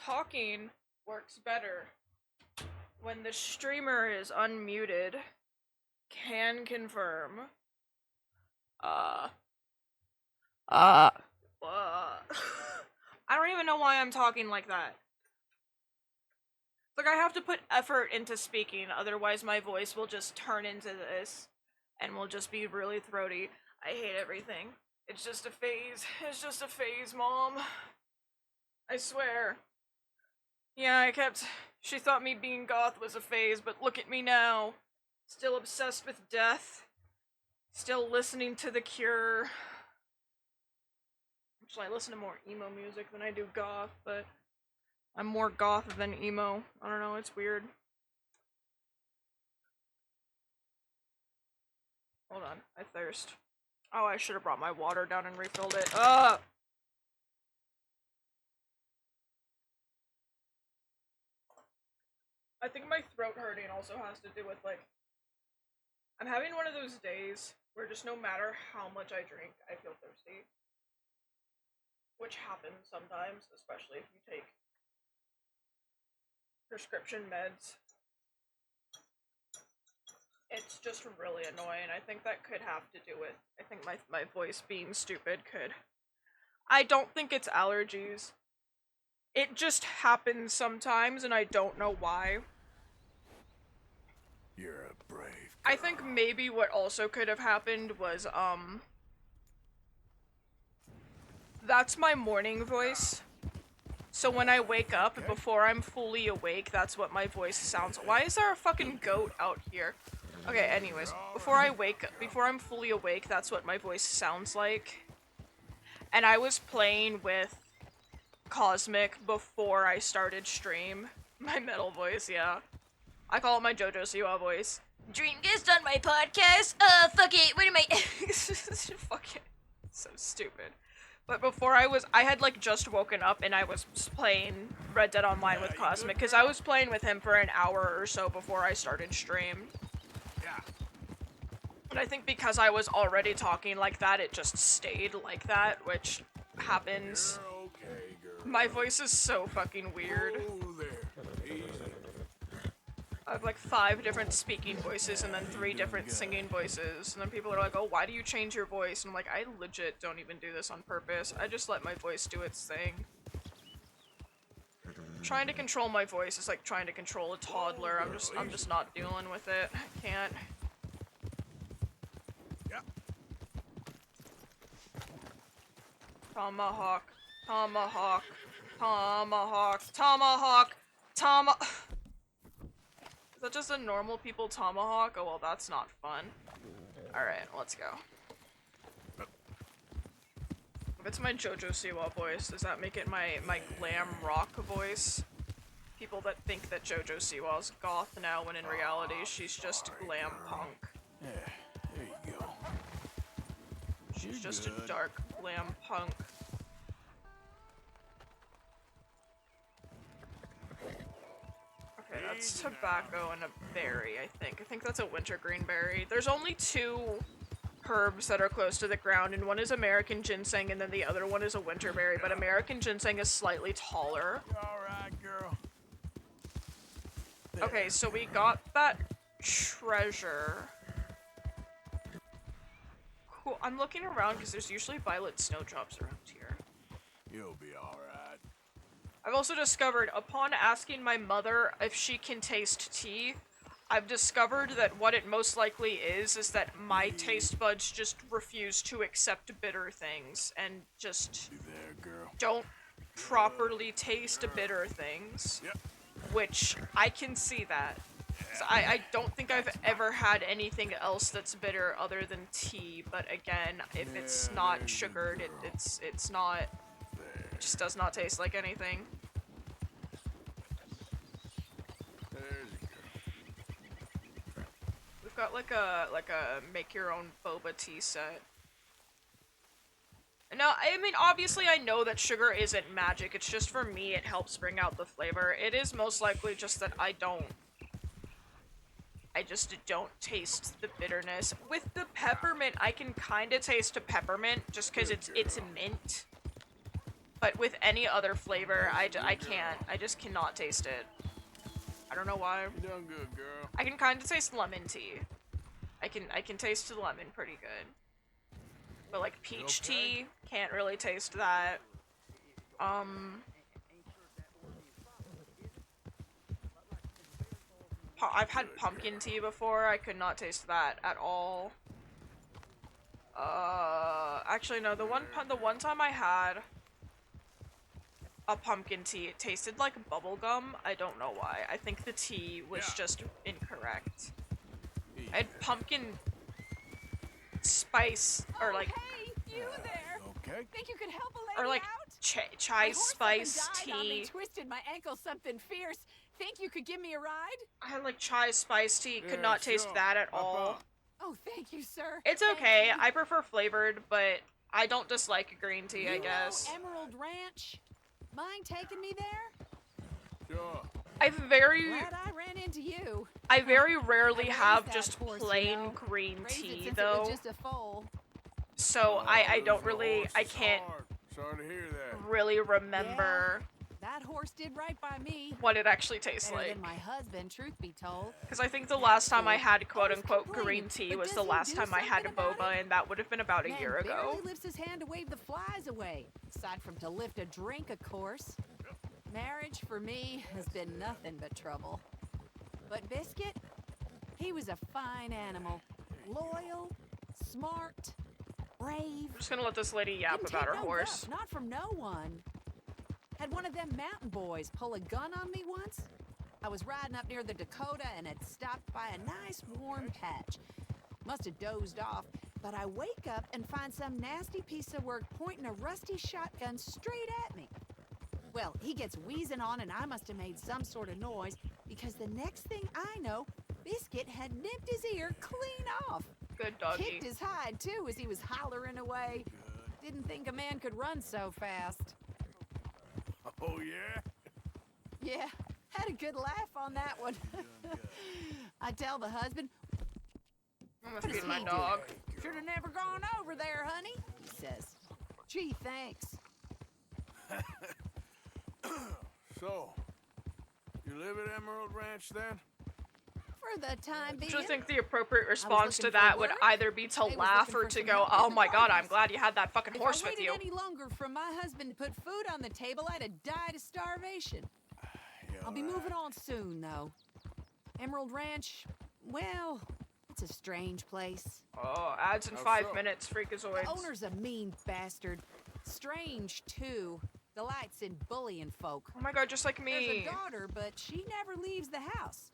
Talking works better when the streamer is unmuted. Can confirm. Uh. Uh. I don't even know why I'm talking like that. Like, I have to put effort into speaking, otherwise my voice will just turn into this and will just be really throaty. I hate everything. It's just a phase. It's just a phase, Mom. I swear. Yeah, she thought me being goth was a phase, but look at me now. Still obsessed with death. Still listening to The Cure. Actually, I listen to more emo music than I do goth, but I'm more goth than emo. I don't know, it's weird. Hold on, I thirst. Oh, I should have brought my water down and refilled it. I think my throat hurting also has to do with, like, I'm having one of those days where just no matter how much I drink, I feel thirsty. Which happens sometimes, especially if you take prescription meds. It's just really annoying. I think that could have to do with, I think my voice being stupid could. I don't think it's allergies. It just happens sometimes, and I don't know why. You're a brave girl. I think maybe what also could have happened was, that's my morning voice. So when I wake up, before I'm fully awake, that's what my voice sounds. Why is there a fucking goat out here? Okay, anyways, before I'm fully awake, that's what my voice sounds like. And I was playing with Cosmic before I started stream. My metal voice, yeah. I call it my JoJo Siwa voice. Dream guest on my podcast? Fuck it, what am I? Fuck it. So stupid. But before I had like just woken up and I was playing Red Dead Online with Cosmic, because I was playing with him for an hour or so before I started stream. Yeah. And I think because I was already talking like that, it just stayed like that, which happens. You're okay, girl. My voice is so fucking weird. Oh, there. Easy. I have like 5 different speaking voices and then 3 different singing voices. And then people are like, oh, why do you change your voice? And I'm like, I legit don't even do this on purpose. I just let my voice do its thing. Trying to control my voice is like trying to control a toddler. I'm just not dealing with it. I can't. Yeah. Tomahawk. Tomahawk. Tomahawk. Tomahawk. Tomahawk. Is that just a normal people tomahawk? Oh well, that's not fun. Alright, let's go. If it's my JoJo Siwa voice, does that make it my glam rock voice? People that think that JoJo Siwa's goth now, when in reality she's just glam punk. Yeah, there you go. She's just a dark glam punk. Okay, that's tobacco and a berry, I think. I think that's a wintergreen berry. There's only 2 herbs that are close to the ground, and one is American ginseng, and then the other one is a winterberry, but American ginseng is slightly taller. Alright, girl. Okay, so we got that treasure. Cool, I'm looking around because there's usually violet snowdrops around here. You'll be alright. I've also discovered, upon asking my mother if she can taste tea, I've discovered that what it most likely is that my taste buds just refuse to accept bitter things and just You there, girl? don't properly taste bitter things. Yep. Which, I can see that. So I don't think I've ever had anything else that's bitter other than tea, but again, if it's not sugared, it's not, it just does not taste like anything. There's a girl. We've got like a make your own boba tea set. No, I mean, obviously I know that sugar isn't magic, it's just for me it helps bring out the flavor. It is most likely just that I just don't taste the bitterness. With the peppermint, I can kinda taste a peppermint, just cause it's mint. But with any other flavor, I can't. I just cannot taste it. I don't know why. You done good, girl. I can kind of taste lemon tea. I can taste the lemon pretty good. But like peach tea, can't really taste that. Um, I've had pumpkin tea before. I could not taste that at all. Actually no. The one time I had a pumpkin tea, it tasted like bubble gum. I don't know why. I think the tea was just incorrect. I had pumpkin spice or like hey, you there? Okay. Think you could help a lady or like out? chai My horse spice up and died on me, tea. twisted my ankle something fierce. Think you could give me a ride? I had like chai spice tea. Could Yeah, not taste sure. that at Hop all. on. Oh, thank you, sir. It's Thank okay. you. I prefer flavored, but I don't dislike green tea, I You know guess. Emerald Ranch? Mind taking me there? Sure. I very Glad I ran into you. rarely I raised have that just horse, plain you know. green Raised it tea since it though. was just a foal. So I don't Losing a really horse I is can't hard. Sorry to hear that. really remember That horse did right by me. what it actually tastes Better like. than my husband, truth be told. Because I think the last time I Fool. had quote Always unquote complaining, green tea but was does the he last do time I had a something about boba, it? and that would have been about a Man year ago. barely lifts his hand to wave the flies away. Aside from to lift a drink, of course. Marriage, for me, has been nothing but trouble. But Biscuit, he was a fine animal. Loyal, smart, brave. I'm just gonna let this lady yap Didn't about take her no horse. guff, not from no one. Had one of them mountain boys pull a gun on me once. I was riding up near the Dakota and had stopped by a nice warm patch. Must have dozed off, but I wake up and find some nasty piece of work pointing a rusty shotgun straight at me. Well, he gets wheezing on and I must have made some sort of noise because the next thing I know, Biscuit had nipped his ear clean off. Good doggy. Kicked his hide too as he was hollering away. Didn't think a man could run so fast. Oh, yeah? Yeah, had a good laugh on that one. I tell the husband, I'm gonna what does feed my he dog. do? Should have never gone over there, honey, he says. Gee, thanks. So, you live at Emerald Ranch then? For the time I being. usually think the appropriate response to looking for that would work. either be to I was laugh looking or for to some go, help oh with the my god, I'm gardens. glad you had that fucking If horse I with waited you. any longer for my husband to put food on the table, I'd have died of starvation. Yeah, I'll be moving on soon, though. Emerald Ranch, well, it's a strange place. Oh, ads in How 5 so? minutes, The freakazoids. owner's a mean bastard. Strange, too. Delights in bullying folk. Oh my god, just like There's me. a daughter, but she never leaves the house.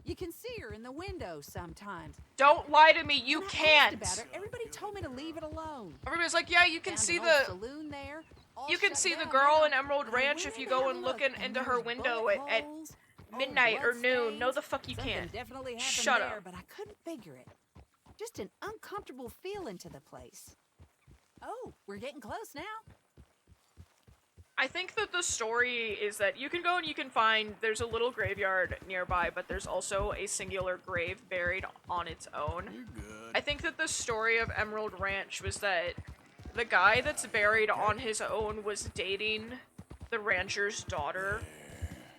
You can see her in the window sometimes. Don't lie to me, you When I asked can't. about her, everybody told me to leave it alone. Everybody's like, yeah, you can Found see an old the saloon there, all you can shut see the down girl now, in Emerald and I Ranch went if you in go to and have a look into her there's window bullet at holes, old midnight or blood noon. stains. No, the fuck you Something can't. definitely happened Shut there, up. but I couldn't figure it. Just an uncomfortable feeling to the place. Oh, we're getting close now. I think that the story is that you can go and you can find there's a little graveyard nearby, but there's also a singular grave buried on its own. You're good. I think that the story of Emerald Ranch was that the guy that's buried on his own was dating the rancher's daughter,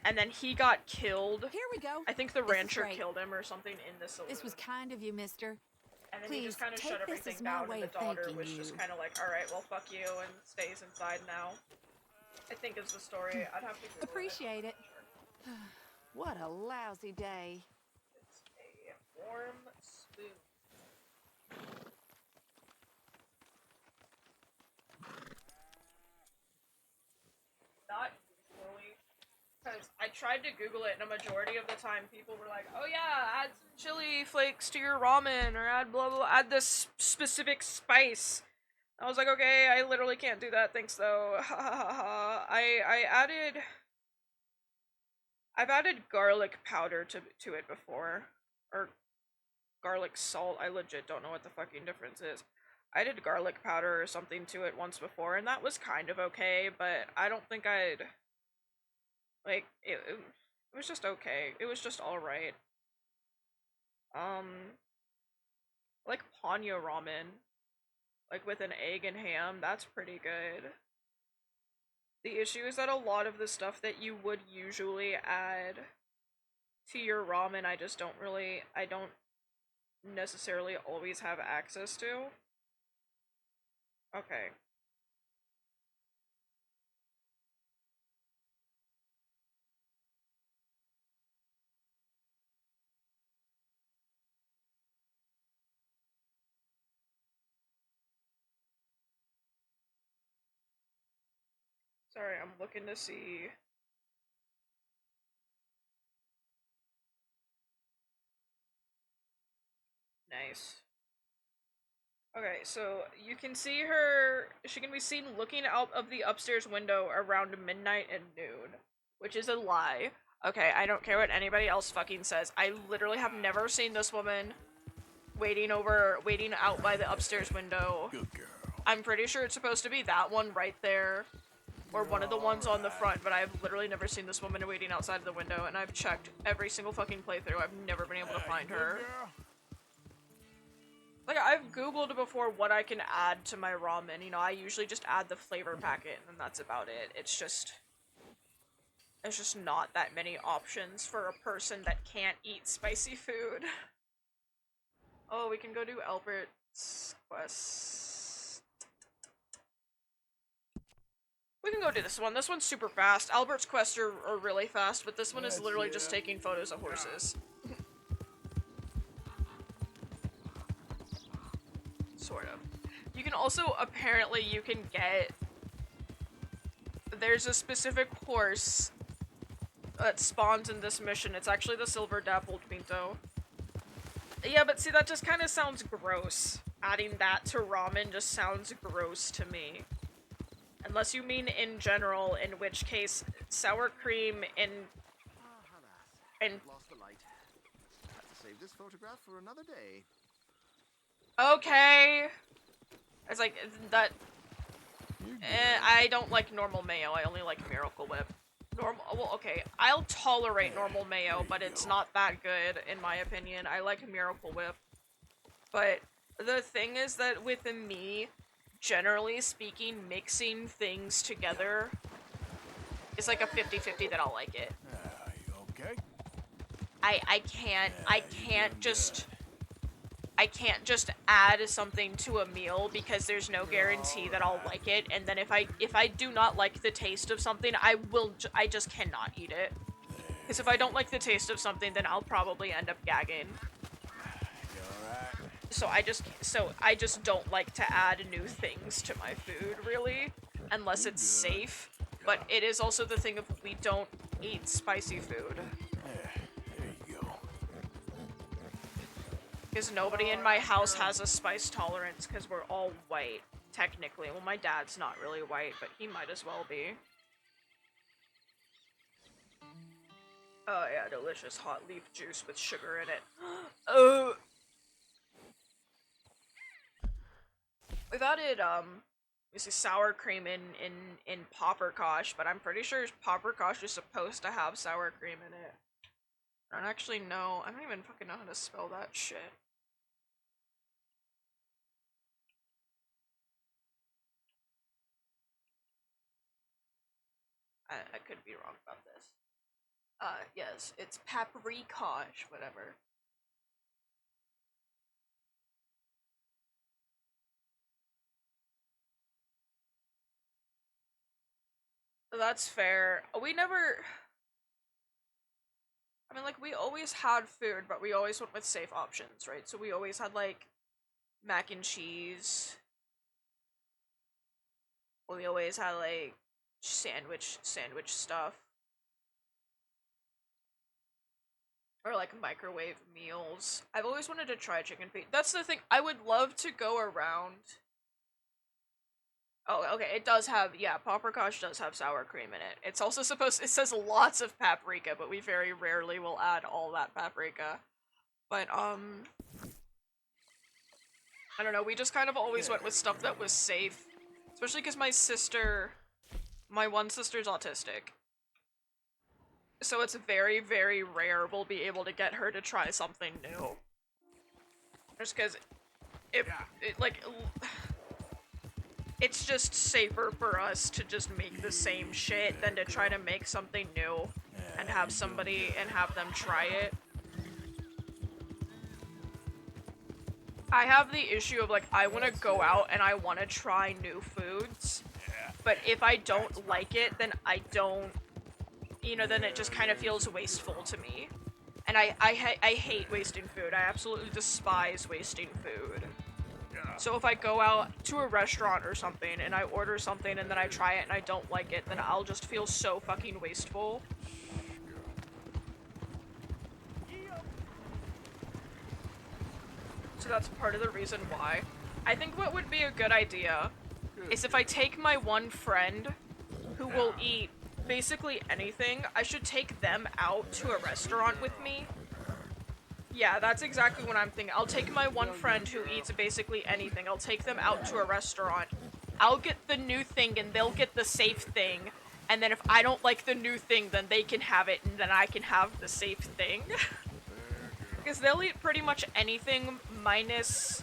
and then he got killed. Here we go. I think the This is rancher great. killed him or something in the saloon. This was kind of you, mister. And then he just Please, kind of take shut this everything as my down, way and the of daughter thanking was just you. kind of like, alright, well, fuck you, and stays inside now. I think is the story. I'd have to Google Appreciate it. Sure. What a lousy day. It's a warm spoon. Not usually. Because I tried to Google it, and a majority of the time people were like, oh yeah, add some chili flakes to your ramen, or add blah blah, add this specific spice. I was like, okay, I literally can't do that, thanks though. I've added garlic powder to it before. Or garlic salt, I legit don't know what the fucking difference is. I did garlic powder or something to it once before, and that was kind of okay, but I don't think I'd like it was just okay. It was just alright. Like Ponyo ramen. Like with an egg and ham, that's pretty good. The issue is that a lot of the stuff that you would usually add to your ramen, I don't necessarily always have access to. Okay. Sorry, I'm looking to see. Nice. Okay, so you can see her. She can be seen looking out of the upstairs window around midnight and noon, which is a lie. Okay, I don't care what anybody else fucking says. I literally have never seen this woman waiting out by the upstairs window. Good girl. I'm pretty sure it's supposed to be that one right there, or one of the ones on the front, but I've literally never seen this woman waiting outside of the window, and I've checked every single fucking playthrough. I've never been able to find Good her. girl? Like, I've googled before what I can add to my ramen. You know, I usually just add the flavor packet, and that's about it. It's just not that many options for a person that can't eat spicy food. Oh, we can go do Albert's quest. We can go do this one. This one's super fast. Albert's quests are really fast, but this one is literally just taking photos of horses. Sort of. You can also, apparently, you can get... There's a specific horse that spawns in this mission. It's actually the silver dappled pinto. Yeah, but see, that just kind of sounds gross. Adding that to ramen just sounds gross to me. Unless you mean in general, in which case sour cream and Lost the light. Have to save this photograph for another day. okay. It's like that. I don't like normal mayo. I only like Miracle Whip. Well, okay. I'll tolerate normal mayo, but it's not that good in my opinion. I like Miracle Whip. But the thing is that with me, generally speaking, mixing things together is like a 50-50 that I'll like it. You okay? I can't just add something to a meal because there's no guarantee that I'll like it, and then if I do not like the taste of something, I just cannot eat it. Because if I don't like the taste of something, then I'll probably end up gagging. You alright? So I just don't like to add new things to my food, really, unless it's safe. But it is also the thing of we don't eat spicy food. There you go. Because nobody in my house has a spice tolerance because we're all white, technically. Well, my dad's not really white, but he might as well be. Oh yeah, delicious hot leaf juice with sugar in it. Oh! We've added, you see sour cream in Popperkosh, but I'm pretty sure Popperkosh is supposed to have sour cream in it. I don't actually know. I don't even fucking know how to spell that shit. I could be wrong about this. Yes, it's Paprikosh, whatever. That's fair. We never... I mean, like, we always had food, but we always went with safe options, right? So we always had, like, mac and cheese. We always had, like, sandwich stuff. Or, like, microwave meals. I've always wanted to try chicken feet. That's the thing. I would love to go around... Oh, okay, it does have, yeah, Paprikosh does have sour cream in it. It's also it says lots of paprika, but we very rarely will add all that paprika. But, I don't know, we just kind of always went with stuff that was safe. Especially because my one sister's autistic. So it's very, very rare we'll be able to get her to try something new. Just because, it's just safer for us to just make the same shit than to try to make something new and have somebody and have them try it. I have the issue of like, I want to go out and I want to try new foods, but if I don't like it, then I don't, you know, then it just kind of feels wasteful to me. And I hate wasting food. I absolutely despise wasting food. So if I go out to a restaurant or something and I order something and then I try it and I don't like it, then I'll just feel so fucking wasteful. So that's part of the reason why. I think what would be a good idea is if I take my one friend who will eat basically anything, I should take them out to a restaurant with me. Yeah, that's exactly what I'm thinking. I'll take my one friend who eats basically anything. I'll take them out to a restaurant. I'll get the new thing and they'll get the safe thing. And then if I don't like the new thing, then they can have it and then I can have the safe thing. Because they'll eat pretty much anything minus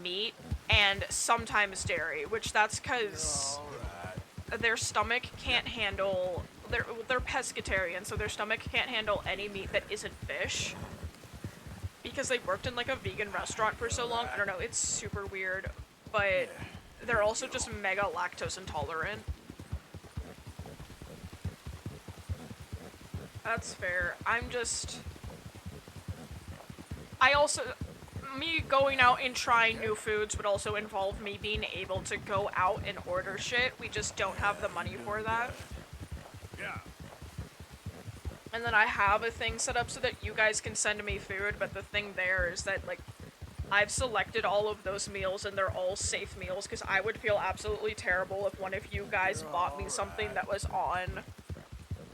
meat and sometimes dairy, which that's because their stomach can't handle... They're pescatarian, so their stomach can't handle any meat that isn't fish. Because they worked in like a vegan restaurant for so long. I don't know, it's super weird. But they're also just mega lactose intolerant. That's fair. Me going out and trying new foods would also involve me being able to go out and order shit. We just don't have the money for that. Yeah. And then I have a thing set up so that you guys can send me food, but the thing there is that, like, I've selected all of those meals and they're all safe meals, because I would feel absolutely terrible if one of you guys bought me something that was on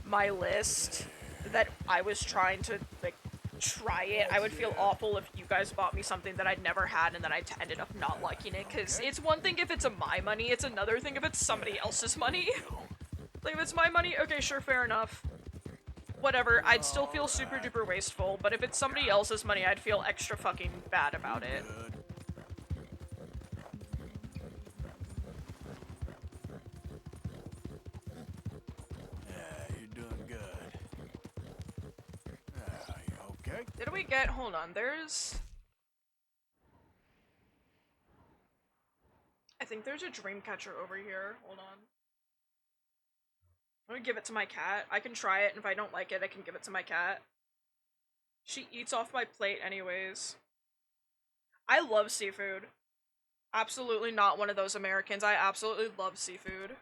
my list that I was trying to, like, try it. I would feel awful if you guys bought me something that I'd never had and then I ended up not liking it, because it's one thing if it's my money, it's another thing if it's somebody else's money. Like, if it's my money, okay, sure, fair enough. Whatever, I'd still feel super duper wasteful, but if it's somebody else's money, I'd feel extra fucking bad about it. Yeah, you're doing good. You okay? Did we get, hold on, I think there's a dream catcher over here, hold on. I'm gonna give it to my cat. I can try it, and if I don't like it, I can give it to my cat. She eats off my plate anyways. I love seafood. Absolutely not one of those Americans. I absolutely love seafood.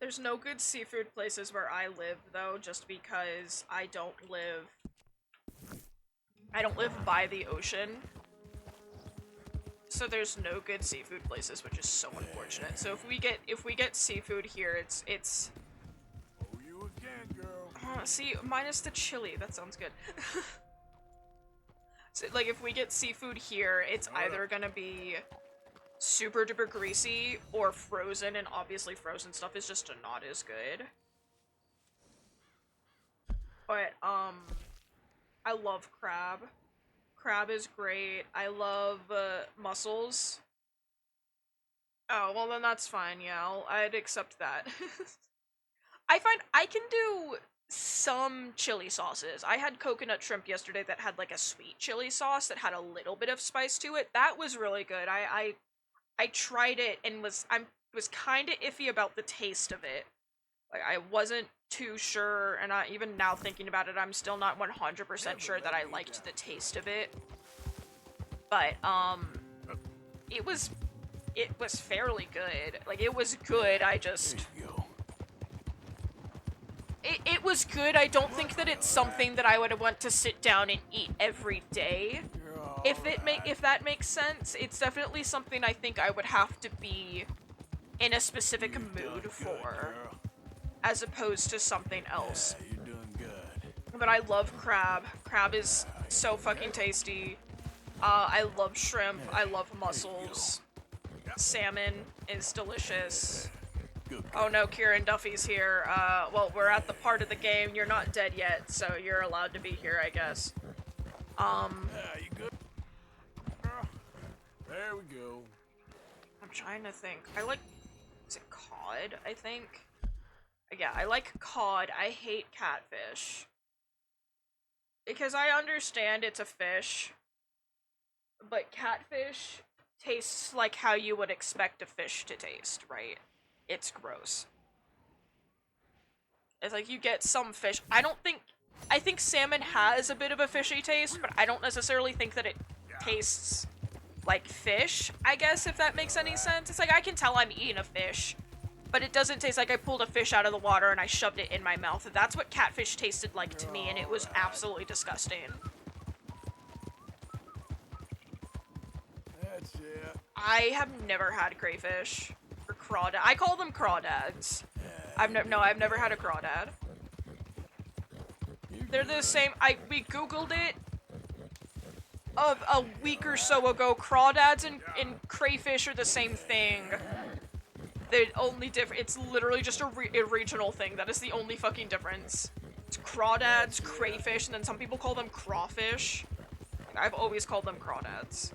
There's no good seafood places where I live, though, just because I don't live by the ocean. So there's no good seafood places, which is so unfortunate. So if we get seafood here, it's Oh, you again, girl. see, minus the chili, that sounds good. So, like, if we get seafood here, it's either gonna be super duper greasy or frozen, and obviously frozen stuff is just not as good. But, I love crab. Crab is great. I love, mussels. Oh, well then that's fine, yeah, I'd accept that. I find I can do some chili sauces. I had coconut shrimp yesterday that had like a sweet chili sauce that had a little bit of spice to it. That was really good. I tried it and was kind of iffy about the taste of it. Like, I wasn't too sure, and even now thinking about it, I'm still not 100% sure that I liked the taste of it. But it was fairly good. Like, it was good. I just There you go. it was good. I don't think that it's something that I would want to sit down and eat every day. If that makes sense, it's definitely something I think I would have to be in a specific mood for, as opposed to something else. Yeah, you're doing good. But I love crab. Crab is so fucking tasty. I love shrimp. I love mussels. Salmon is delicious. Good. Oh no, Kieran Duffy's here. Well, we're at the part of the game. You're not dead yet, so you're allowed to be here, I guess. Yeah, you good? Girl? There we go. I'm trying to think. I like... Is it cod, I think? Yeah, I like cod. I hate catfish. Because I understand it's a fish, but catfish tastes like how you would expect a fish to taste, right? It's gross. It's like you get some fish. I think salmon has a bit of a fishy taste, but I don't necessarily think that it tastes like fish, I guess, if that makes any sense. It's like I can tell I'm eating a fish, but it doesn't taste like I pulled a fish out of the water and I shoved it in my mouth. That's what catfish tasted like to me, and it was absolutely disgusting. That's it. I have never had crayfish or crawdad. I call them crawdads. I've never had a crawdad. They're the same. We googled it a week or so ago. Crawdads and crayfish are the same thing. The only difference, it's literally just a regional thing. That is the only fucking difference. It's crawdads, crayfish, and then some people call them crawfish. I've always called them crawdads.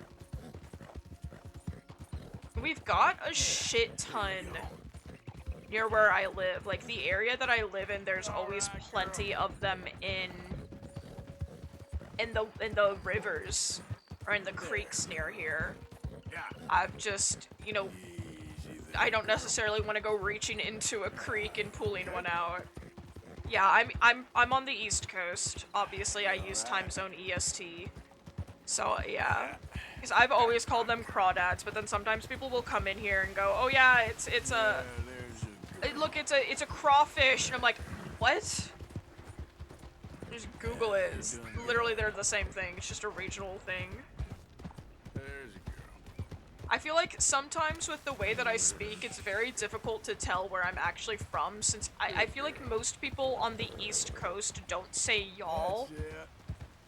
We've got a shit ton near where I live. Like, the area that I live in, there's always plenty of them in the rivers or in the creeks near here. I've just, you know, I don't necessarily want to go reaching into a creek and pulling one out. Yeah, I'm on the East Coast. Obviously, I use time zone EST. So yeah, because I've always called them crawdads, but then sometimes people will come in here and go, "Oh yeah, it's a look, it's a crawfish," and I'm like, "What?" Just Google it. It's literally, they're the same thing. It's just a regional thing. There's a girl. I feel like sometimes with the way that I speak, it's very difficult to tell where I'm actually from, since I feel like most people on the East Coast don't say y'all, That's it.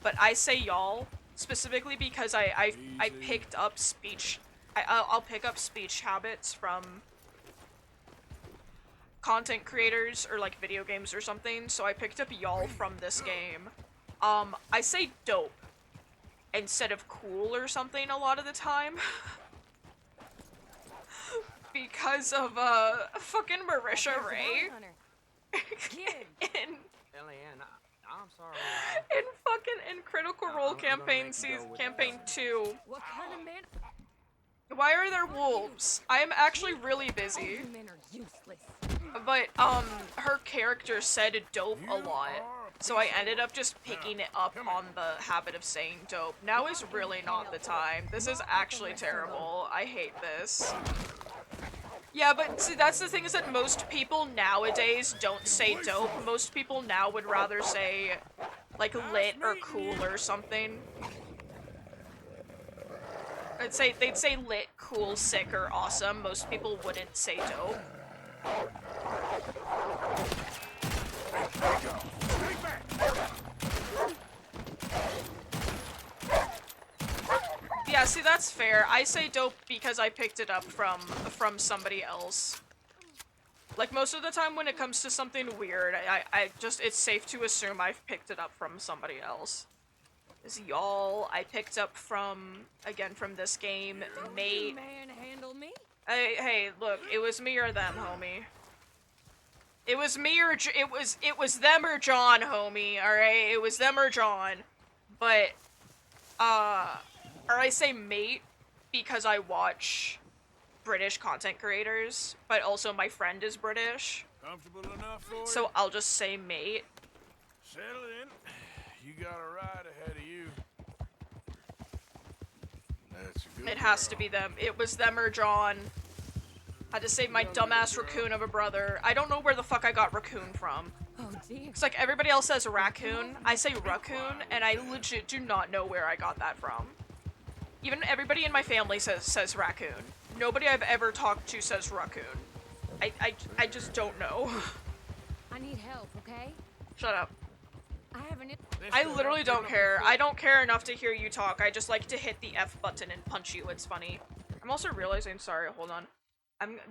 but I say y'all specifically because I picked up speech. I'll pick up speech habits from content creators or like video games or something, so I picked up y'all from this game. I say dope instead of cool or something a lot of the time. Because of fucking Marisha Ray in I'm sorry. in Critical Role campaign campaign 2. What kind of man? Why are there wolves? I am actually really busy. You men are useless. But her character said dope a lot, so I ended up just picking it up on the habit of saying dope. Now is really not the time. This is actually terrible. I hate this. Yeah, but see, that's the thing, is that most people nowadays don't say dope. Most people now would rather say, like, lit or cool or something. They'd say lit, cool, sick, or awesome. Most people wouldn't say dope. Yeah, see, that's fair. I say dope because I picked it up from somebody else. Like, most of the time when it comes to something weird, I just, it's safe to assume I've picked it up from somebody else. This y'all, I picked up from, again, from this game, mate. Manhandle me? Hey, look, it was me or them, homie. It was me or, it was them or John, homie, alright? It was them or John. But, or I say mate because I watch British content creators, but also my friend is British. Comfortable enough for you? So I'll just say mate. Settle in. You got a ride ahead of you. That's a good It has girl. to be them. It was them or John. Had to save my dumbass raccoon of a brother. I don't know where the fuck I got raccoon from. Oh dear. It's like everybody else says raccoon. I say raccoon, and I legit do not know where I got that from. Even everybody in my family says raccoon. Nobody I've ever talked to says raccoon. I just don't know. I need help, okay? Shut up. I haven't. I literally don't care. I don't care enough to hear you talk. I just like to hit the F button and punch you. It's funny. I'm also realizing, sorry, hold on.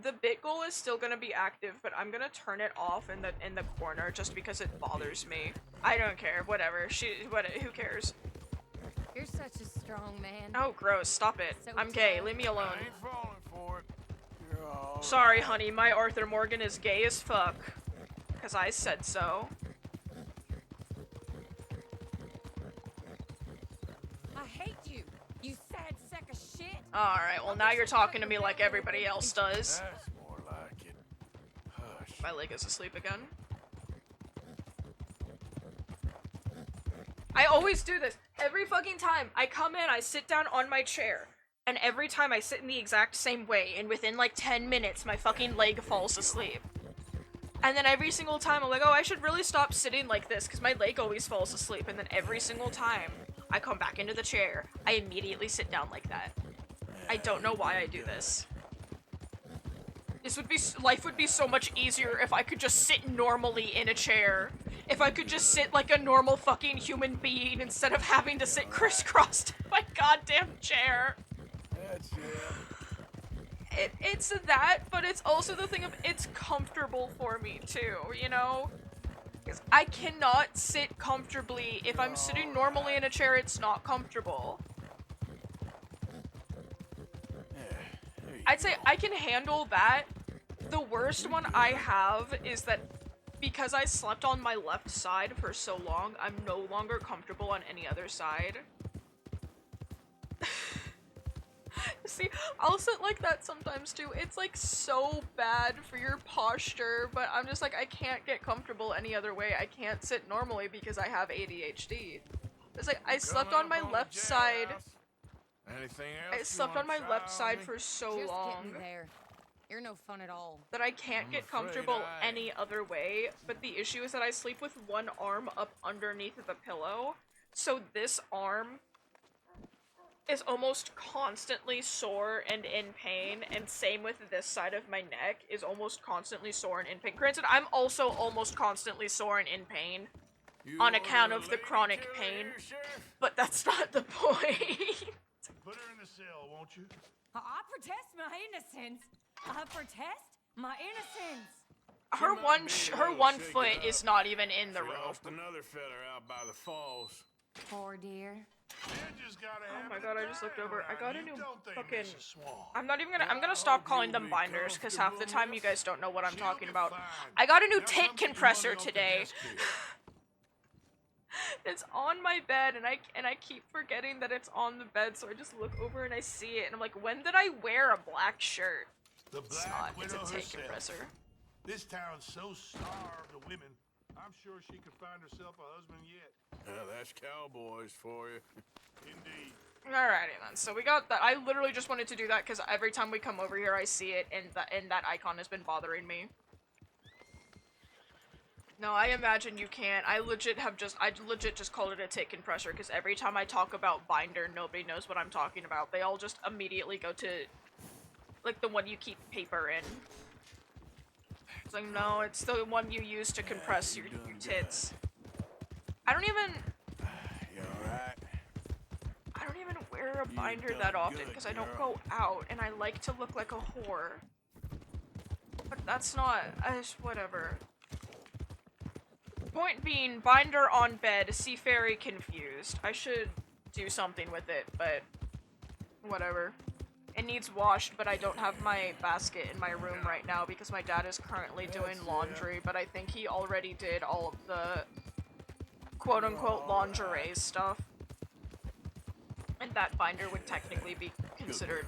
the bit goal is still gonna be active, but I'm gonna turn it off in the corner just because it bothers me. I don't care. Whatever. Who cares? You're such a strong man. Oh, gross. Stop it. So I'm gay. tough. Leave me alone. I ain't falling for it. You're all Sorry, right. honey. My Arthur Morgan is gay as fuck. Because I said so. I hate you. You sad sack of shit. Alright, well now you're talking to me like everybody else does. That's more like it. Hush. My leg is asleep again. I always do this. Every fucking time I come in, I sit down on my chair. And every time I sit in the exact same way, and within like 10 minutes, my fucking leg falls asleep. And then every single time, I'm like, oh, I should really stop sitting like this, because my leg always falls asleep. And then every single time I come back into the chair, I immediately sit down like that. I don't know why I do this. Life would be so much easier if I could just sit normally in a chair. If I could just sit like a normal fucking human being instead of having to sit crisscrossed in my goddamn chair. That's it. It's that, but it's also the thing of it's comfortable for me too, you know? Because I cannot sit comfortably. If I'm sitting normally in a chair, it's not comfortable. I'd say I can handle that. The worst one I have is that because I slept on my left side for so long, I'm no longer comfortable on any other side. See, I'll sit like that sometimes too. It's like so bad for your posture, but I'm just like, I can't get comfortable any other way. I can't sit normally because I have ADHD. It's like, I slept on my left side. Anything else? I slept on my left side for so Just long get me there. You're no fun at all. that I can't I'm get afraid comfortable I- any other way, but the issue is that I sleep with one arm up underneath the pillow, so this arm is almost constantly sore and in pain, and same with this side of my neck is almost constantly sore and in pain. Granted, I'm also almost constantly sore and in pain You on order account a of the lady chronic killer pain, here, Sheriff? but that's not the point. Put her in the cell, won't you? I protest my innocence. I protest my innocence. Her She one might be a her little one shaken foot up. is not even in the She rope. lost another feather out by the falls. Poor dear. You just gotta Oh have my it god, I just looked over. I got a around. new You don't think fucking... Mrs. Swan. I'm not even gonna- I'm gonna I stop hope calling you'll them be binders, because half the time you comfortable guys don't know what I'm She'll talking be about. fine. I got a new Now tit come get your compressor money off the today. desk here. It's on my bed, and I keep forgetting that it's on the bed, so I just look over and I see it, and I'm like, when did I wear a black shirt? The It's Black not. It's a Widow tit herself. compressor. This town's so starved of women. I'm sure she could find herself a husband yet. That's cowboys for you. Indeed. Alrighty then, so we got that. I literally just wanted to do that because every time we come over here I see it, and that icon has been bothering me. No, I imagine you can't. I legit just called it a tit compressor because every time I talk about binder, nobody knows what I'm talking about. They all just immediately go to, like, the one you keep paper in. It's like, no, it's the one you use to compress your tits. I don't even wear a binder that done often good, because I don't girl. go out and I like to look like a whore. But that's not, whatever. Point being, binder on bed, see very confused. I should do something with it, but whatever. It needs washed, but I don't have my basket in my room right now because my dad is currently doing laundry, but I think he already did all of the quote-unquote lingerie stuff. And that binder would technically be considered...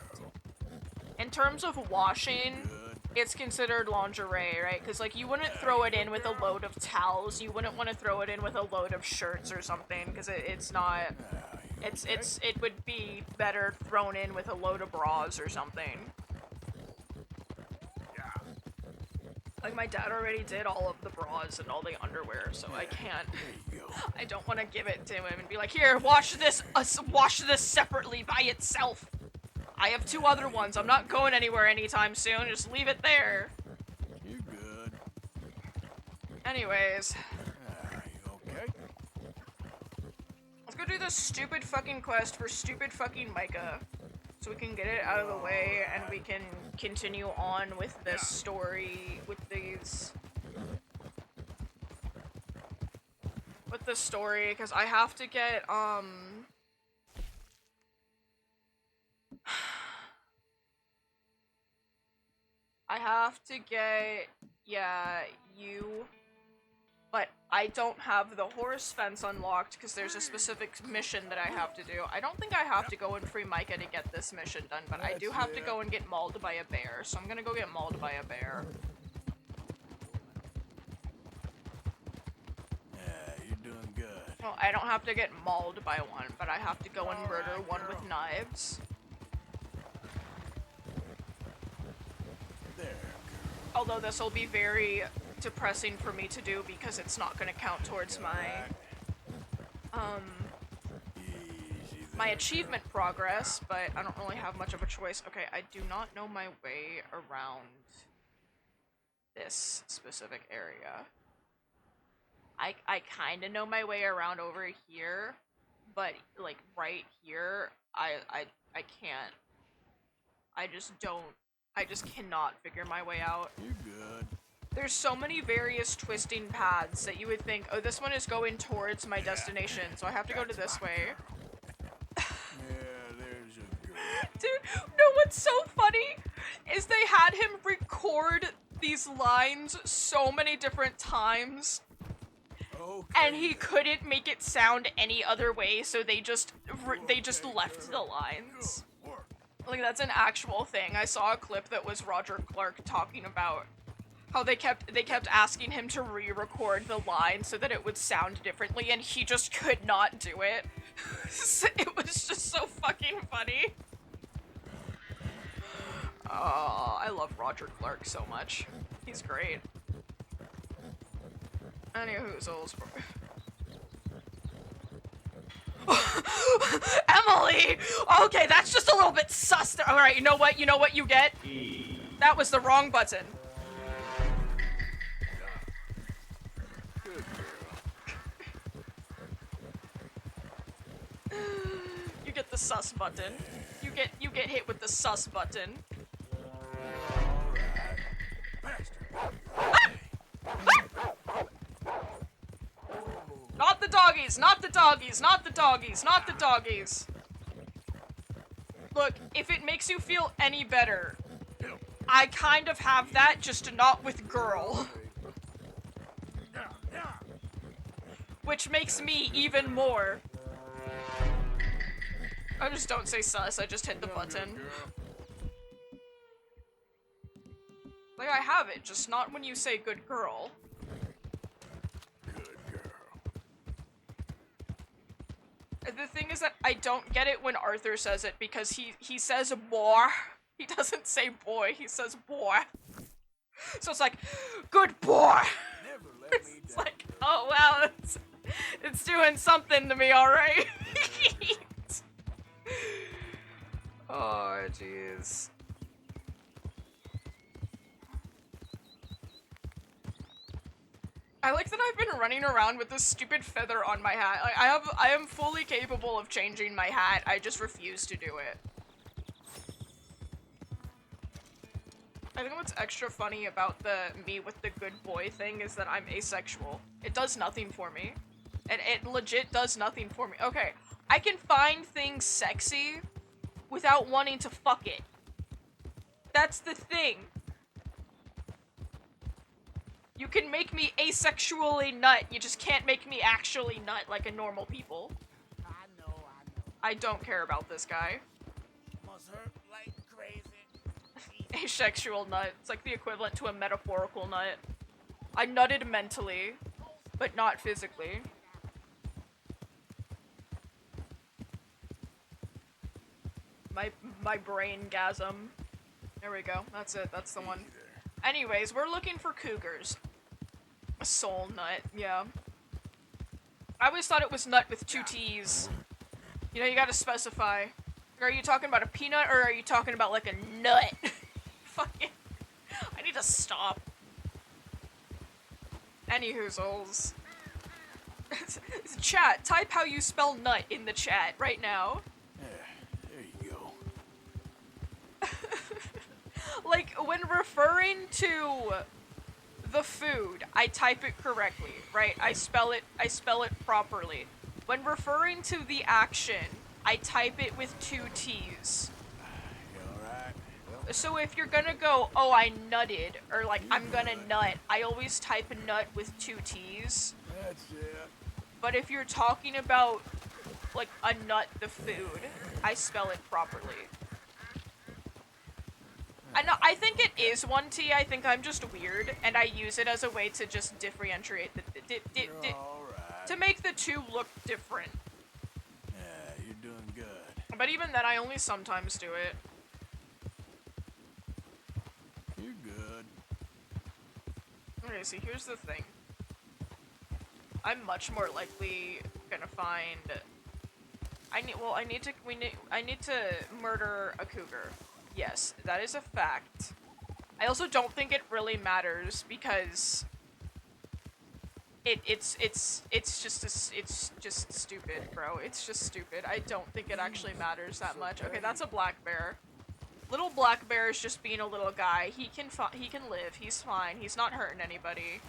In terms of washing, it's considered lingerie, right? Because, like, you wouldn't throw it in with a load of towels. You wouldn't want to throw it in with a load of shirts or something, because it's not... It would be better thrown in with a load of bras or something. Like, my dad already did all of the bras and all the underwear, so I can't... I don't want to give it to him and be like, here, wash this separately by itself. I have 2 other ones. I'm not going anywhere anytime soon. Just leave it there. You good? Anyways, You okay? let's go do this stupid fucking quest for stupid fucking Micah. So we can get it out of the way and we can continue on with this story, with these... With the story, because I have to get, I have to get, yeah, you... But I don't have the horse fence unlocked because there's a specific mission that I have to do. I don't think I have to go and free Micah to get this mission done, but I do have to go and get mauled by a bear, so I'm gonna go get mauled by a bear. Yeah, you're doing good. Well, I don't have to get mauled by one, but I have to go and murder one with knives. There, Although this will be very depressing for me to do because it's not going to count towards my easy my there. achievement progress, but I don't really have much of a choice. Okay, I do not know my way around this specific area. I kind of know my way around over here, but like right here, I can't. I just cannot figure my way out. You're good. There's so many various twisting paths that you would think, oh, this one is going towards my destination, so I have to go to this way. Yeah, there's a girl. Dude, no, what's so funny is they had him record these lines so many different times, Okay. and he couldn't make it sound any other way, so they just left the lines. Good work. Like, that's an actual thing. I saw a clip that was Roger Clark talking about how they kept asking him to re-record the line so that it would sound differently, and he just could not do it. It was just so fucking funny. Oh, I love Roger Clark so much. He's great. Anywhoozles. Emily! Okay, that's just a little bit sus. Alright, you know what you get? That was the wrong button. Good girl. You get the sus button. You get hit with the sus button. Not the doggies, not the doggies, not the doggies, not the doggies. Look, if it makes you feel any better, I kind of have that, just not with girl. Which makes me even more. I just don't say sus, I just hit the button. Like, I have it, just not when you say good girl. Good girl. The thing is that I don't get it when Arthur says it because he says boy. He doesn't say boy, he says boy. So it's like, good boy. Never let me It's down. like, oh wow, it's doing something to me, alright. Oh, jeez. I like that I've been running around with this stupid feather on my hat. Like, I am fully capable of changing my hat, I just refuse to do it. I think what's extra funny about the me with the good boy thing is that I'm asexual. It does nothing for me. It legit does nothing for me. Okay, I can find things sexy without wanting to fuck it. That's the thing. You can make me asexually nut, you just can't make me actually nut like a normal people. I know. I don't care about this guy. Must hurt like crazy. Asexual nut. It's like the equivalent to a metaphorical nut. I nutted mentally, but not physically. My brain-gasm. There we go. That's it. That's the one. Anyways, we're looking for cougars. A soul nut, yeah. I always thought it was nut with two T's. You know, you gotta specify. Are you talking about a peanut or are you talking about like a nut? Fucking. I need to stop. Anywhoozles. Chat, type how you spell nut in the chat right now. Yeah, there you go. Like, when referring to the food, I type it correctly, right? I spell it properly. When referring to the action, I type it with 2 T's. You alright? So if you're gonna go, oh, I nutted, or like, I'm gonna nut, I always type nut with 2 T's. That's it. But if you're talking about, like, a nut, the food, I spell it properly. I think it is 1 T, I think I'm just weird, and I use it as a way to just differentiate You're alright. to make the two look different. Yeah, you're doing good. But even then, I only sometimes do it. You're good. Okay, see, here's the thing. I'm much more likely gonna find... I need to murder a cougar. Yes, that is a fact. I also don't think it really matters because it's just stupid, bro. It's just stupid. I don't think it actually matters that much. Okay, that's a black bear. Little black bear is just being a little guy. He can live. He's fine. He's not hurting anybody.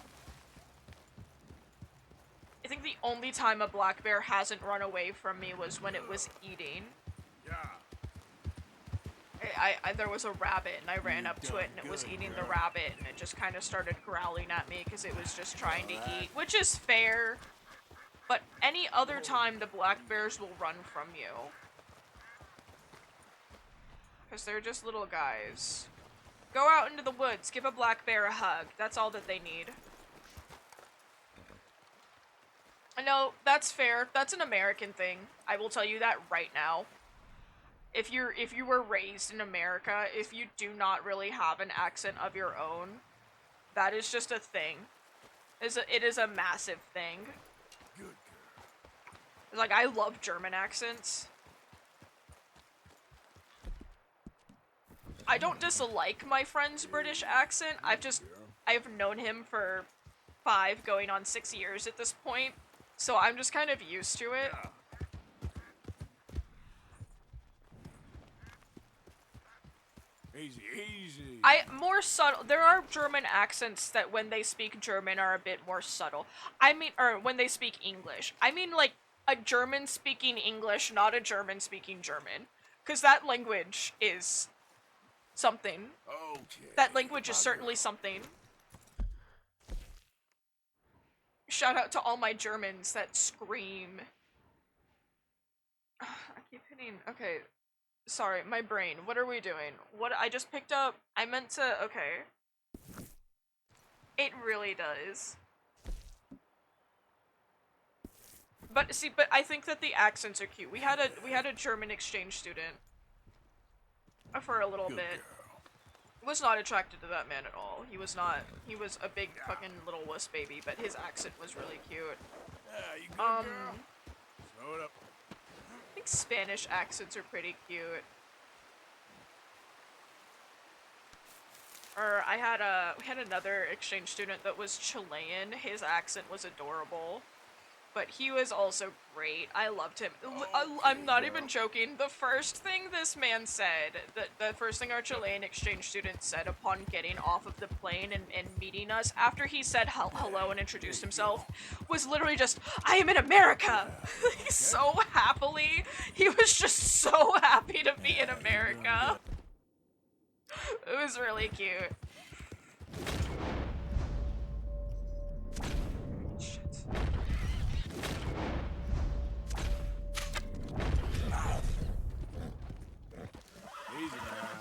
I think the only time a black bear hasn't run away from me was when it was eating. Yeah. There was a rabbit and I ran up to it and it was eating the rabbit and it just kind of started growling at me because it was just trying to eat, which is fair. But any other time the black bears will run from you. Because they're just little guys. Go out into the woods, give a black bear a hug. That's all that they need. No, that's fair. That's an American thing. I will tell you that right now. If you were raised in America, if you do not really have an accent of your own, that is just a thing. It is a massive thing. Good girl. Like, I love German accents. I don't dislike my friend's British accent. I've known him for 5 going on 6 years at this point, so I'm just kind of used to it. Yeah. Easy, easy. More subtle. There are German accents that when they speak German are a bit more subtle. I mean, or when they speak English. I mean, like, a German speaking English, not a German speaking German. Because that language is something. Okay. That language is my certainly girl. something. Shout out to all my Germans that scream. I keep hitting. Okay. Sorry, my brain. What are we doing? What I just picked up. I meant to. Okay. It really does. But see, but I think that the accents are cute. We had a German exchange student for a little Good bit. girl. Was not attracted to that man at all. He was not. He was a big fucking little wuss baby, but his accent was really cute. Yeah, you good girl? Throw it up. I think Spanish accents are pretty cute. Or we had another exchange student that was Chilean. His accent was adorable. But he was also great. I loved him. I'm not even joking. The first thing this man said, the first thing our Chilean exchange student said upon getting off of the plane and meeting us, after he said hello and introduced himself, was literally just, I am in America! So happily. He was just so happy to be in America. It was really cute. Shit. Easy now.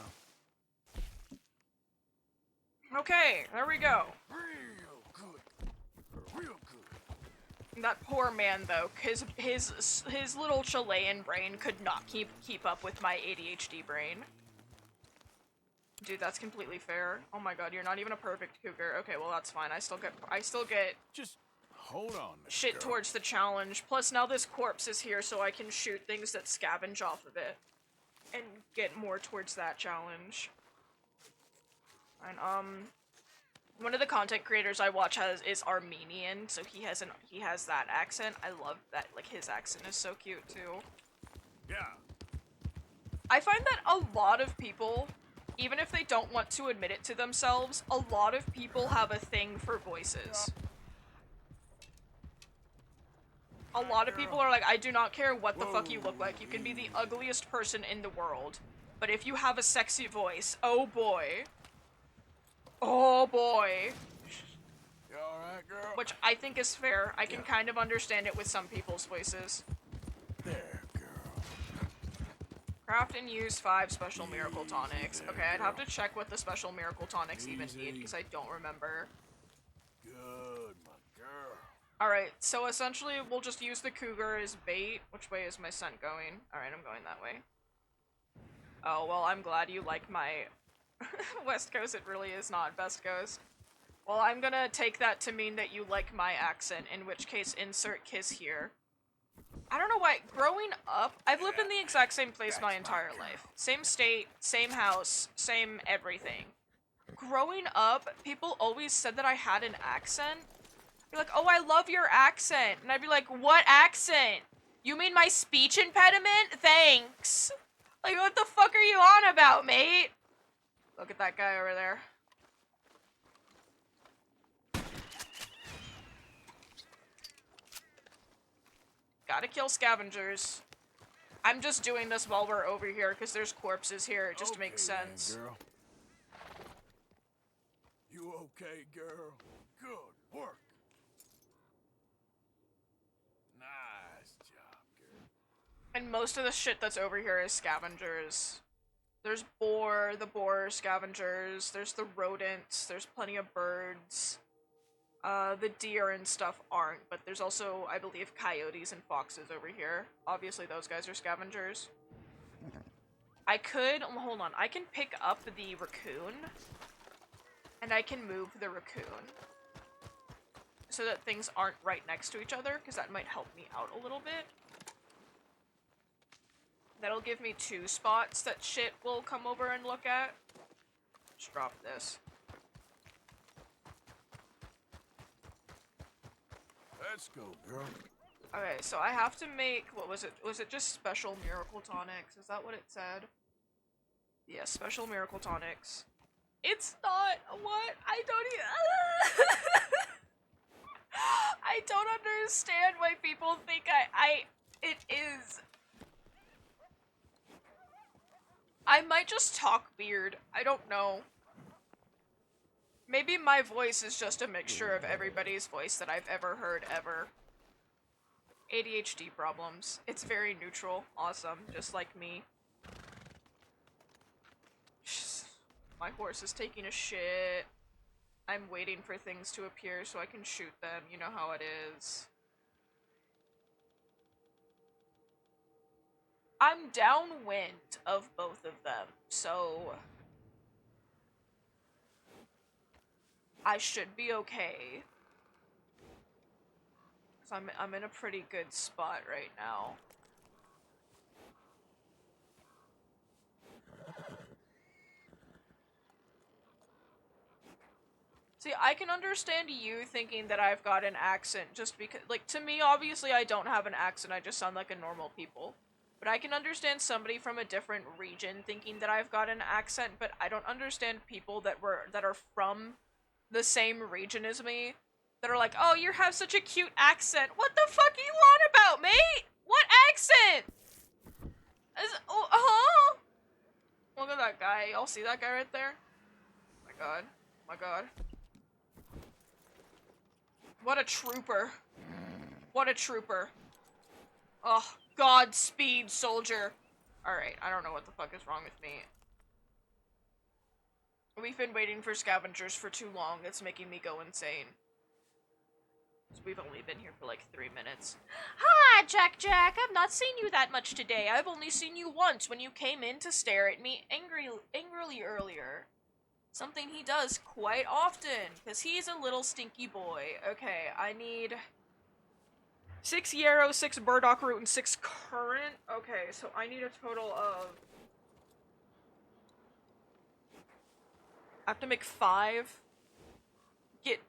Okay, there we go. Real good. Real good. That poor man, though, his little Chilean brain could not keep up with my ADHD brain. Dude, that's completely fair. Oh my god, you're not even a perfect cougar. Okay, well that's fine. I still get Just hold on. shit girl. towards the challenge. Plus now this corpse is here, so I can shoot things that scavenge off of it and get more towards that challenge. And one of the content creators I watch is Armenian, so he has that accent. I love that. Like, his accent is so cute too. Yeah. I find that a lot of people, even if they don't want to admit it to themselves, a lot of people have a thing for voices. A lot of people are like, I do not care what the fuck you look like. You can be the ugliest person in the world. But if you have a sexy voice, oh boy. Oh boy. You alright, girl? Which I think is fair. I can kind of understand it with some people's voices. There, girl. Craft and use 5 special miracle tonics. Okay, I'd have to check what the special miracle tonics even need, because I don't remember. Good, my girl. Alright, so essentially we'll just use the cougar as bait. Which way is my scent going? Alright, I'm going that way. Oh, well, I'm glad you like my West Coast. It really is not Best Coast. Well, I'm gonna take that to mean that you like my accent, in which case insert kiss here. I don't know why, growing up, I've lived in the exact same place my entire life. Same state, same house, same everything. Growing up, people always said that I had an accent. You're like, oh, I love your accent. And I'd be like, what accent? You mean my speech impediment? Thanks. Like, what the fuck are you on about, mate? Look at that guy over there. Gotta kill scavengers. I'm just doing this while we're over here because there's corpses here. It just makes sense. Then, girl. You okay, girl? Good work. Nice job, girl. And most of the shit that's over here is scavengers. There's boar, the boar scavengers. There's the rodents. There's plenty of birds. The deer and stuff aren't, but there's also, I believe, coyotes and foxes over here. Obviously, those guys are scavengers. I could, hold on, I can pick up the raccoon, and I can move the raccoon, so that things aren't right next to each other, because that might help me out a little bit. That'll give me 2 spots that shit will come over and look at. Just drop this. Let's go, girl. Okay, so I have to make, what was it? Was it just special miracle tonics? Is that what it said? Yeah, special miracle tonics. It's not what? I don't even... I don't understand why people think it is. I might just talk weird. I don't know. Maybe my voice is just a mixture of everybody's voice that I've ever heard ever. ADHD problems. It's very neutral. Awesome. Just like me. My horse is taking a shit. I'm waiting for things to appear so I can shoot them. You know how it is. I'm downwind of both of them, so I should be okay. So I'm in a pretty good spot right now. See, I can understand you thinking that I've got an accent just because, like, to me, obviously I don't have an accent, I just sound like a normal people. But I can understand somebody from a different region thinking that I've got an accent, but I don't understand people that are from the same region as me that are like, oh, you have such a cute accent. What the fuck are you on about, mate? What accent? Look at that guy. Y'all see that guy right there? Oh my god. Oh my god. What a trooper. What a trooper. Oh, Godspeed, soldier. Alright, I don't know what the fuck is wrong with me. We've been waiting for scavengers for too long. It's making me go insane. We've only been here for like 3 minutes. Hi, Jack. I've not seen you that much today. I've only seen you once when you came in to stare at me angrily earlier. Something he does quite often, because he's a little stinky boy. Okay, I need 6 yarrow, 6 burdock root, and 6 currant. Okay, so I need a total of... I have to make 5.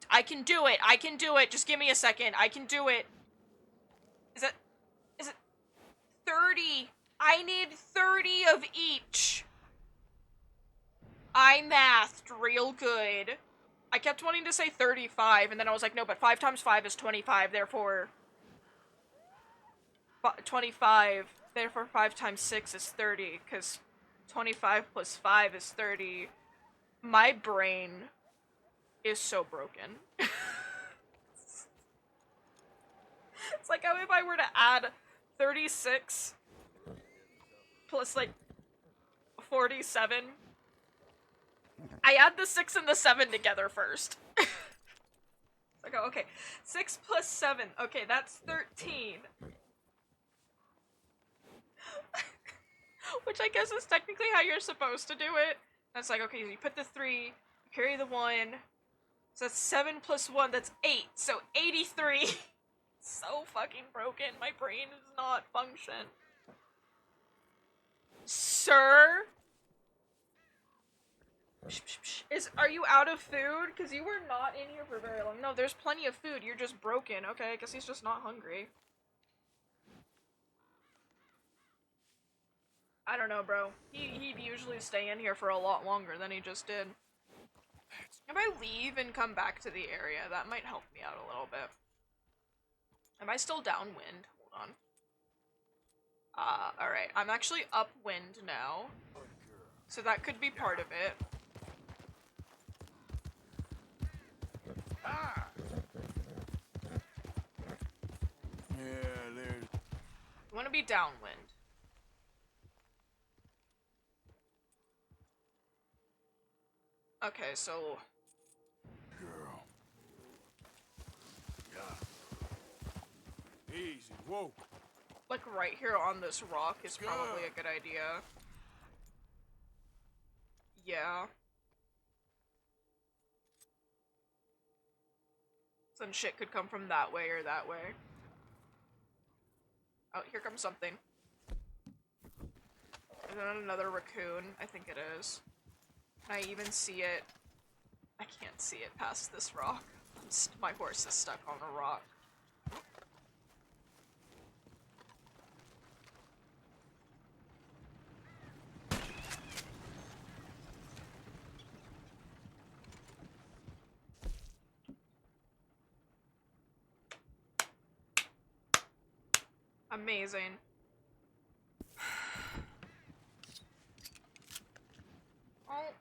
I can do it, just give me a second, I can do it. Is it 30? I need 30 of each. I mathed real good. I kept wanting to say 35, and then I was like, no, but 5 times 5 is 25, therefore... 25, therefore 5 times 6 is 30, because 25 plus 5 is 30. My brain is so broken. It's like how if I were to add 36 plus, like, 47. I add the 6 and the 7 together first. Like, oh, okay. 6 plus 7. Okay, that's 13. Which I guess is technically how you're supposed to do it. That's like, okay, you put the 3, you carry the 1. So that's 7 plus 1, that's 8. So 83. So fucking broken. My brain does not function. Sir? Are you out of food? Because you were not in here for very long. No, there's plenty of food. You're just broken. Okay, I guess he's just not hungry. I don't know, bro. He'd usually stay in here for a lot longer than he just did. If I leave and come back to the area, that might help me out a little bit. Am I still downwind? Hold on. Alright. I'm actually upwind now. So that could be part of it. Ah! Yeah, there's... I want to be downwind. Okay, so... Girl. Yeah. Easy. Whoa. Like right here on this rock is probably a good idea. Yeah. Some shit could come from that way or that way. Oh, here comes something. Is that another raccoon? I think it is. Can I even see it? I can't see it past this rock. My horse is stuck on a rock. Amazing. Well,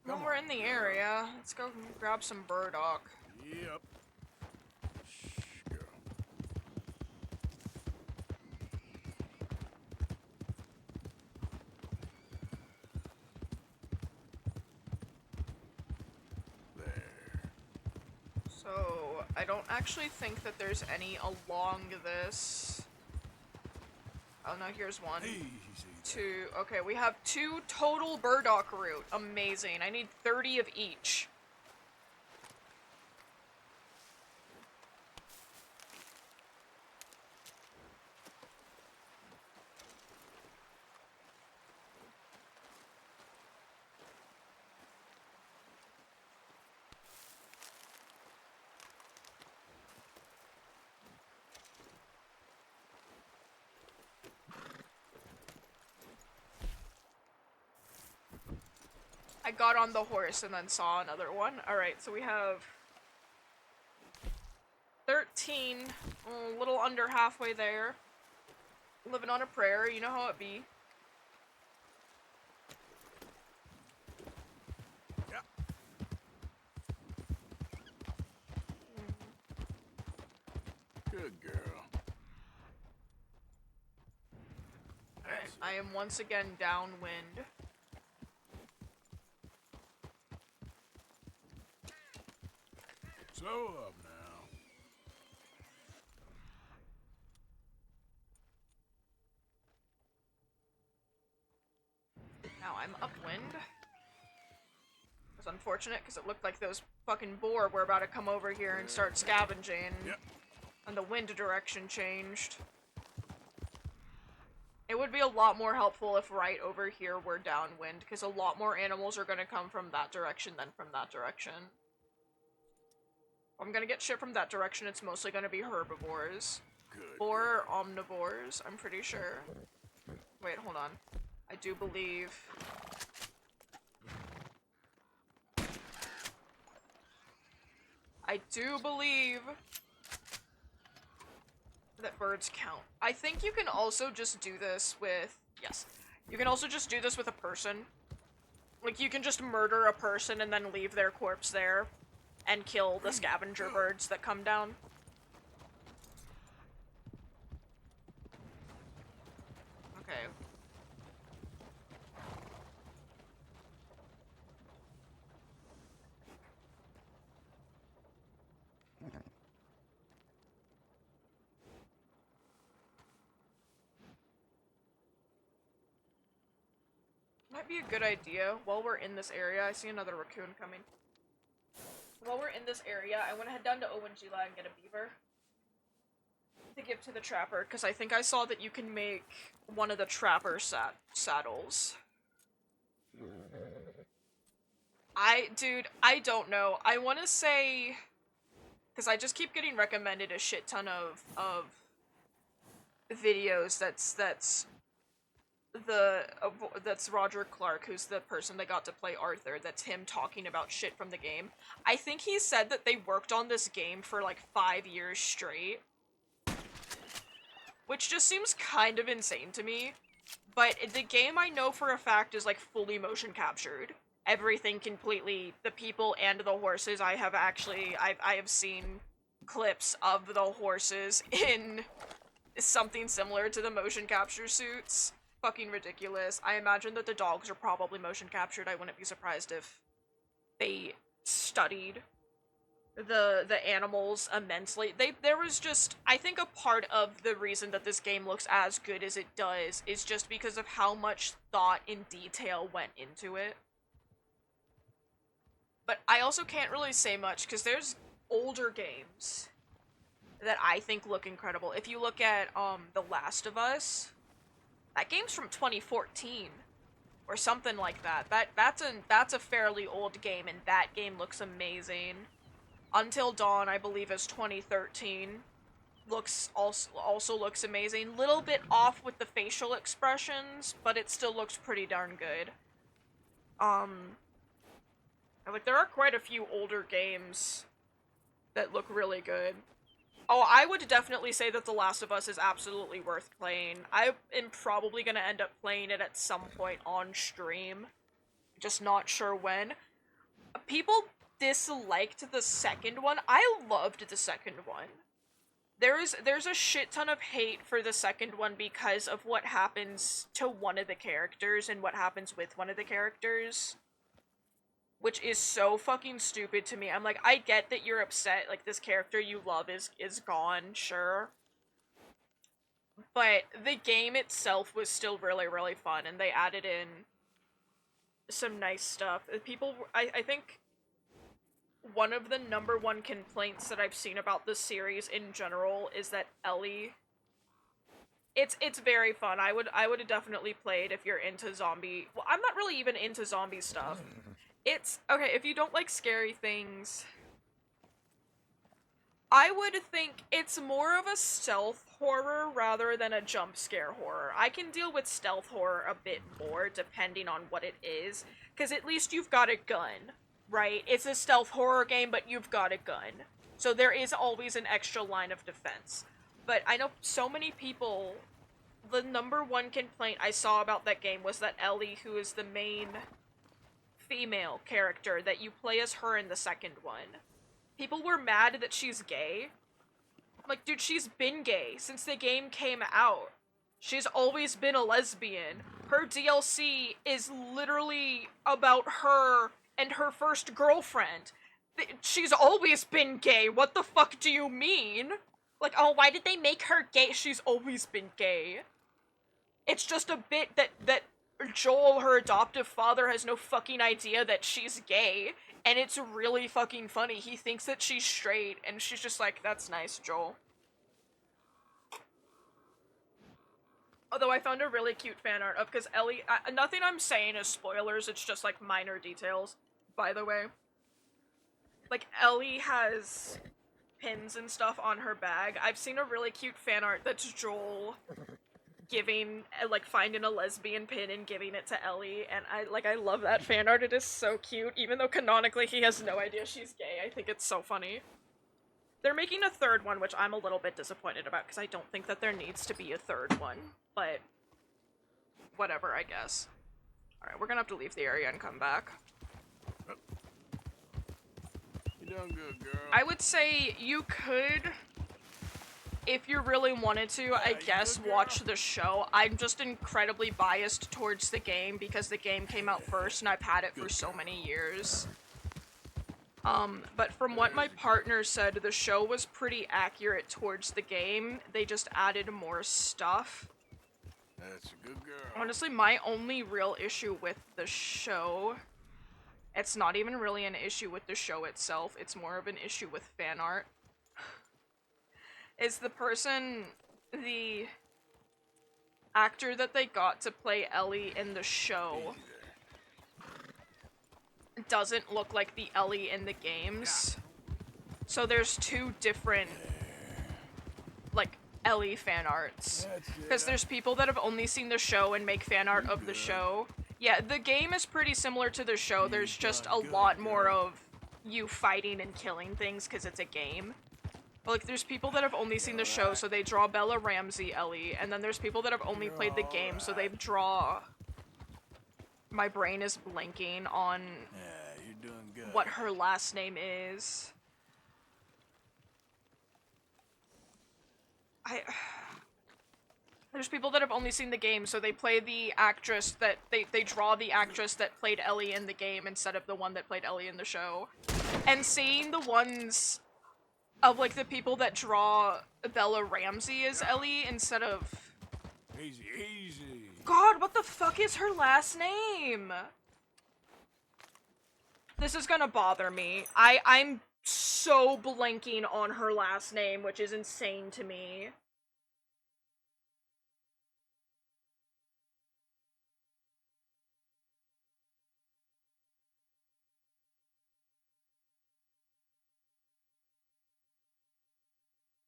when we're in the area, let's go grab some burdock. Yep. Shh, girl. There. So, I don't actually think that there's any along this. Oh no, here's one. Easy. 2. Okay, we have 2 total burdock root. Amazing. I need 30 of each. I got on the horse and then saw another one. Alright, so we have 13, a little under halfway there. Living on a prayer, you know how it be. Yep. Good girl. Alright, I am once again downwind. So up now. Now I'm upwind. It was unfortunate because it looked like those fucking boar were about to come over here and start scavenging. Yep. And the wind direction changed. It would be a lot more helpful if right over here were downwind, because a lot more animals are going to come from that direction than from that direction. If I'm going to get shit from that direction, it's mostly going to be herbivores. Good. Or omnivores, I'm pretty sure. Wait, hold on. I do believe... I do believe that birds count. I think you can also just do this with... Yes. You can also just do this with a person. Like, you can just murder a person and then leave their corpse there and kill the scavenger birds that come down. Okay. Might be a good idea, while we're in this area, I see another raccoon coming. While we're in this area, I want to head down to Owangila and get a beaver to give to the trapper, because I think I saw that you can make one of the trapper saddles. Dude, I don't know. I want to say, because I just keep getting recommended a shit ton of videos that's Roger Clark, who's the person that got to play Arthur. That's him talking about shit from the game. I think he said that they worked on this game for like 5 years straight, which just seems kind of insane to me. But the game, I know for a fact, is like fully motion captured. Everything completely, the people and the horses. I have seen clips of the horses in something similar to the motion capture suits. Fucking ridiculous. I imagine that the dogs are probably motion captured. I wouldn't be surprised if they studied the animals immensely. There was just, I think a part of the reason that this game looks as good as it does is just because of how much thought and detail went into it. But I also can't really say much, because there's older games that I think look incredible. If you look at, The Last of Us, that game's from 2014, or something like that. That's a fairly old game, and that game looks amazing. Until Dawn, I believe, is 2013. Also looks amazing. Little bit off with the facial expressions, but it still looks pretty darn good. Like, there are quite a few older games that look really good. Oh, I would definitely say that The Last of Us is absolutely worth playing. I am probably gonna end up playing it at some point on stream. Just not sure when. People disliked the second one. I loved the second one. There's a shit ton of hate for the second one because of what happens to one of the characters and what happens with one of the characters. Which is so fucking stupid to me. I'm like, I get that you're upset, like, this character you love is gone, sure. But the game itself was still really, really fun, and they added in some nice stuff. People, I think one of the number one complaints that I've seen about this series in general is that Ellie... It's very fun. I would definitely play it if you're into zombie... Well, I'm not really even into zombie stuff. It's, okay, if you don't like scary things, I would think it's more of a stealth horror rather than a jump scare horror. I can deal with stealth horror a bit more depending on what it is, because at least you've got a gun, right? It's a stealth horror game, but you've got a gun. So there is always an extra line of defense. But I know so many people, the number one complaint I saw about that game was that Ellie, who is the main female character, that you play as her in the second one. People were mad that she's gay. I'm like, dude, she's been gay since the game came out. She's always been a lesbian. Her DLC is literally about her and her first girlfriend. She's always been gay. What the fuck do you mean? Like, oh, why did they make her gay? She's always been gay. It's just a bit that Joel, her adoptive father, has no fucking idea that she's gay, and it's really fucking funny. He thinks that she's straight, and she's just like, that's nice, Joel. Although I found a really cute fan art of, because Ellie, nothing I'm saying is spoilers, it's just like minor details, by the way. Like, Ellie has pins and stuff on her bag. I've seen a really cute fan art that's Joel giving, like, finding a lesbian pin and giving it to Ellie, and I love that fan art. It is so cute, even though canonically he has no idea she's gay. I think it's so funny. They're making a third one, which I'm a little bit disappointed about, because I don't think that there needs to be a third one. But, whatever, I guess. Alright, we're gonna have to leave the area and come back. You done good, girl. I would say you could, if you really wanted to, I guess, watch the show. I'm just incredibly biased towards the game because the game came out first and I've had it for so many years. But from what my partner said, the show was pretty accurate towards the game. They just added more stuff. That's a good girl. Honestly, my only real issue with the show, it's not even really an issue with the show itself, it's more of an issue with fan art. Is the actor that they got to play Ellie in the show doesn't look like the Ellie in the games. So there's two different, like, Ellie fan arts. Because there's people that have only seen the show and make fan art of the show. Yeah, the game is pretty similar to the show, there's just a lot more of you fighting and killing things because it's a game. But, like, there's people that have only seen the show, so they draw Bella Ramsey Ellie, and then there's people that have only played the game, so they draw... My brain is blanking on Yeah, you're doing good. what her last name is. There's people that have only seen the game, so they play the actress that... They draw the actress that played Ellie in the game instead of the one that played Ellie in the show. And seeing the ones of, like, the people that draw Bella Ramsey as Ellie instead of... Easy, easy. God, what the fuck is her last name? This is gonna bother me. I'm so blanking on her last name, which is insane to me.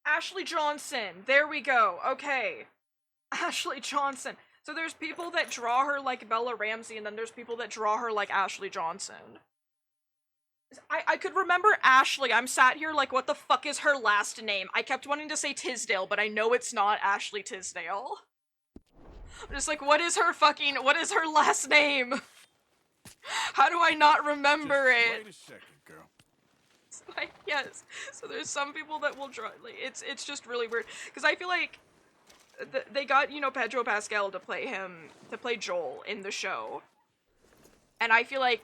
Ashley Johnson. There we go. Okay. Ashley Johnson. So there's people that draw her like Bella Ramsey, and then there's people that draw her like Ashley Johnson. I could remember Ashley. I'm sat here like, what the fuck is her last name? I kept wanting to say Tisdale, but I know it's not Ashley Tisdale. I'm just like, what is her last name? How do I not remember it? Wait a second, girl. Like, yes. So there's some people that will draw, like, it's just really weird. Because I feel like they got, you know, Pedro Pascal to play Joel in the show. And I feel like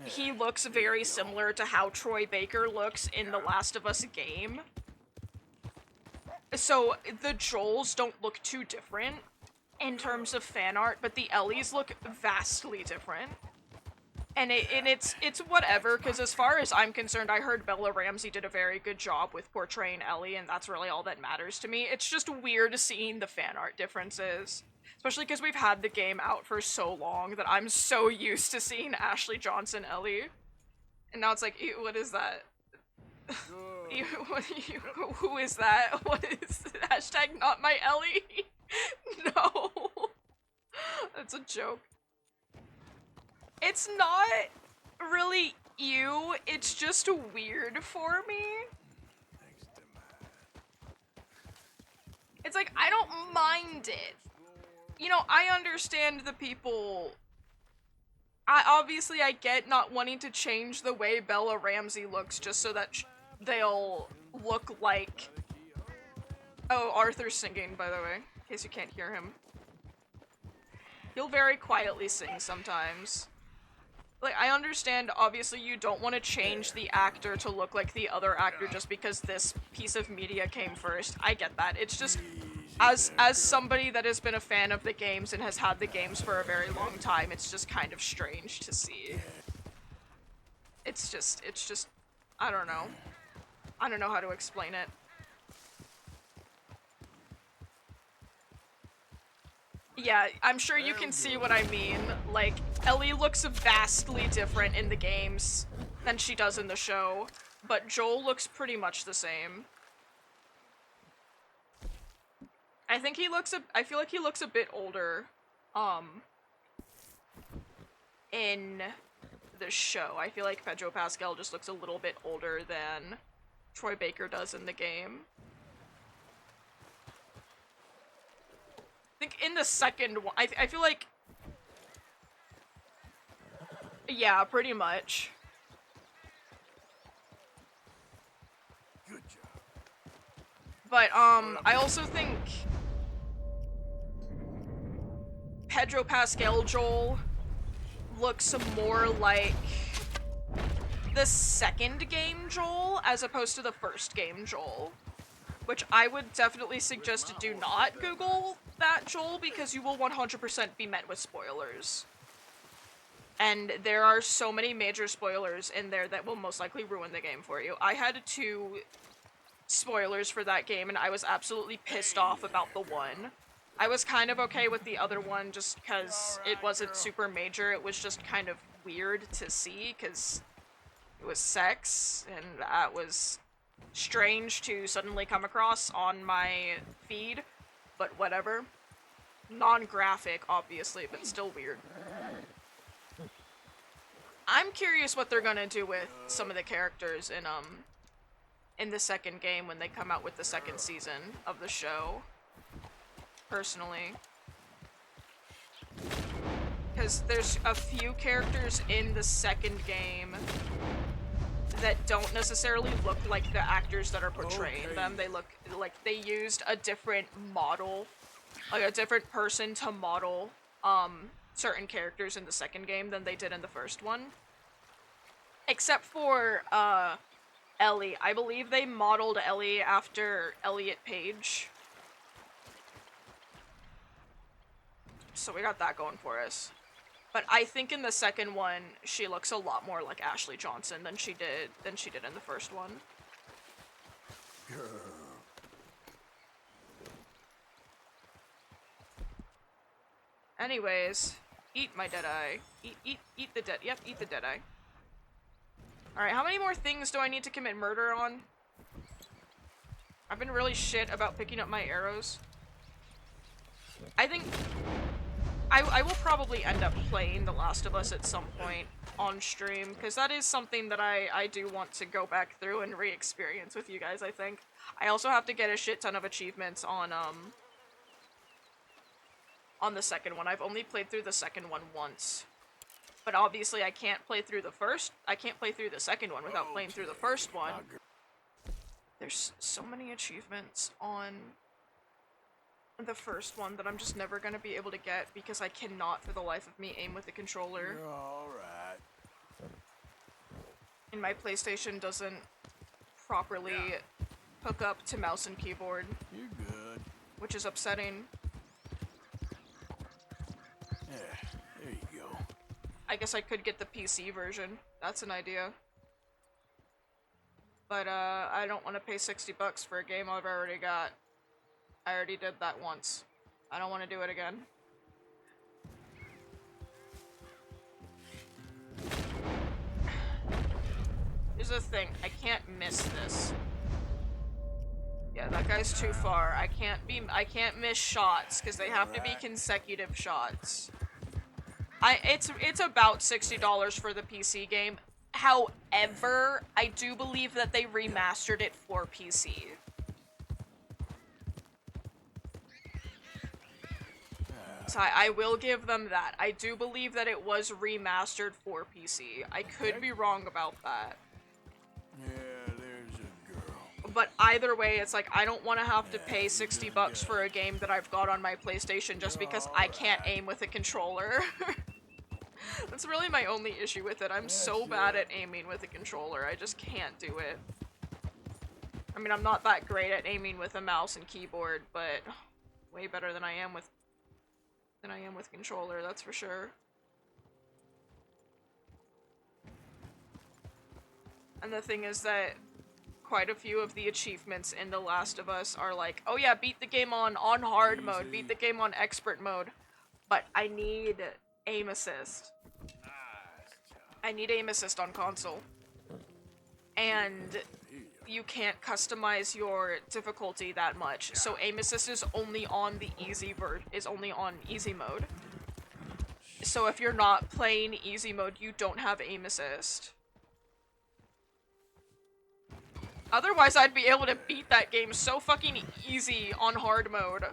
he looks very similar to how Troy Baker looks in the Last of Us game. So the Joels don't look too different in terms of fan art, but the Ellies look vastly different. And it's whatever, because as far as I'm concerned, I heard Bella Ramsey did a very good job with portraying Ellie, and that's really all that matters to me. It's just weird seeing the fan art differences. Especially because we've had the game out for so long that I'm so used to seeing Ashley Johnson Ellie. And now it's like, ew, what is that? Ew, who is that? What is... Hashtag not my Ellie? No. That's a joke. It's not really ew, it's just weird for me. It's like, I don't mind it. You know, I understand the people... Obviously, I get not wanting to change the way Bella Ramsey looks just so that they'll look like... Oh, Arthur's singing, by the way, in case you can't hear him. He'll very quietly sing sometimes. Like, I understand, obviously, you don't want to change the actor to look like the other actor just because this piece of media came first. I get that. It's just... As somebody that has been a fan of the games and has had the games for a very long time, it's just kind of strange to see. It's just, I don't know. I don't know how to explain it. Yeah, I'm sure you can see what I mean. Like, Ellie looks vastly different in the games than she does in the show, but Joel looks pretty much the same. I think I feel like he looks a bit older, in the show. I feel like Pedro Pascal just looks a little bit older than Troy Baker does in the game. I think in the second one, I feel like, yeah, pretty much. Good job. But, I also think Pedro Pascal Joel looks more like the second game Joel as opposed to the first game Joel. Which I would definitely suggest to do not Google that Joel because you will 100% be met with spoilers. And there are so many major spoilers in there that will most likely ruin the game for you. I had 2 spoilers for that game and I was absolutely pissed off about the one. I was kind of okay with the other one just because it wasn't super major. It was just kind of weird to see because it was sex and that was strange to suddenly come across on my feed, but whatever. Non-graphic, obviously, but still weird. I'm curious what they're gonna do with some of the characters in the second game when they come out with the second season of the show. Personally. Because there's a few characters in the second game that don't necessarily look like the actors that are portraying them. They look like they used a different model, like a different person to model certain characters in the second game than they did in the first one. Except for Ellie. I believe they modeled Ellie after Elliot Page. So we got that going for us. But I think in the second one, she looks a lot more like Ashley Johnson than she did in the first one. Anyways, eat my dead eye. Eat the dead. Yep, eat the dead eye. All right, how many more things do I need to commit murder on? I've been really shit about picking up my arrows. I think I will probably end up playing The Last of Us at some point on stream, because that is something that I do want to go back through and re-experience with you guys, I think. I also have to get a shit ton of achievements on the second one. I've only played through the second one once. But obviously I can't play through the second one without playing through the first one. There's so many achievements on the first one that I'm just never gonna be able to get because I cannot for the life of me aim with the controller. You're alright. And my PlayStation doesn't properly hook up to mouse and keyboard, You're good. which is upsetting. Yeah, there you go. I guess I could get the PC version. That's an idea. But I don't want to pay $60 for a game I've already got. I already did that once. I don't want to do it again. Here's the thing, I can't miss this. Yeah, that guy's too far. I can't miss shots because they have to be consecutive shots. It's about $60 for the PC game. However, I do believe that they remastered it for PC. So I will give them that. I do believe that it was remastered for PC. I could be wrong about that. Yeah, there's a girl. But either way, it's like, I don't want to have to pay $60 for a game that I've got on my PlayStation just because I can't aim with a controller. That's really my only issue with it. I'm so bad at aiming with a controller. I just can't do it. I mean, I'm not that great at aiming with a mouse and keyboard, but way better than I am with controller, that's for sure. And the thing is that quite a few of the achievements in The Last of Us are like, oh yeah, beat the game on hard mode, beat the game on expert mode, but I need aim assist. I need aim assist on console. And you can't customize your difficulty that much, so aim assist is only on the easy mode. So if you're not playing easy mode, you don't have aim assist. Otherwise, I'd be able to beat that game so fucking easy on hard mode.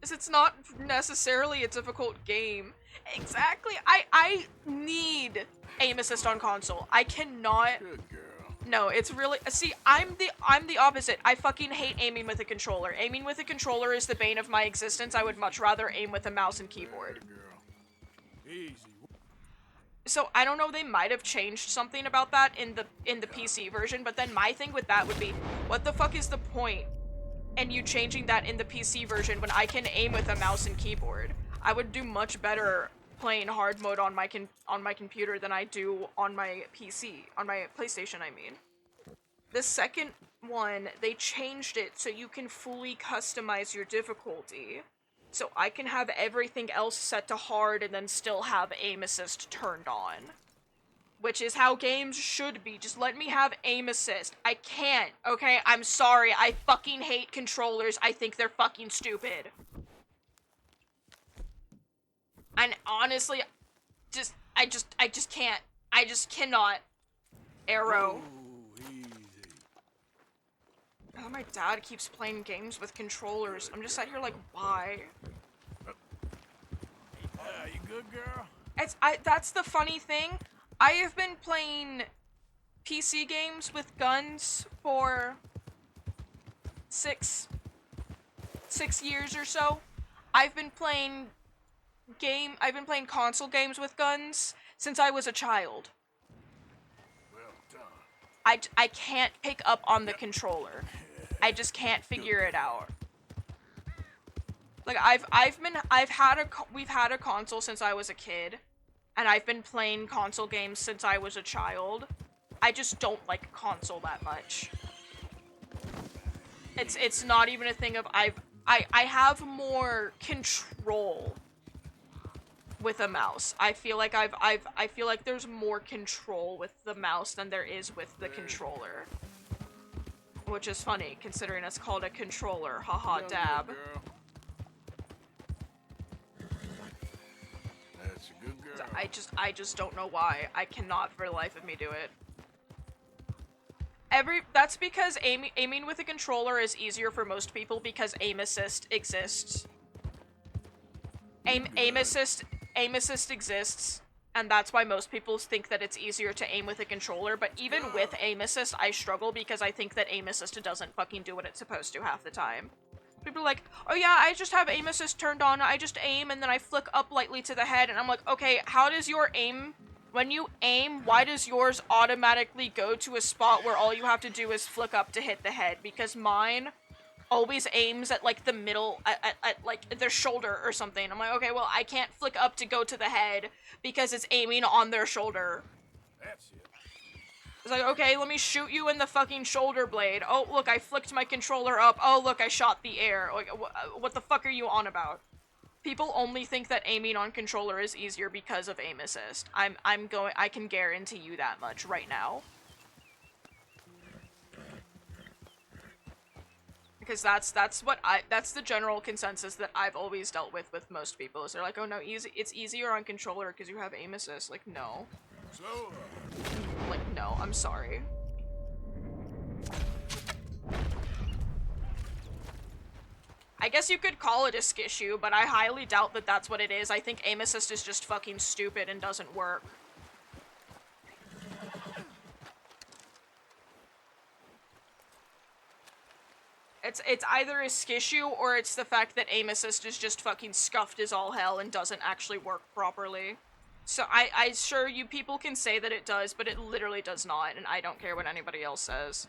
Because it's not necessarily a difficult game. Exactly. I need aim assist on console. I cannot. Good girl. No, it's really, see, I'm the opposite. I fucking hate aiming with a controller. Aiming with a controller is the bane of my existence. I would much rather aim with a mouse and keyboard. Good girl. Easy. So I don't know, they might have changed something about that in the PC version, but then my thing with that would be, what the fuck is the point in you changing that in the PC version when I can aim with a mouse and keyboard? I would do much better playing hard mode on my computer than I do on my PC, on my PlayStation, I mean. The second one, they changed it so you can fully customize your difficulty. So I can have everything else set to hard and then still have aim assist turned on. Which is how games should be. Just let me have aim assist. I can't, okay? I'm sorry. I fucking hate controllers. I think they're fucking stupid. And honestly, I just can't. I just cannot. Arrow. Ooh, easy. Oh, my dad keeps playing games with controllers. I'm just sat here like, why? You good, girl? That's the funny thing. I have been playing PC games with guns for six years or so. I've been playing console games with guns since I was a child. Well done. I can't pick up on the controller. I just can't figure it out. Like we've had a console since I was a kid, and I've been playing console games since I was a child. I just don't like console that much. It's not even a thing of I have more control with a mouse. I feel like I feel like there's more control with the mouse than there is with the controller. Which is funny, considering it's called a controller. Haha, Well dab. done, girl. That's a good girl. I just don't know why. I cannot for the life of me do it. That's because aiming with a controller is easier for most people because aim assist exists. Aim assist exists, and that's why most people think that it's easier to aim with a controller, but even with aim assist, I struggle because I think that aim assist doesn't fucking do what it's supposed to half the time. People are like, oh yeah, I just have aim assist turned on, I just aim and then I flick up lightly to the head, and I'm like, okay, how does your aim, when you aim, why does yours automatically go to a spot where all you have to do is flick up to hit the head? Because mine always aims at like the middle, at like their shoulder or something. I'm like, okay, well, I can't flick up to go to the head because it's aiming on their shoulder. That's it. It's like, okay, let me shoot you in the fucking shoulder blade. Oh, look, I flicked my controller up. Oh, look, I shot the air. Like, what the fuck are you on about? People only think that aiming on controller is easier because of aim assist. I can guarantee you that much right now. Because that's the general consensus that I've always dealt with most people. Is they're like, oh no, it's easier on controller because you have aim assist. Like, no. So, Like, no, I'm sorry. I guess you could call it a skissue, but I highly doubt that that's what it is. I think aim assist is just fucking stupid and doesn't work. It's either a skissue or it's the fact that aim assist is just fucking scuffed as all hell and doesn't actually work properly. So I sure you people can say that it does, but it literally does not, and I don't care what anybody else says.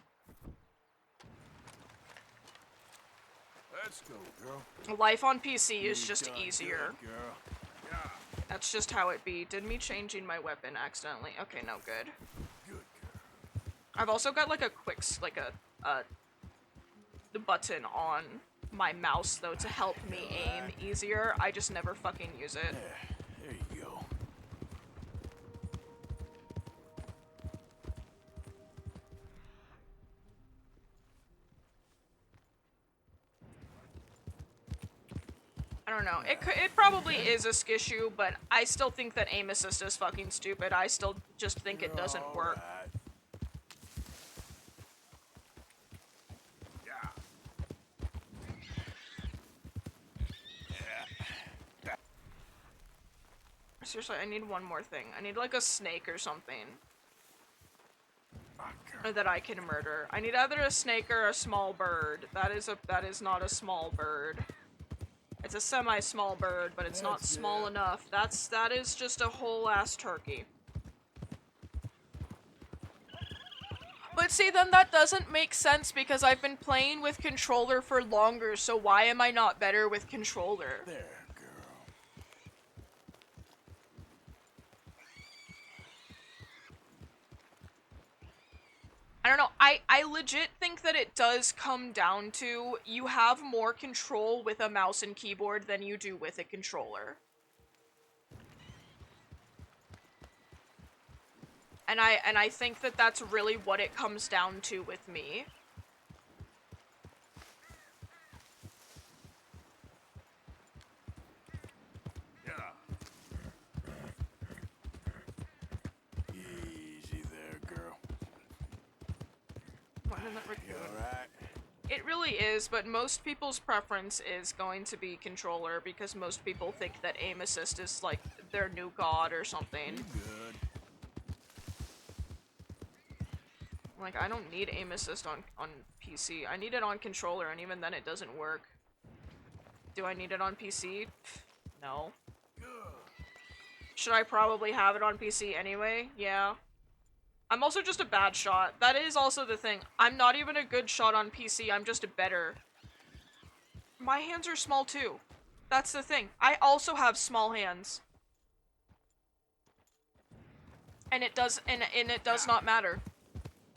let's go, girl. Life on PC is You just done easier. good, girl. Yeah, That's just how it be. Did me changing my weapon accidentally? Okay, no good. good girl. I've also got like a the button on my mouse though to help me aim easier. I just never fucking use it. There you go. I don't know. It probably is a skissue, but I still think that aim assist is fucking stupid. I still just think it doesn't work. Alright. seriously, I need one more thing. I need like a snake or something. Or that I can murder. I need either a snake or a small bird. That is not a small bird. It's a semi-small bird, but it's not small enough. That is just a whole ass turkey. But see, then that doesn't make sense because I've been playing with controller for longer, so why am I not better with controller? There, girl. I don't know, I legit think that it does come down to you have more control with a mouse and keyboard than you do with a controller. And I think that that's really what it comes down to with me. Easy there, girl. Why didn't that You alright? It really is, but most people's preference is going to be controller because most people think that aim assist is like their new god or something. Good. Like, I don't need aim assist on PC. I need it on controller, and even then it doesn't work. Do I need it on PC? No. Should I probably have it on PC anyway? Yeah. I'm also just a bad shot. That is also the thing. I'm not even a good shot on PC, I'm just a better. My hands are small too. That's the thing. I also have small hands. And it does not matter.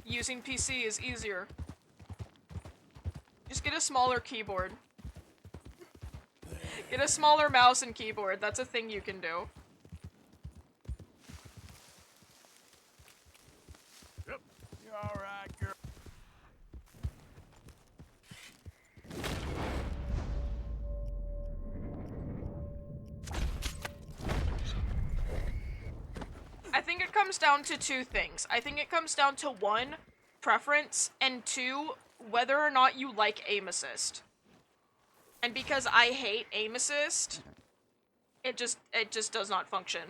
Using PC is easier. Just get a smaller keyboard. Get a smaller mouse and keyboard. That's a thing you can do. Yep. You alright, girl? I think it comes down to two things. I think it comes down to one, preference, and two, whether or not you like aim assist. And because I hate aim assist, it just does not function.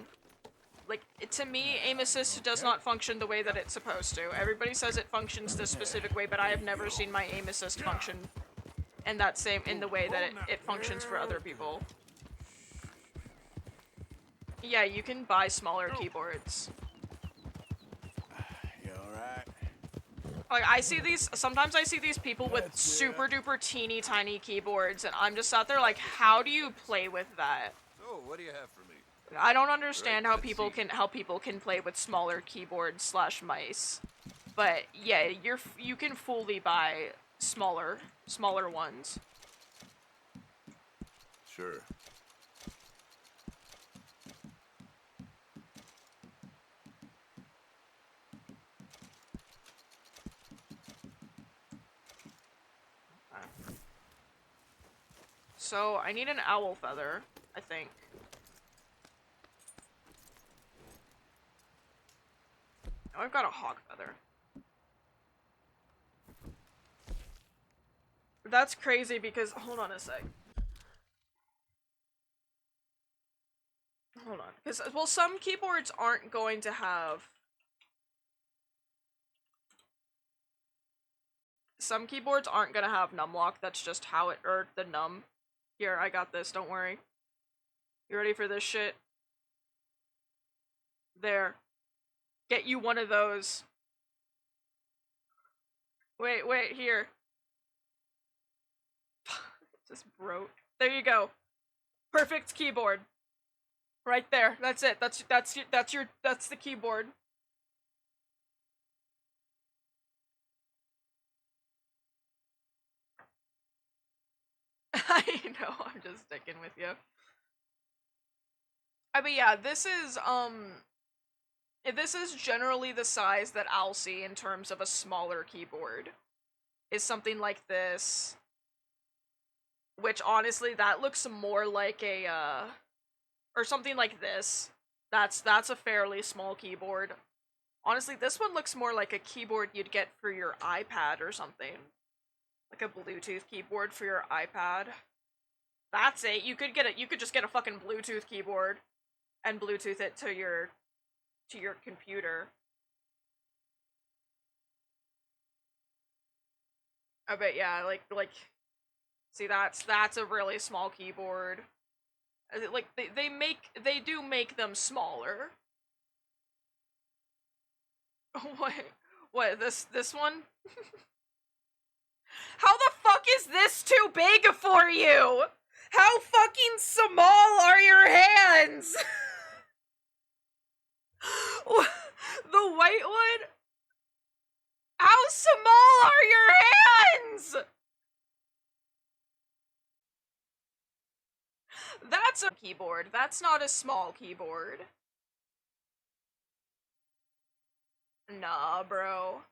Like, to me, aim assist does not function the way that it's supposed to. Everybody says it functions this specific way, but I have never seen my aim assist function in the way that it functions for other people. Yeah, you can buy smaller keyboards. You alright? Like, sometimes I see these people with super duper teeny tiny keyboards, and I'm just out there like, how do you play with that? So, what do you have for me? I don't understand how people can play with smaller keyboards / mice. But yeah, you can fully buy smaller ones. Sure. So I need an owl feather, I think. Now I've got a hawk feather. That's crazy because, hold on a sec. Hold on. Because, well, some keyboards aren't going to have... Some keyboards aren't going to have numlock, that's just how it, or the num. Here, I got this, don't worry. You ready for this shit? There. Get you one of those. Wait, here. Just broke. There you go. Perfect keyboard. Right there. That's it. That's the keyboard. I know, I'm just sticking with you. But yeah, this is generally the size that I'll see in terms of a smaller keyboard. Is something like this. Which, honestly, that looks more like a, or something like this. That's a fairly small keyboard. Honestly, this one looks more like a keyboard you'd get for your iPad or something. Like a Bluetooth keyboard for your iPad. That's it. You could just get a fucking Bluetooth keyboard. and Bluetooth it to your computer. I bet, yeah, like see, that's a really small keyboard. Like they do make them smaller. What? What, this one? How the fuck is this too big for you? How fucking small are your hands? The white one? How small are your hands? That's a keyboard. That's not a small keyboard. Nah, bro.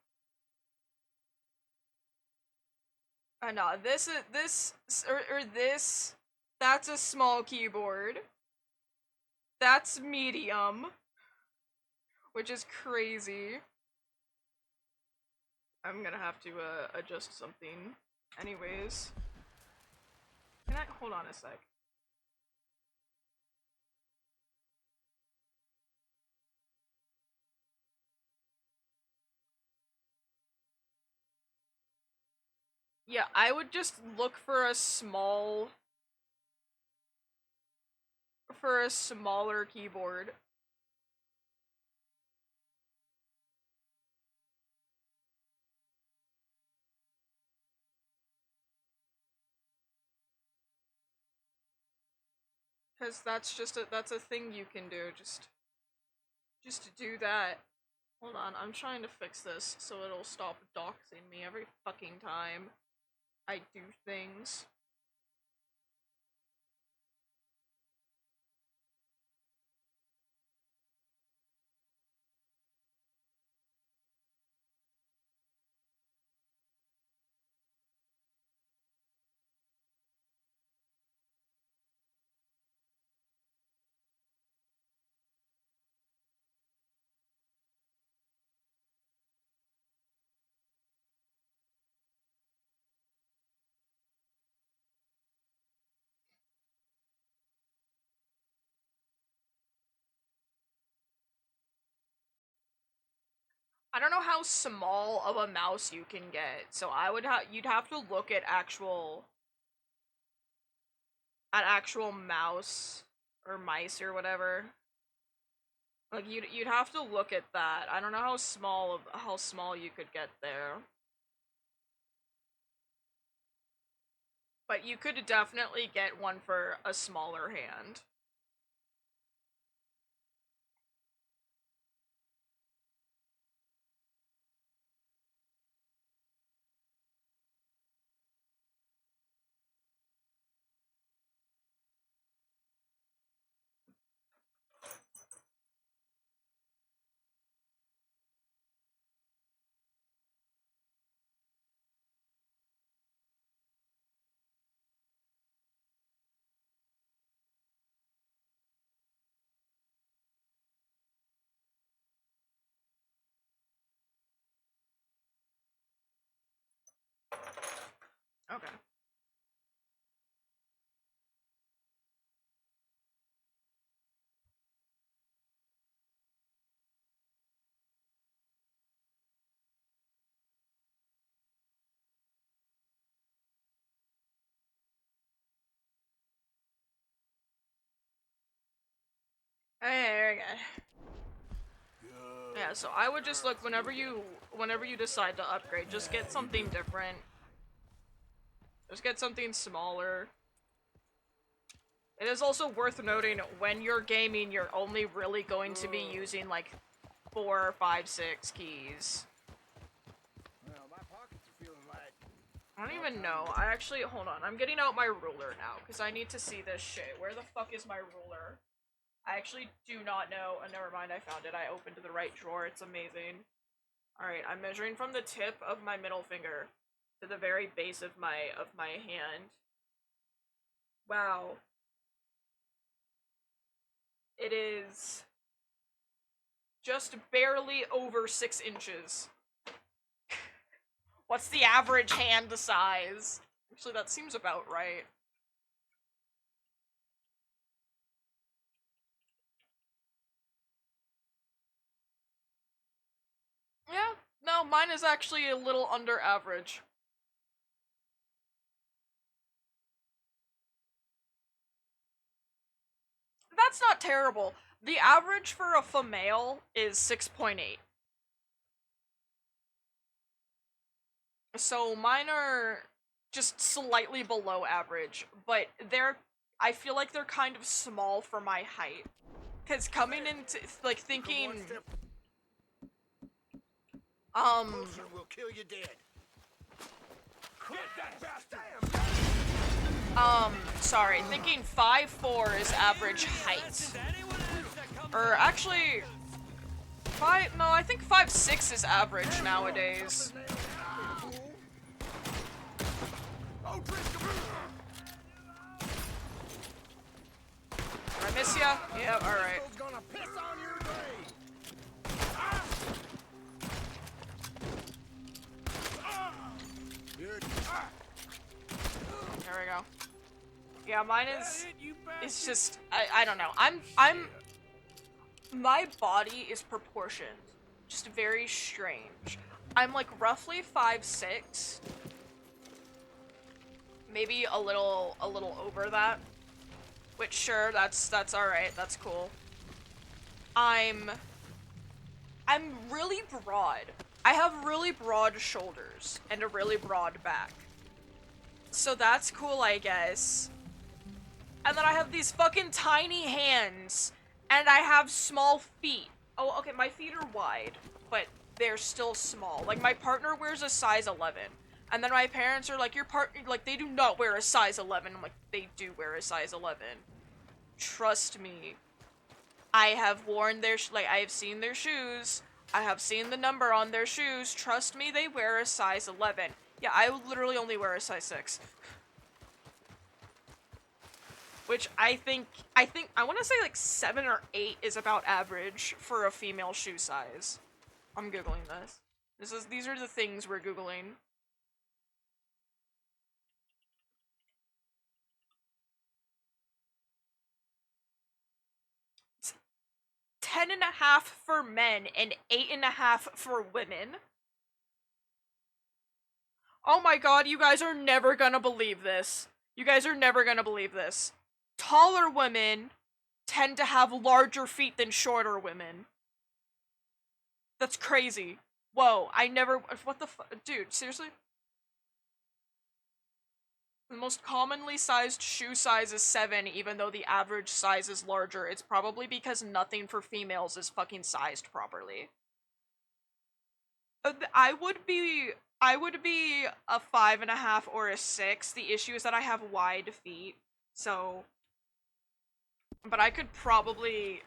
Nah, this is this. That's a small keyboard. That's medium, which is crazy. I'm gonna have to adjust something. Anyways, can I hold on a sec? Yeah, I would just look for a smaller keyboard. Cause that's a thing you can do. Just do that. Hold on, I'm trying to fix this so it'll stop doxing me every fucking time I do things. I don't know how small of a mouse you can get, so you'd have to look at actual mouse or mice or whatever. Like you'd have to look at that. I don't know how small you could get there. But you could definitely get one for a smaller hand. Okay. There we go. Yeah, so I would just look whenever you decide to upgrade, just get something different. Just get something smaller. It is also worth noting, when you're gaming, you're only really going to be using like 4, 5, 6 keys. Well, my pockets are feeling light. I don't even know. I actually, hold on, I'm getting out my ruler now, because I need to see this shit. Where the fuck is my ruler? I actually do not know. Never mind, I found it. I opened the right drawer. It's amazing. Alright, I'm measuring from the tip of my middle finger to the very base of my hand. Wow. It is just barely over 6 inches. What's the average hand size? Actually, that seems about right. Yeah, no, mine is actually a little under average. That's not terrible. The average for a female is 6.8. So mine are just slightly below average, but I feel like they're kind of small for my height. Cause coming into like thinking We'll kill you dead. sorry, thinking 5'4" is average height. Or actually I think 5'6" is average nowadays. I miss ya? Yeah, alright. There we go. Yeah, mine is, it's just, I don't know. My body is proportioned. Just very strange. I'm like roughly 5'6". Maybe a little over that. Which, sure, that's alright, that's cool. I'm really broad. I have really broad shoulders and a really broad back. So that's cool, I guess. And then I have these fucking tiny hands, and I have small feet. Oh, okay, my feet are wide, but they're still small. Like, my partner wears a size 11. And then my parents are like, your partner, like, they do not wear a size 11. I'm like, they do wear a size 11. Trust me. I have worn their, I have seen their shoes. I have seen the number on their shoes. Trust me, they wear a size 11. Yeah, I literally only wear a size 6. Which I want to say like 7 or 8 is about average for a female shoe size. I'm Googling this. These are the things we're Googling. 10.5 for men and 8.5 for women. Oh my god, you guys are never gonna believe this. You guys are never gonna believe this. Taller women tend to have larger feet than shorter women. That's crazy. Whoa, what the fuck? Dude, seriously? The most commonly sized shoe size is 7, even though the average size is larger. It's probably because nothing for females is fucking sized properly. I would be a 5.5 or a 6. The issue is that I have wide feet, so. But I could probably.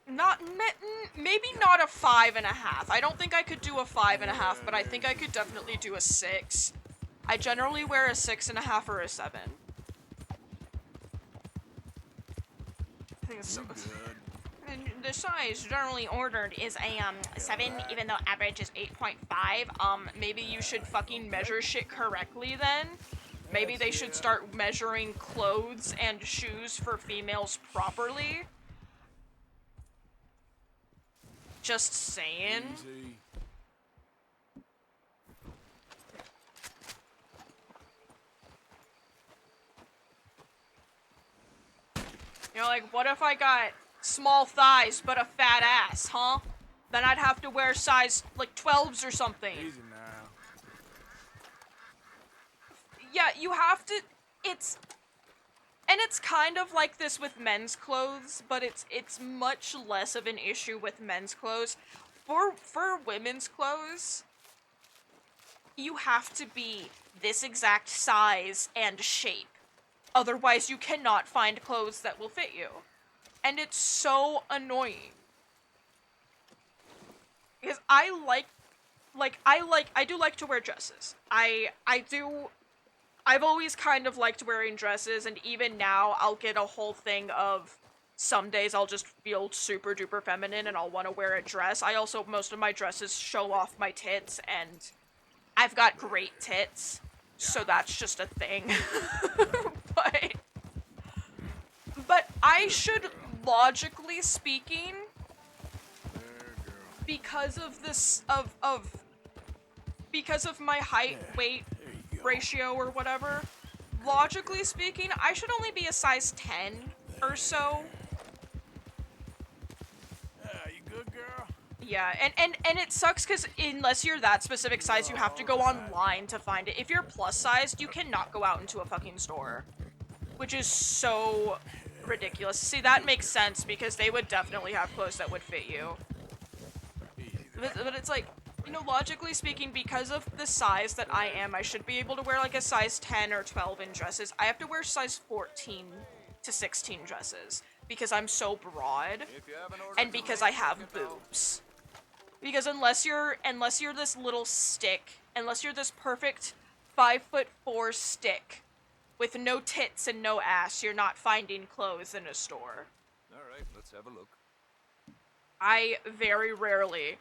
Maybe not a 5.5. I don't think I could do a 5.5, but I think I could definitely do a 6. I generally wear a 6.5 or a 7. I think it's so good. The size generally ordered is a 7, even though average is 8.5. Maybe you should fucking measure shit correctly then. Maybe they should start measuring clothes and shoes for females properly. Just saying. Easy. You know, like, what if I got small thighs but a fat ass, huh? Then I'd have to wear size, like, 12s or something. Easy now. Yeah, you have to, and it's kind of like this with men's clothes, but it's much less of an issue with men's clothes. For women's clothes, you have to be this exact size and shape. Otherwise, you cannot find clothes that will fit you. And it's so annoying. Because I do like to wear dresses. I've always kind of liked wearing dresses, and even now, I'll get a whole thing of some days I'll just feel super duper feminine and I'll want to wear a dress. Most of my dresses show off my tits, and I've got great tits, so that's just a thing. But I should, logically speaking, because of this because of my height weight ratio or whatever, logically speaking, I should only be a size 10 or so. You good, girl? Yeah, and it sucks because unless you're that specific size, you have to go online to find it. If you're plus sized, you cannot go out into a fucking store, which is so ridiculous. See, that makes sense because they would definitely have clothes that would fit you. But it's like, you know, logically speaking, because of the size that I am, I should be able to wear like a size 10 or 12 in dresses. I have to wear size 14 to 16 dresses because I'm so broad and because I have boobs. Because unless you're this little stick, unless you're this perfect 5'4" stick with no tits and no ass, you're not finding clothes in a store. All right, let's have a look. I very rarely.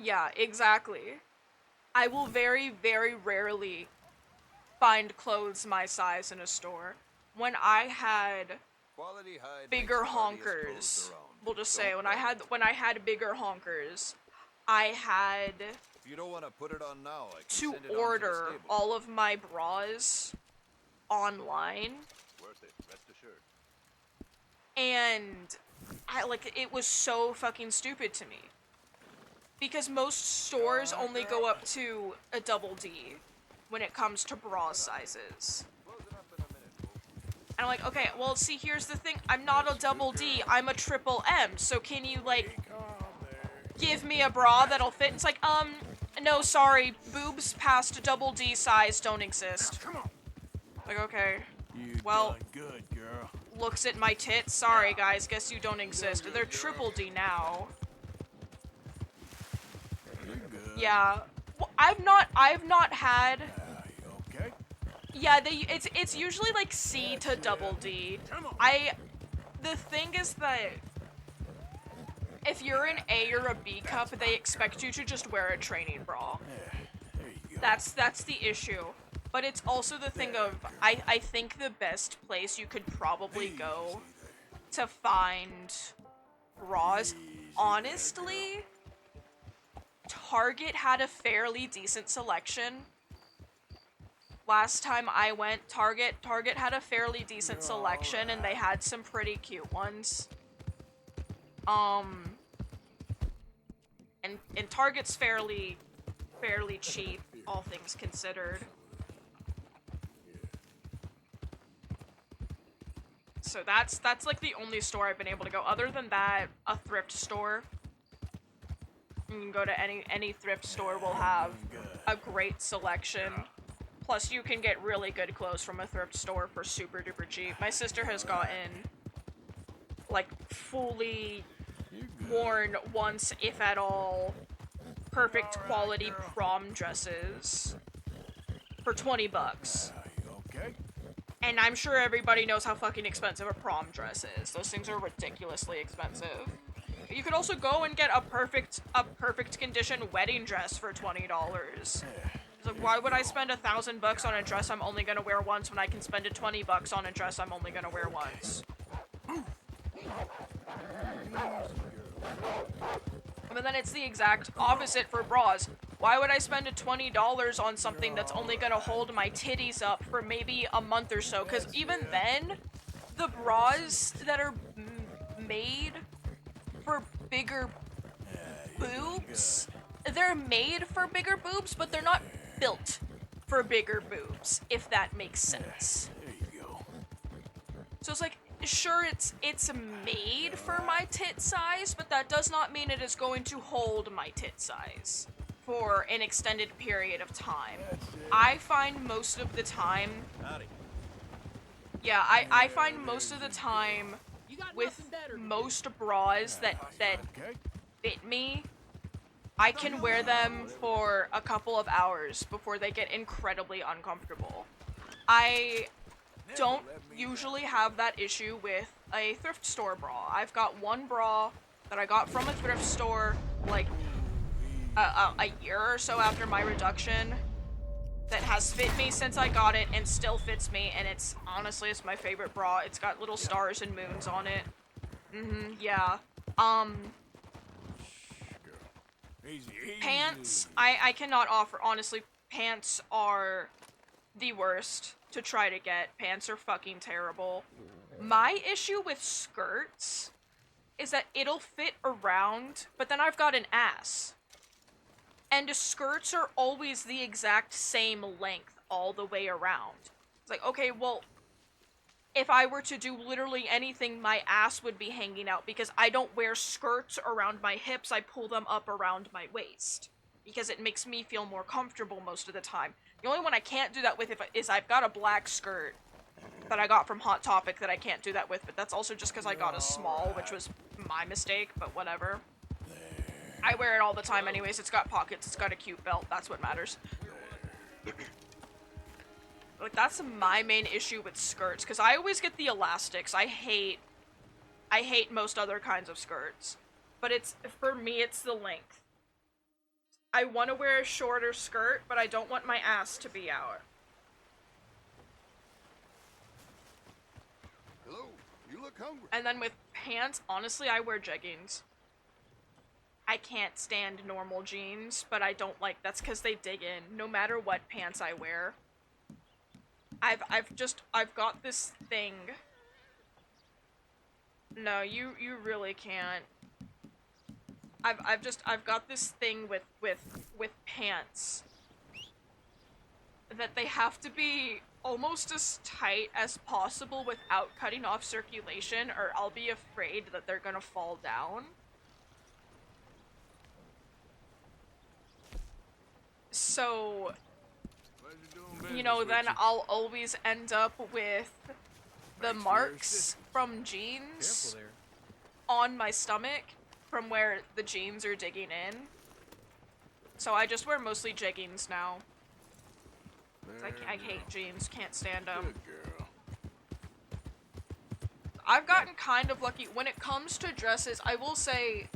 Yeah, exactly. I will very, very rarely find clothes my size in a store. When I had Quality hide bigger makes the hardiest honkers, clothes around. we'll just say Don't when I had bigger honkers, I had If you don't want to put it on now, I can to send it on to the order stable. all of my bras online, Worth it, rest assured. and it was so fucking stupid to me. Because most stores only go up to a double D when it comes to bra sizes. Closing up in a minute, folks. And I'm like, okay, well, see, here's the thing. I'm not a double D, I'm a triple M. So can you, like, give me a bra that'll fit? It's like, no, sorry. Boobs past double D size don't exist. Come on. Like, okay. You Well- done good, girl. Looks at my tits. Sorry, guys. Guess you don't exist. They're triple D now. You good? Yeah. Well, I've not had... You okay? Yeah, it's usually like C to double D. Come on. The thing is that if you're an A or a B cup, they expect you to just wear a training bra. There you go. That's the issue. But it's also the thing of, I think the best place you could probably go to find bras, honestly, Target had a fairly decent selection. Last time I went, Target had a fairly decent selection and they had some pretty cute ones. And Target's fairly cheap, all things considered. So that's like the only store I've been able to go. Other than that, a thrift store. You can go to any thrift store will have a great selection. Plus you can get really good clothes from a thrift store for super duper cheap. My sister has gotten like fully worn once, if at all, perfect quality prom dresses for 20 bucks. You okay? And I'm sure everybody knows how fucking expensive a prom dress is. Those things are ridiculously expensive. You could also go and get a perfect condition wedding dress for $20. It's like, why would I spend $1,000 on a dress I'm only gonna wear once when I can spend $20 on a dress I'm only gonna wear once? But then it's the exact opposite for bras. Why would I spend $20 on something that's only gonna hold my titties up for maybe a month or so? Because even then, the bras that are made for bigger boobs, they're made for bigger boobs, but they're not built for bigger boobs, if that makes sense. There you go. So it's like, sure, it's made for my tit size, but that does not mean it is going to hold my tit size for an extended period of time. I find most of the time, yeah, I find most of the time with most bras that Okay? fit me, I can wear them for a couple of hours before they get incredibly uncomfortable. I don't usually have that issue with a thrift store bra. I've got one bra that I got from a thrift store like a year or so after my reduction that has fit me since I got it and still fits me, and it's honestly my favorite bra. It's got little stars and moons on it. Yeah. Easy, easy. Pants, I cannot offer, honestly, pants are the worst to try to get. Pants are fucking terrible. My issue with skirts is that it'll fit around, but then I've got an ass. And skirts are always the exact same length all the way around. It's like, okay, well, if I were to do literally anything, my ass would be hanging out because I don't wear skirts around my hips, I pull them up around my waist. Because it makes me feel more comfortable most of the time. The only one I can't do that with is I've got a black skirt that I got from Hot Topic that I can't do that with, but that's also just because I got a small, which was my mistake, but whatever. I wear it all the time anyways, it's got pockets, it's got a cute belt, that's what matters. Like, that's my main issue with skirts, because I always get the elastics. I hate most other kinds of skirts. But for me, it's the length. I want to wear a shorter skirt, but I don't want my ass to be out. Hello, you look hungry. And then with pants, honestly, I wear jeggings. I can't stand normal jeans, but I don't like, that's because they dig in, no matter what pants I wear. I've got this thing. No, you really can't. I've got this thing with pants. That they have to be almost as tight as possible without cutting off circulation, or I'll be afraid that they're gonna fall down. So, you know, then I'll always end up with the marks from jeans on my stomach from where the jeans are digging in. So I just wear mostly jeggings now. I hate jeans, can't stand them. Good girl. I've gotten kind of lucky. When it comes to dresses, I will say,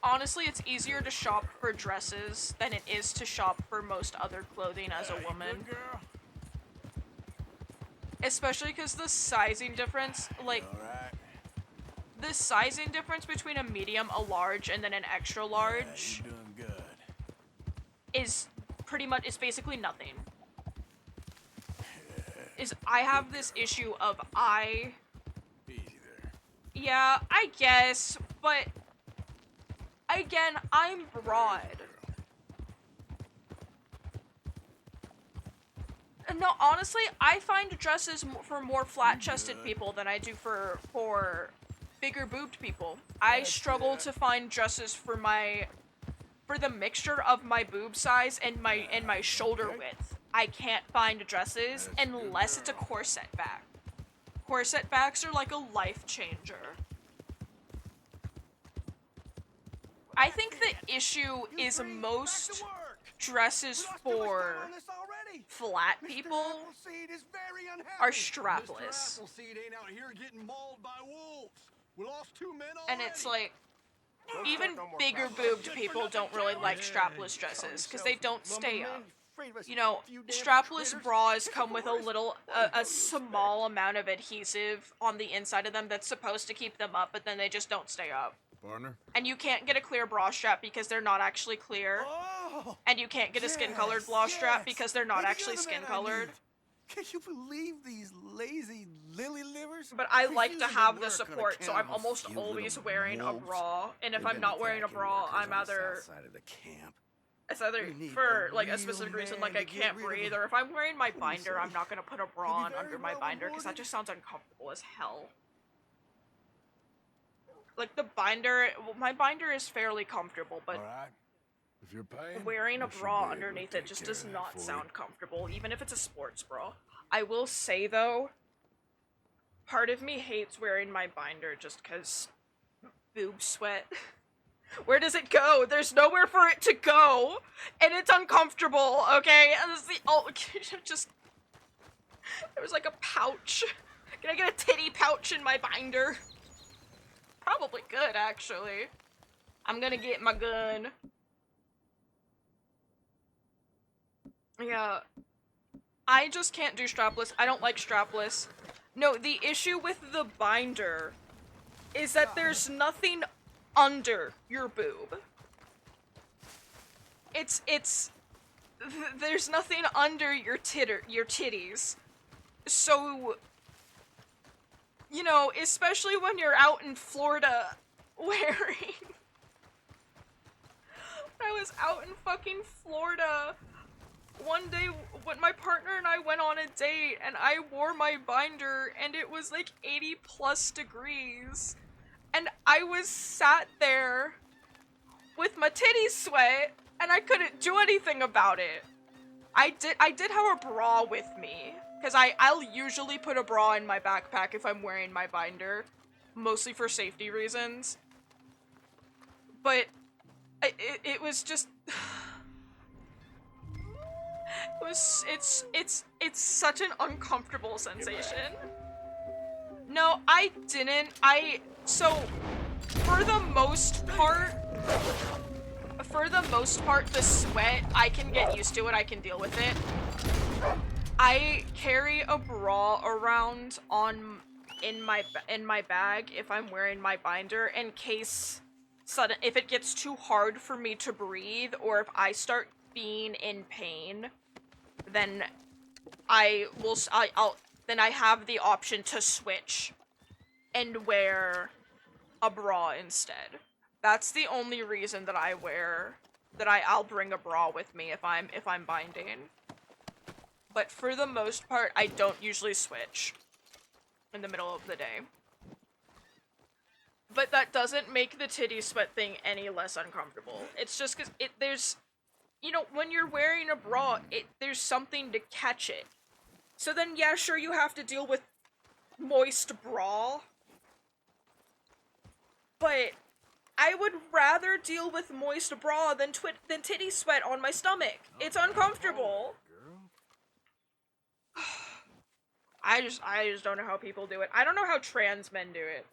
honestly, it's easier to shop for dresses than it is to shop for most other clothing as a woman. Good girl. Especially because the sizing difference, like, All right. the sizing difference between a medium, a large, and then an extra large You're doing good. is pretty much, it's basically nothing. I have this issue of Easy there. yeah, I guess, but again, I'm broad. No, honestly, I find dresses for more flat-chested people than I do for bigger boobed people. I struggle to find dresses for the mixture of my boob size and my shoulder width. I can't find dresses unless it's a corset back. Corset backs are like a life changer. I think the issue is most dresses for flat people are strapless. Appleseed ain't out here getting mauled by wolves. We lost 2 men And it's like, even bigger boobed people don't really like strapless dresses because they don't stay up. You know, strapless bras come with a small amount of adhesive on the inside of them that's supposed to keep them up, but then they just don't stay up. Partner? And you can't get a clear bra strap because they're not actually clear. Oh, And you can't get a skin-colored bra strap because they're not actually skin-colored. Can you believe these lazy lily livers? But I like to Refusing have the work on support, so account I'm of a almost few always little wearing a wolves. bra. And if They've I'm been not wearing a attacking bra, workers I'm on the either... south side of the camp. It's either We need for, a like, a real specific reason, man like, I to get can't rid of breathe, them. or if I'm wearing my Please, binder, sir. I'm not gonna put a bra You'll be on very under my well binder, because that rewarded. just sounds uncomfortable as hell. Like, the binder, well, my binder is fairly comfortable, but All right. If you're paying, wearing a we should bra be able to underneath take it just care does of that not for you. sound comfortable, even if it's a sports bra. I will say, though, part of me hates wearing my binder just because boob sweat. Where does it go? There's nowhere for it to go, and it's uncomfortable, okay? And it's just... There was like a pouch. Can I get a titty pouch in my binder? Probably good, actually. I'm gonna get my gun. Yeah. I just can't do strapless. I don't like strapless. No, the issue with the binder is that there's nothing under your boob. there's nothing under your titties. So, you know, especially when you're out in Florida wearing... I was out in fucking Florida one day when my partner and I went on a date and I wore my binder and it was like 80 plus degrees and I was sat there with my titties sweat and I couldn't do anything about it. I did have a bra with me because I'll usually put a bra in my backpack if I'm wearing my binder, mostly for safety reasons. But it was just it's such an uncomfortable sensation. No, I didn't. So for the most part, the sweat, I can get used to it. I can deal with it. I carry a bra around in my bag if I'm wearing my binder in case if it gets too hard for me to breathe or if I start being in pain, then then I have the option to switch and wear a bra instead. That's the only reason that I'll bring a bra with me if I'm binding. But for the most part, I don't usually switch in the middle of the day. But that doesn't make the titty sweat thing any less uncomfortable. It's just because there's, you know, when you're wearing a bra, there's something to catch it. So then, yeah, sure, you have to deal with moist bra. But I would rather deal with moist bra than titty sweat on my stomach. It's uncomfortable. I just don't know how people do it. I don't know how trans men do it.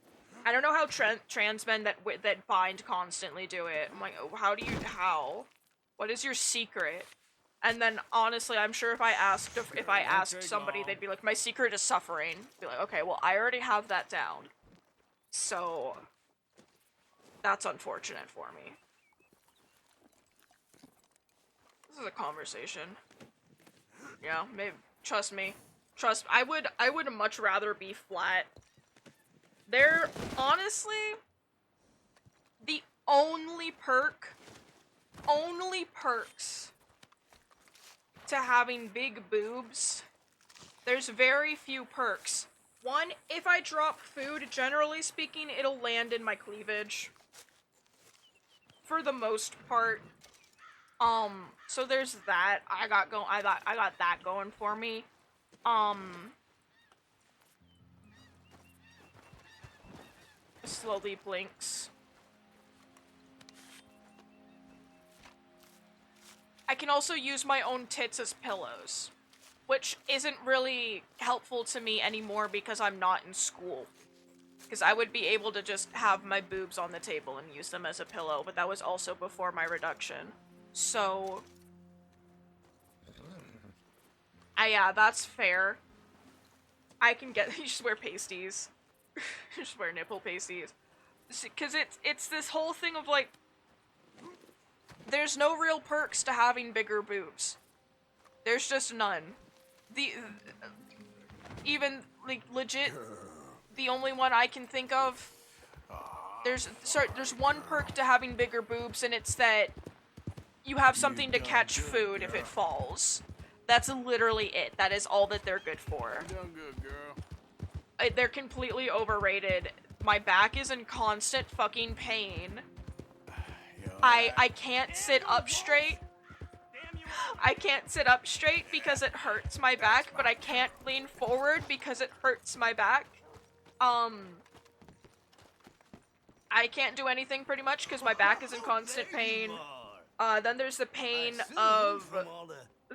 I don't know how trans men that bind constantly do it. I'm like, how? What is your secret? And then honestly, I'm sure if I asked somebody, they'd be like, my secret is suffering. Be like, okay, well, I already have that down. So that's unfortunate for me. This is a conversation. Yeah, maybe. Trust me. I would much rather be flat. They're honestly the only perks to having big boobs. There's very few perks. One, if I drop food, generally speaking, it'll land in my cleavage. For the most part. So there's that. I got that going for me. Slowly blinks. I can also use my own tits as pillows, which isn't really helpful to me anymore because I'm not in school. Because I would be able to just have my boobs on the table and use them as a pillow, but that was also before my reduction. So, yeah, that's fair. I can get, you just wear pasties. You just wear nipple pasties. Because it's this whole thing of like, there's no real perks to having bigger boobs. There's just none. Even, like, legit, the only one I can think of, there's one perk to having bigger boobs, and it's that you have something to catch food if it falls. That's literally it. That is all that they're good for. You done good, girl. They're completely overrated. My back is in constant fucking pain. I can't sit up straight. I can't sit up straight because it hurts my back, but I can't lean forward because it hurts my back. I can't do anything pretty much because my back is in constant pain. Then there's the pain of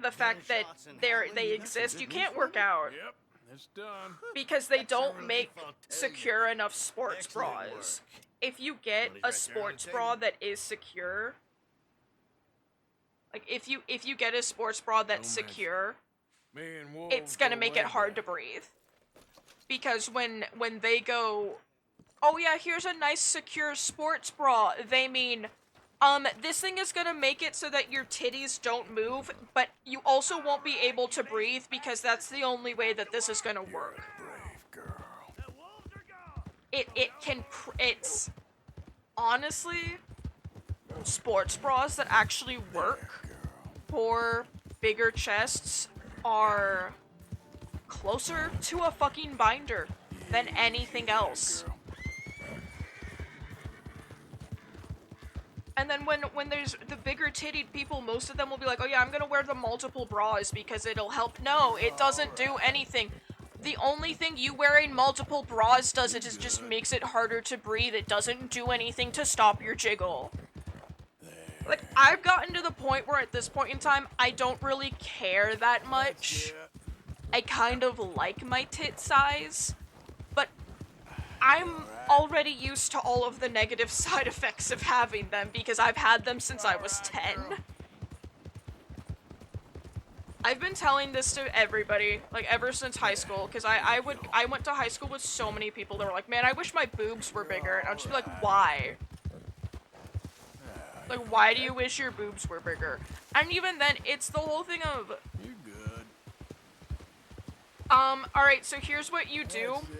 the fact that they exist. You can't work out. Yep, it's done. Because they don't make secure enough sports bras. If you get a sports bra that is secure, like if you get a sports bra that's secure, it's gonna make it hard to breathe. Because when they go, oh yeah, here's a nice secure sports bra, they mean This thing is gonna make it so that your titties don't move, but you also won't be able to breathe because that's the only way that this is gonna work. Brave girl. It's honestly sports bras that actually work for bigger chests are closer to a fucking binder than anything else. And then when there's the bigger tittied people, most of them will be like, oh yeah, I'm gonna wear the multiple bras because it'll help. No, it doesn't do anything. The only thing you wearing multiple bras does it is just makes it harder to breathe. It doesn't do anything to stop your jiggle. Like, I've gotten to the point where at this point in time, I don't really care that much. I kind of like my tit size, but I'm already used to all of the negative side effects of having them because I've had them since I was 10. I've been telling this to everybody, like, ever since high school, because I went to high school with so many people that were like, man, I wish my boobs were bigger, and I'd just be like, why? Like, why do you wish your boobs were bigger? And even then, it's the whole thing of, You good? alright, so here's what you do. That's it.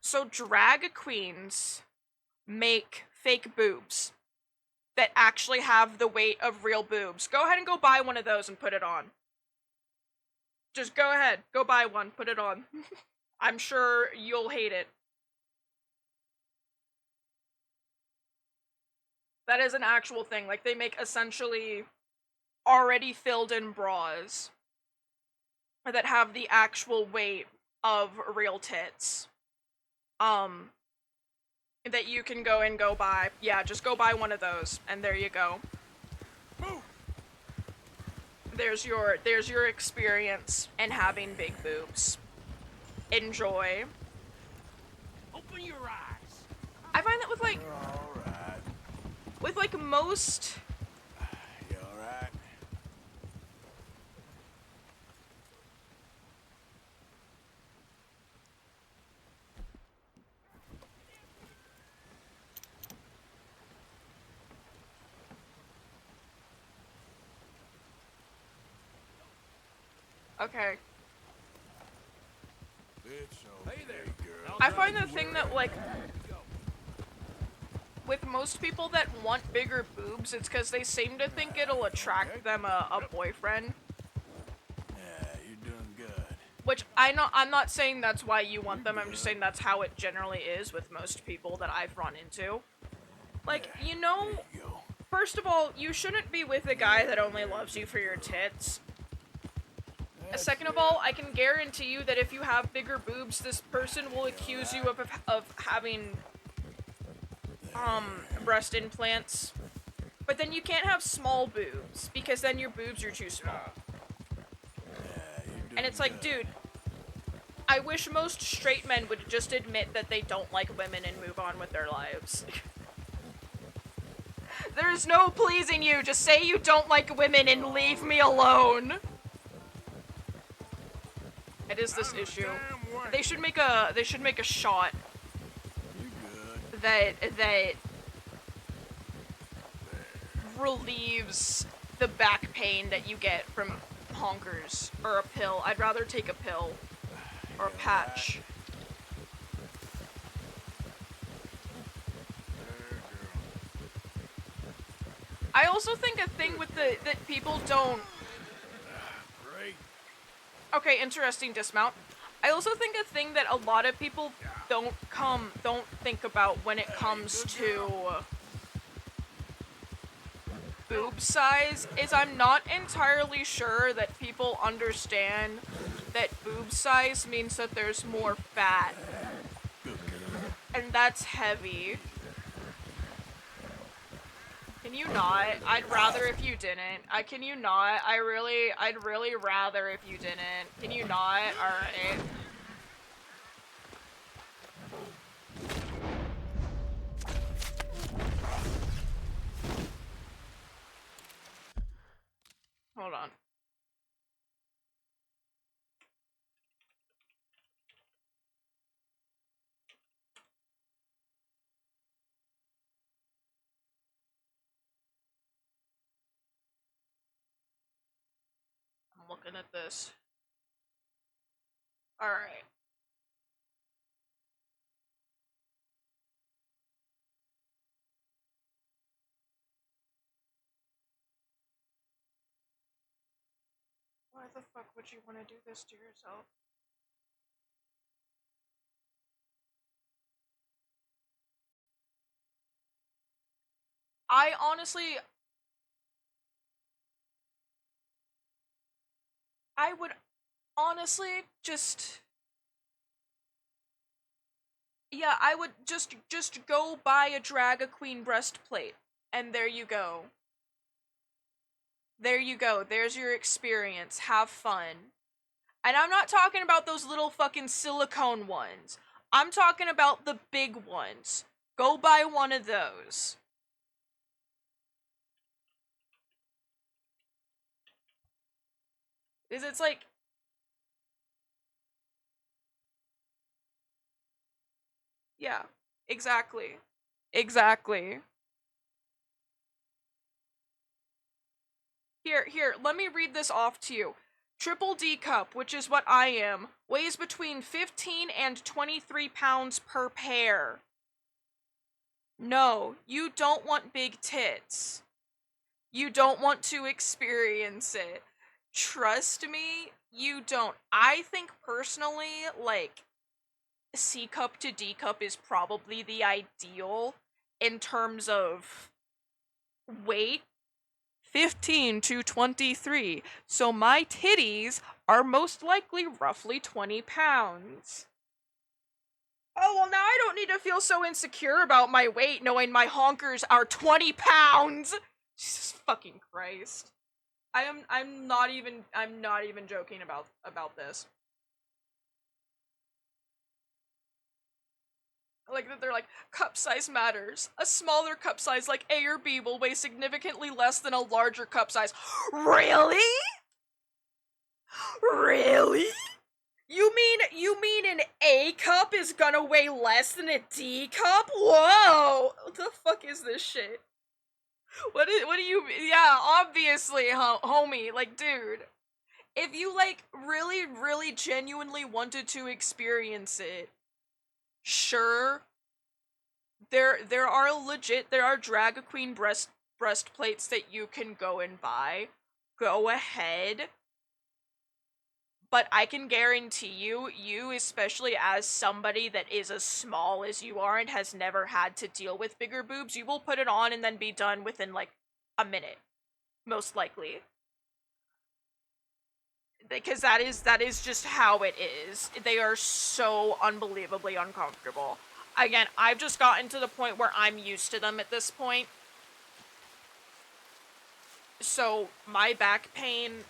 So drag queens make fake boobs that actually have the weight of real boobs. Go ahead and go buy one of those and put it on. Just go ahead, go buy one, put it on. I'm sure you'll hate it. That is an actual thing. Like, they make essentially already filled in bras that have the actual weight of real tits. That you can go and go buy. Yeah, just go buy one of those, and there you go. There's your experience in having big boobs. Enjoy. Open your eyes. I find that with like Alright. most You alright? okay. It's okay, Hey there. girl. I find the thing that, like, with most people that want bigger boobs, it's because they seem to think it'll attract them a boyfriend. Yeah, you're doing good. Which, I'm not saying that's why you want them, I'm just saying that's how it generally is with most people that I've run into. Like, you know, You go. first of all, you shouldn't be with a guy that only loves you for your tits. Second of all, I can guarantee you that if you have bigger boobs, this person will accuse you of having, breast implants. But then you can't have small boobs, because then your boobs are too small. And it's like, dude, I wish most straight men would just admit that they don't like women and move on with their lives. There's no pleasing you, just say you don't like women and leave me alone. It is this issue. They should make a shot You good. that relieves the back pain that you get from honkers or a pill. I'd rather take a pill or a patch. I also think a thing with that people don't. Great. Okay, interesting dismount. I also think a thing that a lot of people don't think about when it comes to boob size is I'm not entirely sure that people understand that boob size means that there's more fat. And that's heavy. Can you not? I'd rather if you didn't. Can you not? I'd really rather if you didn't. Can you not? Alright. Hold on. looking at this. Alright. Why the fuck would you want to do this to yourself? I honestly... I would honestly just... Yeah, I would just go buy a Drag Queen breastplate. And there you go. There you go. There's your experience. Have fun. And I'm not talking about those little fucking silicone ones. I'm talking about the big ones. Go buy one of those. Because it's like... Yeah, exactly. Exactly. Here, let me read this off to you. Triple D cup, which is what I am, weighs between 15 and 23 pounds per pair. No, you don't want big tits. You don't want to experience it. Trust me, you don't. I think personally, like, C cup to D cup is probably the ideal in terms of weight. 15 to 23. So my titties are most likely roughly 20 pounds. Oh, well, now I don't need to feel so insecure about my weight knowing my honkers are 20 pounds. Jesus fucking Christ. I'm not even joking about this. Like, they're like, cup size matters. A smaller cup size like A or B will weigh significantly less than a larger cup size. Really? Really? You mean an A cup is gonna weigh less than a D cup? Whoa! What the fuck is this shit? What do you... Yeah, obviously, homie. Like, dude. If you, like, really, really genuinely wanted to experience it, sure. There are drag queen breastplates that you can go and buy. Go ahead. But I can guarantee you, especially as somebody that is as small as you are and has never had to deal with bigger boobs, you will put it on and then be done within, like, a minute. Most likely. Because that is just how it is. They are so unbelievably uncomfortable. Again, I've just gotten to the point where I'm used to them at this point. So, my back pain,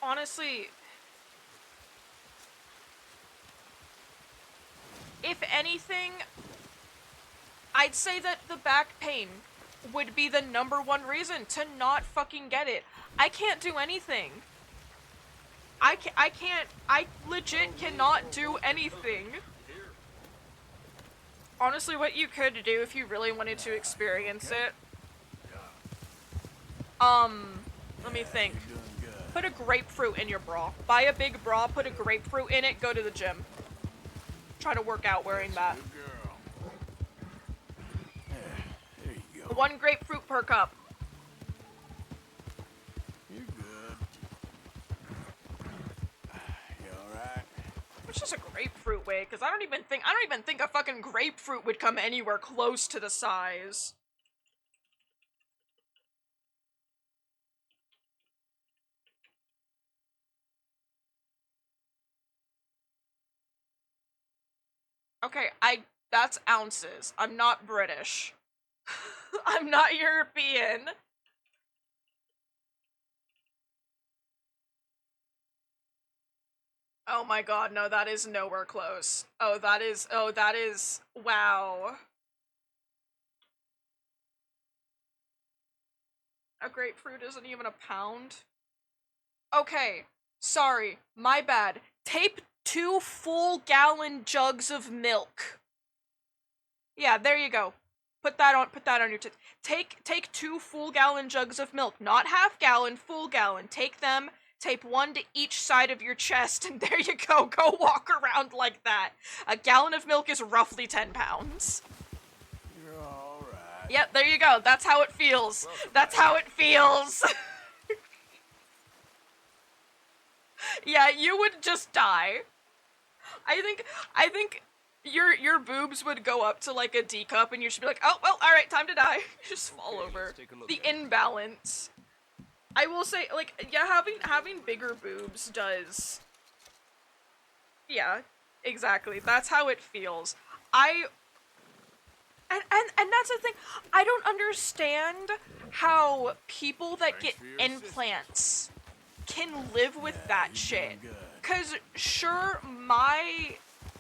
honestly... If anything, I'd say that the back pain would be the #1 reason to not fucking get it. I can't do anything. I legit cannot do anything. Honestly, what you could do if you really wanted to experience it, let me think. Put a grapefruit in your bra. Buy a big bra, put a grapefruit in it, go to the gym. Try to work out wearing that. There you go. 1 grapefruit per cup. You're good. You alright? Which is a grapefruit weigh? Because I don't even think a fucking grapefruit would come anywhere close to the size. Okay, that's ounces. I'm not British. I'm not European. Oh my god, no, that is nowhere close. Oh, that is, wow. A grapefruit isn't even a pound? Okay, sorry, my bad. Tape 2 full gallon jugs of milk. Yeah, there you go. Put that on your take 2 full gallon jugs of milk, not half gallon, full gallon. Take them, Tape one to each side of your chest, and there you go. Go walk around like that. A gallon of milk is roughly 10 pounds. You're all right. Yep, there you go. That's how it feels. That's how it feels. Yeah, you would just die. I think your boobs would go up to like a D cup, and you'd just be like, oh well, all right, time to die. Just fall over. let's take a look The at it. imbalance. I will say, like, yeah, having bigger boobs does. Yeah, exactly. That's how it feels. And that's the thing. I don't understand how people that get implants can live with that shit. Cause sure,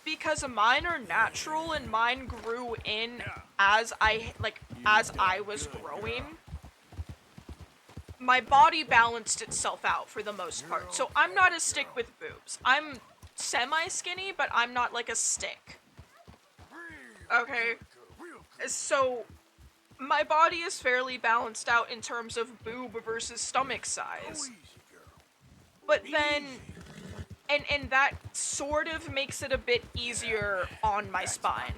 because mine are natural and mine grew in as I was growing. My body balanced itself out for the most part. So I'm not a stick with boobs. I'm semi-skinny, but I'm not like a stick. Okay? So my body is fairly balanced out in terms of boob versus stomach size. But then, and that sort of makes it a bit easier on my spine.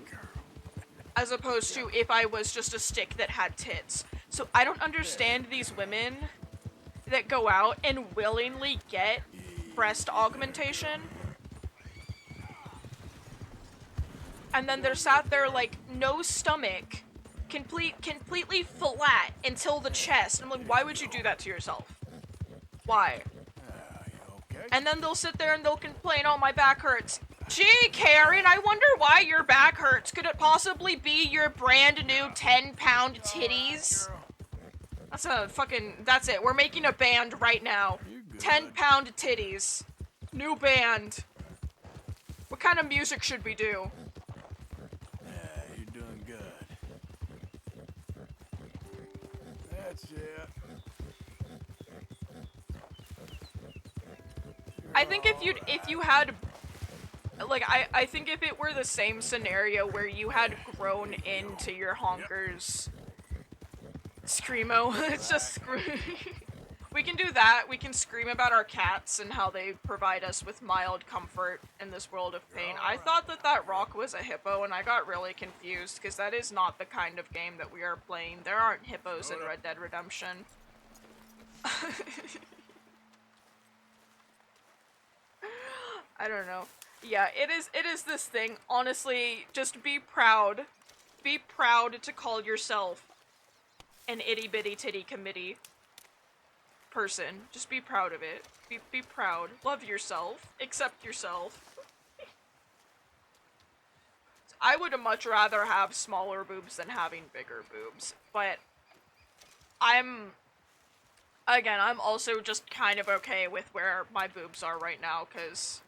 As opposed to if I was just a stick that had tits. So I don't understand these women that go out and willingly get breast augmentation. And then they're sat there like, no stomach, completely flat until the chest. I'm like, why would you do that to yourself? Why? And then they'll sit there and they'll complain, oh, my back hurts. Gee, Karen, I wonder why your back hurts. Could it possibly be your brand new 10-pound titties? That's it. We're making a band right now. 10-pound titties. New band. What kind of music should we do? You're doing good. That's it. I think if you had, like, I think if it were the same scenario where you had grown into your honkers, screamo, it's just we can do that. We can scream about our cats and how they provide us with mild comfort in this world of pain. I thought that rock was a hippo, and I got really confused because that is not the kind of game that we are playing. There aren't hippos in Red Dead Redemption. I don't know. Yeah, it is this thing. Honestly, just be proud. Be proud to call yourself an itty bitty titty committee person. Just be proud of it. Be proud. Love yourself. Accept yourself. I would much rather have smaller boobs than having bigger boobs, but I'm also just kind of okay with where my boobs are right now, because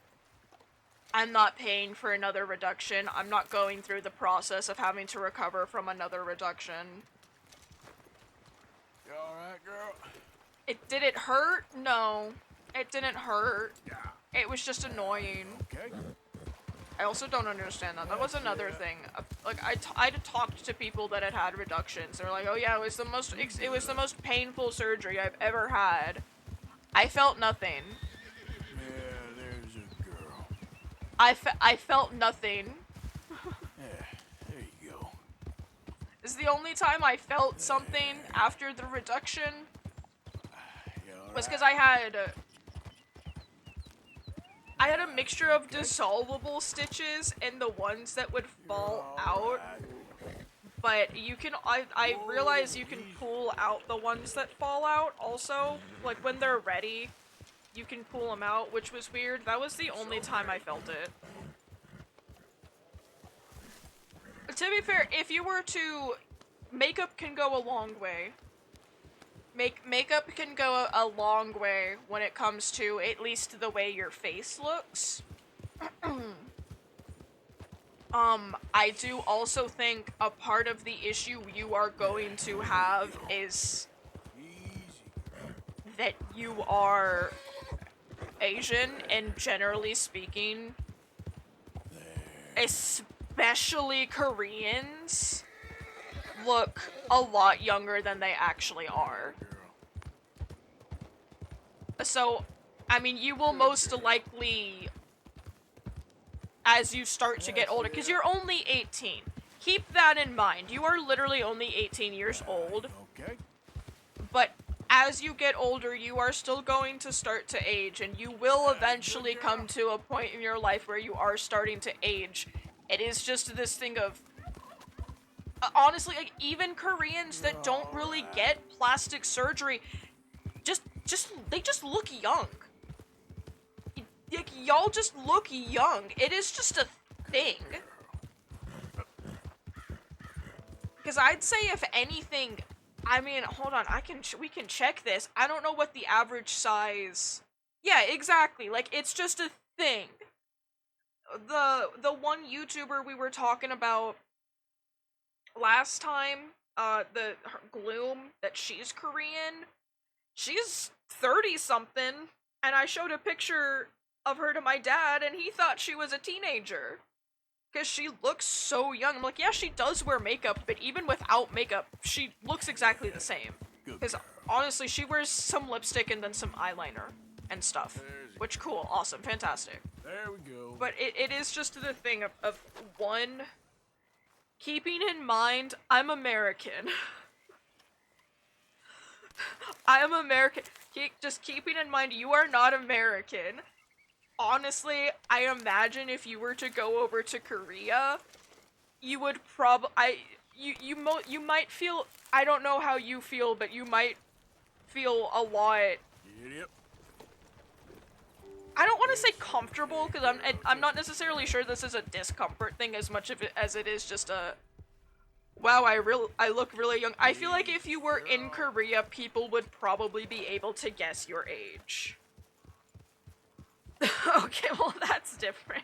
I'm not paying for another reduction. I'm not going through the process of having to recover from another reduction. You alright, girl? Did it hurt? No. It didn't hurt. It was just annoying. Okay. I also don't understand that. That was another thing. Like, I talked to people that had reductions. They're like, oh yeah, it was the most painful surgery I've ever had. I felt nothing. Yeah, there's a girl. I felt nothing. Yeah, there you go. This is the only time I felt something after the reduction You alright? was because I had a mixture of dissolvable stitches and the ones that would fall out. But you can, I realize you can pull out the ones that fall out also. Like, when they're ready, you can pull them out, which was weird. That was the only time I felt it. To be fair, if you were to... Makeup can go a long way. Makeup can go a long way when it comes to at least the way your face looks. I do also think a part of the issue you are going to have is that you are Asian, and generally speaking, especially Koreans, look a lot younger than they actually are. So, I mean, you will most likely, as you start to get older, because you're only 18. Keep that in mind. You are literally only 18 years old. Okay. But as you get older, you are still going to start to age, and you will eventually come to a point in your life where you are starting to age. It is just this thing of, honestly, like, even Koreans that don't really get plastic surgery, they just look young. Like, y'all just look young. It is just a thing. Because I'd say, if anything, I mean, hold on, we can check this. I don't know what the average size... Yeah, exactly. Like, it's just a thing. The one YouTuber we were talking about last time, her Gloom, that she's Korean, she's 30-something, and I showed a picture of her to my dad, and he thought she was a teenager. Because she looks so young. I'm like, yeah, she does wear makeup, but even without makeup, she looks exactly the same. Because, honestly, she wears some lipstick and then some eyeliner and stuff. Which, cool, awesome, fantastic. There we go. But it is just the thing of one, keeping in mind, I'm American. I am American. Just keeping in mind, you are not American. Honestly, I imagine if you were to go over to Korea, you would you might feel, I don't know how you feel, but you might feel a lot, Yep. I don't want to say comfortable, because I'm not necessarily sure this is a discomfort thing as much of it as it is just a, wow, I look really young. I feel like if you were in Korea, people would probably be able to guess your age. Okay, well, that's different.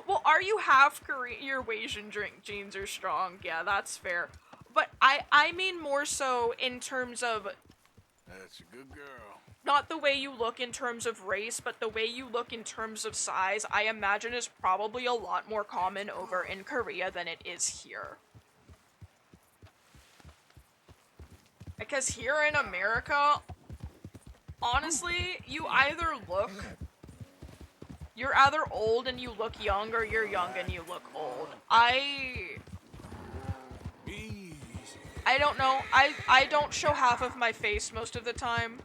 Well, are you half Korean? Your Asian genes are strong. Yeah, that's fair. But I mean more so in terms of, That's a good girl. not the way you look in terms of race, but the way you look in terms of size, I imagine is probably a lot more common over in Korea than it is here. Because here in America, honestly, you're either old and you look young, or you're young and you look old. Easy. I don't know. I don't show half of my face most of the time.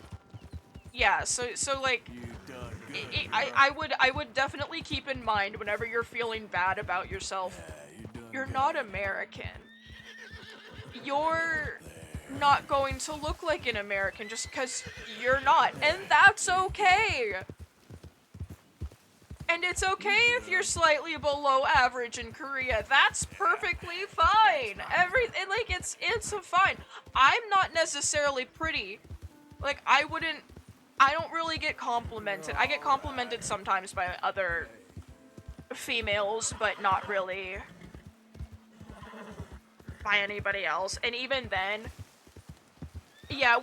Yeah, so like, You done good. I would definitely keep in mind whenever you're feeling bad about yourself, you're not American. You're not going to look like an American just because you're not, and that's okay. And it's okay if you're slightly below average in Korea. That's perfectly fine. It's fine. I'm not necessarily pretty. Like, I don't really get complimented. I get complimented sometimes by other females, but not really by anybody else. And even then, yeah,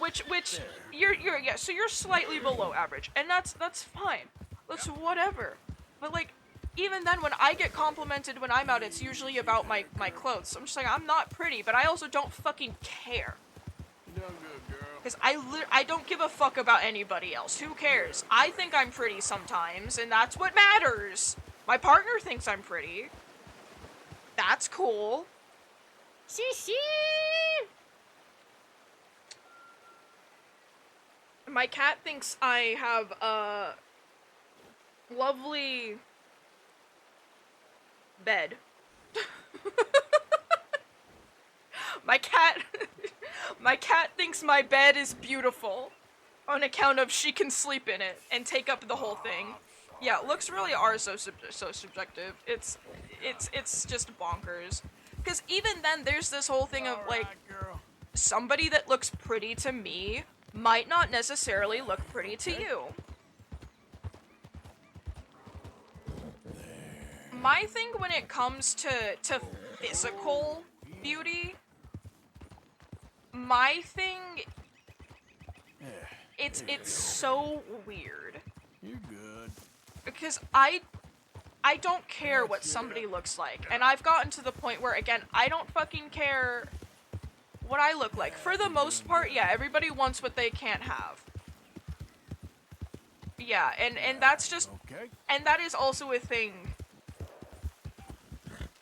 so you're slightly below average, and that's fine. That's whatever. But, like, even then, when I get complimented when I'm out, it's usually about my clothes. I'm just like, I'm not pretty, but I also don't fucking care. You done good, girl. Because I don't give a fuck about anybody else. Who cares? I think I'm pretty sometimes, and that's what matters. My partner thinks I'm pretty. That's cool. My cat thinks I have a lovely bed. My cat thinks my bed is beautiful on account of she can sleep in it and take up the whole thing. Yeah, looks really are so subjective. It's just bonkers. Because even then, there's this whole thing of, like, Girl. somebody that looks pretty to me might not necessarily look pretty to you. My thing when it comes to physical beauty, my thing, it's so weird. You're good. Because I don't care what somebody looks like, and I've gotten to the point where, again, I don't fucking care what I look like. For the most part, yeah, everybody wants what they can't have. Yeah, and that's just, Okay. and that is also a thing.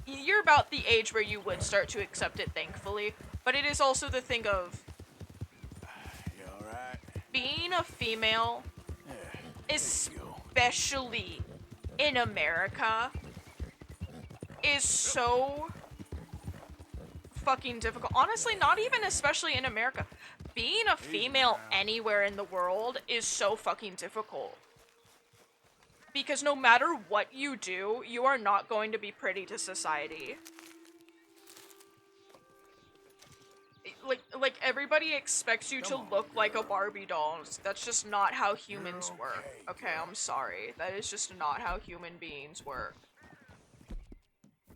You're about the age where you would start to accept it, thankfully, but it is also the thing of You alright? being a female, Yeah. There you go. especially in America, is so fucking difficult. Honestly, not even especially in America. Being a female anywhere in the world is so fucking difficult. Because no matter what you do, you are not going to be pretty to society. Like everybody expects you to look like a Barbie doll. That's just not how humans work. Okay, I'm sorry. That is just not how human beings work.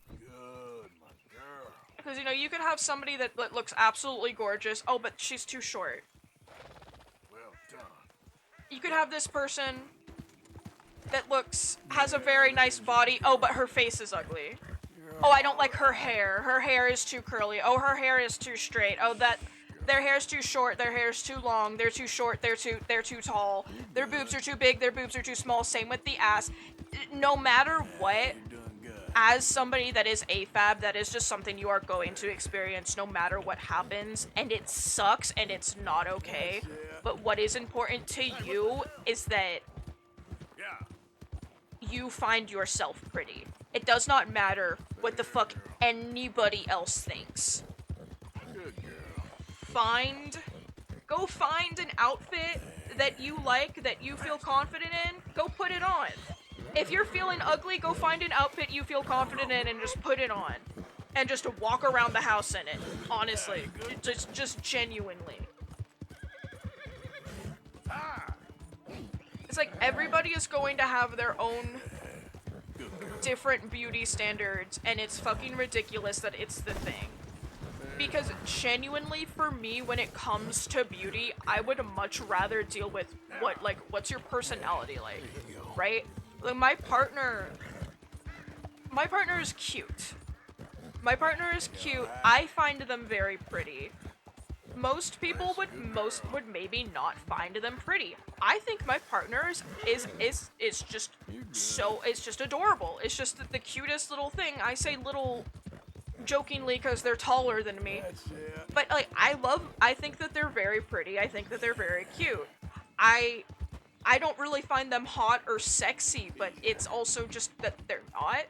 Good, my girl. Because, you know, you could have somebody that looks absolutely gorgeous. Oh, but she's too short. Well done. You could have this person that has a very nice body. Oh, but her face is ugly. Oh, I don't like her hair. Her hair is too curly. Oh, her hair is too straight. Oh, their hair's too short. Their hair's too long. They're too short. They're too tall. Their boobs are too big. Their boobs are too small. Same with the ass. No matter what, You're doing good. as somebody that is AFAB, that is just something you are going to experience no matter what happens, and it sucks and it's not okay. But what is important to you is that Yeah. you find yourself pretty. It does not matter what the fuck anybody else thinks. Good girl. Go find an outfit that you like, that you feel confident in, go put it on. If you're feeling ugly, go find an outfit you feel confident in and just put it on. And just walk around the house in it, honestly. Just genuinely. It's like everybody is going to have their own different beauty standards, and it's fucking ridiculous that it's the thing. Because genuinely, for me, when it comes to beauty, I would much rather deal with what's your personality like, right? Like, my partner is cute. My partner is cute. I find them very pretty. Most people would maybe not find them pretty. I think my partner is just adorable. It's just the cutest little thing. I say little jokingly because they're taller than me. That's it. But like I think that they're very pretty. I think that they're very cute. I don't really find them hot or sexy, but it's also just that they're not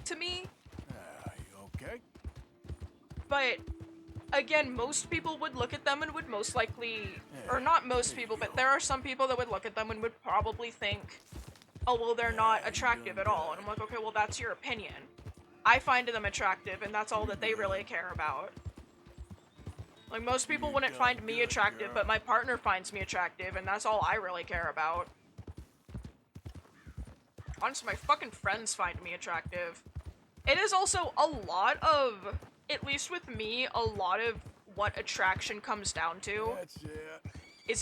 to me. You okay? But again, most people would look at them and would most likely, or not most people, but there are some people that would look at them and would probably think, oh, well, they're not attractive at all. And I'm like, okay, well, that's your opinion. I find them attractive, and that's all that they really care about. Like, most people wouldn't find me attractive, but my partner finds me attractive, and that's all I really care about. Honestly, my fucking friends find me attractive. It is also a lot of, at least with me, a lot of what attraction comes down to That's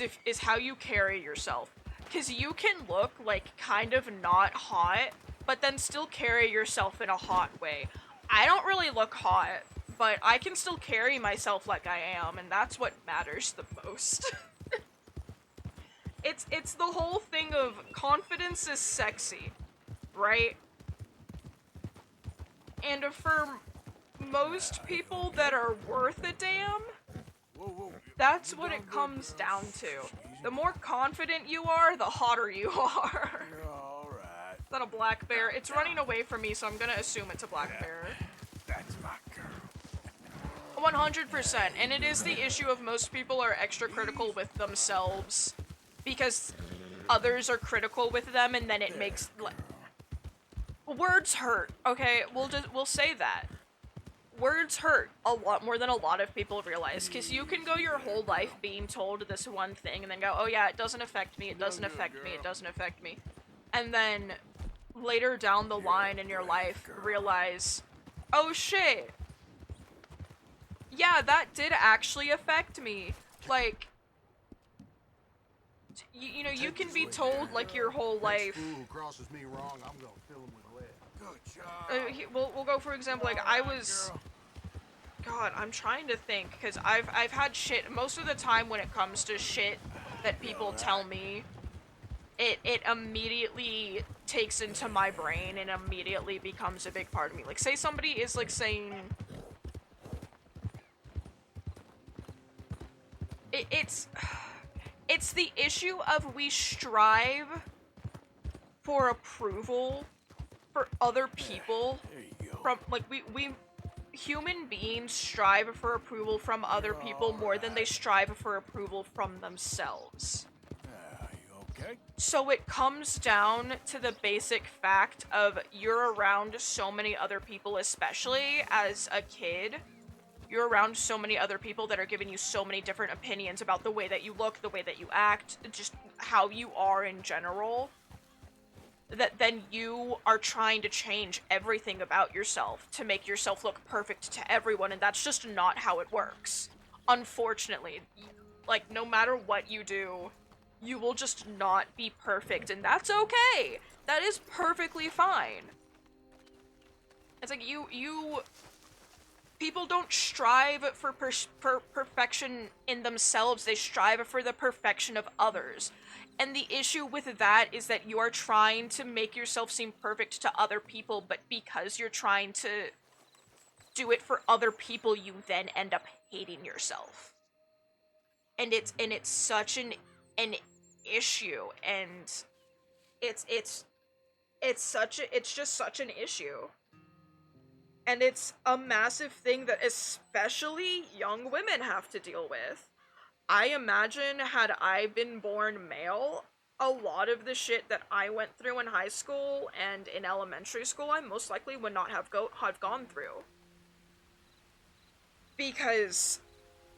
it. is how you carry yourself. Because you can look like kind of not hot, but then still carry yourself in a hot way. I don't really look hot, but I can still carry myself like I am, and that's what matters the most. It's the whole thing of confidence is sexy, right? And for most people that are worth a damn, Whoa. that's what it comes down to. The more confident you are, the hotter you are. You're alright. Is that a black bear? It's running away from me, so I'm gonna assume it's a black bear. That's my girl. 100%, and it is the issue of most people are extra critical with themselves because others are critical with them, and then it makes words hurt. Okay, we'll say that. Words hurt a lot more than a lot of people realize, because you can go your whole life being told this one thing and then go, oh yeah, it doesn't affect me, it doesn't affect me, it doesn't affect me. And then later down the line in your life realize, oh shit, yeah, that did actually affect me. Like, you know, you can be told like your whole life. Fool who crosses me wrong, I'm gonna fill him with lead. Good job. We'll go for example, like I was. God, I'm trying to think, because I've had shit most of the time when it comes to shit that people tell me. it immediately takes into my brain and immediately becomes a big part of me. Like, say somebody is like saying it's it's the issue of we strive for approval for other people There you go. from like we human beings strive for approval from other people more than they strive for approval from themselves. You okay? So it comes down to the basic fact of you're around so many other people, especially as a kid. You're around so many other people that are giving you so many different opinions about the way that you look, the way that you act, just how you are in general. That then you are trying to change everything about yourself to make yourself look perfect to everyone, and that's just not how it works. Unfortunately, like, no matter what you do, you will just not be perfect, and that's okay. That is perfectly fine. It's like people don't strive for perfection in themselves, they strive for the perfection of others. And the issue with that is that you are trying to make yourself seem perfect to other people, but because you're trying to do it for other people, you then end up hating yourself. And it's such an issue, and it's just such an issue. And it's a massive thing that especially young women have to deal with. I imagine had I been born male, a lot of the shit that I went through in high school and in elementary school, I most likely would not have gone through. Because,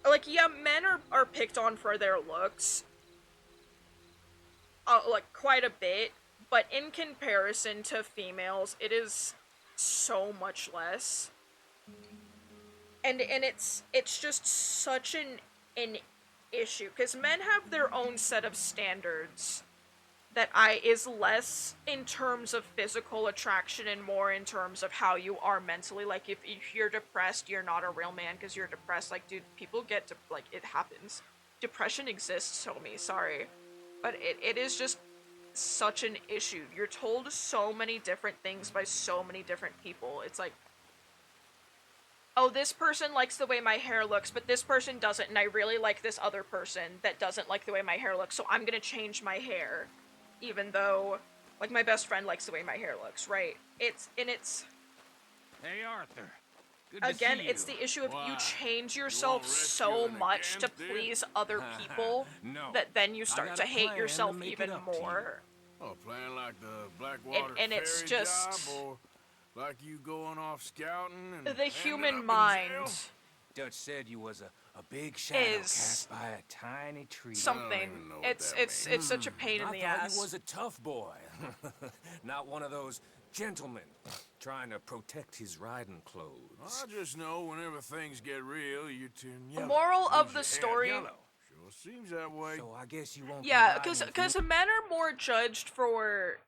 like, yeah, men are picked on for their looks, like, quite a bit, but in comparison to females, it is so much less. And it's just such an issue, because men have their own set of standards that is less in terms of physical attraction and more in terms of how you are mentally. Like, if you're depressed, you're not a real man because you're depressed. Like, dude, people get like, it happens. Depression exists, homie, sorry. But it is just such an issue. You're told so many different things by so many different people. It's like, oh, this person likes the way my hair looks, but this person doesn't, and I really like this other person that doesn't like the way my hair looks, so I'm gonna change my hair. Even though, like, my best friend likes the way my hair looks, right? It's Hey, Arthur. Good to again, see it's you. the issue of Why? you change You yourself want so rescuing much again, to dear? please other people No. that then you I start got to a hate plan yourself to make even it up to you. more. Oh, playing like the Blackwater And it's ferry just job, or like you going off scouting and the ending human up in mind jail? Dutch said you was a big shadow is cast by a tiny tree. something. even know what It's that it's means. it's such a pain in I the thought ass. you was a tough boy. Not one of those gentlemen trying to protect his riding clothes. I just know whenever things get real, you turn yellow. Moral of Lose the your hair. story. Yellow. Sure seems that way. So I guess you won't Yeah, be riding with because me. men are more judged for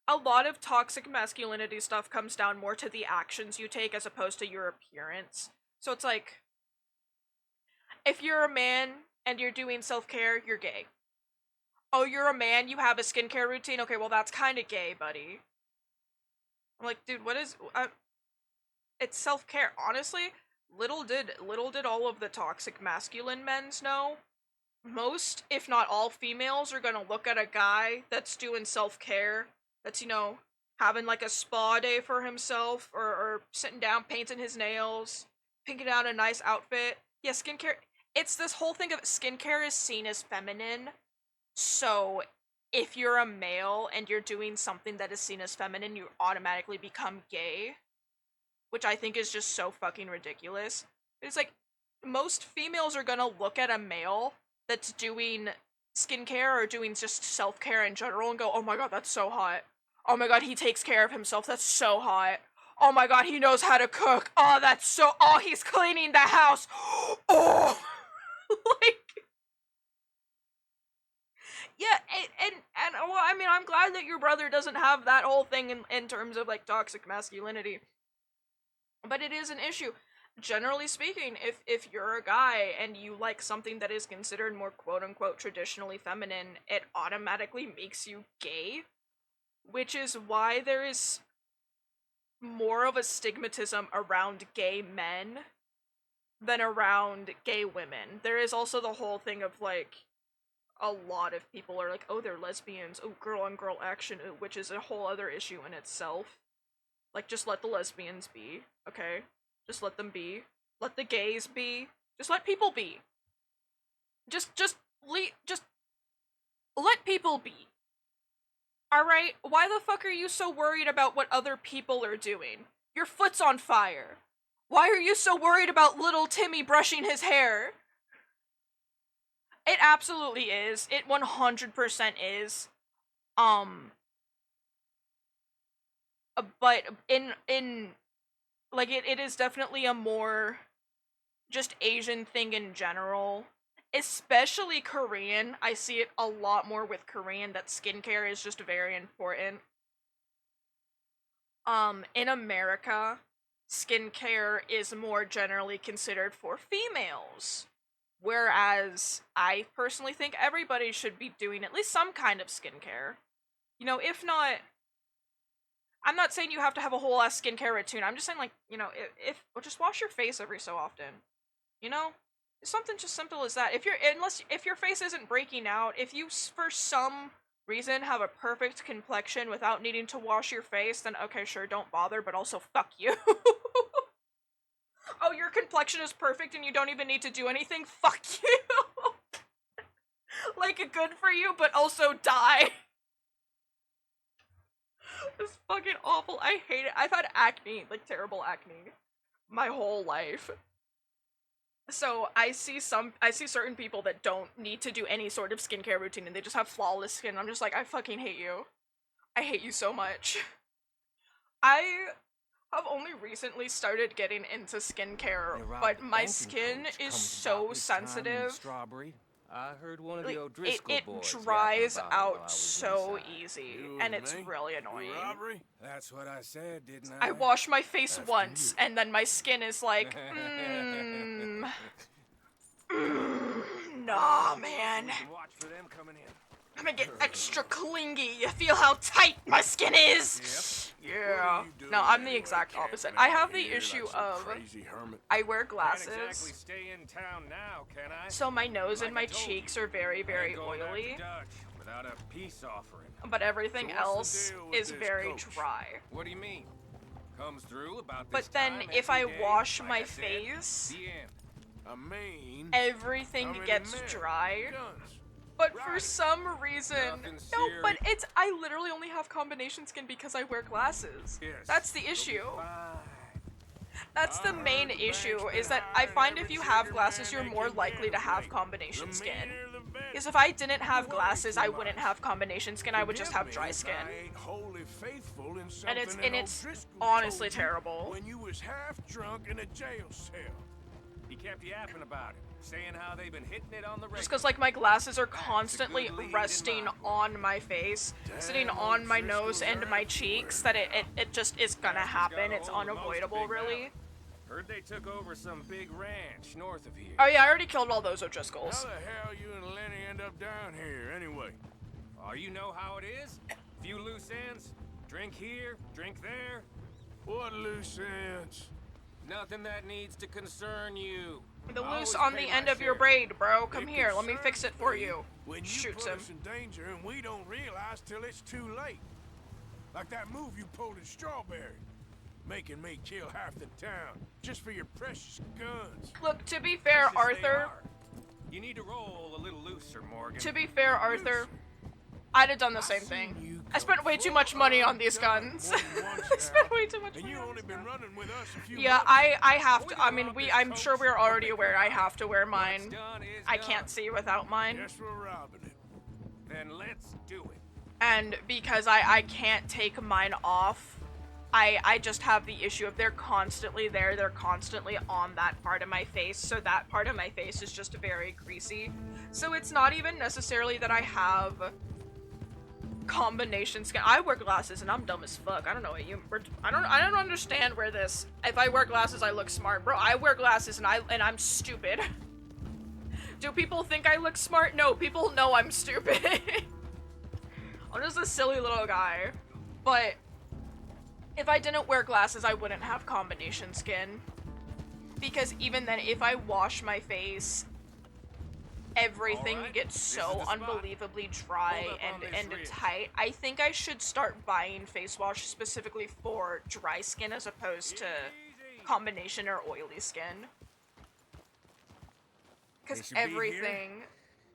a lot of toxic masculinity stuff comes down more to the actions you take as opposed to your appearance. So it's like, if you're a man and you're doing self-care, you're gay. Oh, you're a man, you have a skincare routine? Okay, well, that's kind of gay, buddy. I'm like, dude, what is... it's self-care. Honestly, little did all of the toxic masculine men's know, most, if not all, females are gonna look at a guy that's doing self-care, that's, having like a spa day for himself, or sitting down painting his nails, picking out a nice outfit. Yeah, skincare, it's this whole thing of skincare is seen as feminine, so if you're a male and you're doing something that is seen as feminine, you automatically become gay, which I think is just so fucking ridiculous. It's like, most females are gonna look at a male that's doing skincare or doing just self-care in general and go, oh my god, that's so hot. Oh my god, he takes care of himself, that's so hot. Oh my god, he knows how to cook. Oh, he's cleaning the house. Oh, like, yeah, and well, I mean, I'm glad that your brother doesn't have that whole thing in terms of, like, toxic masculinity. But it is an issue. generally speaking, if you're a guy and you like something that is considered more quote-unquote traditionally feminine, it automatically makes you gay, which is why there is more of a stigmatism around gay men than around gay women. There is also the whole thing of, like, a lot of people are like, oh, they're lesbians, oh, girl on girl action, ooh, which is a whole other issue in itself. Like, just let the lesbians be, okay? Just let them be. Let the gays be. Just let people be. Just let people be. Alright? Why the fuck are you so worried about what other people are doing? Your foot's on fire. Why are you so worried about little Timmy brushing his hair? It absolutely is. It 100% is. But in like it is definitely a more just Asian thing in general. Especially Korean. I see it a lot more with Korean that skincare is just very important. In America, skincare is more generally considered for females. Whereas I personally think everybody should be doing at least some kind of skincare. You know, if not, I'm not saying you have to have a whole ass skincare routine. I'm just saying, like, you know, if just wash your face every so often. You know, something just simple as that. If your face isn't breaking out, if you for some reason have a perfect complexion without needing to wash your face, then okay, sure, don't bother. But also, fuck you. Oh, your complexion is perfect and you don't even need to do anything? Fuck you! Like, good for you, but also die. It's fucking awful. I hate it. I've had acne, like terrible acne, my whole life. So I see certain people that don't need to do any sort of skincare routine and they just have flawless skin. I'm just like, I fucking hate you. I hate you so much. I have only recently started getting into skincare, but my skin is so sensitive. Strawberry. I heard one of the Like, O'Driscoll it boys dries yapping about it while I out was so inside. easy, You and and it's me? really annoying. Robbery? That's what I said, didn't I? I wash my face After once, you. and then my skin is like, nah, man. We can watch for them coming in. I'm gonna get extra clingy. You feel how tight my skin is? Yeah. What are you doing No, I'm the anyway, exact opposite. camping I out have the here issue like some of crazy hermit? I wear Can't glasses, exactly stay in town now, can I? so my nose and Like my I told cheeks you, are very, I very ain't going back to oily, Dutch without a peace offering. but everything So what's the else deal with is this very coach? dry. What do you mean? Comes through about this But then time if every I day, wash like my I said, face, the end. I mean, everything how many gets men? dry. Guns. But for Right. some reason, Nothing no, but serious. I literally only have combination skin because I wear glasses. Yes, That's the you'll be issue. fine. That's the I main heard the issue, bank's is been that I hiring find every if you have trigger glasses, man you're they more can likely get to of have late. combination The skin. meaner the better. Because if I didn't have You worry glasses, too I wouldn't much. have combination skin, I would just have Forgive dry me if skin. I ain't wholly faithful in And something it's that O'Driscoll honestly told you terrible. when you was half drunk in a jail cell. He kept yapping about it, saying how they've been hitting it on the regular. Just because, like, my glasses are That's a constantly good lead in resting my book. on my face, sitting Damn, on my nose O'Driscoll's and are my everywhere cheeks, that it just is gonna Bastards got happen. a It's hold of most of unavoidable, Big really. Valley. Heard they took over some big ranch north of here. Oh yeah, I already killed all those How O'Driscolls. the hell you and Lenny end up down here, anyway? Oh, you know how it is? Few loose ends. Drink here, drink there. What loose ends? Nothing that needs to concern you. The I loose always on pay the my end of your share. braid, bro. Come It here, let me concerns fix it for me you. when you Shoots put him. us in danger and we don't realize till it's too late. Like that move you pulled in Strawberry. Making me kill half the town just for your precious guns. Look, to be fair, Precious they Arthur, are. You need to roll a little looser, Morgan. to be fair, Arthur, I'd have done the same thing. I spent way too much money on these guns. I spent way too much And money you on only these been guns. running with us a few Yeah, months. I have We to. I can mean, rob we. this I'm sure coach, we're already but aware. I have to wear What's mine. done is I done. can't see without mine, Guess we're robbing it. Then let's do it. and because I can't take mine off. I just have the issue of they're constantly there, they're constantly on that part of my face, so that part of my face is just very greasy. So it's not even necessarily that I have combination skin. I wear glasses and I'm dumb as fuck. I don't know what you. I don't understand where this. If I wear glasses, I look smart, bro. I wear glasses and I'm stupid. Do people think I look smart? No, people know I'm stupid. I'm just a silly little guy. But if I didn't wear glasses, I wouldn't have combination skin. Because even then, if I wash my face, everything gets so unbelievably dry and tight. I think I should start buying face wash specifically for dry skin as opposed to combination or oily skin. Because everything...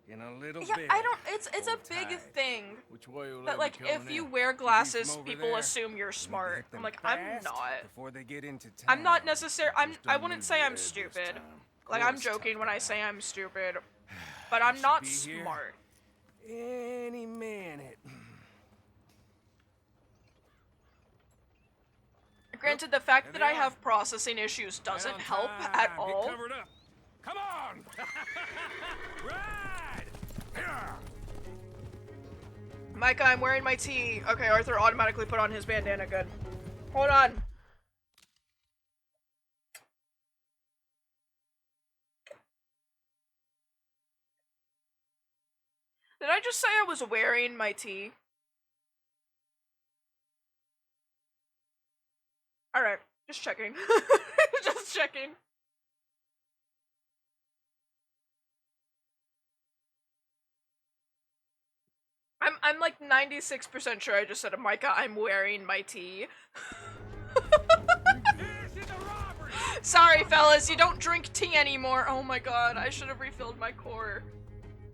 In a little yeah, bit. I don't... It's a big thing. Which way will That, like, if you wear glasses, people assume you're smart. I'm like, I'm not. Before they get into town. I'm not necessarily... I wouldn't say I'm stupid. Like, I'm joking when I say I'm stupid. But I'm not smart. Any minute. Granted, the fact that I have processing issues doesn't help at all. Get covered up. Come on! Ride! Micah, I'm wearing my tee. Okay, Arthur automatically put on his bandana. Good. Hold on. Did I just say I was wearing my tee? Alright, just checking. Just checking. I'm like 96% sure I just said, Micah, I'm wearing my tee. Sorry, fellas, you don't drink tea anymore. Oh my god, I should have refilled my core.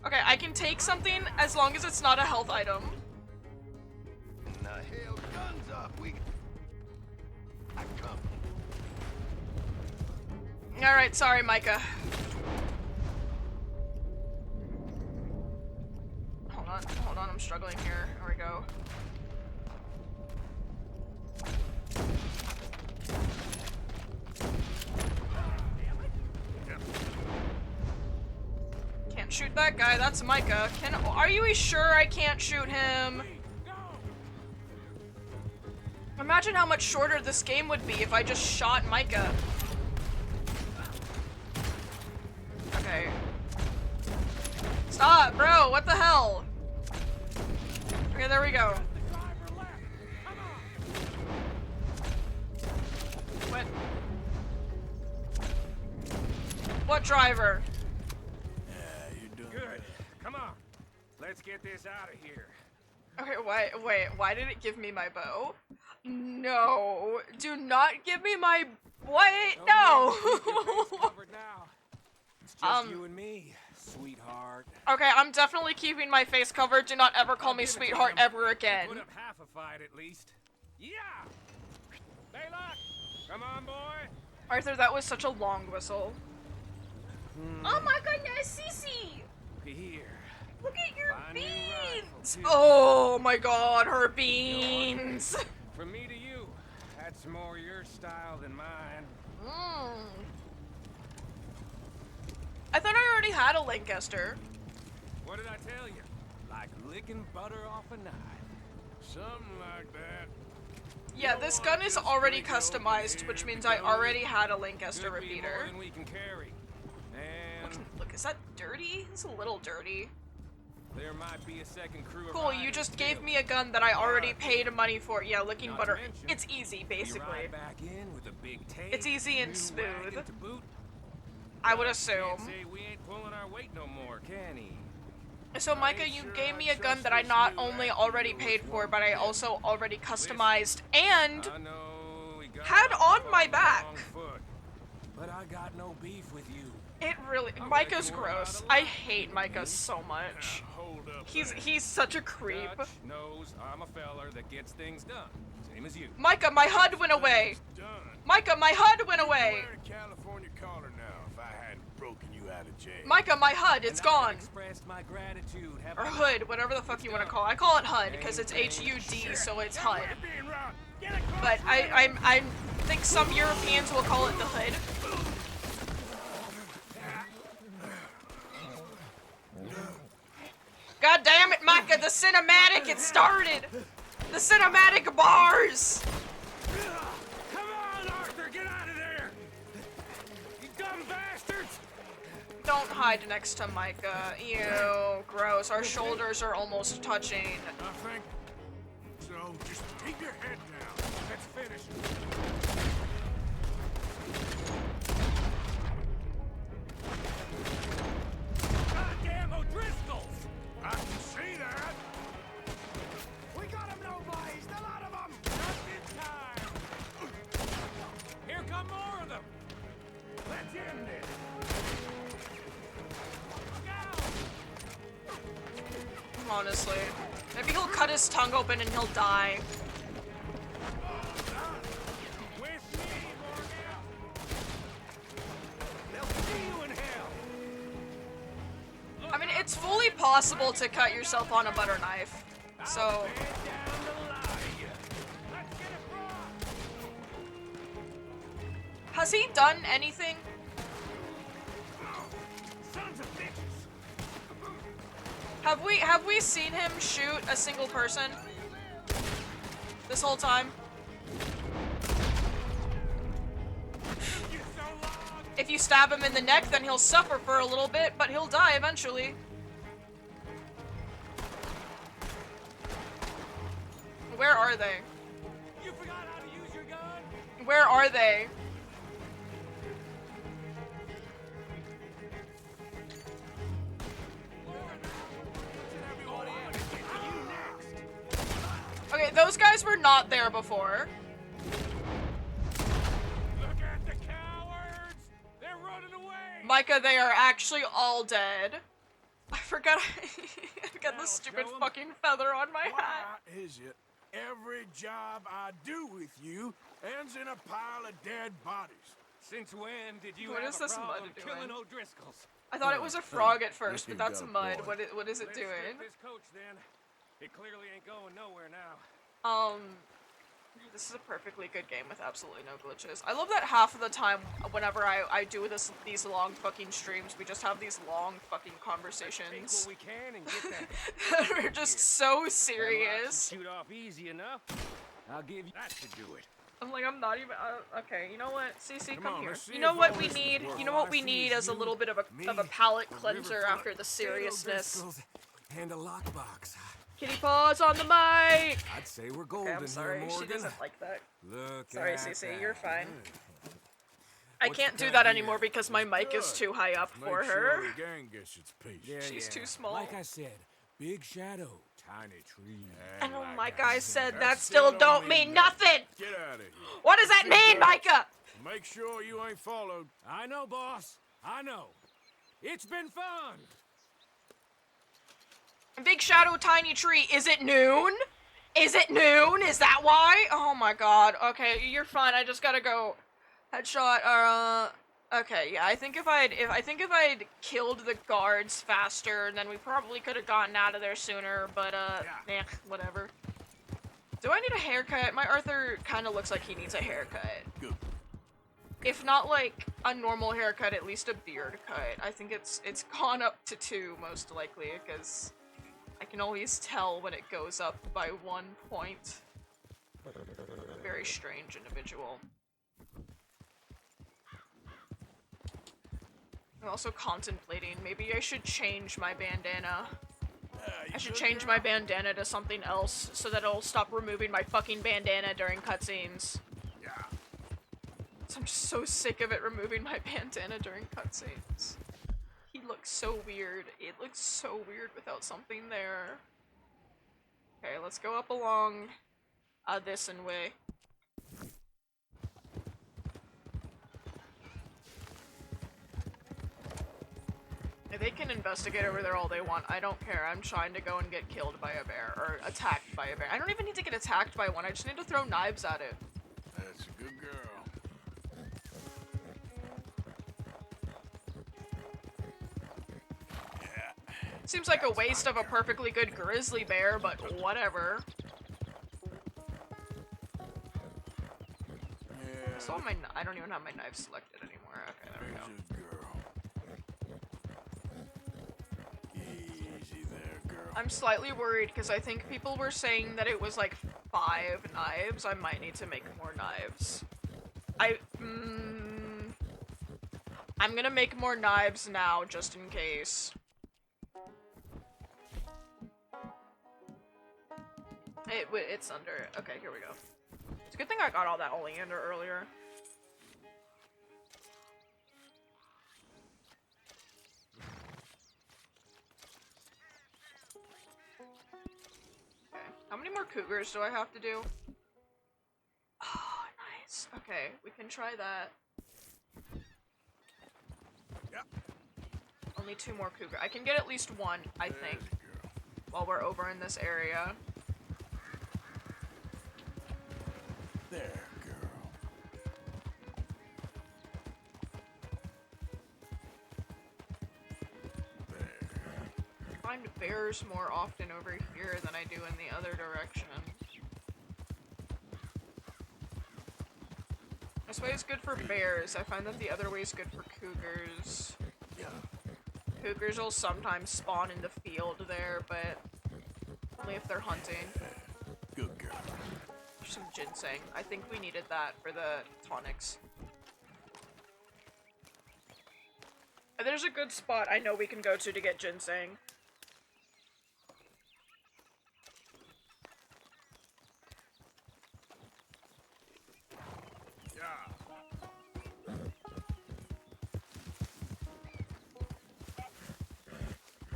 Okay, I can take something as long as it's not a health item. Now, hell, guns up. I come. Alright, sorry, Micah. Hold on, I'm struggling here. There we go. Can't shoot that guy, that's Micah. Are you sure I can't shoot him? Imagine how much shorter this game would be if I just shot Micah. Okay. Stop, bro, what the hell? Okay, there we go. What? What driver? Yeah, you're doing Good. Come on. Let's get this out of here. Okay, wait, why did it give me my bow? No, do not give me my... What? No! Covered now. It's just you and me, sweetheart. Okay, I'm definitely keeping my face covered. Do not ever call me sweetheart ever again. Put up half a fight at least. Yeah! Baylock! Come on, boy! Arthur, that was such a long whistle. Oh my goodness, Cece! Here. Look at your My new rifle, beans! too. Oh my god, her beans! From me to you. That's more your style than mine. I thought I already had a Lancaster. What did I tell you? Like licking butter off a knife. something like that. Yeah, this gun is already customized, which means I already had a Lancaster Could be more repeater. than we can carry. And Look, is that dirty? It's a little dirty. there might be a second crew. Cool, you just gave me a gun that I already paid money for. Yeah, licking Not butter. to mention, It's easy, basically. Ride back in with a big tape, It's easy and new smooth. wagon to boot. I would Can't assume. say we ain't pulling our weight no more, can he? So Micah, you gave me a gun that I not only already paid for, but I also already customized and I know we got had off on my the back. wrong foot, but I got no beef with you. it really. Micah's gross. I hate Micah so much. Hold up. He's such a creep. Dutch knows I'm a feller that gets things done, same as you. Micah, my HUD went away. Done. Micah, my HUD went away. Wear a California collar now if I hadn't broken you out of jail. Micah, my HUD, it's And I've gone. expressed my gratitude, have Or I not? hood, whatever the fuck you want to call it. I call it HUD because it's HUD, so it's HUD. We're being robbed. Get across But the I think some Europeans will call it the hood. God damn it, Micah! Micah, the cinematic, it started! The cinematic bars! Come on, Arthur, get out of there! You dumb bastards! Don't hide next to Micah. Ew, gross. Our shoulders are almost touching. Nothing. So just keep your head down. Let's finish. Goddamn O'Driscolls! I can see that. We got him, no boys! The lot of them! Just in time! Here come more of them! Let's end it. Look out! Honestly. Maybe he'll cut his tongue open and he'll die. With me, Morgan! They'll see you in hell! I mean, it's fully possible to cut yourself on a butter knife. So, Head down the line! Let's get across! has he done anything? Sons of bitches! Have we seen him shoot a single person this whole time? You so long! If you stab him in the neck, then he'll suffer for a little bit, but he'll die eventually. Where are they? You forgot how to use your gun? Where are they? Okay, those guys were not there before. Look at the cowards! They're running away! Micah, they are actually all dead. I forgot I got the stupid show 'em. fucking feather on my hat. Why is it every job I do with you ends in a pile of dead bodies? Since when did you What have is a this problem mud killing doing? O'Driscolls? I thought it was a frog at first, You but that's got a mud. point. What is it Let's doing? skip this coach then. It clearly ain't going nowhere now. This is a perfectly good game with absolutely no glitches. I love that half of the time, whenever I do these long fucking streams, we just have these long fucking Take conversations. what we can and get that. We're just so serious. Shoot off easy enough. I'll give you that to do it. I'm like, I'm not even. Okay, you know what? CC, Come come on, here. let's see You know if what all we this is need? worth You know all what I we see need is as a you, little bit of a me, palate a river cleanser full of after the dead seriousness. O'Driscolls. And a lockbox. Kitty paws on the mic. I'd say we're Okay, golden I'm sorry. here, She Morgan. doesn't like that. Look Sorry, at CC, that. you're fine. I What's can't the do cut that here? anymore because my mic is Good. too high up Make for sure her. the gang gets its piece. Yeah, She's yeah. too small. Like I said, big shadow, tiny tree. And like like I I said, That that still still don't don't mean mean nothing. Get out of here. What does that Sit mean, down. Micah? Make sure you ain't followed. I know, boss. I know. It's been fun. Big shadow, tiny tree. Is it noon? Is it noon? Is that why? Oh my god. Okay, you're fine. I just gotta go. Headshot. Okay, yeah. I think if I'd killed the guards faster, then we probably could have gotten out of there sooner. But Yeah. whatever. Do I need a haircut? My Arthur kind of looks like he needs a haircut. Good. If not like a normal haircut, at least a beard cut. I think it's gone up to 2 most likely because I can always tell when it goes up by 1 point. Very strange individual. I'm also contemplating maybe I should change my bandana. I should change my bandana to something else so that it'll stop removing my fucking bandana during cutscenes. Yeah. So I'm just so sick of it removing my bandana during cutscenes. He looks so weird. It looks so weird without something there. Okay, let's go up along this and way. They can investigate over there all they want. I don't care. I'm trying to go and get killed by a bear. Or attacked by a bear. I don't even need to get attacked by one. I just need to throw knives at it. That's a good girl. Seems like a waste of a perfectly good grizzly bear, but whatever. Yeah. So I don't even have my knife selected anymore. Okay, there we go. There's a girl. Easy there, girl. I'm slightly worried because I think people were saying that it was like 5 knives. I might need to make more knives. I'm gonna make more knives now just in case. It's under. Okay, here we go. It's a good thing I got all that oleander earlier. Okay, how many more cougars do I have to do? Oh, nice. Okay, we can try that. Yep. Only 2 more cougar. I can get at least 1, I think, while we're over in this area. There, girl. I find bears more often over here than I do in the other direction. This way is good for bears. I find that the other way is good for cougars. Yeah. Cougars will sometimes spawn in the field there, but only if they're hunting. Good girl. Some ginseng. I think we needed that for the tonics. There's a good spot I know we can go to get ginseng. Yeah.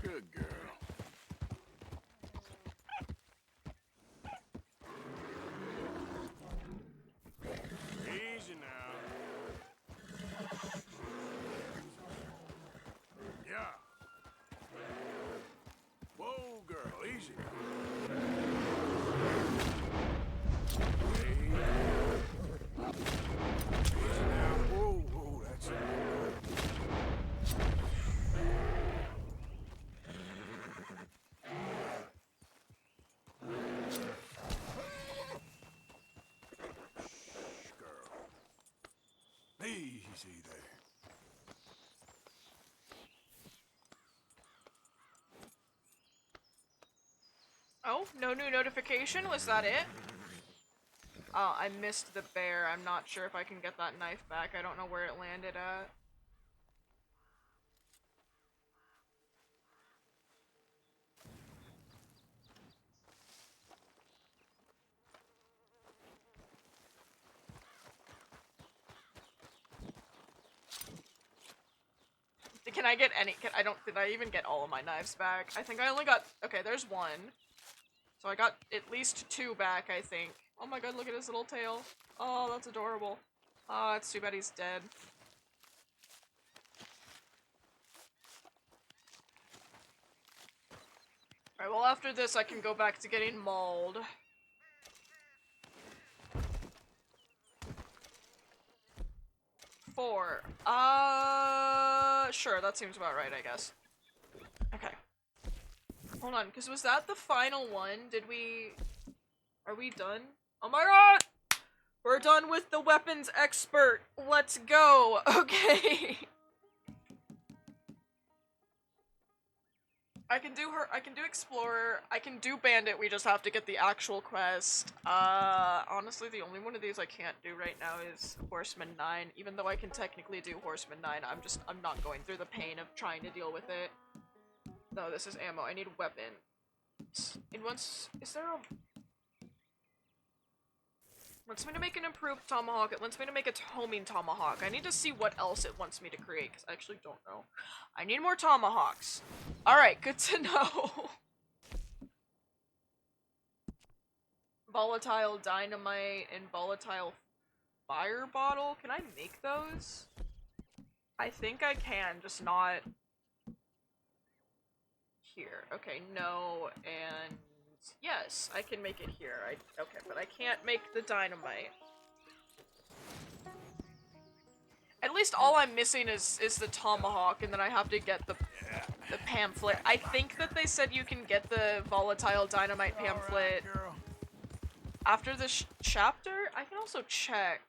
Good girl. Easy now. Yeah. Whoa, girl, easy. Hey. Easy now. Whoa, whoa, that's it. Girl. Easy there. Oh, no new notification? Was that it? Oh, I missed the bear. I'm not sure if I can get that knife back. I don't know where it landed at. Can I get any? Did I even get all of my knives back? I think I only got. Okay, there's 1. So I got at least 2 back, I think. Oh my god, look at his little tail. Oh, that's adorable. Oh, it's too bad he's dead. Alright, well after this I can go back to getting mauled. Four. Sure, that seems about right, I guess. Okay. Hold on, because was that the final one? Are we done? Oh my god! We're done with the weapons expert! Let's go! Okay. I can do explorer, I can do bandit, we just have to get the actual quest. Honestly, the only one of these I can't do right now is Horseman 9. Even though I can technically do Horseman 9, I'm not going through the pain of trying to deal with it. No, this is ammo, I need weapon. Is there a... Wants me to make an improved tomahawk, it wants me to make a homing tomahawk. I need to see what else it wants me to create, because I actually don't know. I need more tomahawks. Alright, good to know. Volatile dynamite and volatile fire bottle. Can I make those? I think I can, just not here. Okay, no, and yes, I can make it here. Okay, but I can't make the dynamite. At least all I'm missing is the tomahawk, and then I have to get the pamphlet. I think that they said you can get the volatile dynamite pamphlet after this chapter. I can also check.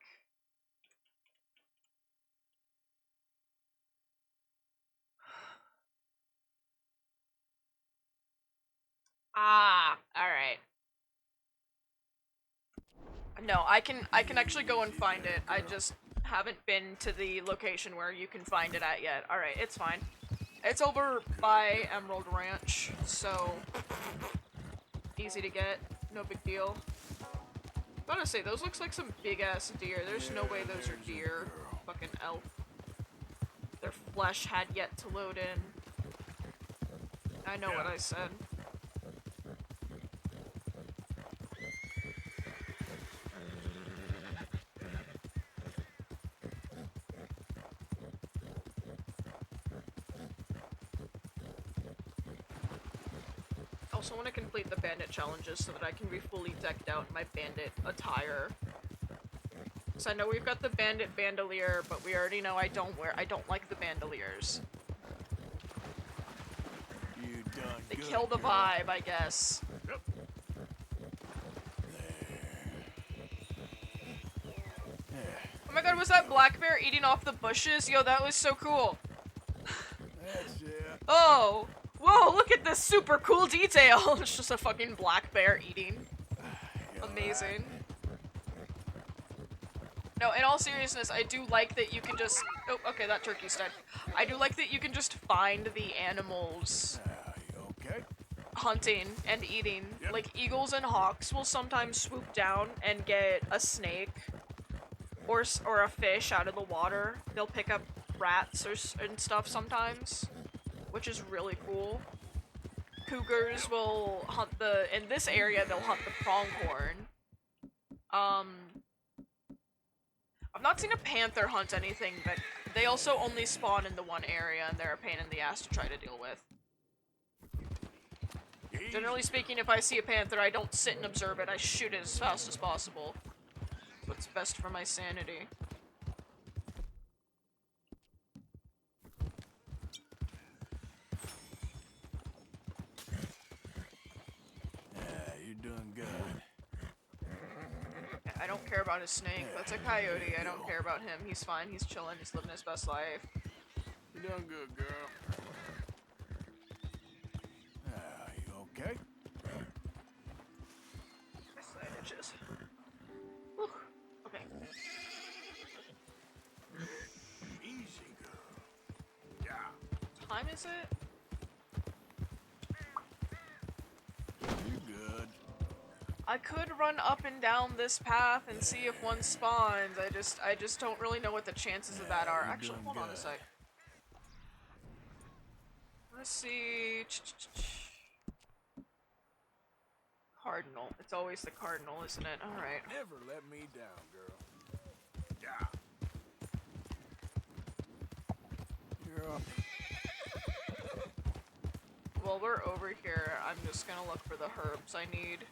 Ah, alright. No, I can actually go and find it. I just haven't been to the location where you can find it at yet. Alright, it's fine. It's over by Emerald Ranch, so easy to get. No big deal. I gotta say, those looks like some big-ass deer. There's no way those are deer. Fucking elk. Their flesh had yet to load in. I know what I said. I also want to complete the bandit challenges so that I can be fully decked out in my bandit attire. So I know we've got the bandit bandolier, but we already know I don't like the bandoliers. You done They good, kill the girl. vibe, I guess. Oh my god, was that black bear eating off the bushes? Yo, that was so cool. That's it. Oh! Whoa, look at this super cool detail! It's just a fucking black bear eating. Amazing. No, in all seriousness, I do like that you can just... Oh, okay, that turkey's dead. I do like that you can just find the animals You okay? hunting and eating. Like, eagles and hawks will sometimes swoop down and get a snake or a fish out of the water. They'll pick up rats and stuff sometimes, which is really cool. Cougars will hunt in this area, they'll hunt the pronghorn. I've not seen a panther hunt anything, but they also only spawn in the one area, and they're a pain in the ass to try to deal with. Generally speaking, if I see a panther, I don't sit and observe it, I shoot it as fast as possible. What's best for my sanity. You're doing good. I don't care about his snake. That's a coyote. I don't care about him. He's fine. He's chilling. He's living his best life. You're doing good, girl. You okay? Side itches. Whew. Okay. Easy, girl. Yeah. Time is it? You good? I could run up and down this path and see if one spawns. I just don't really know what the chances of that are. Actually, hold on a sec. Let's see. Cardinal. It's always the cardinal, isn't it? Alright. Never let me down, girl. Yeah. Girl. While we're over here, I'm just gonna look for the herbs I need.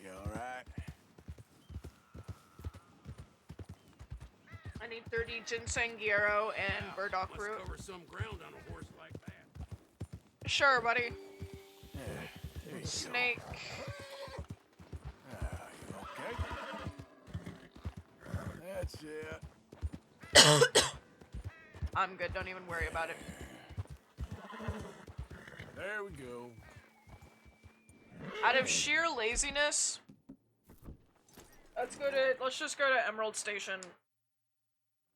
You alright? I need 30 ginseng gyro and burdock root. Cover some ground on a horse like that. Sure, buddy. Yeah. There you Snake. go. You okay? That's it. I'm good, don't even worry about it. There we go. Out of sheer laziness, let's just go to Emerald Station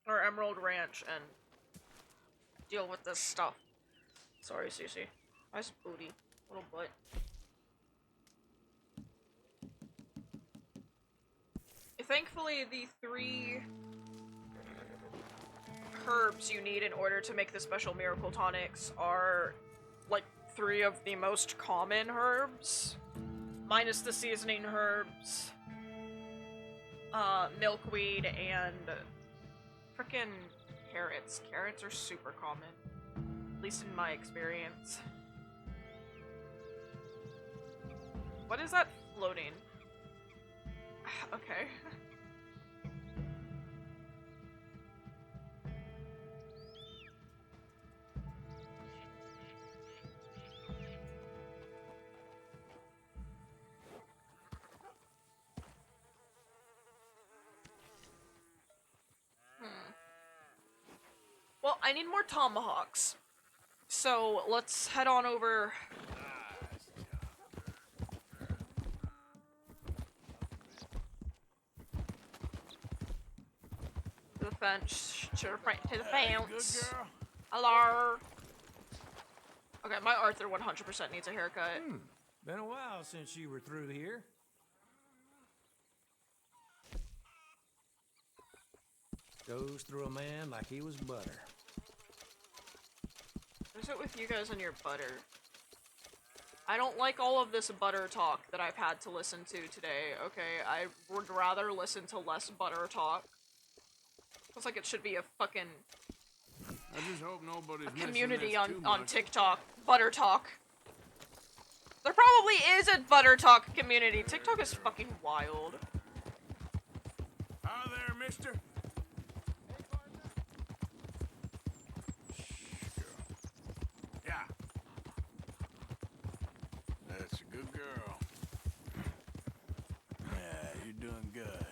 or Emerald Ranch and deal with this stuff. Sorry, Cece. Nice booty, little butt. Thankfully, the 3 herbs you need in order to make the special miracle tonics are like 3 of the most common herbs, minus the seasoning herbs, milkweed, and frickin' carrots. Carrots are super common, at least in my experience. What is that floating? Okay. Well, I need more tomahawks. So let's head on over fence to the Hey, good fence. girl. Hello. Okay, my Arthur 100% needs a haircut. Been a while since you were through here. Goes through a man like he was butter. What's it with you guys and your butter? I don't like all of this butter talk that I've had to listen to today, okay? I would rather listen to less butter talk. Feels like it should be a fucking I just hope nobody's missing community this on too on much. TikTok. Butter talk. There probably is a butter talk community. TikTok is fucking wild. Hi there, mister. Yeah. That's a good girl. Yeah, you're doing good.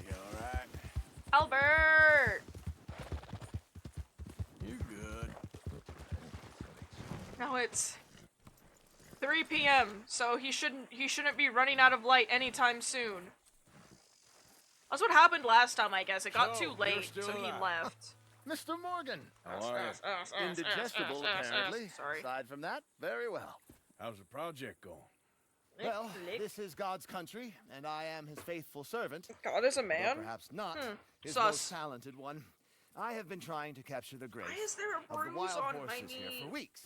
You alright? Albert! You're good. Now it's 3 p.m., so he shouldn't be running out of light anytime soon. That's what happened last time, I guess. It got So, too you're late, still so he alive. left. Mr. Morgan. How are you? Indigestible, apparently. Sorry. Aside from that, very well. How's the project going? Well, this is God's country, and I am his faithful servant. God is a Though man? perhaps not his Sus. most talented one. I have been trying to capture the grace Why is there a of the bruise wild on horses my here knee? for weeks.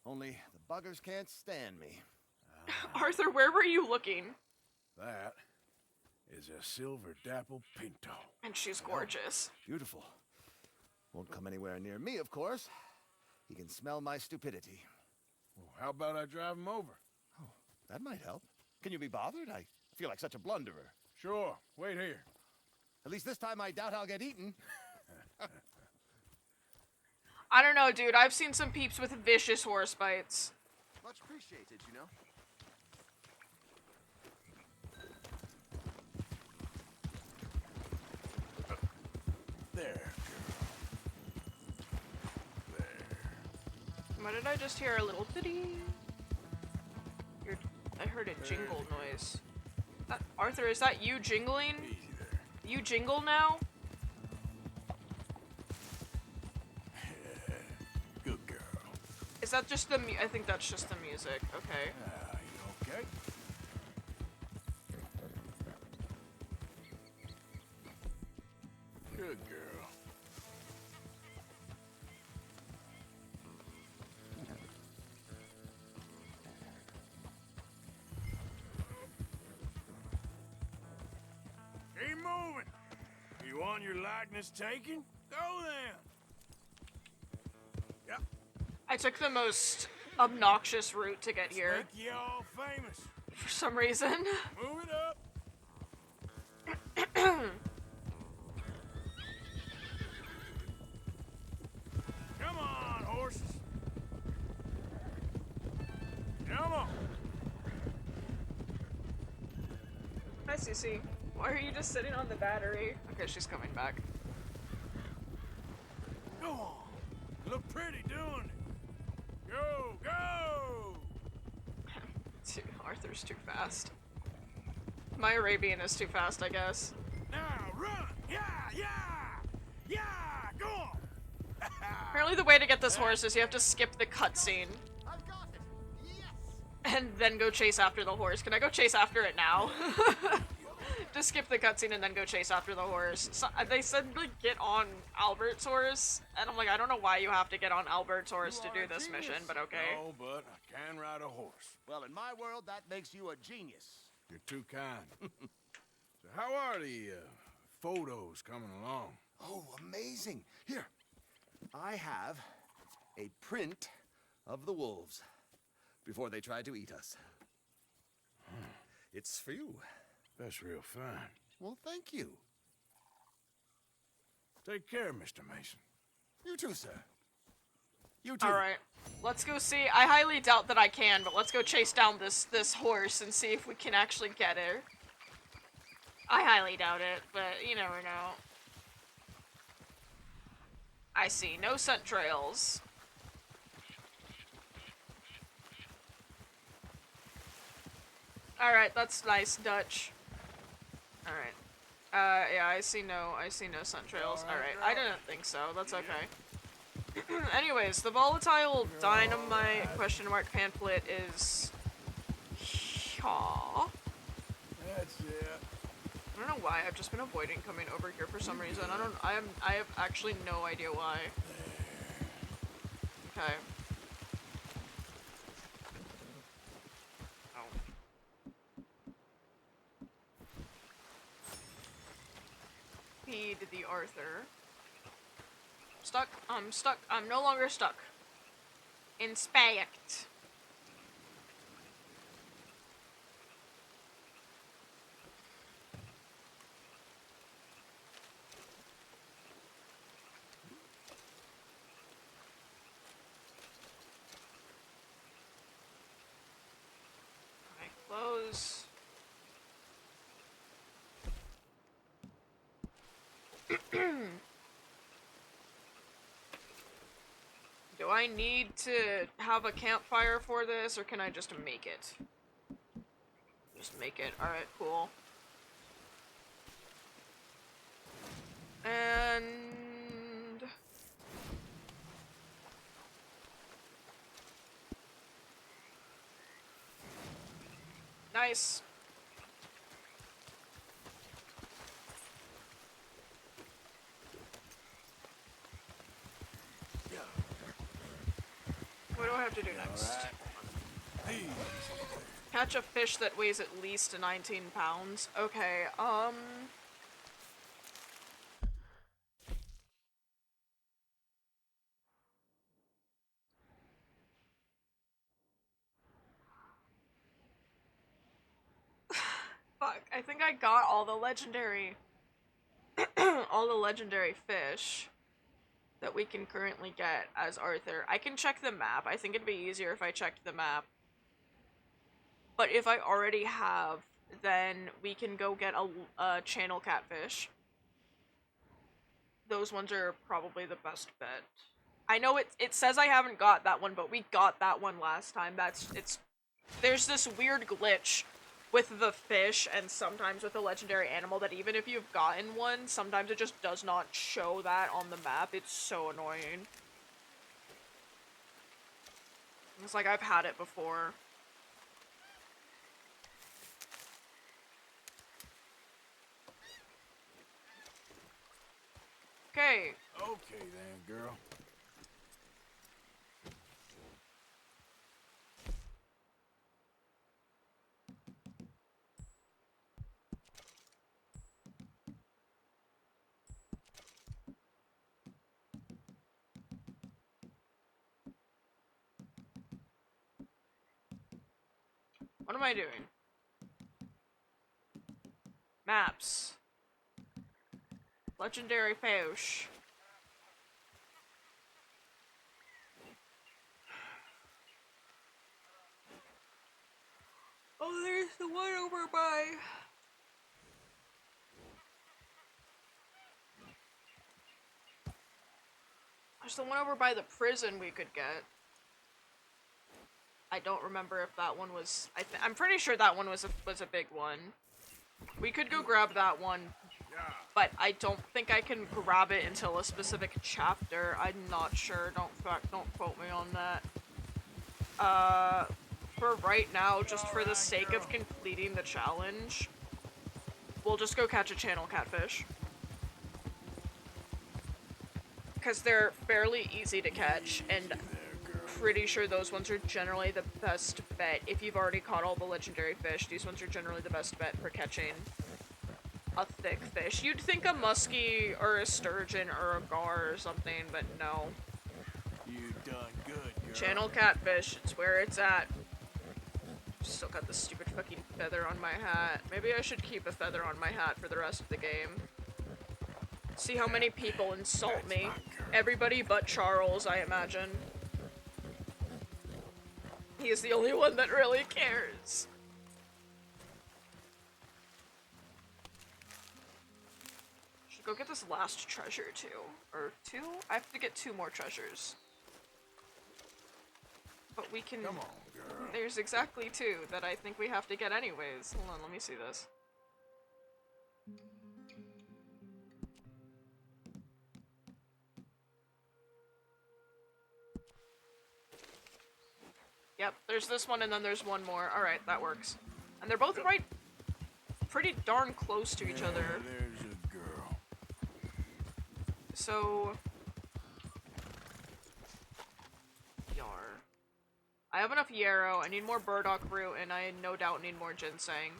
Only the buggers can't stand me. Arthur, where were you looking? That is a silver dapple pinto. And she's gorgeous. Beautiful. Won't come anywhere near me, of course. He can smell my stupidity. Well, how about I drive him over? Oh, that might help. Can you be bothered? I feel like such a blunderer. Sure. Wait here. At least this time I doubt I'll get eaten. I don't know, dude. I've seen some peeps with vicious horse bites. Much appreciated, you know. There, girl. There. Why did I just hear a little bitty? I heard a jingle noise. Arthur, is that you jingling? Easy there. You jingle now? Good girl. Is that just the I think that's just the music. Okay. You okay? Good girl. Keep moving. You want your likeness taken? Go then. Yep. I took the most obnoxious route to get here Make you all famous. for some reason. Move it up. Come on, horses. Come on. Hi, Cece. Why are you just sitting on the battery? Okay, she's coming back. Go on. You look pretty doing it. Go, go. Dude, Arthur's too fast. My Arabian is too fast, I guess. Now run. Yeah, yeah. Yeah, go on. Apparently the way to get this horse is you have to skip the cutscene I've got it. Yes. and then go chase after the horse. Can I go chase after it now? Just skip the cutscene and then go chase after the horse. So, they said, like, get on Albert's horse, and I'm like, I don't know why you have to get on Albert's horse to You do are a this mission, genius. but okay. No, but I can ride a horse. Well, in my world, that makes you a genius. You're too kind. So how are the photos coming along? Oh, amazing. Here, I have a print of the wolves before they tried to eat us. It's for you. That's real fine. Well, thank you. Take care, Mr. Mason. You too, sir. You too. Alright, let's go see. I highly doubt that I can, but let's go chase down this horse and see if we can actually get her. I highly doubt it, but you never know. I see no scent trails. Alright, that's nice, Dutch. Alright. Yeah, I see no sun trails. Alright, I didn't think so. That's okay. Anyways, the volatile dynamite question mark pamphlet is... Aw. That's it. I don't know why, I've just been avoiding coming over here for some reason. I have actually no idea why. Okay. Feed the Arthur. Stuck. I'm stuck. I'm no longer stuck. Inspect. Okay, close. Do I need to have a campfire for this, or can I just make it? Just make it. Alright, cool. And... Nice. What do I have to do next? Catch a fish that weighs at least 19 pounds. Okay, fuck, I think I got all the legendary... all the legendary fish that we can currently get as Arthur. I can check the map. I think it'd be easier if I checked the map. But if I already have, then we can go get a channel catfish. Those ones are probably the best bet. I know it says I haven't got that one, but we got that one last time. There's this weird glitch with the fish and sometimes with the legendary animal that even if you've gotten one, sometimes it just does not show that on the map. It's so annoying. It's like I've had it before. Okay. Okay then, girl. What am I doing? Maps. Legendary fish. Oh, there's the one over by... There's the one over by the prison we could get. I don't remember if that one was... I'm pretty sure that one was a big one. We could go grab that one, but I don't think I can grab it until a specific chapter. I'm not sure. Don't quote me on that. For right now, just for the sake of completing the challenge, we'll just go catch a channel catfish. Because they're fairly easy to catch, and pretty sure those ones are generally the best bet. If you've already caught all the legendary fish, these ones are generally the best bet for catching a thick fish. You'd think a muskie or a sturgeon or a gar or something, but no. You done good, girl. Channel catfish, it's where it's at. Still got this stupid fucking feather on my hat. Maybe I should keep a feather on my hat for the rest of the game. See how many people insult me. Everybody but Charles, I imagine. He is the only one that really cares. Should go get this last treasure too. Or two? I have to get 2 more treasures. But we can... Come on, girl. There's exactly 2 that I think we have to get anyways. Hold on, let me see this. Yep, there's this one and then there's one more. Alright, that works. And they're both right pretty darn close to each other. There's a girl. So... Yar. I have enough yarrow, I need more burdock root, and I no doubt need more ginseng.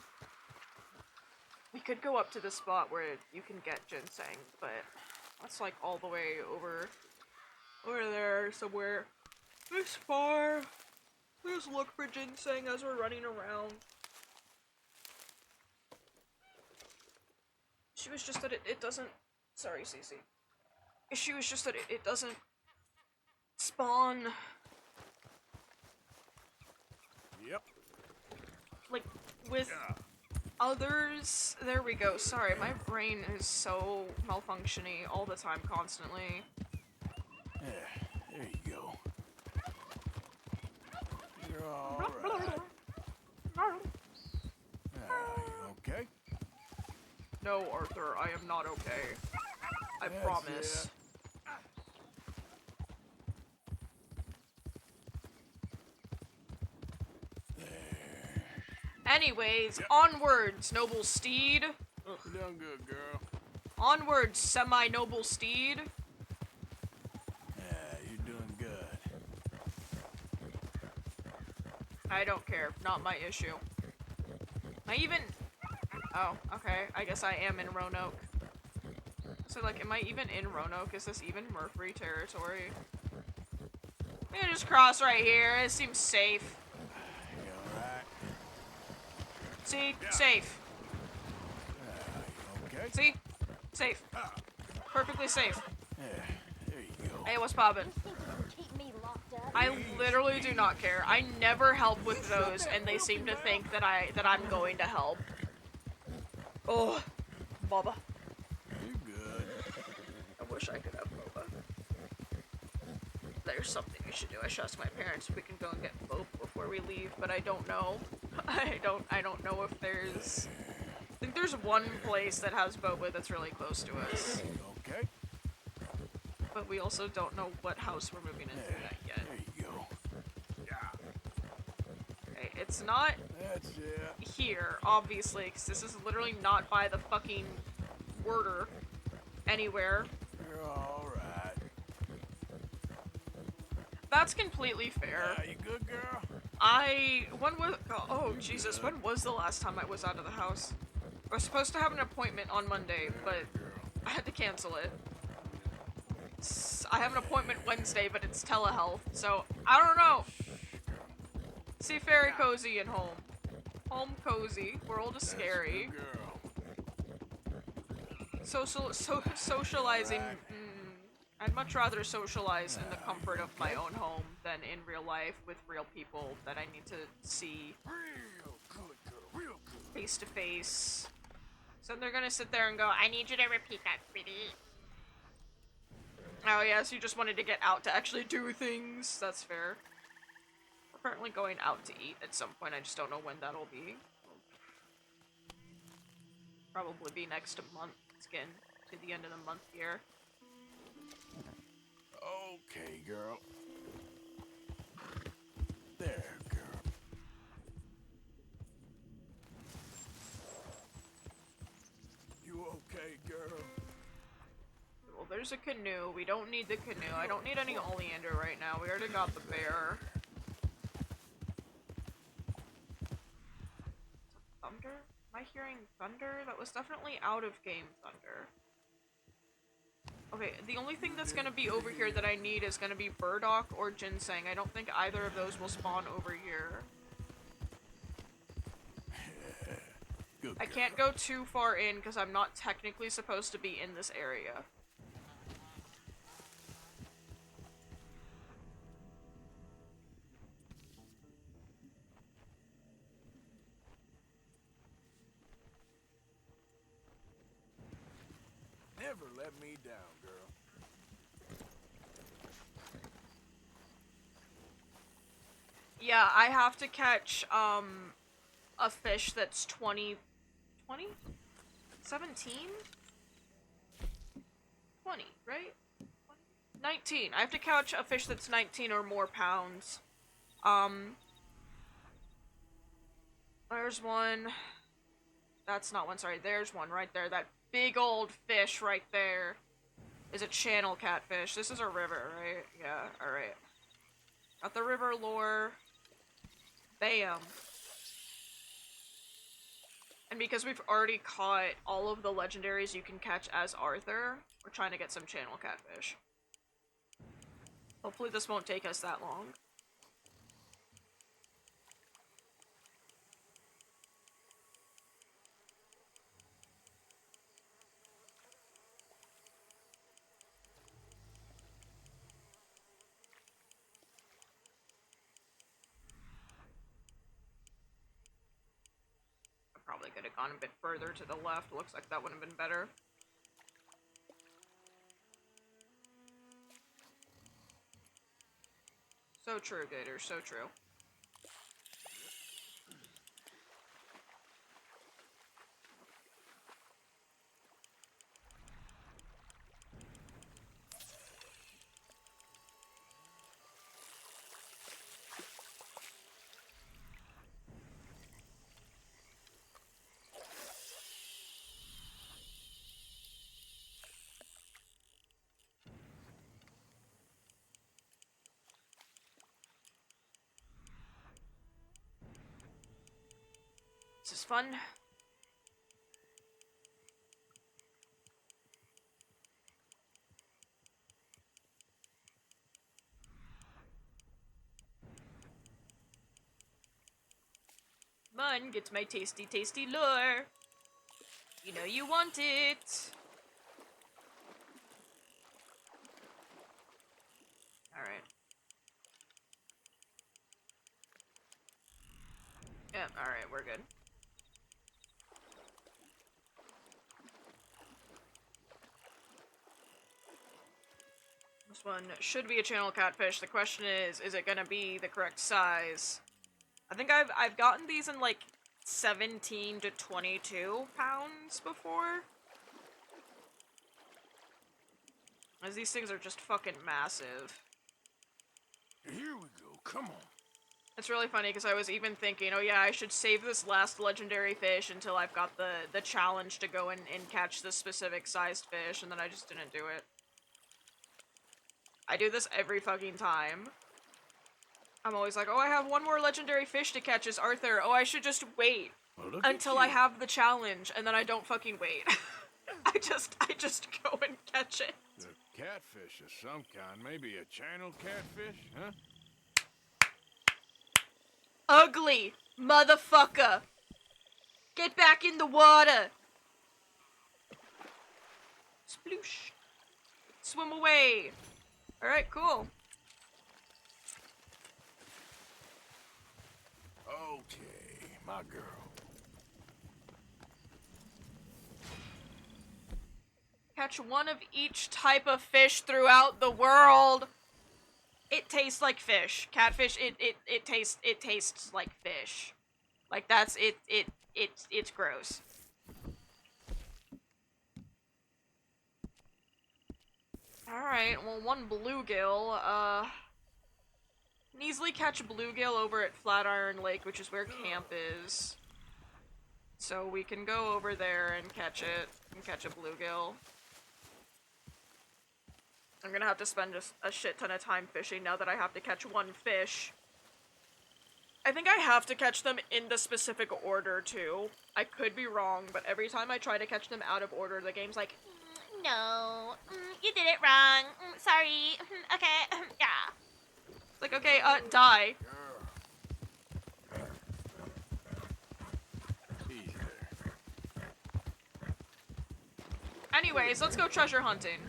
We could go up to the spot where you can get ginseng, but that's like all the way over there somewhere. This far. Let's look for ginseng as we're running around. She was just that it doesn't... Sorry, Cece. She was just that it doesn't spawn... Yep. Like, with others... There we go. Sorry, my brain is so malfunctiony all the time, constantly. Yeah, there you go. You're alright. You okay? No, Arthur, I am not okay. I That's promise. it. Anyways, onwards, noble steed. Ugh. You done good, girl. Onwards, semi-noble steed. Yeah, you're doing good. I don't care. Not my issue. I even... Oh, okay. I guess I am in Roanoke. So, like, am I even in Roanoke? Is this even Murphy territory? We can just cross right here. It seems safe. You alright? See? Safe. You okay? See? Safe. Perfectly safe. Yeah, there you go. Hey, what's poppin'? I literally do not care. I never help with those, and they seem to think that I'm going to help. Oh, Baba. You're good. I wish I could have boba. There's something we should do. I should ask my parents if we can go and get boba before we leave, but I don't know. I don't know if there's... I think there's one place that has boba that's really close to us. Okay? But we also don't know what house we're moving into yet. There you go. Okay, it's not That's it. here, obviously, because this is literally not by the fucking worder anywhere. You're alright. That's completely fair. You good, girl? When was, oh Jesus, when was the last time I was out of the house? I was supposed to have an appointment on Monday, but I had to cancel it. I have an appointment Wednesday, but it's telehealth, so I don't know. See, very cozy and home. Home cozy. World is scary. Socializing. I'd much rather socialize in the comfort of my own home than in real life with real people that I need to see face to face. So they're gonna sit there and go, I need you to repeat that, sweetie. Oh yes, you just wanted to get out to actually do things. That's fair. We're currently going out to eat at some point. I just don't know when that'll be. Probably be next month. It's getting to the end of the month here. Okay, girl. There, girl. You okay, girl? Well, there's a canoe. We don't need the canoe. I don't need any oleander right now. We already got the bear. Thunder? Am I hearing thunder? That was definitely out of game thunder. Okay, the only thing that's gonna be over here that I need is gonna be burdock or ginseng. I don't think either of those will spawn over here. I can't go too far in because I'm not technically supposed to be in this area. Never let me down, girl. Yeah, I have to catch, a fish that's 20, 17? 20, right? 19. I have to catch a fish that's 19 or more pounds. There's one. That's not one, sorry. There's one right there. That big old fish right there is a channel catfish. This is a river, right? Yeah, alright. Got the river lore. Bam. And because we've already caught all of the legendaries you can catch as Arthur, we're trying to get some channel catfish. Hopefully this won't take us that long. I probably could have gone a bit further to the left. Looks like that would have been better. So true, Gator, so true. This is fun. Come on, get my tasty, tasty lure. You know you want it. Alright. Yeah, alright, we're good. This one should be a channel catfish. The question is it gonna be the correct size? I think I've gotten these in like 17 to 22 pounds before. As these things are just fucking massive. Here we go, come on. It's really funny because I was even thinking, oh yeah, I should save this last legendary fish until I've got the challenge to go and catch this specific sized fish, and then I just didn't do it. I do this every fucking time. I'm always like, oh, I have one more legendary fish to catch as Arthur. Oh, I should just wait until I have the challenge, and then I don't fucking wait. I just go and catch it. The catfish of some kind, maybe a channel catfish, huh? Ugly motherfucker. Get back in the water. Sploosh. Swim away. Alright, cool. Okay, my girl. Catch one of each type of fish throughout the world. It tastes like fish. Catfish, it tastes like fish. Like that's it's gross. Alright, well one bluegill, can easily catch a bluegill over at Flatiron Lake, which is where camp is. So we can go over there and catch it, and catch a bluegill. I'm gonna have to spend a shit ton of time fishing now that I have to catch one fish. I think I have to catch them in the specific order, too. I could be wrong, but every time I try to catch them out of order, the game's like, no, you did it wrong, sorry, okay, yeah. It's like, okay, die. Easy there. Anyways, let's go treasure hunting.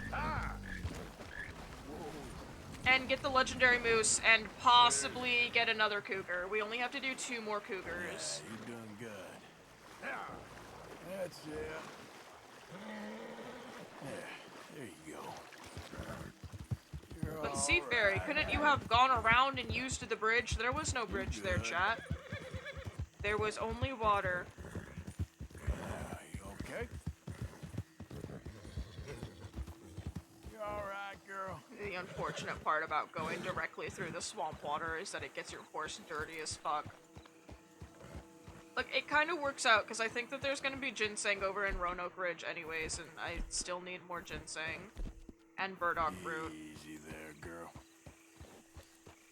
And get the legendary moose, and possibly get another cougar. We only have to do 2 more cougars. Yeah, you're doing good. Yeah, that's it. Yeah, there you go. You're But Seafarer, couldn't you have gone around and used the bridge? There was no bridge there, chat. There was only water. You okay? You alright, girl? The unfortunate part about going directly through the swamp water is that it gets your horse dirty as fuck. Like, it kind of works out, because I think that there's gonna be ginseng over in Roanoke Ridge anyways, and I still need more ginseng. And burdock root. Easy there, girl.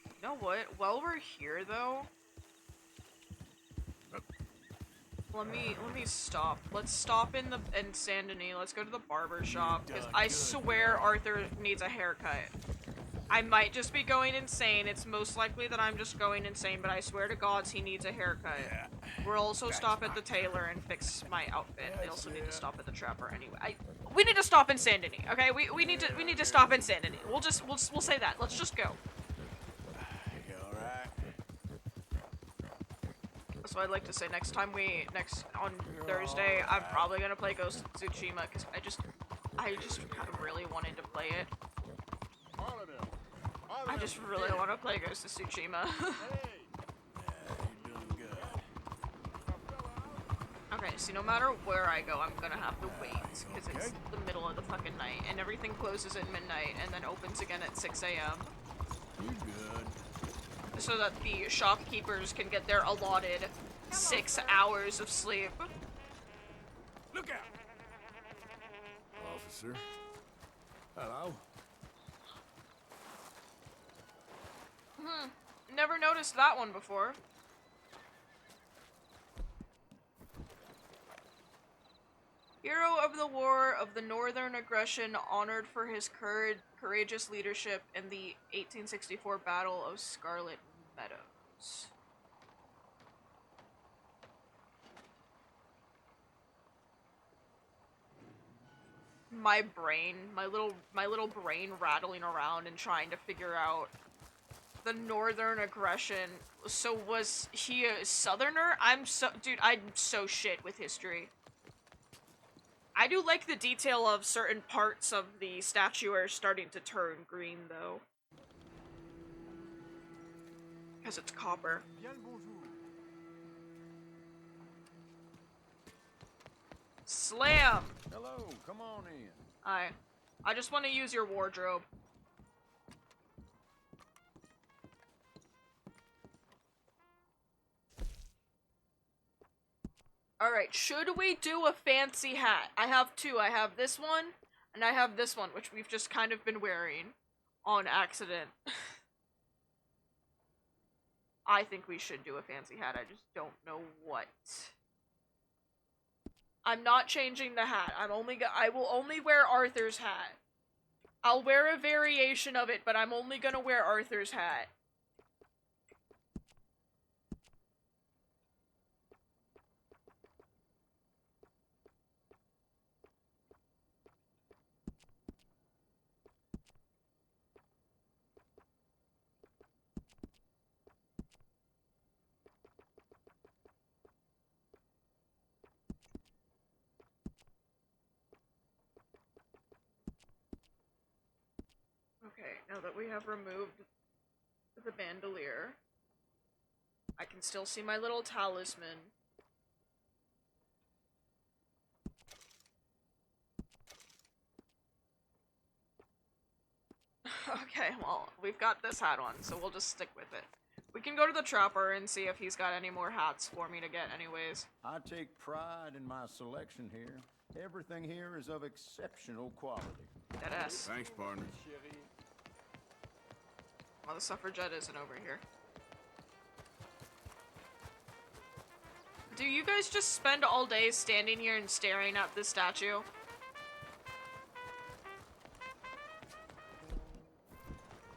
You know what? While we're here, though... Let me stop. Let's stop in Saint Denis. Let's go to the barber shop, because I swear Arthur needs a haircut. I might just be going insane. It's most likely that I'm just going insane, but I swear to gods he needs a haircut. Yeah. We'll also stop at the tailor and fix my outfit. We also need to stop at the trapper anyway. We need to stop in Saint Denis, okay? We need to stop in Saint Denis. We'll say that. Let's just go. You alright? So I'd like to say next on Thursday, I'm probably gonna play Ghost of Tsushima because I just kind of really wanted to play it. I just really want to play Ghost of Tsushima. Okay, so no matter where I go, I'm gonna have to wait, because it's the middle of the fucking night, and everything closes at midnight, and then opens again at 6 a.m. You good? So that the shopkeepers can get their allotted 6 hours of sleep. Look out! Officer. Hello? Never noticed that one before. Hero of the War of the Northern Aggression, honored for his courageous leadership in the 1864 Battle of Scarlet Meadows. My little brain rattling around and trying to figure out the Northern Aggression. So was he a Southerner? Dude, I'm so shit with history. I do like the detail of certain parts of the statue are starting to turn green, though. Because it's copper. Slam! Hello, come on in. Hi. I just want to use your wardrobe. Alright, should we do a fancy hat? I have two. I have this one, and I have this one, which we've just kind of been wearing on accident. I think we should do a fancy hat. I just don't know what. I'm not changing the hat. I will only wear Arthur's hat. I'll wear a variation of it, but I'm only gonna wear Arthur's hat. Okay, now that we have removed the bandolier, I can still see my little talisman. Okay, well, we've got this hat on, so we'll just stick with it. We can go to the trapper and see if he's got any more hats for me to get anyways. I take pride in my selection here. Everything here is of exceptional quality. Deadass. Thanks, partner. Well, the suffragette isn't over here. Do you guys just spend all day standing here and staring at this statue?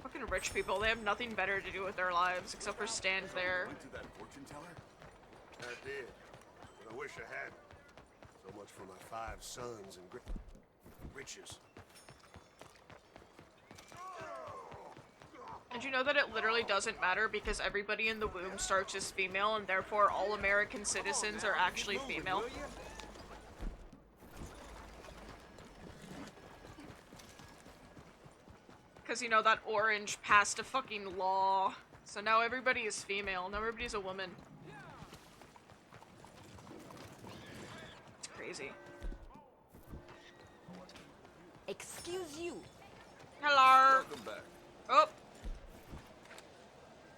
Fucking rich people, they have nothing better to do with their lives except for stand there. Went to that fortune teller? I did, but I wish I hadn't. So much for my 5 sons and riches. And you know that it literally doesn't matter because everybody in the womb starts as female and therefore all American citizens are actually female. Because, you know, that orange passed a fucking law. So now everybody is female. Now everybody's a woman. It's crazy. Excuse you. Hello. Welcome back. Oh.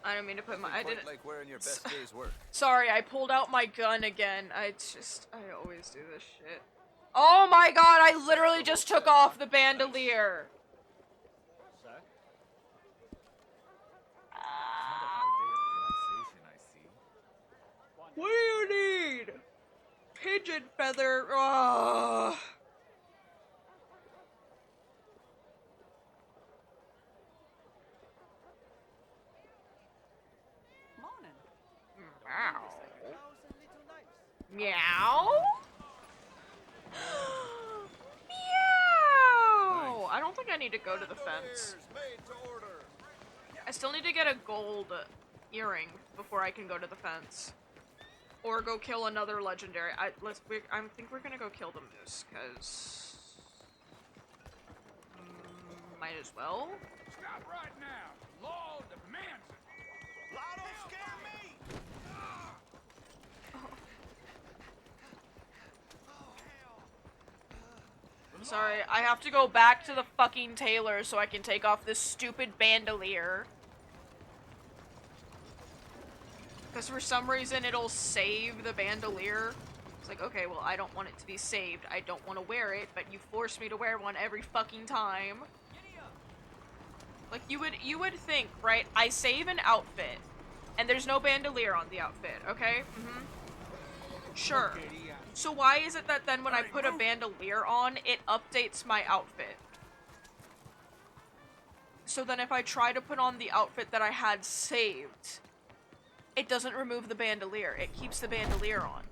I don't mean to put my. I didn't. like wearing your best day's work. Sorry, I pulled out my gun again. I always do this shit. Oh my god! I literally just took off the bandolier. What do you need? Pigeon feather. Ugh. Morning. Meow. Meow. Meow. I don't think I need to go to the fence. I still need to get a gold earring before I can go to the fence. Or go kill another legendary. I think we're gonna go kill the moose, cause might as well. Stop right now. Law demands it. Law don't scare me. Sorry, I have to go back to the fucking tailor so I can take off this stupid bandolier. Because for some reason it'll save the bandolier. It's like, okay, well, I don't want it to be saved. I don't want to wear it, but you force me to wear one every fucking time. Like, you would think, right? I save an outfit, and there's no bandolier on the outfit, okay? Mm-hmm. Sure. So why is it that then when I put a bandolier on, it updates my outfit? So then if I try to put on the outfit that I had saved, it doesn't remove the bandolier. It keeps the bandolier on.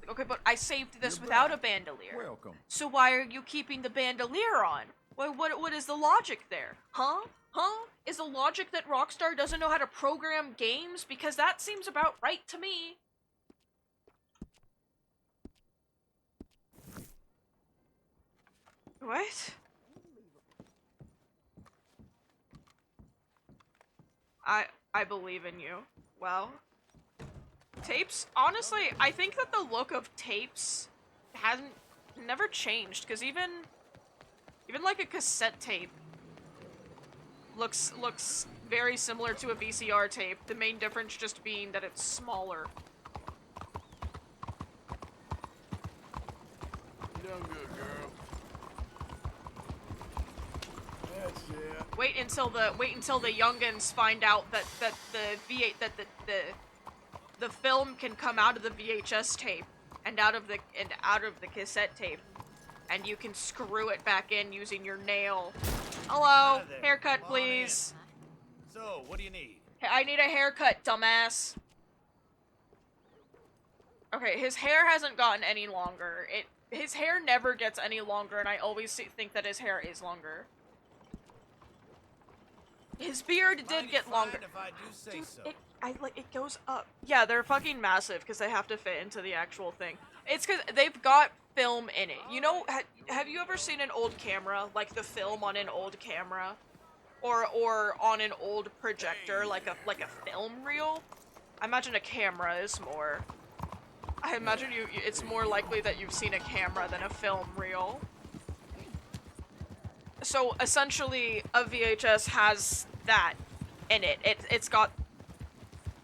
Okay, but I saved this without a bandolier. Welcome. So why are you keeping the bandolier on? What is the logic there? Huh? Huh? Is the logic that Rockstar doesn't know how to program games? Because that seems about right to me. What? I believe in you. Well, tapes, honestly, I think that the look of tapes never changed, because even like a cassette tape looks very similar to a VCR tape, the main difference just being that it's smaller. You done good, girl. That's it. Wait until the youngins find out that the film can come out of the VHS tape and out of the cassette tape, and you can screw it back in using your nail. Hello, haircut, please. So, what do you need? I need a haircut, dumbass. Okay, his hair hasn't gotten any longer. His hair never gets any longer, and I always think that his hair is longer. His beard did get longer. If I do say Dude, so. it goes up. Yeah, they're fucking massive because they have to fit into the actual thing. It's because they've got film in it. You know, have you ever seen an old camera, like the film on an old camera, or on an old projector, like a film reel? I imagine a camera is more. I imagine it's more likely that you've seen a camera than a film reel. So essentially, a VHS has that in it. It's got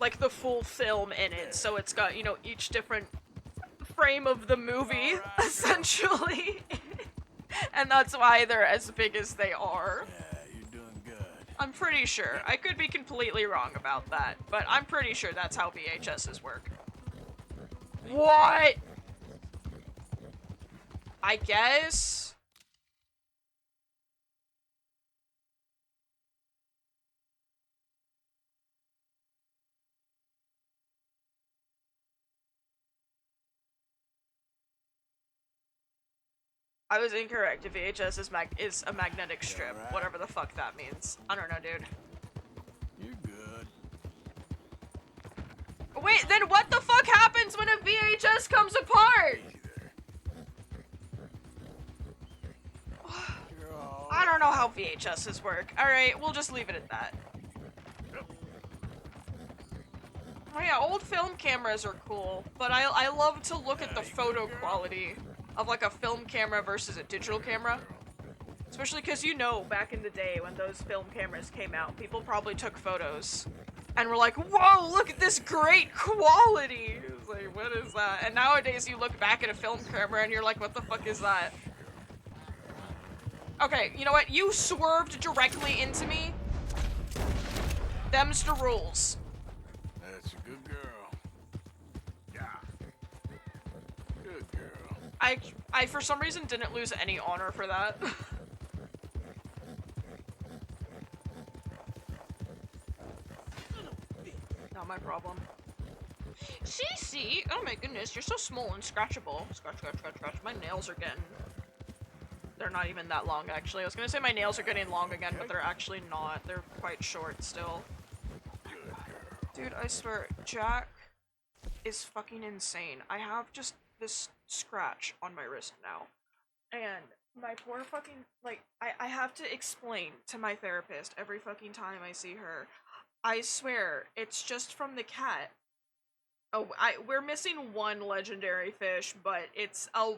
like the full film in it, so it's got, you know, each different frame of the movie, essentially. And that's why they're as big as they are. Yeah, you're doing good. I'm pretty sure. I could be completely wrong about that, but I'm pretty sure that's how VHSs work. What? I guess. I was incorrect. A VHS is a magnetic strip. right? Whatever the fuck that means. I don't know, dude. You're good. Wait, then what the fuck happens when a VHS comes apart? Easy there. You're all I don't know how VHSs work. Alright, we'll just leave it at that. Oh yeah, old film cameras are cool, but I love to look at the photo quality of like a film camera versus a digital camera. Especially because, you know, back in the day when those film cameras came out, people probably took photos and were like, whoa, look at this great quality! It was like, what is that? And nowadays you look back at a film camera and you're like, what the fuck is that? Okay, you know what? You swerved directly into me. Them's the rules. That's a good girl. Yeah. Good girl. I for some reason didn't lose any honor for that. Not my problem. See? Oh my goodness, you're so small and scratchable. Scratch. My nails are getting... They're not even that long, actually. I was gonna say my nails are getting long again, but they're actually not. They're quite short still. Dude, I swear, Jack is fucking insane. I have just this scratch on my wrist now. And my poor fucking... Like, I have to explain to my therapist every fucking time I see her. I swear, it's just from the cat. Oh, we're missing one legendary fish, but it's a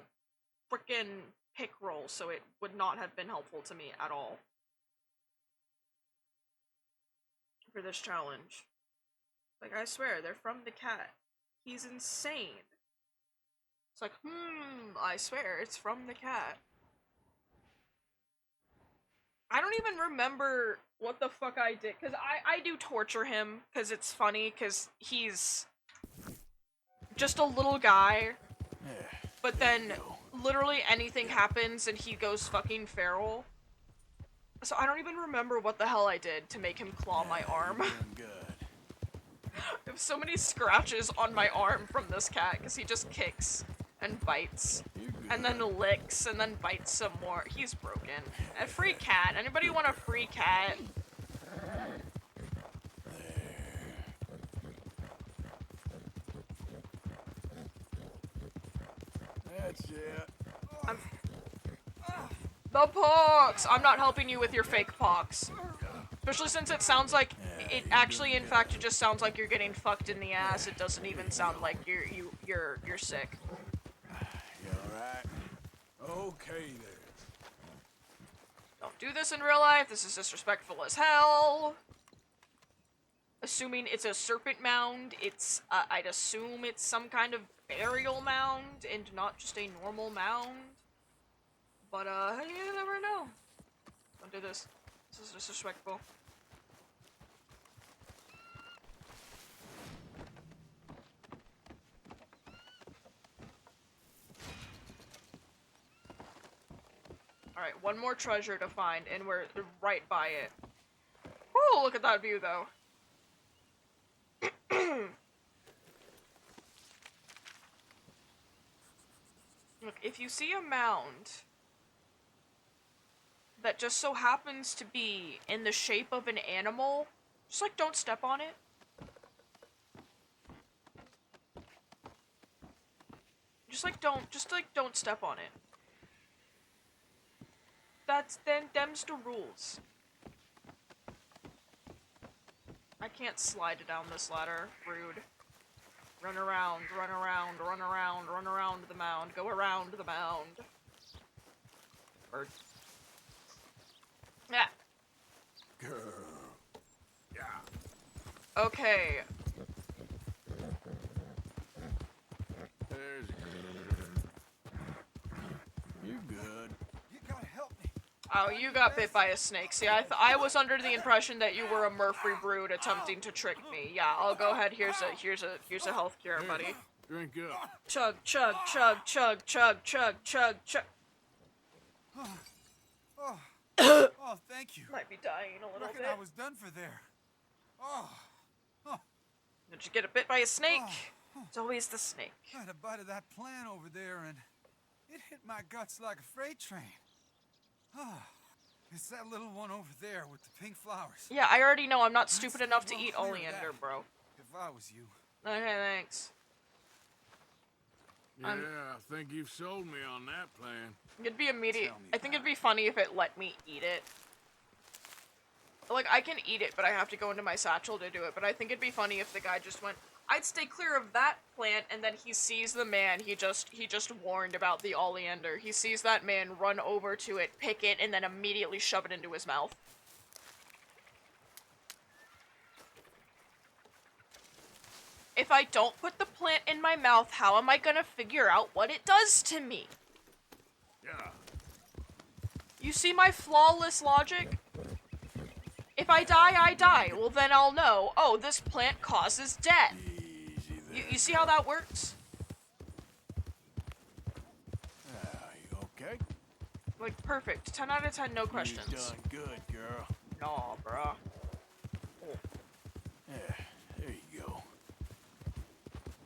frickin' pick roll, so it would not have been helpful to me at all for this challenge. Like, I swear, they're from the cat. He's insane. It's like, I swear, it's from the cat. I don't even remember what the fuck I did, because I do torture him, because it's funny, because he's just a little guy, but then literally anything happens and he goes fucking feral. So I don't even remember what the hell I did to make him claw my arm. I have so many scratches on my arm from this cat, because he just kicks and bites, and then licks, and then bites some more. He's broken. A free cat. Anybody want a free cat? That's it. The pox! I'm not helping you with your fake pox. Especially since it sounds like it actually, in fact, it just sounds like you're getting fucked in the ass. It doesn't even sound like you're sick. You alright? Okay then. Don't do this in real life. This is disrespectful as hell. Assuming it's a serpent mound, it's I'd assume it's some kind of burial mound and not just a normal mound. But you never know. Don't do this. This is disrespectful. Alright, one more treasure to find, and we're right by it. Whoa, look at that view, though. Look, if you see a mound that just so happens to be in the shape of an animal, just, like, don't step on it. Don't step on it. Them's the rules. I can't slide down this ladder. Rude. Run around the mound. Go around the mound. Bird. Yeah. Girl. Yeah. Okay. There's you good. You gotta help me. Oh, you got bit by a snake. See, I was under the impression that you were a Murphy brood attempting to trick me. Yeah, I'll go ahead. Here's a health cure, buddy. Drink up. Chug. Oh, thank you. Might be dying a little Reckon bit. I was done for there. Oh, Did you get bit by a snake? It's always the snake. I had a bite of that plant over there, and it hit my guts like a freight train. Oh, it's that little one over there with the pink flowers. Yeah, I already know. I'm not I'd stupid stay enough to well eat clear of oleander, that, bro. If I was you. Okay, thanks. Yeah, I think you've sold me on that plan. It'd be immediate. Tell me I think about it'd be funny if it let me eat it. Like, I can eat it, but I have to go into my satchel to do it. But I think it'd be funny if the guy just went, I'd stay clear of that plant, and then he sees the man he just warned about the oleander. He sees that man run over to it, pick it, and then immediately shove it into his mouth. If I don't put the plant in my mouth, how am I gonna figure out what it does to me? Yeah. You see my flawless logic? If I die, I die. Well, then I'll know, oh, this plant causes death. Easy there. You see how that works? You okay? Like, perfect. 10 out of 10, no questions. You done good, girl. Nah, bruh. Yeah, there you go.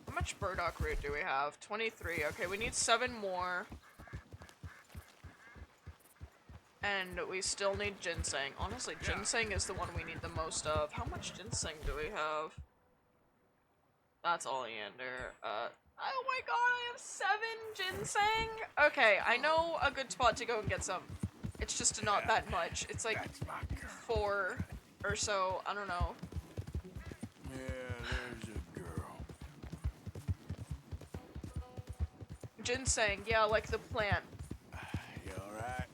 How much burdock root do we have? 23. Okay, we need 7 more. And we still need ginseng. Honestly, ginseng is the one we need the most of. How much ginseng do we have? That's oleander. Oh my god, I have 7 ginseng? Okay, I know a good spot to go and get some. It's just not that much. It's like 4 or so. I don't know. Yeah, there's a girl. Ginseng, yeah, like the plant. You alright?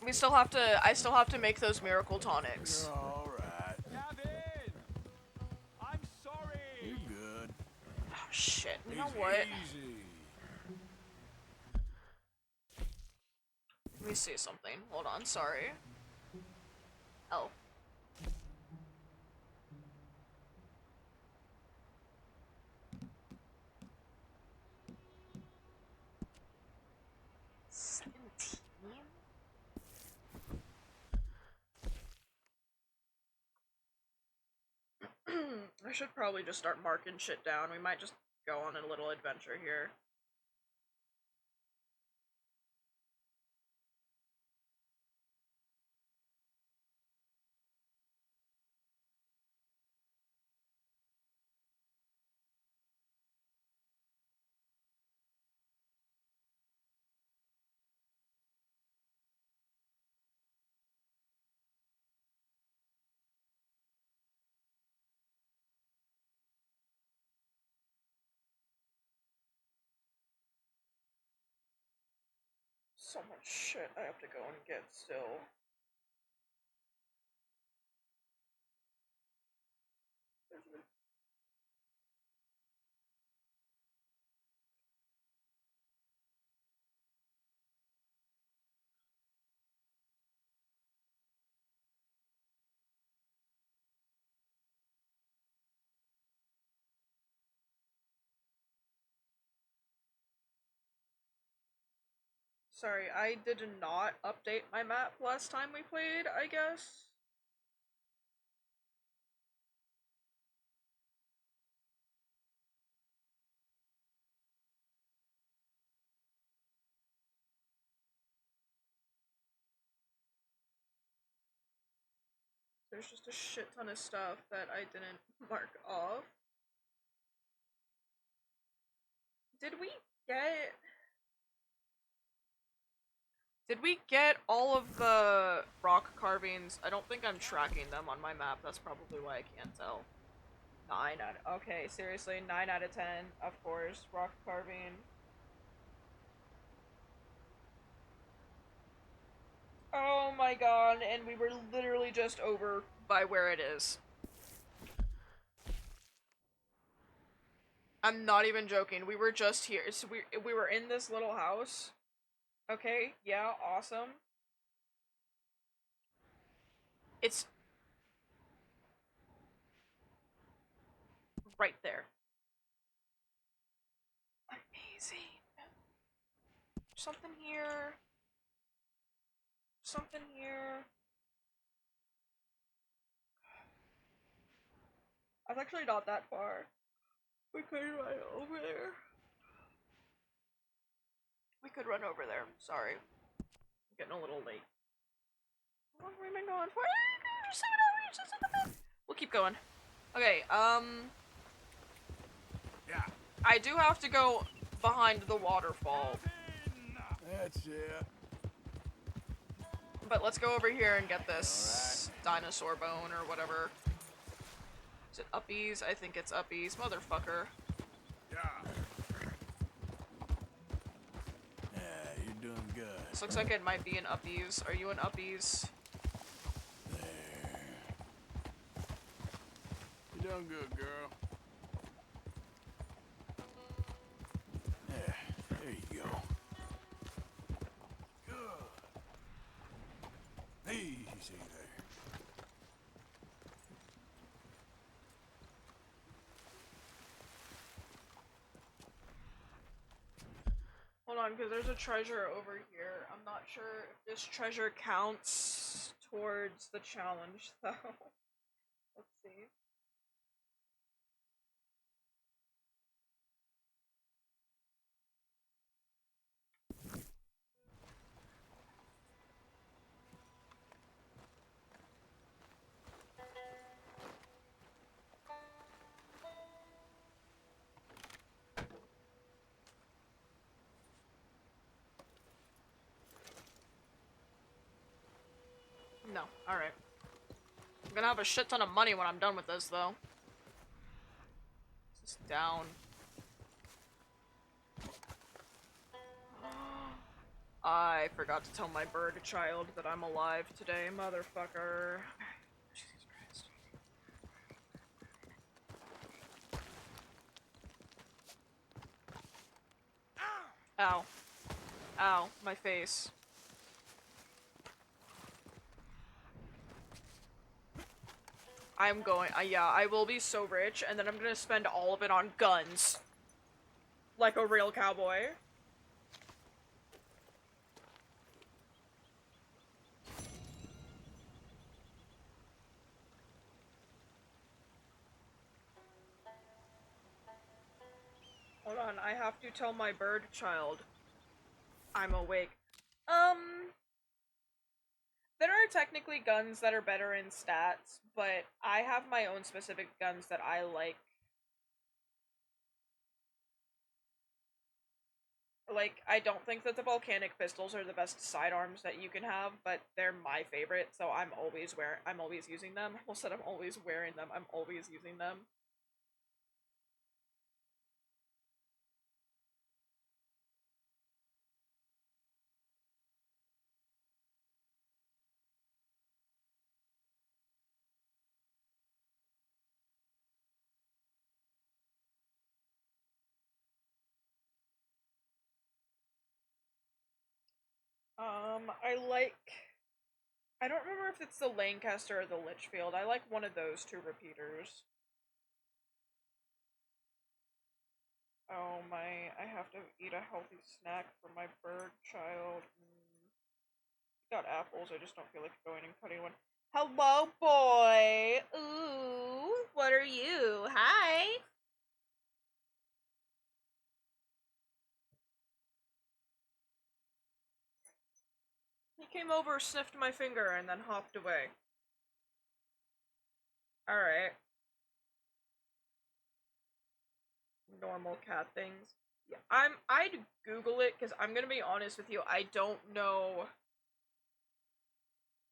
We still have to, I still have to make those miracle tonics. You're alright. Gavin! I'm sorry! You're good. Oh shit, you know Easy, what? Easy. Let me see something. Hold on, sorry. Oh. I should probably just start marking shit down. We might just go on a little adventure here. So much shit I have to go and get still. Sorry, I did not update my map last time we played, I guess. There's just a shit ton of stuff that I didn't mark off. Did we get... Did we get all of the rock carvings? I don't think I'm tracking them on my map. That's probably why I can't tell. 9 out of... Okay, seriously, 9 out of 10. Of course, rock carving. Oh my god, and we were literally just over by where it is. I'm not even joking. We were just here. So we were in this little house. Okay, yeah, awesome. It's right there. Amazing. Something here. Something here. I'm actually not that far. We could run over there. We could run over there. Sorry. I'm getting a little late. How long have we been going for? 7 hours. We'll keep going. Okay, Yeah. I do have to go behind the waterfall. That's it. But let's go over here and get this dinosaur bone or whatever. Is it uppies? I think it's uppies. Motherfucker. Yeah. Yeah, you're doing good. This looks like it might be an uppies. Are you an uppies? There. You're doing good, girl. Yeah, there you go. Good. Easy there. Hold on, because there's a treasure over here. I'm not sure if this treasure counts towards the challenge, though. Let's see. No. Alright. I'm gonna have a shit ton of money when I'm done with this, though. This is down. I forgot to tell my bird child that I'm alive today, motherfucker. Jesus Christ. Ow. Ow, my face. I'm going, yeah, I will be so rich, and then I'm gonna spend all of it on guns. Like a real cowboy. Hold on, I have to tell my bird child I'm awake. There are technically guns that are better in stats, but I have my own specific guns that I like. Like, I don't think that the volcanic pistols are the best sidearms that you can have, but they're my favorite, so I'm always using them. I almost said I'm always wearing them, I'm always using them. I don't remember if it's the Lancaster or the Litchfield. I like one of those two repeaters. Oh my, I have to eat a healthy snack for my bird child. Got apples, I just don't feel like going and cutting one. Hello, boy! Ooh, what are you? Hi! He came over, sniffed my finger, and then hopped away. Alright. Normal cat things. Yeah, I'd Google it, because I'm gonna be honest with you, I don't know,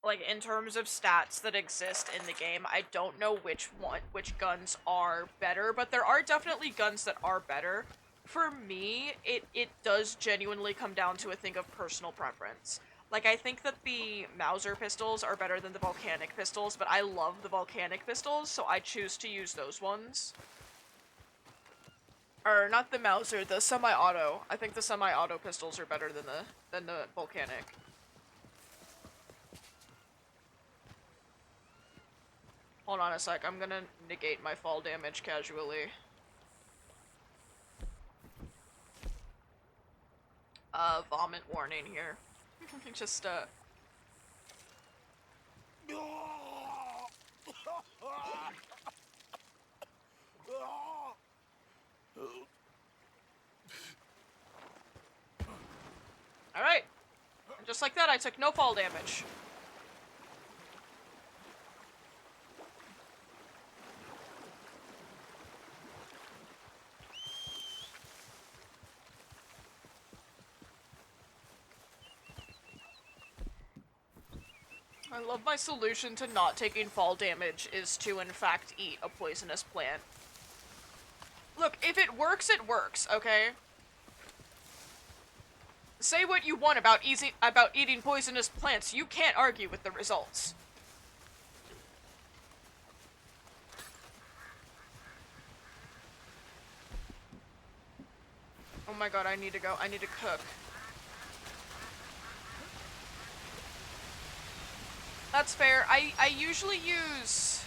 like, in terms of stats that exist in the game, I don't know which guns are better, but there are definitely guns that are better. For me, it does genuinely come down to a thing of personal preference. Like, I think that the Mauser pistols are better than the volcanic pistols, but I love the volcanic pistols, so I choose to use those ones. Or, not the Mauser, the semi-auto. I think the semi-auto pistols are better than the volcanic. Hold on a sec, I'm gonna negate my fall damage casually. Vomit warning here. Just, Alright. Just like that, I took no fall damage. I love my solution to not taking fall damage is to, in fact, eat a poisonous plant. Look, if it works, okay? Say what you want about eating poisonous plants, you can't argue with the results. Oh my god, I need to go. I need to cook. That's fair. I usually use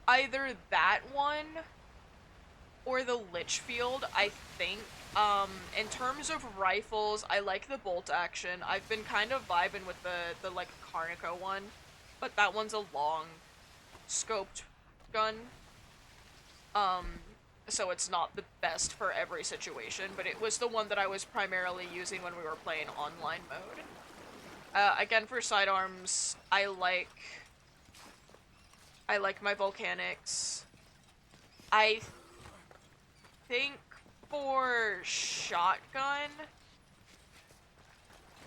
either that one or the Litchfield, I think. In terms of rifles, I like the bolt action. I've been kind of vibing with the like Carnico one, but that one's a long scoped gun. So it's not the best for every situation, but it was the one that I was primarily using when we were playing online mode. Again, for sidearms, I like my volcanics. I think for shotgun,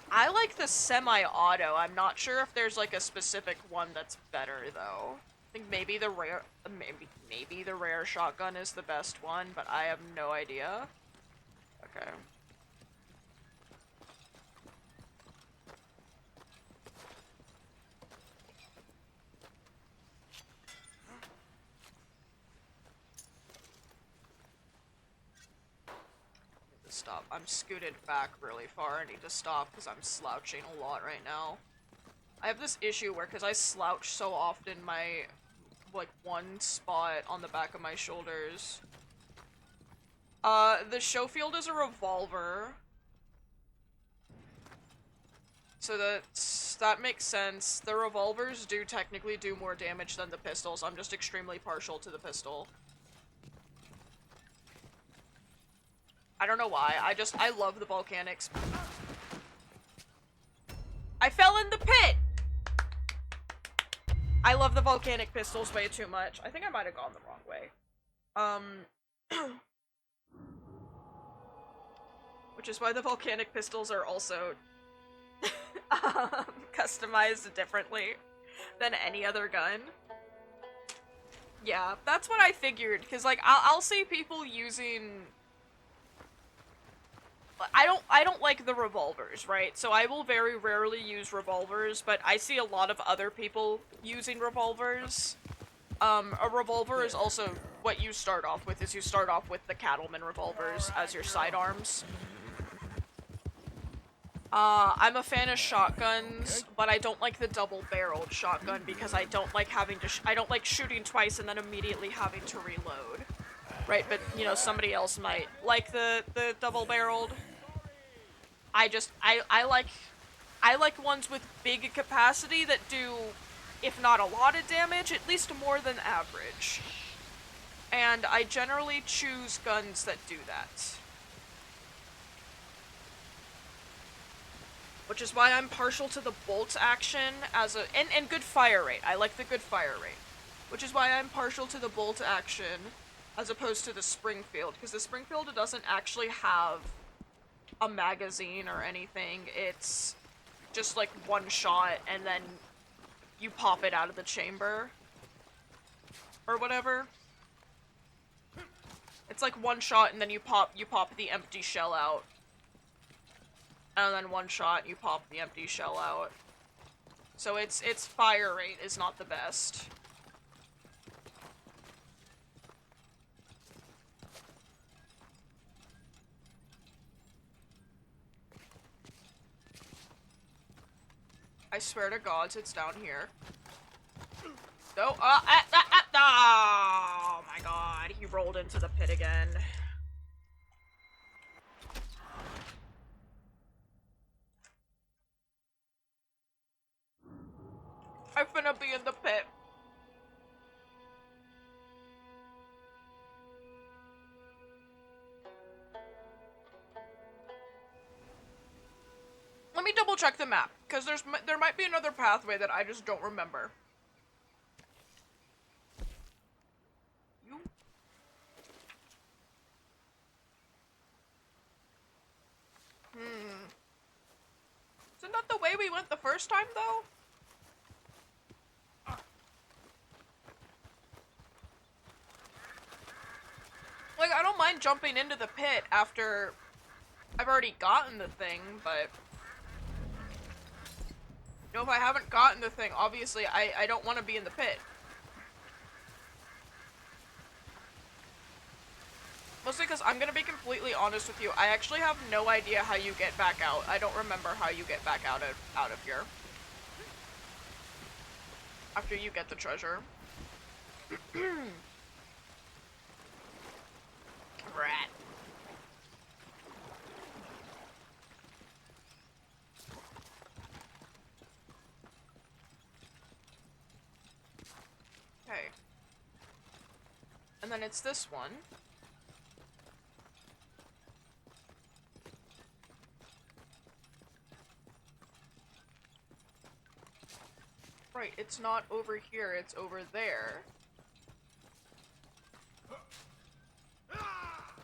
I like the semi-auto. I'm not sure if there's like a specific one that's better though. I think maybe the rare shotgun is the best one, but I have no idea. Okay. Stop. I'm scooted back really far. I need to stop because I'm slouching a lot right now. I have this issue where, because I slouch so often, my, like, one spot on the back of my shoulders. The Schofield is a revolver. So that makes sense. The revolvers do technically do more damage than the pistols. I'm just extremely partial to the pistol. I don't know why. I love the volcanics. I fell in the pit! I love the volcanic pistols way too much. I think I might have gone the wrong way. Which is why the volcanic pistols are also customized differently than any other gun. Yeah, that's what I figured, because, like, I'll see people using... I don't like the revolvers, right? So I will very rarely use revolvers, but I see a lot of other people using revolvers. A revolver is also what you start off with, is you start off with the cattleman revolvers as your sidearms. I'm a fan of shotguns, but I don't like the double-barreled shotgun because I don't like having to I don't like shooting twice and then immediately having to reload. Right, but, you know, somebody else might like the double-barreled. I like ones with big capacity that do, if not a lot of damage, at least more than average. And I generally choose guns that do that. Which is why I'm partial to the bolt action as a, and good fire rate. I like the good fire rate. Which is why I'm partial to the bolt action as opposed to the Springfield, because the Springfield doesn't actually have a magazine or anything. It's just like one shot and then you pop it out of the chamber or whatever. It's like one shot and then you pop the empty shell out. And then one shot you pop the empty shell out. So its fire rate is not the best. I swear to God, it's down here. No, oh my God, he rolled into the pit again. I'm finna be in the pit. Let me double check the map, because there might be another pathway that I just don't remember. Isn't that the way we went the first time, though? Like, I don't mind jumping into the pit after I've already gotten the thing, but... You know, if I haven't gotten the thing, obviously I don't want to be in the pit. Mostly because I'm gonna be completely honest with you, I actually have no idea how you get back out. I don't remember how you get back out of here. After you get the treasure. Rat. Okay. And then it's this one. Right, it's not over here, it's over there.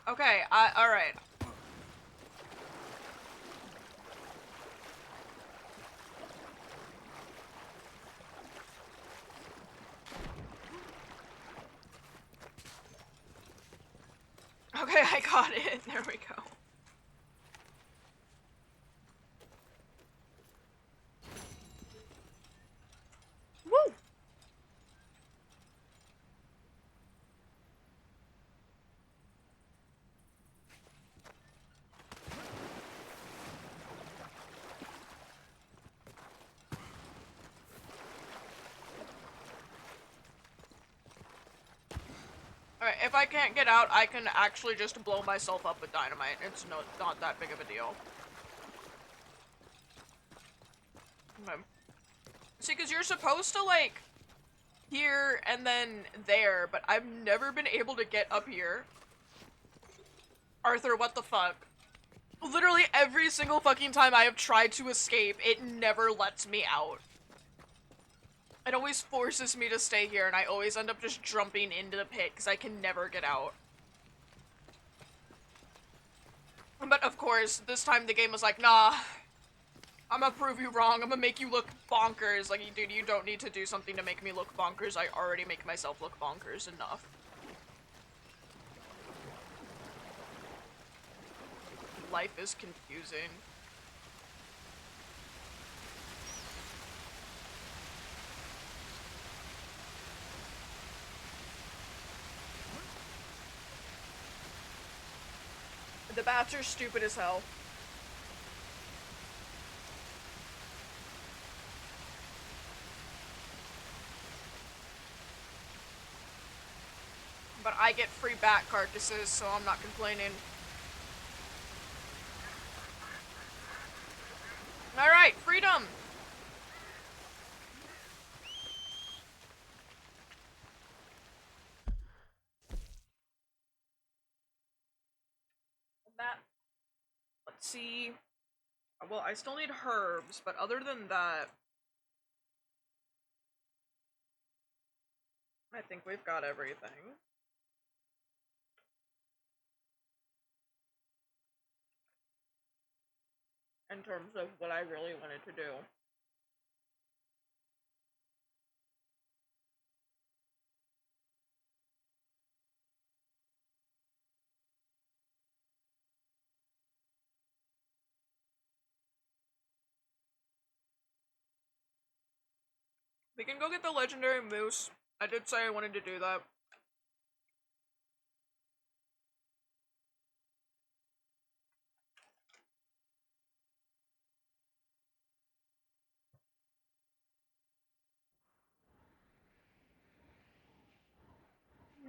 Okay, alright. Okay, I got it. There we go. Woo! Alright, if I can't get out, I can actually just blow myself up with dynamite. It's not that big of a deal. Okay. See, because you're supposed to, like, here and then there, but I've never been able to get up here. Arthur, what the fuck? Literally every single fucking time I have tried to escape, it never lets me out. It always forces me to stay here, and I always end up just jumping into the pit because I can never get out. But of course, this time the game was like, nah, I'm gonna prove you wrong, I'm gonna make you look bonkers. Like, dude, you don't need to do something to make me look bonkers, I already make myself look bonkers enough. Life is confusing. The bats are stupid as hell. But I get free bat carcasses, so I'm not complaining. Alright, freedom! That. Let's see. Well, I still need herbs, but other than that, I think we've got everything. In terms of what I really wanted to do. We can go get the legendary moose. I did say I wanted to do that.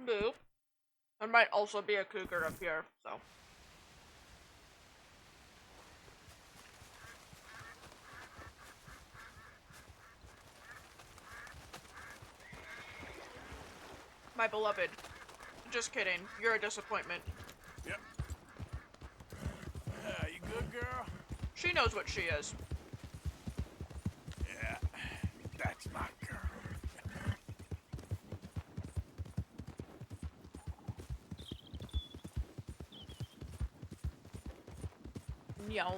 Boop. There might also be a cougar up here, so. My beloved. Just kidding. You're a disappointment. Yep. You good, girl? She knows what she is. Yeah, that's my girl. Yum.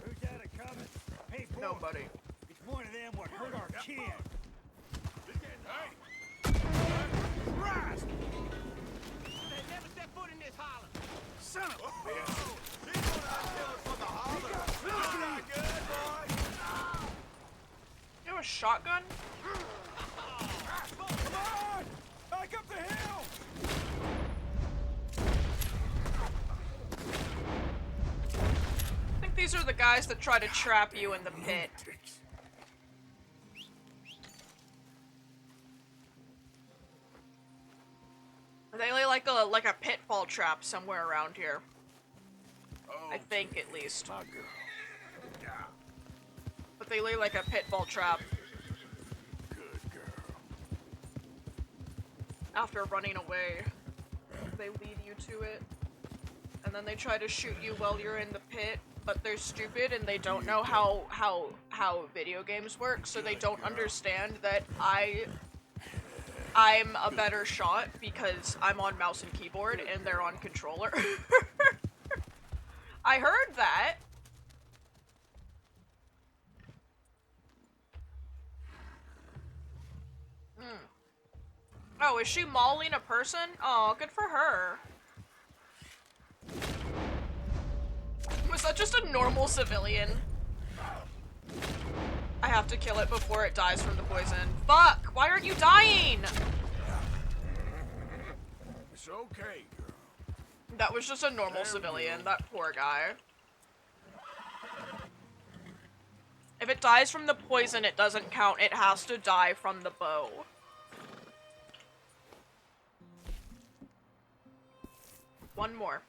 Who's that a coming? Hey, boy. Nobody. It's One of them would hurt our kid. Rise! Never step foot in this holler. Son of a bitch! He's what I tell her for the holler. Not good, boy. You have a shotgun? Come on! Back up the hill! I think these are the guys that try to trap you in the pit. They lay like a pitfall trap somewhere around here. Oh, I think, at least. my girl. Yeah, But they lay like a pitfall trap good girl. after running away. They lead you to it. And then they try to shoot you while you're in the pit, but they're stupid and they don't know how video games work, so they don't understand that I'm a better shot because I'm on mouse and keyboard and they're on controller. I heard that. Oh, is she mauling a person? Oh, good for her. Was that just a normal civilian? I have to kill it before it dies from the poison. Fuck! Why aren't you dying? It's okay, girl. That was just a normal civilian, that poor guy. If it dies from the poison, it doesn't count. It has to die from the bow. One more.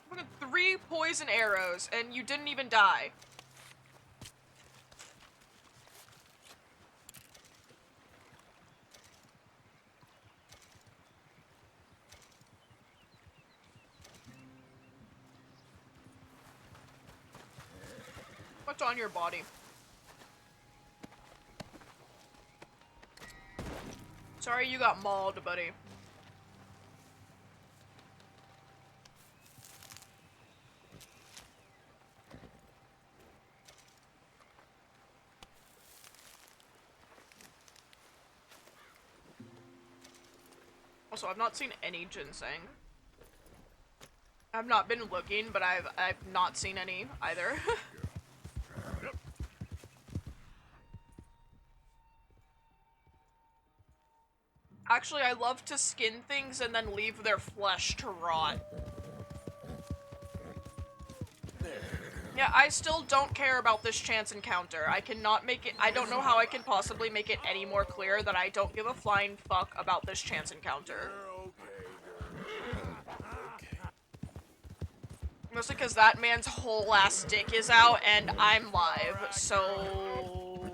Look at 3 poison arrows, and you didn't even die. What's on your body? Sorry you got mauled, buddy. Also, I've not seen any ginseng. I've not been looking, but I've not seen any either. Actually, I love to skin things and then leave their flesh to rot. Yeah, I still don't care about this chance encounter. I cannot make it— I don't know how I can possibly make it any more clear that I don't give a flying fuck about this chance encounter. Mostly because that man's whole ass dick is out and I'm live, so...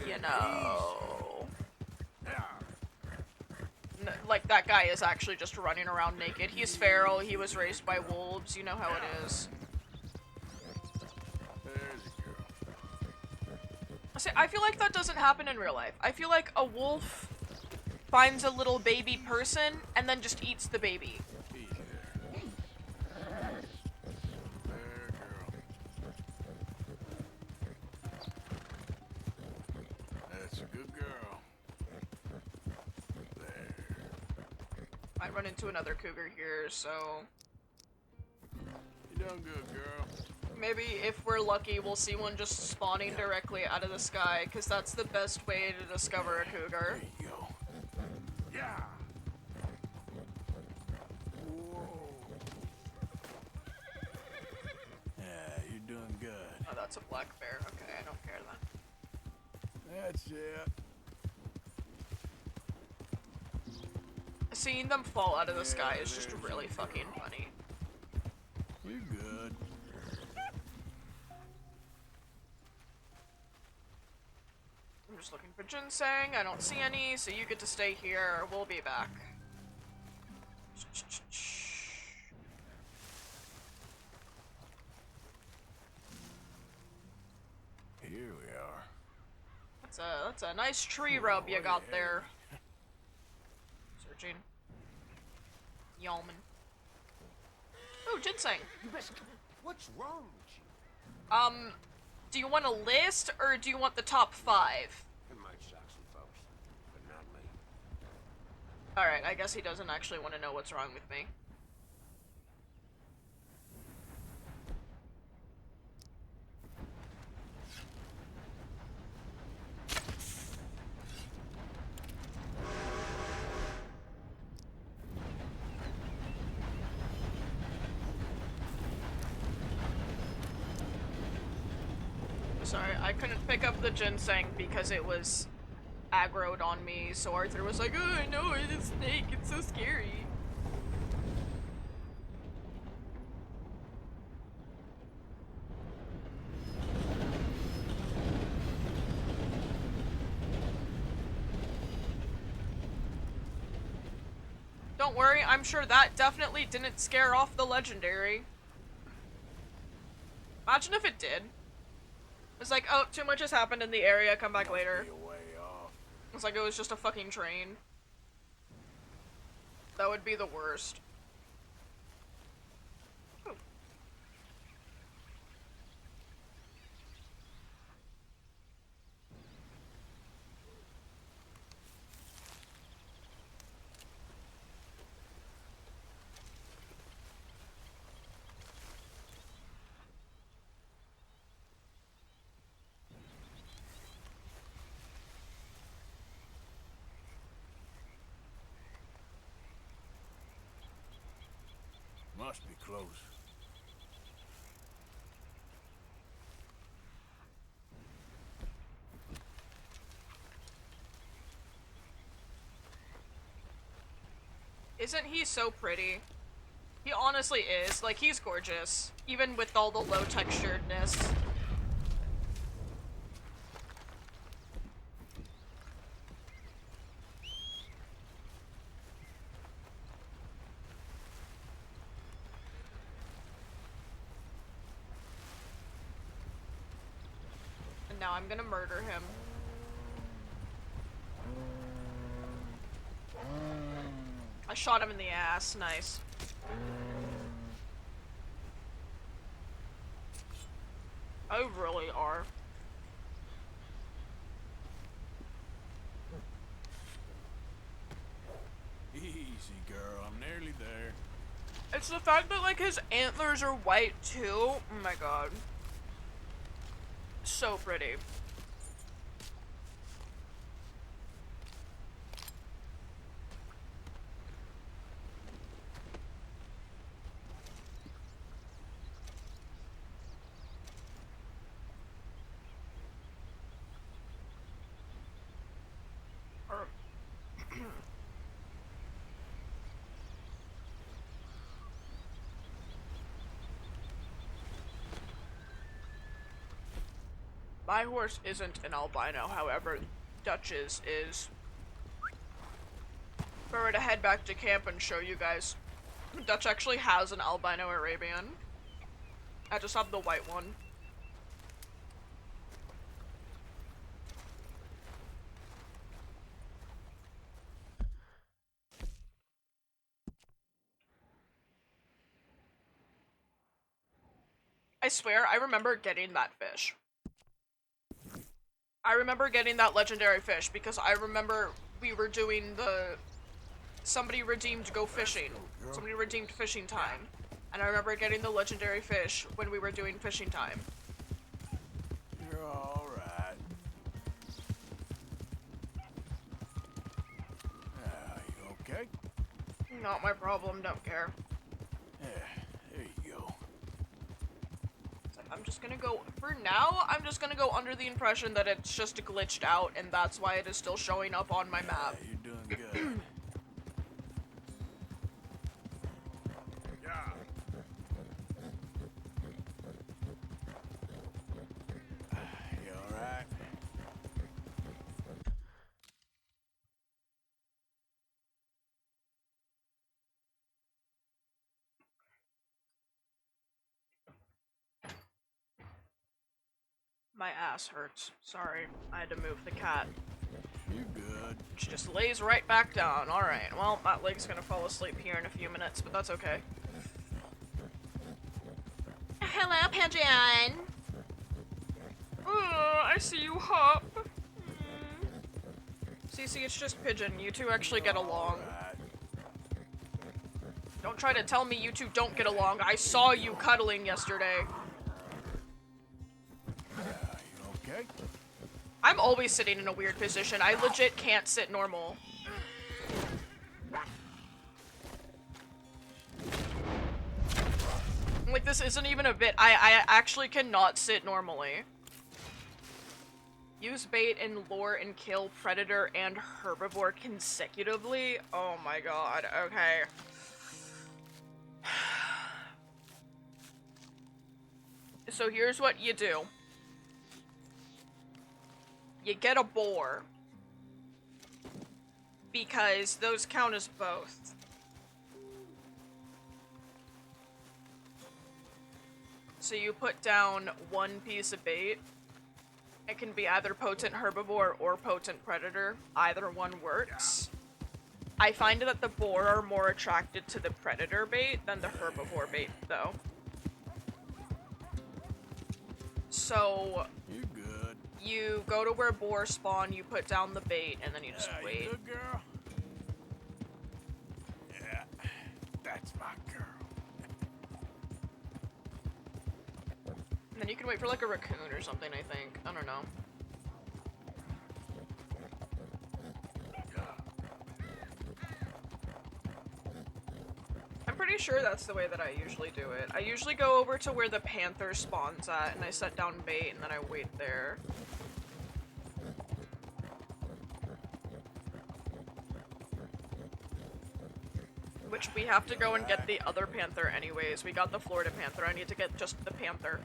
You know... Like, that guy is actually just running around naked. He's feral, he was raised by wolves, you know how it is. See, I feel like that doesn't happen in real life. I feel like a wolf finds a little baby person and then just eats the baby. That's a good girl. There. Might run into another cougar here, so... You done good, girl. Maybe if we're lucky, we'll see one just spawning directly out of the sky, because that's the best way to discover a cougar. There you go. Yeah. Whoa. Yeah, you're doing good. Oh, that's a black bear. Okay, I don't care then. That's it. Seeing them fall out of the sky is just really fucking funny. You're good. I'm just looking for ginseng. I don't see any, so you get to stay here. We'll be back. Here we are. That's a nice tree rub you got there. Searching. Yeoman. ginseng. What's wrong with you? Do you want a list, or do you want the top 5? It might shock some folks, but not me. Alright, I guess he doesn't actually want to know what's wrong with me. Sorry, I couldn't pick up the ginseng because it was aggroed on me, so Arthur was like, oh, I know, it's a snake, it's so scary. Don't worry, I'm sure that definitely didn't scare off the legendary. Imagine if it did. It's like, oh, too much has happened in the area, come back later. It's like it was just a fucking train. That would be the worst. Ooh. Must be close. Isn't he so pretty? He honestly is. Like, he's gorgeous. Even with all the low texturedness. And now I'm gonna murder him. I shot him in the ass. Nice. I really are. Easy, girl. I'm nearly there. It's the fact that, like, his antlers are white, too. Oh my god. So pretty. My horse isn't an albino, however, Dutch's is. If I were to head back to camp and show you guys, Dutch actually has an albino Arabian. I just have the white one. I swear, I remember getting that fish. I remember getting that legendary fish because I remember we were doing the... Somebody redeemed go fishing. Somebody redeemed fishing time. And I remember getting the legendary fish when we were doing fishing time. You're alright. You okay? Not my problem, don't care. Yeah, there you go. I'm just gonna go, for now, I'm just gonna go under the impression that it's just glitched out and that's why it is still showing up on my map. You're doing good. Yeah. You alright? My ass hurts. Sorry, I had to move the cat. You're good. She just lays right back down. Alright, well, that leg's gonna fall asleep here in a few minutes, but that's okay. hello, Pigeon. I see you hop. Cece, it's just Pigeon. You two actually get along. Don't try to tell me you two don't get along. I saw you cuddling yesterday. You okay? I'm always sitting in a weird position. I legit can't sit normal. Like, this isn't even a bit. I actually cannot sit normally. Use bait and lure and kill predator and herbivore consecutively? Oh my god, okay. So here's what you do. You get a boar. Because those count as both. So you put down one piece of bait. It can be either potent herbivore or potent predator. Either one works. I find that the boar are more attracted to the predator bait than the herbivore bait, though. So You're good. you go to where boar spawn, you put down the bait, and then you just wait. You good girl? Yeah, that's my girl. And then you can wait for like a raccoon or something, I think. I don't know. I'm pretty sure that's the way that I usually do it. I usually go over to where the panther spawns at, and I set down bait, and then I wait there. Which we have to go and get the other panther anyways. We got the Florida panther. I need to get just the panther.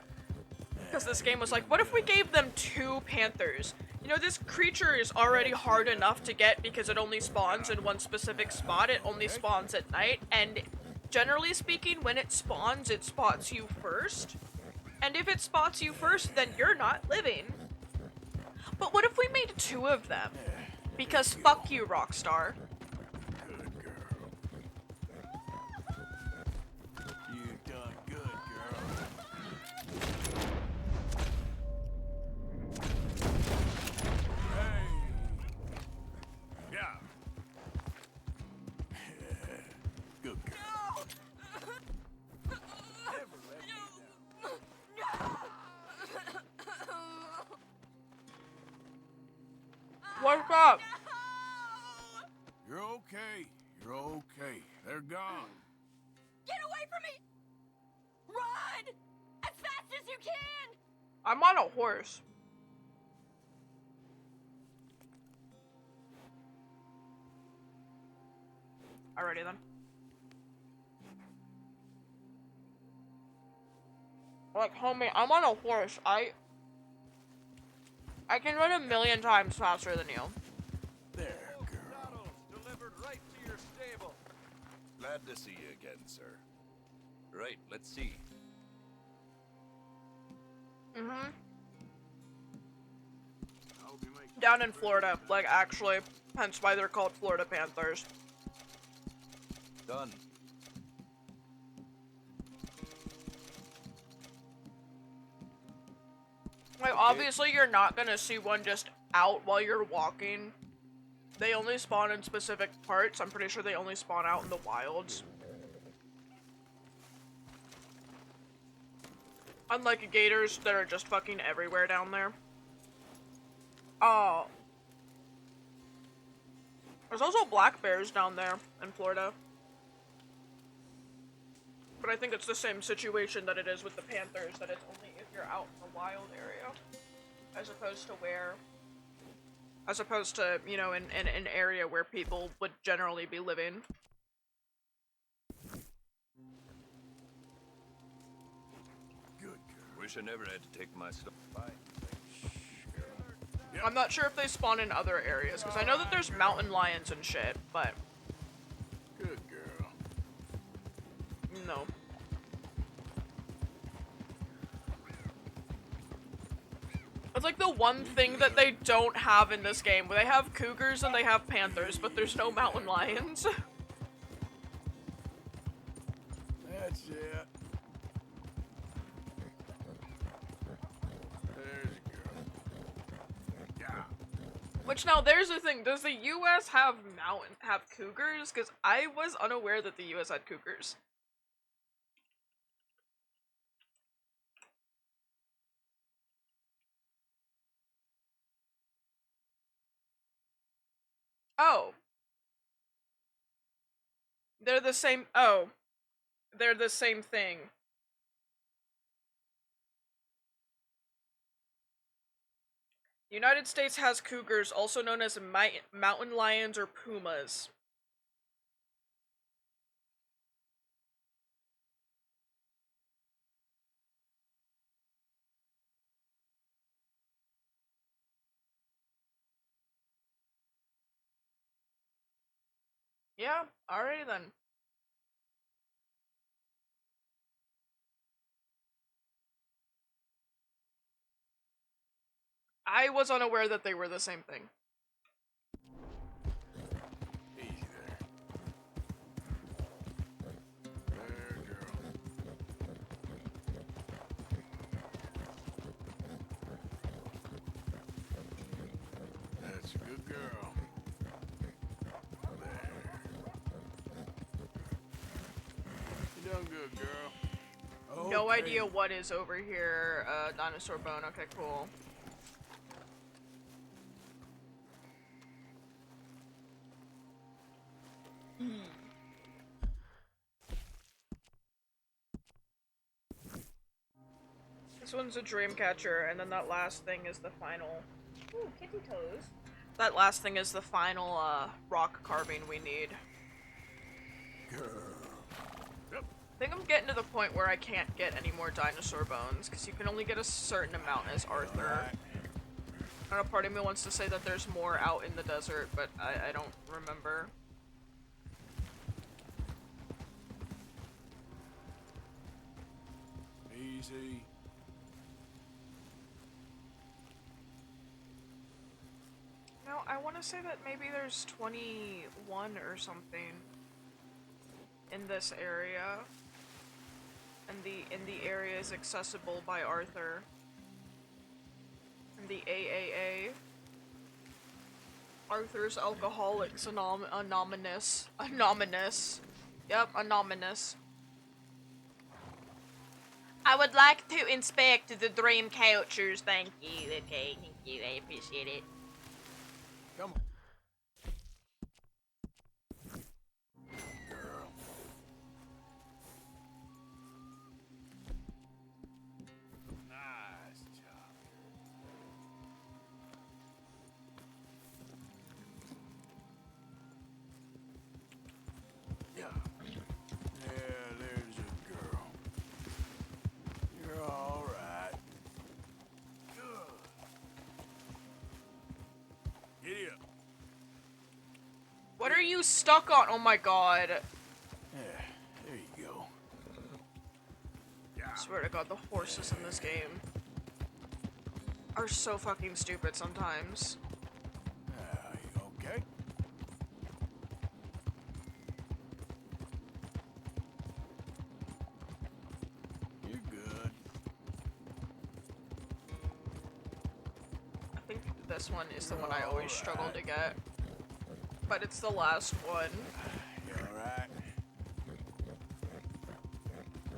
Because this game was like, what if we gave them 2 panthers? You know, this creature is already hard enough to get because it only spawns in one specific spot. It only spawns at night, and generally speaking, when it spots you first. And if it spots you first, then you're not living. But what if we made 2 of them? Because fuck you, Rockstar. Good girl. You done good, girl. Hey. Yeah. Good girl. Never let me down. What's up? You're okay. You're okay. They're gone. Get away from me! Run! As fast as you can! I'm on a horse. Alrighty then. Like, homie, I'm on a horse. I can run 1,000,000 times faster than you. There, girl. Delivered right to your stable. Glad to see you again, sir. Right, let's see. Mm-hmm. Down in Florida, like, actually. Hence why they're called Florida Panthers. Done. Like, obviously you're not gonna see one just out while you're walking. They only spawn in specific parts. I'm pretty sure they only spawn out in the wilds. Unlike gators that are just fucking everywhere down there. Oh. There's also black bears down there in Florida. But I think it's the same situation that it is with the panthers, that it's only if you're out in the wild area. As opposed to, you know, in an area where people would generally be living. Good. Wish I never had to take my stuff. Bye. I'm not sure if they spawn in other areas, because I know that there's mountain lions and shit, but... Good girl. No. It's like the one thing that they don't have in this game. They have cougars and they have panthers, but there's no mountain lions. That's it. Which now there's the thing, does the US have cougars? Because I was unaware that the US had cougars. Oh. They're the same they're the same thing. The United States has cougars, also known as mountain lions or pumas. Yeah, alrighty then. I was unaware that they were the same thing. Easy there. There, girl. That's a good girl. There. You done good, girl. No idea what is over here. Dinosaur bone. Okay, cool. This one's a dream catcher, and then that last thing is the final. Ooh, kitty toes. That last thing is the final rock carving we need. Girl. I think I'm getting to the point where I can't get any more dinosaur bones, because you can only get a certain amount as Arthur. I don't know, part of me wants to say that there's more out in the desert, but I don't remember. Easy. No, I want to say that maybe there's 21 or something in this area. And the area is accessible by Arthur. And the AAA. Arthur's Alcoholics Anonymous. Anonymous. Yep, Anonymous. I would like to inspect the dream couchers, thank you. Okay, thank you, I appreciate it. Come on. Girl. Nice job. Yeah. Yeah, there's a girl. You're all right. Good. Giddy up. What are you stuck on? Oh my god. Yeah, there you go. I swear to god, the horses in this game are so fucking stupid sometimes. You okay? You're good. I think this one is the one I always struggle to get. But it's the last one. You alright?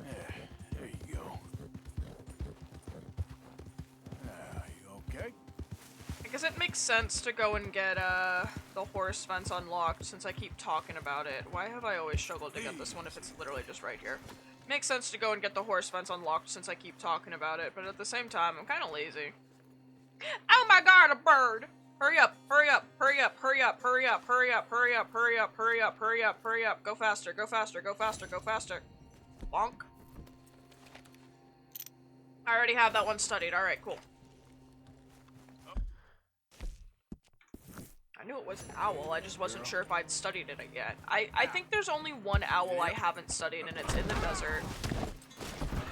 Yeah, there you go. You okay? I guess it makes sense to go and get the horse fence unlocked since I keep talking about it. Why have I always struggled to get this one if it's literally just right here? Makes sense to go and get the horse fence unlocked since I keep talking about it, but at the same time, I'm kind of lazy. Oh my god, a bird! Hurry up, hurry up, hurry up, hurry up, hurry up, hurry up, hurry up, hurry up, hurry up, hurry up, hurry up, go faster, go faster, go faster, go faster. Bonk. I already have that one studied, alright, cool. I knew it was an owl, I just wasn't sure if I'd studied it yet. I think there's only one owl I haven't studied, and it's in the desert.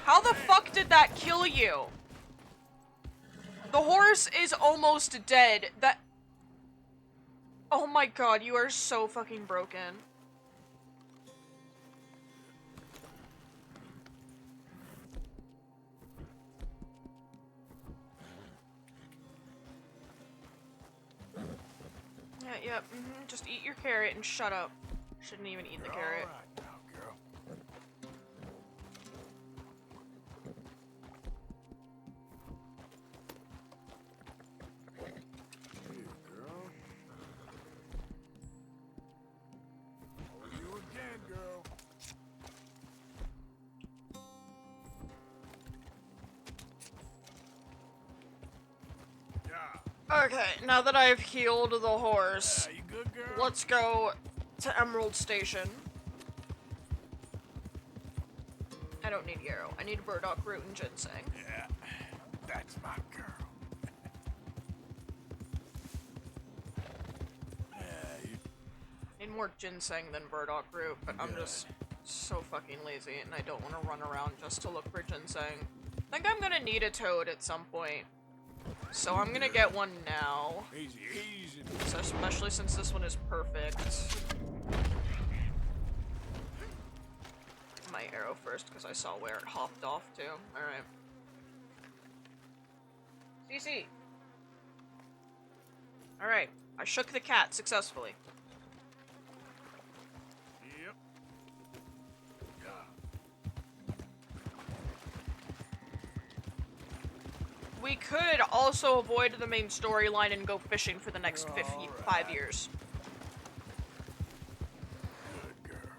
How the fuck did that kill you? The horse is almost dead. That... Oh my god, you are so fucking broken. Yep, just eat your carrot and shut up. Shouldn't even eat the carrot. All right now, girl. Here, girl. For you again, girl. Yeah. Okay, now that I've healed the horse, You good, girl? let's go to Emerald Station. I don't need yarrow. I need burdock root and ginseng. Yeah, that's my girl. Need more ginseng than burdock root, but I'm just so fucking lazy and I don't want to run around just to look for ginseng. I think I'm gonna need a toad at some point. So I'm gonna get one now. Easy, easy. So especially since this one is perfect. My arrow first because I saw where it hopped off to. Alright. CC. Alright. I shook the cat successfully. Yep. Yeah. We could also avoid the main storyline and go fishing for the next 5 years.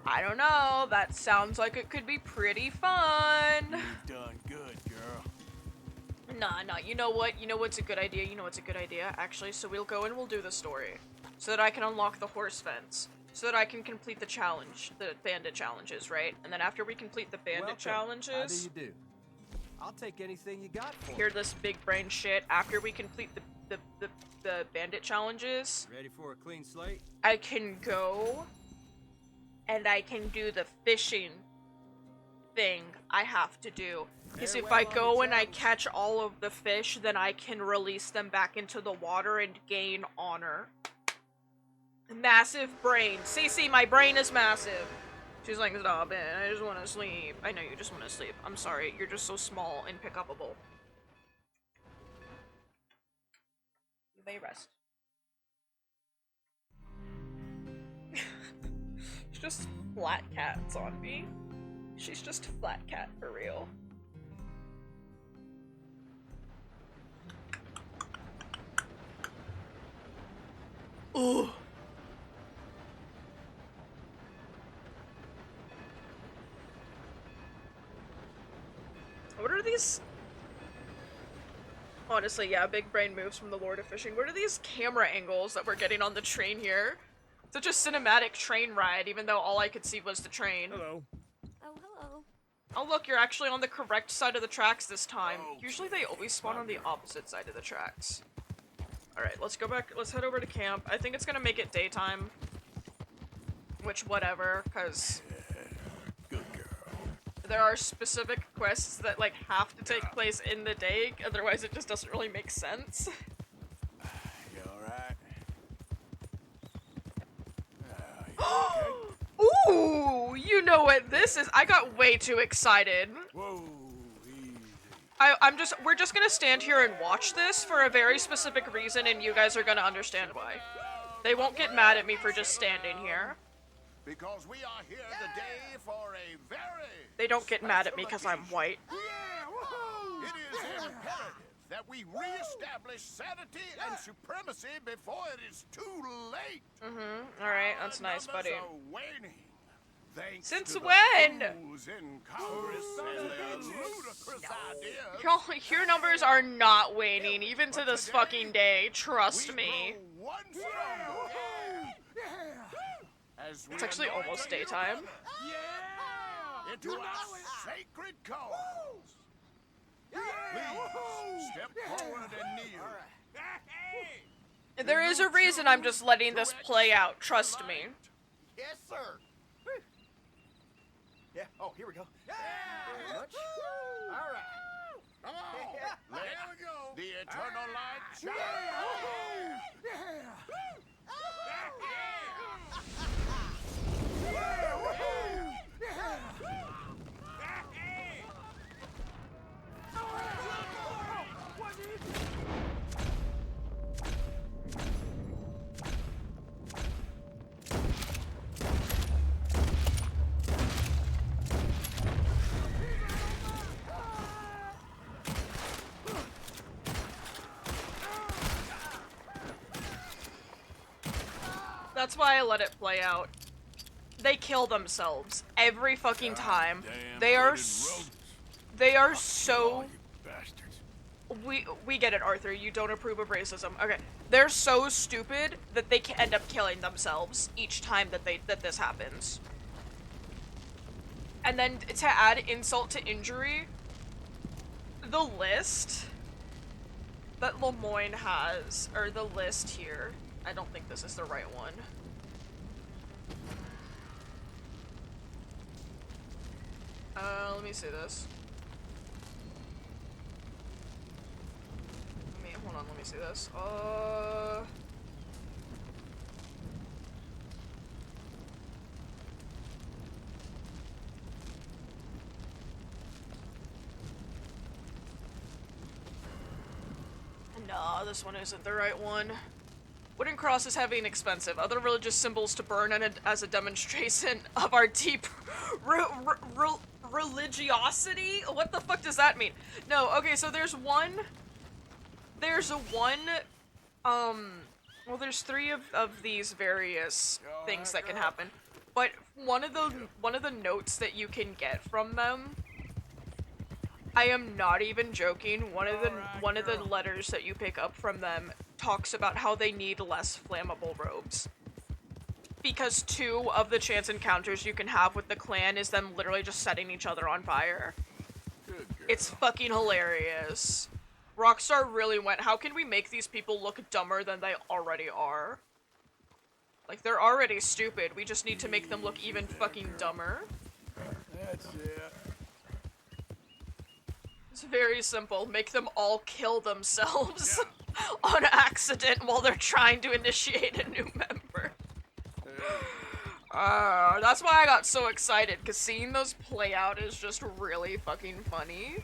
I don't know, that sounds like it could be pretty fun. You've done good, girl. Nah, you know what? You know what's a good idea? You know what's a good idea, actually? So we'll go and we'll do the story. So that I can unlock the horse fence. So that I can complete the challenge, the bandit challenges, right? And then after we complete the bandit challenges... How do you do? I'll take anything you got for me. Hear this big brain shit. After we complete the bandit challenges... Ready for a clean slate? I can go... and I can do the fishing thing I have to do. Because if I go and I catch all of the fish, then I can release them back into the water and gain honor. Massive brain. Cece, my brain is massive. She's like, stop it, I just want to sleep. I know you just want to sleep. I'm sorry, you're just so small and pick up a bowl. You may rest. She's just flat cat zombie. She's just flat cat for real. Ooh. What are these? Honestly, yeah, big brain moves from the Lord of Fishing. What are these camera angles that we're getting on the train here? Such a cinematic train ride, even though all I could see was the train. Hello. Oh, hello. Oh look, you're actually on the correct side of the tracks this time. Usually they always spawn on the opposite side of the tracks. Alright, let's go back, let's head over to camp. I think it's gonna make it daytime. Which, whatever, cause... there are specific quests that, like, have to take place in the day, otherwise it just doesn't really make sense. You alright? Ooh, you know what this is? I got way too excited. Whoa, easy. We're just gonna stand here and watch this for a very specific reason, and you guys are gonna understand why. They won't get mad at me for just standing here. Because we are here today for a very... They don't get mad at me because I'm white. It is imperative that we re-establish sanity and supremacy before it is too late. Alright, that's nice, buddy. Numbers are waning. Thanks Since to the when? fools in Congress and their ludicrous ideas. Y'all, your numbers are not waning, even to this fucking day. Trust me. One stronger. It's actually almost daytime. Into our sacred cause. Please step forward and kneel. There is a reason I'm just letting this play out. Trust me. Yes, sir. Yeah. Oh, here we go. Very much. All right. Come on. Let the eternal light shine. That's why I let it play out. They kill themselves every fucking time. They are so we get it, Arthur. You don't approve of racism. Okay. They're so stupid that they can end up killing themselves each time that this happens. And then to add insult to injury, the list that Lemoyne has, or the list here, I don't think this is the right one. Let me see this. Hold on, let me see this. No, this one isn't the right one. Wooden cross is heavy and expensive. Other religious symbols to burn as a demonstration of our deep religiosity? What the fuck does that mean? No, okay, so there's well, there's three of these various things that can happen. But one of the notes that you can get from them, I am not even joking, one of the letters that you pick up from them talks about how they need less flammable robes. Because 2 of the chance encounters you can have with the clan is them literally just setting each other on fire. It's fucking hilarious. Rockstar really went, how can we make these people look dumber than they already are? Like, they're already stupid, we just need to make them look even fucking dumber. That's it. It's very simple. Make them all kill themselves on accident while they're trying to initiate a new member. That's why I got so excited, because seeing those play out is just really fucking funny.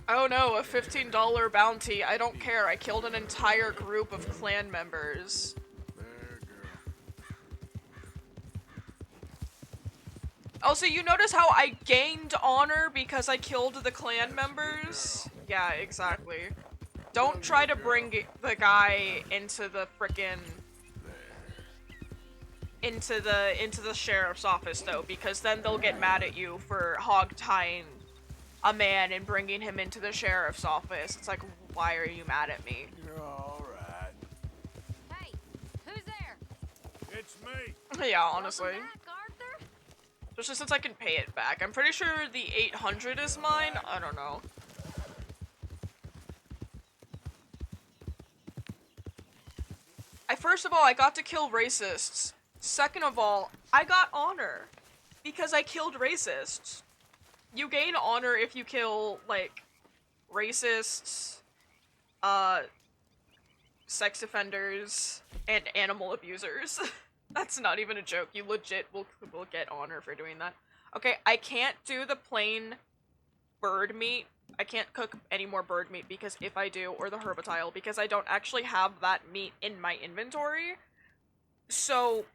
Oh no, a $15 bounty. I don't care. I killed an entire group of clan members. Also, you notice how I gained honor because I killed the clan members? Yeah, exactly. Don't try to bring the guy into the frickin' into the sheriff's office though, because then they'll get mad at you for hog-tying a man and bringing him into the sheriff's office. It's like, why are you mad at me? You're alright. Hey, who's there? It's me. Yeah, honestly. Welcome back, Arthur. Especially since I can pay it back. I'm pretty sure the 800 is mine. I don't know. First of all, I got to kill racists. Second of all, I got honor because I killed racists. You gain honor if you kill, like, racists, sex offenders, and animal abusers. That's not even a joke. You legit will get honor for doing that. Okay, I can't do the plain bird meat. I can't cook any more bird meat because if I do, or the herbitile, because I don't actually have that meat in my inventory. So,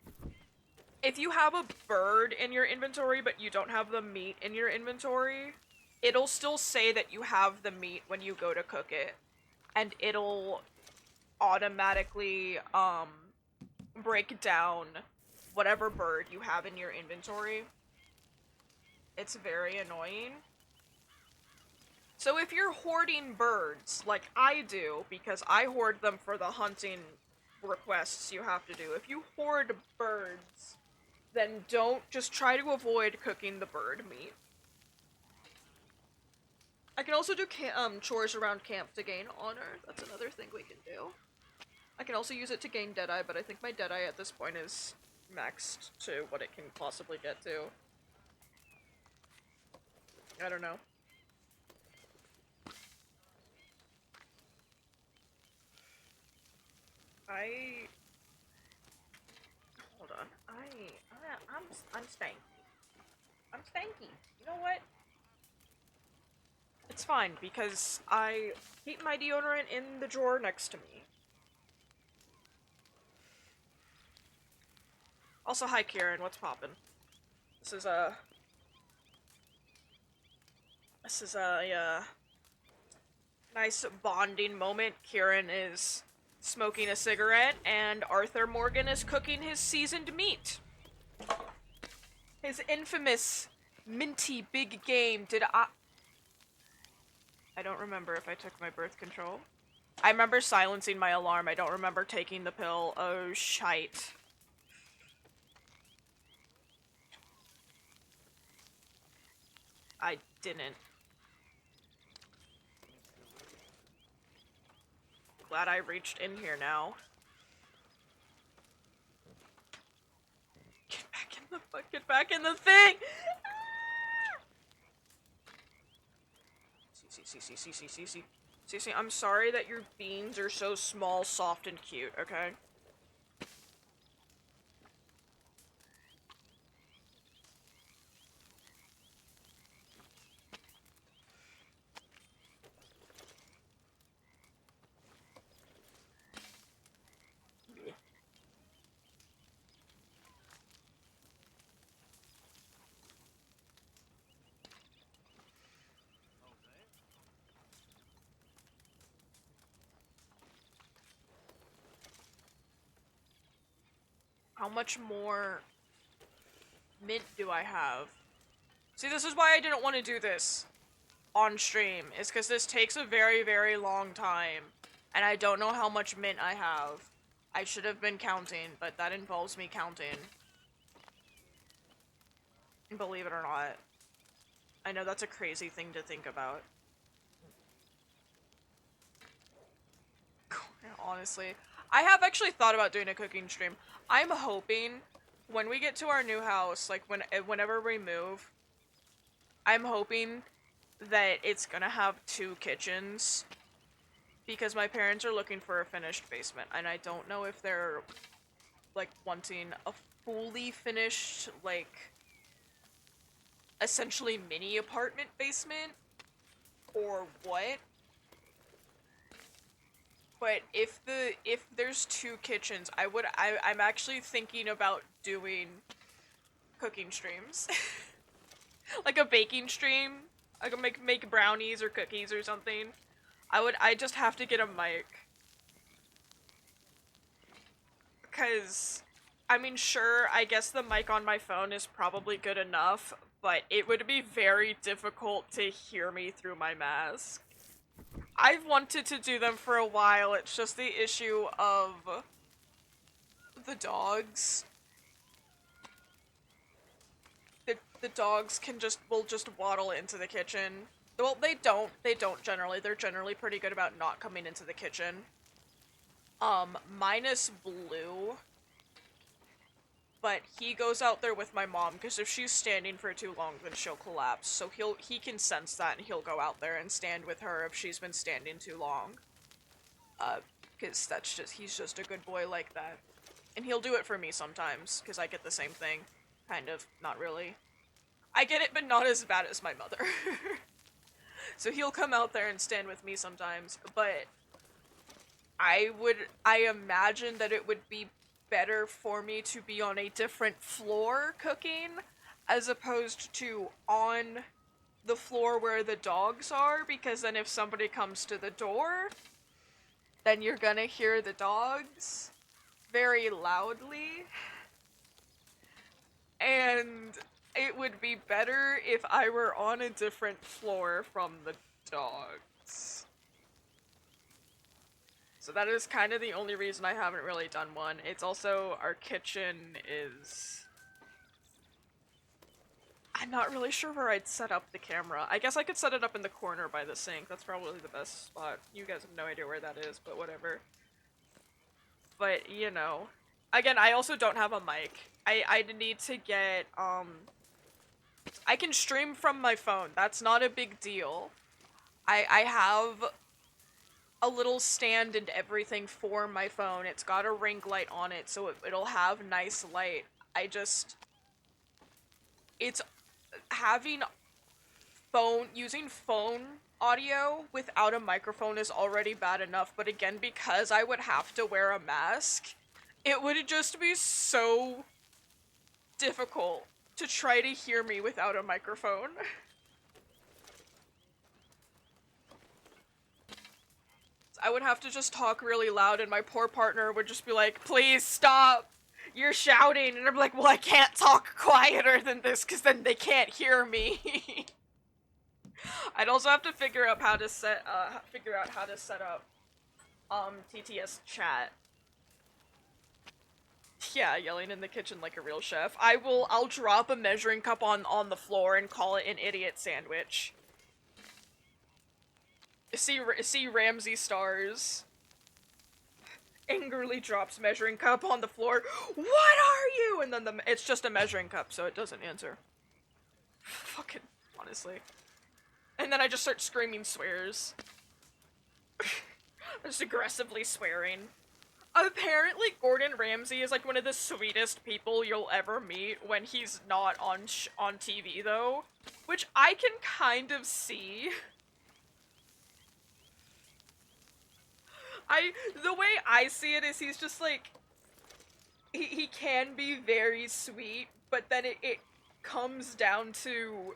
if you have a bird in your inventory but you don't have the meat in your inventory, it'll still say that you have the meat when you go to cook it. And it'll automatically, break down whatever bird you have in your inventory. It's very annoying. So if you're hoarding birds, like I do, because I hoard them for the hunting requests you have to do, if you hoard birds, then don't, just try to avoid cooking the bird meat. I can also do chores around camp to gain honor. That's another thing we can do. I can also use it to gain Deadeye, but I think my Deadeye at this point is maxed to what it can possibly get to. I don't know. Hold on. I'm stanky. I'm stanky. You know what? It's fine, because I keep my deodorant in the drawer next to me. Also, hi Kieran, what's poppin'? This is a nice bonding moment. Kieran is smoking a cigarette, and Arthur Morgan is cooking his seasoned meat. His infamous minty big game. I don't remember if I took my birth control. I remember silencing my alarm. I don't remember taking the pill. Oh, shite. I didn't. Glad I reached in here now. Get back in the thing! See, I'm sorry that your beans are so small, soft, and cute, okay? How much more mint do I have? See, this is why I didn't want to do this on stream, is because this takes a very, very long time, and I don't know how much mint I have. I should have been counting, but that involves me counting. Believe it or not. I know that's a crazy thing to think about. Honestly. I have actually thought about doing a cooking stream. I'm hoping when we get to our new house, like whenever we move, I'm hoping that it's gonna have 2 kitchens, because my parents are looking for a finished basement, and I don't know if they're like wanting a fully finished, like essentially mini apartment basement or what. But if there's 2 kitchens, I'm actually thinking about doing cooking streams. Like a baking stream. I could make brownies or cookies or something. I just have to get a mic. Cause I mean, sure, I guess the mic on my phone is probably good enough, but it would be very difficult to hear me through my mask. I've wanted to do them for a while, it's just the issue of the dogs. The dogs will just waddle into the kitchen. Well, they don't generally. They're generally pretty good about not coming into the kitchen. Minus Blue. But he goes out there with my mom, because if she's standing for too long, then she'll collapse. So he can sense that, and he'll go out there and stand with her if she's been standing too long. Because he's just a good boy like that. And he'll do it for me sometimes, because I get the same thing. Kind of, not really. I get it, but not as bad as my mother. So he'll come out there and stand with me sometimes, but I imagine that it would be better for me to be on a different floor cooking, as opposed to on the floor where the dogs are, because then if somebody comes to the door, then you're gonna hear the dogs very loudly. And it would be better if I were on a different floor from the dogs. So that is kind of the only reason I haven't really done one. It's also, our kitchen is... I'm not really sure where I'd set up the camera. I guess I could set it up in the corner by the sink. That's probably the best spot. You guys have no idea where that is, but whatever. But, you know. Again, I also don't have a mic. I need to get, I can stream from my phone. That's not a big deal. I have a little stand and everything for my phone. It's got a ring light on it, so it'll have nice light. It's using phone audio without a microphone is already bad enough, but again, because I would have to wear a mask, it would just be so difficult to try to hear me without a microphone. I would have to just talk really loud, and my poor partner would just be like, please stop, you're shouting, and I'm like, well, I can't talk quieter than this, because then they can't hear me. I'd also have to figure out how to set up, TTS chat. Yeah, yelling in the kitchen like a real chef. I'll drop a measuring cup on the floor and call it an idiot sandwich. See Ramsey stars. Angrily drops measuring cup on the floor. What are you? And then it's just a measuring cup, so it doesn't answer. Fucking, honestly. And then I just start screaming swears. Just aggressively swearing. Apparently, Gordon Ramsay is like one of the sweetest people you'll ever meet when he's not on TV, though. Which I can kind of see. The way I see it is he's just like, he can be very sweet, but then it comes down to,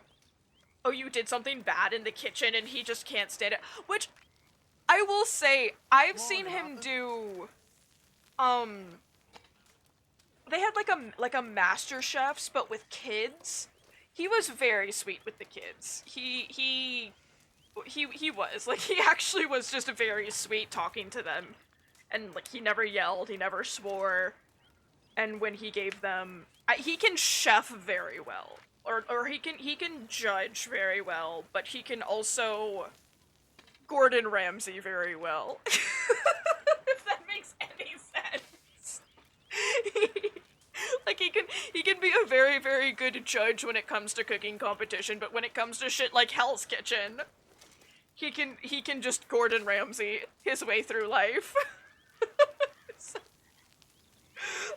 oh, you did something bad in the kitchen and he just can't stand it. Which, I will say, I've seen him do, they had like a Master Chefs, but with kids. He was very sweet with the kids. He was, like, he actually was just very sweet talking to them. And, like, he never yelled, he never swore. And when he gave them, he can chef very well. Or he can judge very well, but he can also Gordon Ramsay very well. If that makes any sense. Like, he can be a very, very good judge when it comes to cooking competition, but when it comes to shit like Hell's Kitchen, he can just Gordon Ramsay his way through life.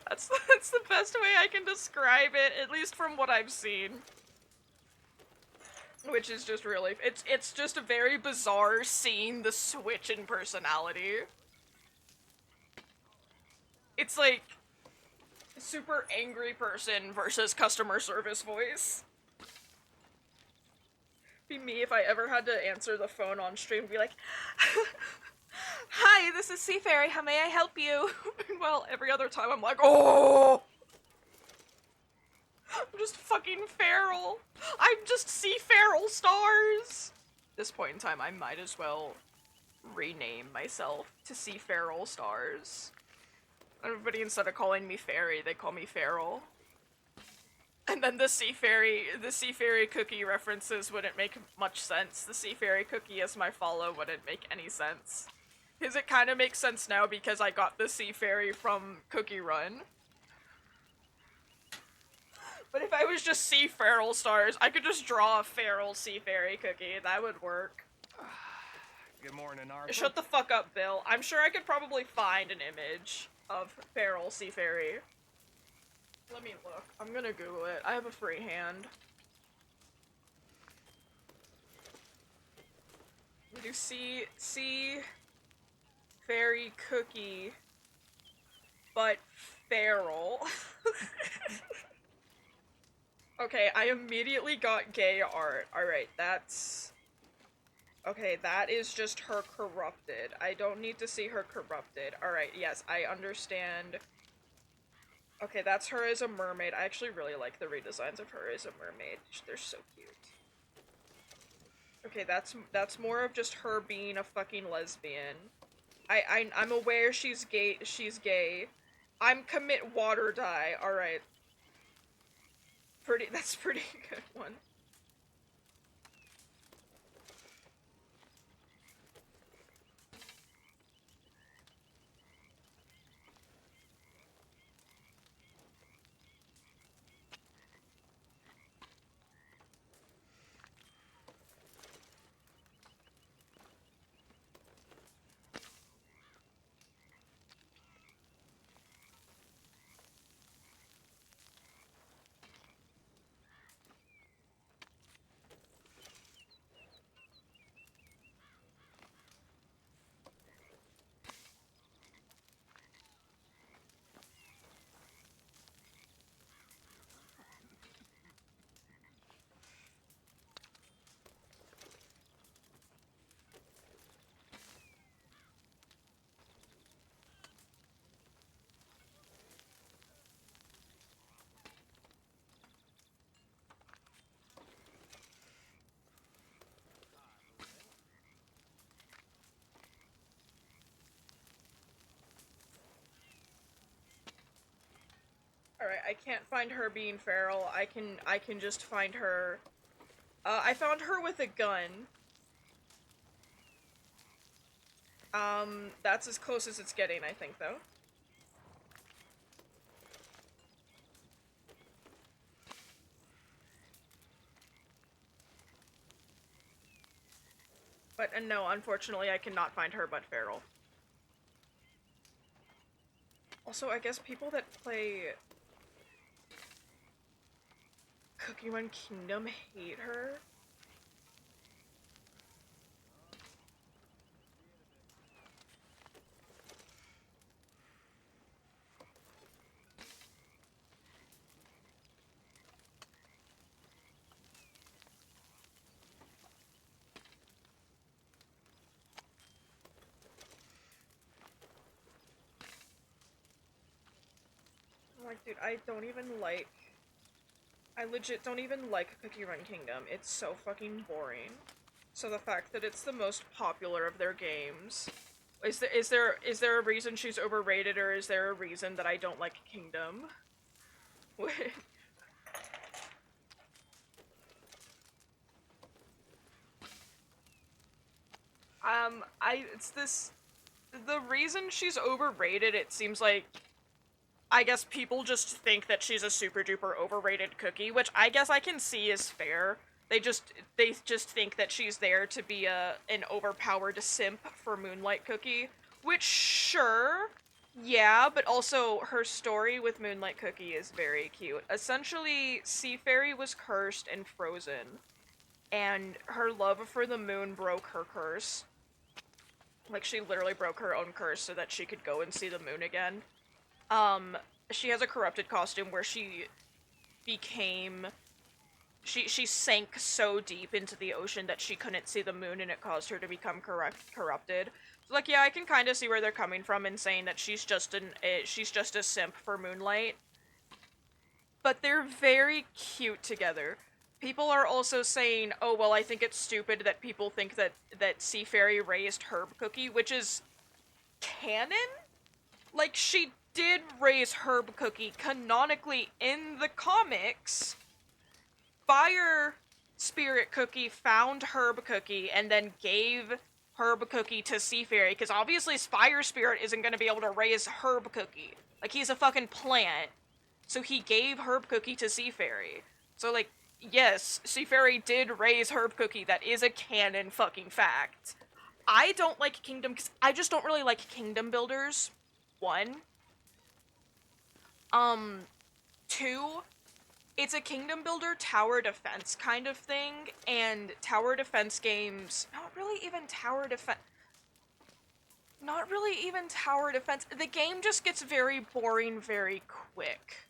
That's the best way I can describe it, at least from what I've seen. Which is just really, it's just a very bizarre seeing the switch in personality. It's like super angry person versus customer service voice. Be me if I ever had to answer the phone on stream and be like, hi, this is Seaferry, how may I help you? Well, every other time I'm like, oh! I'm just fucking feral. I'm just feral stars. At this point in time, I might as well rename myself to feral stars. Everybody, instead of calling me fairy, they call me feral. And then the sea fairy cookie references wouldn't make much sense. The sea fairy cookie as my follow wouldn't make any sense. Because it kind of makes sense now because I got the sea fairy from Cookie Run. But if I was just sea feral stars, I could just draw a feral sea fairy cookie. That would work. Good morning, Arthur. Shut the fuck up, Bill. I'm sure I could probably find an image of feral sea fairy. Let me look. I'm gonna Google it. I have a free hand. Do sea fairy cookie, but feral. Okay, I immediately got gay art. Alright, that's... Okay, that is just her corrupted. I don't need to see her corrupted. Alright, yes, I understand. Okay, that's her as a mermaid. I actually really like the redesigns of her as a mermaid. They're so cute. Okay, that's more of just her being a fucking lesbian. I'm aware she's gay. I'm commit water dye. Alright. That's pretty good one. Alright, I can't find her being feral. I can just find her. I found her with a gun. That's as close as it's getting, I think, though. But no, unfortunately, I cannot find her but feral. Also, I guess people that play Cookie Run Kingdom hate her. I'm like, dude, I legit don't even like Cookie Run Kingdom. It's so fucking boring. So the fact that it's the most popular of their games, is there a reason she's overrated, or is there a reason that I don't like Kingdom? The reason she's overrated, it seems like, I guess people just think that she's a super duper overrated cookie, which I guess I can see is fair. They just think that she's there to be an overpowered simp for Moonlight Cookie, which sure, yeah, but also her story with Moonlight Cookie is very cute. Essentially, Sea Fairy was cursed and frozen, and her love for the moon broke her curse. Like, she literally broke her own curse so that she could go and see the moon again. She has a corrupted costume where she became... She sank so deep into the ocean that she couldn't see the moon, and it caused her to become corrupted. So, like, yeah, I can kind of see where they're coming from in saying that she's just a simp for Moonlight. But they're very cute together. People are also saying, oh, well, I think it's stupid that people think that Sea Fairy raised Herb Cookie, which is canon? Like, she did raise Herb Cookie canonically in the comics. Fire Spirit Cookie found Herb Cookie and then gave Herb Cookie to Sea Fairy, because obviously Fire Spirit isn't going to be able to raise Herb Cookie. Like, he's a fucking plant. So he gave Herb Cookie to Sea Fairy. So, like, yes, Sea Fairy did raise Herb Cookie. That is a canon fucking fact. I don't like Kingdom, because I just don't really like kingdom builders. One. Two, it's a kingdom builder tower defense kind of thing, and tower defense games, not really even tower defense, the game just gets very boring very quick,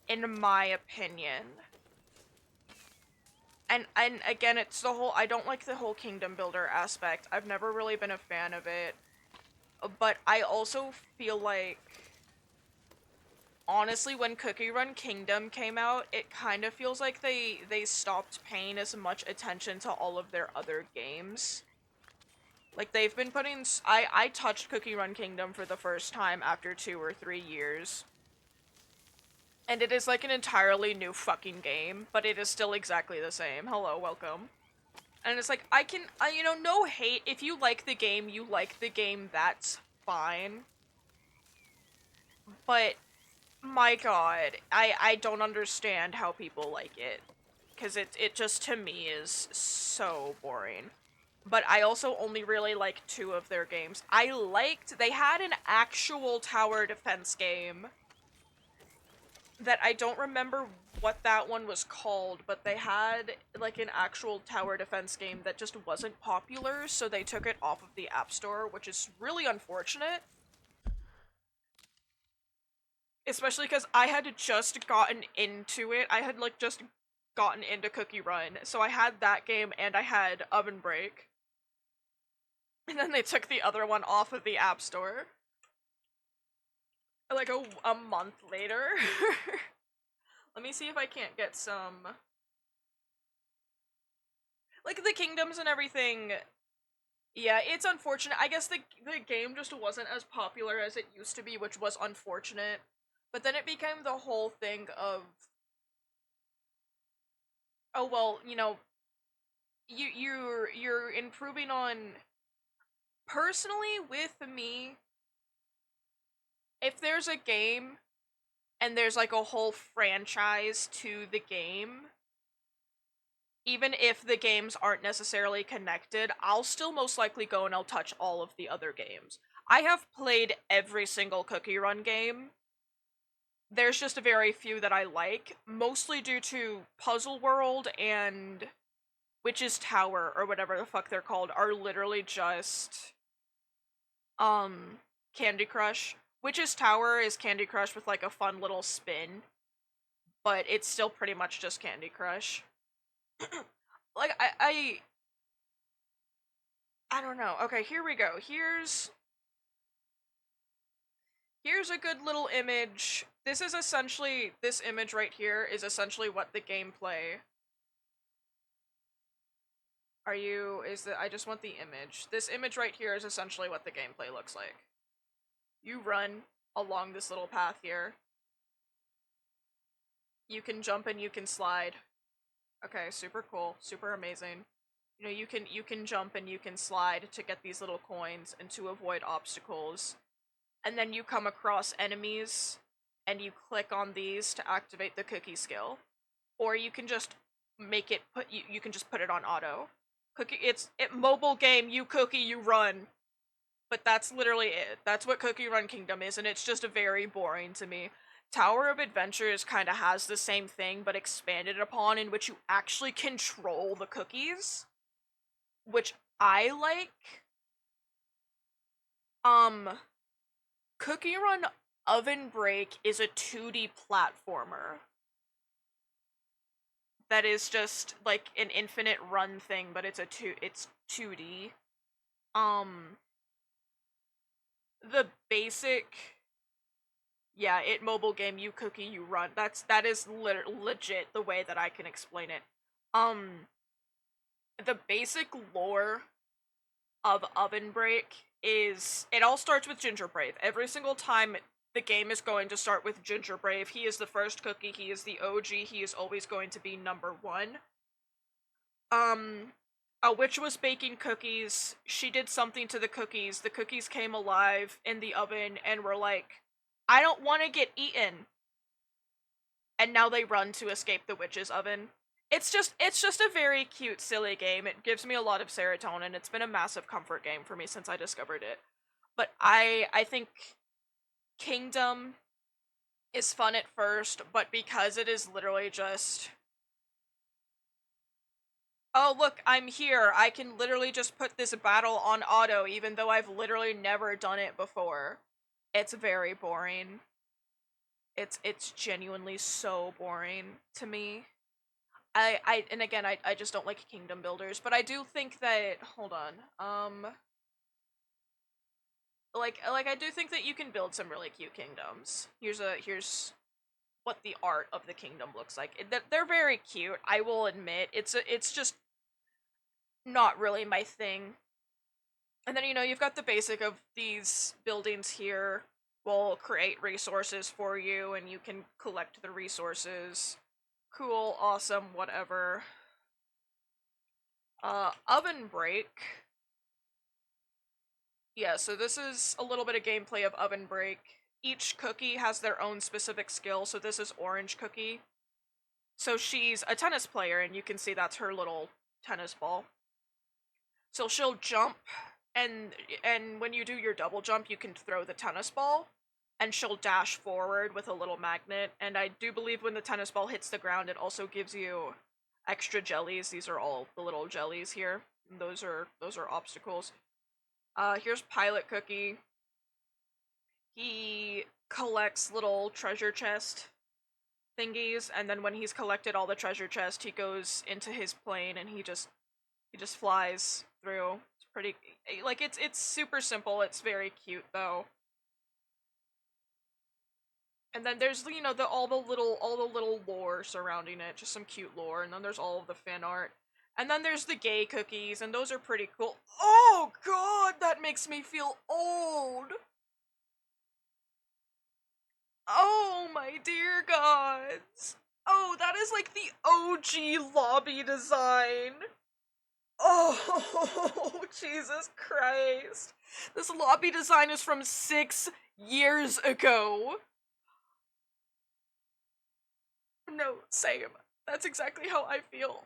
in my opinion. And again, it's the whole, I don't like the whole kingdom builder aspect. I've never really been a fan of it. But I also feel like, honestly, when Cookie Run Kingdom came out, it kind of feels like they stopped paying as much attention to all of their other games. Like, they've been putting... I touched Cookie Run Kingdom for the first time after 2 or 3 years. And it is like an entirely new fucking game, but it is still exactly the same. Hello, welcome. And it's like, you know, no hate. If you like the game, you like the game, that's fine. But, my god, I don't understand how people like it. Because it just, to me, is so boring. But I also only really like 2 of their games. They had an actual tower defense game that I don't remember what that one was called, but they had, like, an actual tower defense game that just wasn't popular, so they took it off of the App Store, which is really unfortunate. Especially because I had just gotten into it. I had, like, just gotten into Cookie Run, so I had that game and I had Oven Break. And then they took the other one off of the App Store. Like, a month later. Let me see if I can't get some... Like, the kingdoms and everything... Yeah, it's unfortunate. I guess the game just wasn't as popular as it used to be, which was unfortunate. But then it became the whole thing of, oh well, you know, you're improving on. Personally, with me, if there's a game and there's like a whole franchise to the game, even if the games aren't necessarily connected, I'll still most likely go and I'll touch all of the other games. I have played every single Cookie Run game. There's just a very few that I like, mostly due to Puzzle World and Witch's Tower, or whatever the fuck they're called, are literally just Candy Crush. Witch's Tower is Candy Crush with like a fun little spin, but it's still pretty much just Candy Crush. Like I don't know. Okay, here we go. Here's a good little image. This image right here is essentially what the gameplay. I just want the image. This image right here is essentially what the gameplay looks like. You run along this little path here. You can jump and you can slide. Okay, super cool, super amazing. You know, you can jump and you can slide to get these little coins and to avoid obstacles. And then you come across enemies and you click on these to activate the cookie skill. Or you can just make it you can just put it on auto. Mobile game, you cookie, you run. But that's literally it. That's what Cookie Run Kingdom is, and it's just very boring to me. Tower of Adventures kind of has the same thing, but expanded upon, in which you actually control the cookies, which I like. Cookie Run Oven Break is a 2D platformer that is just like an infinite run thing, but it's 2D. The basic, yeah, mobile game, you cookie, you run. That is legit the way that I can explain it. The basic lore of Oven Break is, it all starts with Ginger Brave. Every single time the game is going to start with Ginger Brave. He is the first cookie, he is the OG, he is always going to be number 1. A witch was baking cookies, she did something to the cookies came alive in the oven and were like, I don't want to get eaten. And now they run to escape the witch's oven. It's just a very cute, silly game. It gives me a lot of serotonin. It's been a massive comfort game for me since I discovered it. But I think Kingdom is fun at first, but because it is literally just, oh look, I'm here, I can literally just put this battle on auto even though I've literally never done it before. It's very boring. It's genuinely so boring to me. And again, I just don't like kingdom builders, but I do think that, hold on, like I do think that you can build some really cute kingdoms. Here's what the art of the kingdom looks like. They're very cute, I will admit. It's just not really my thing. And then, you know, you've got the basic of these buildings here will create resources for you, and you can collect the resources. Cool, awesome, whatever. Oven Break. Yeah, so this is a little bit of gameplay of Oven Break. Each cookie has their own specific skill, so this is Orange Cookie. So she's a tennis player, and you can see that's her little tennis ball. So she'll jump, and when you do your double jump, you can throw the tennis ball, and she'll dash forward with a little magnet, and I do believe when the tennis ball hits the ground, it also gives you extra jellies. These are all the little jellies here. And those are obstacles. Here's Pilot Cookie. He collects little treasure chest thingies, and then when he's collected all the treasure chest, he goes into his plane and he just flies through. It's pretty, like, it's super simple. It's very cute though. And then there's, you know, all the little lore surrounding it, just some cute lore, and then there's all of the fan art. And then there's the gay cookies, and those are pretty cool. Oh god, that makes me feel old! Oh my dear gods. Oh, that is like the OG lobby design. Oh, Jesus Christ. This lobby design is from 6 years ago. No, same. That's exactly how I feel.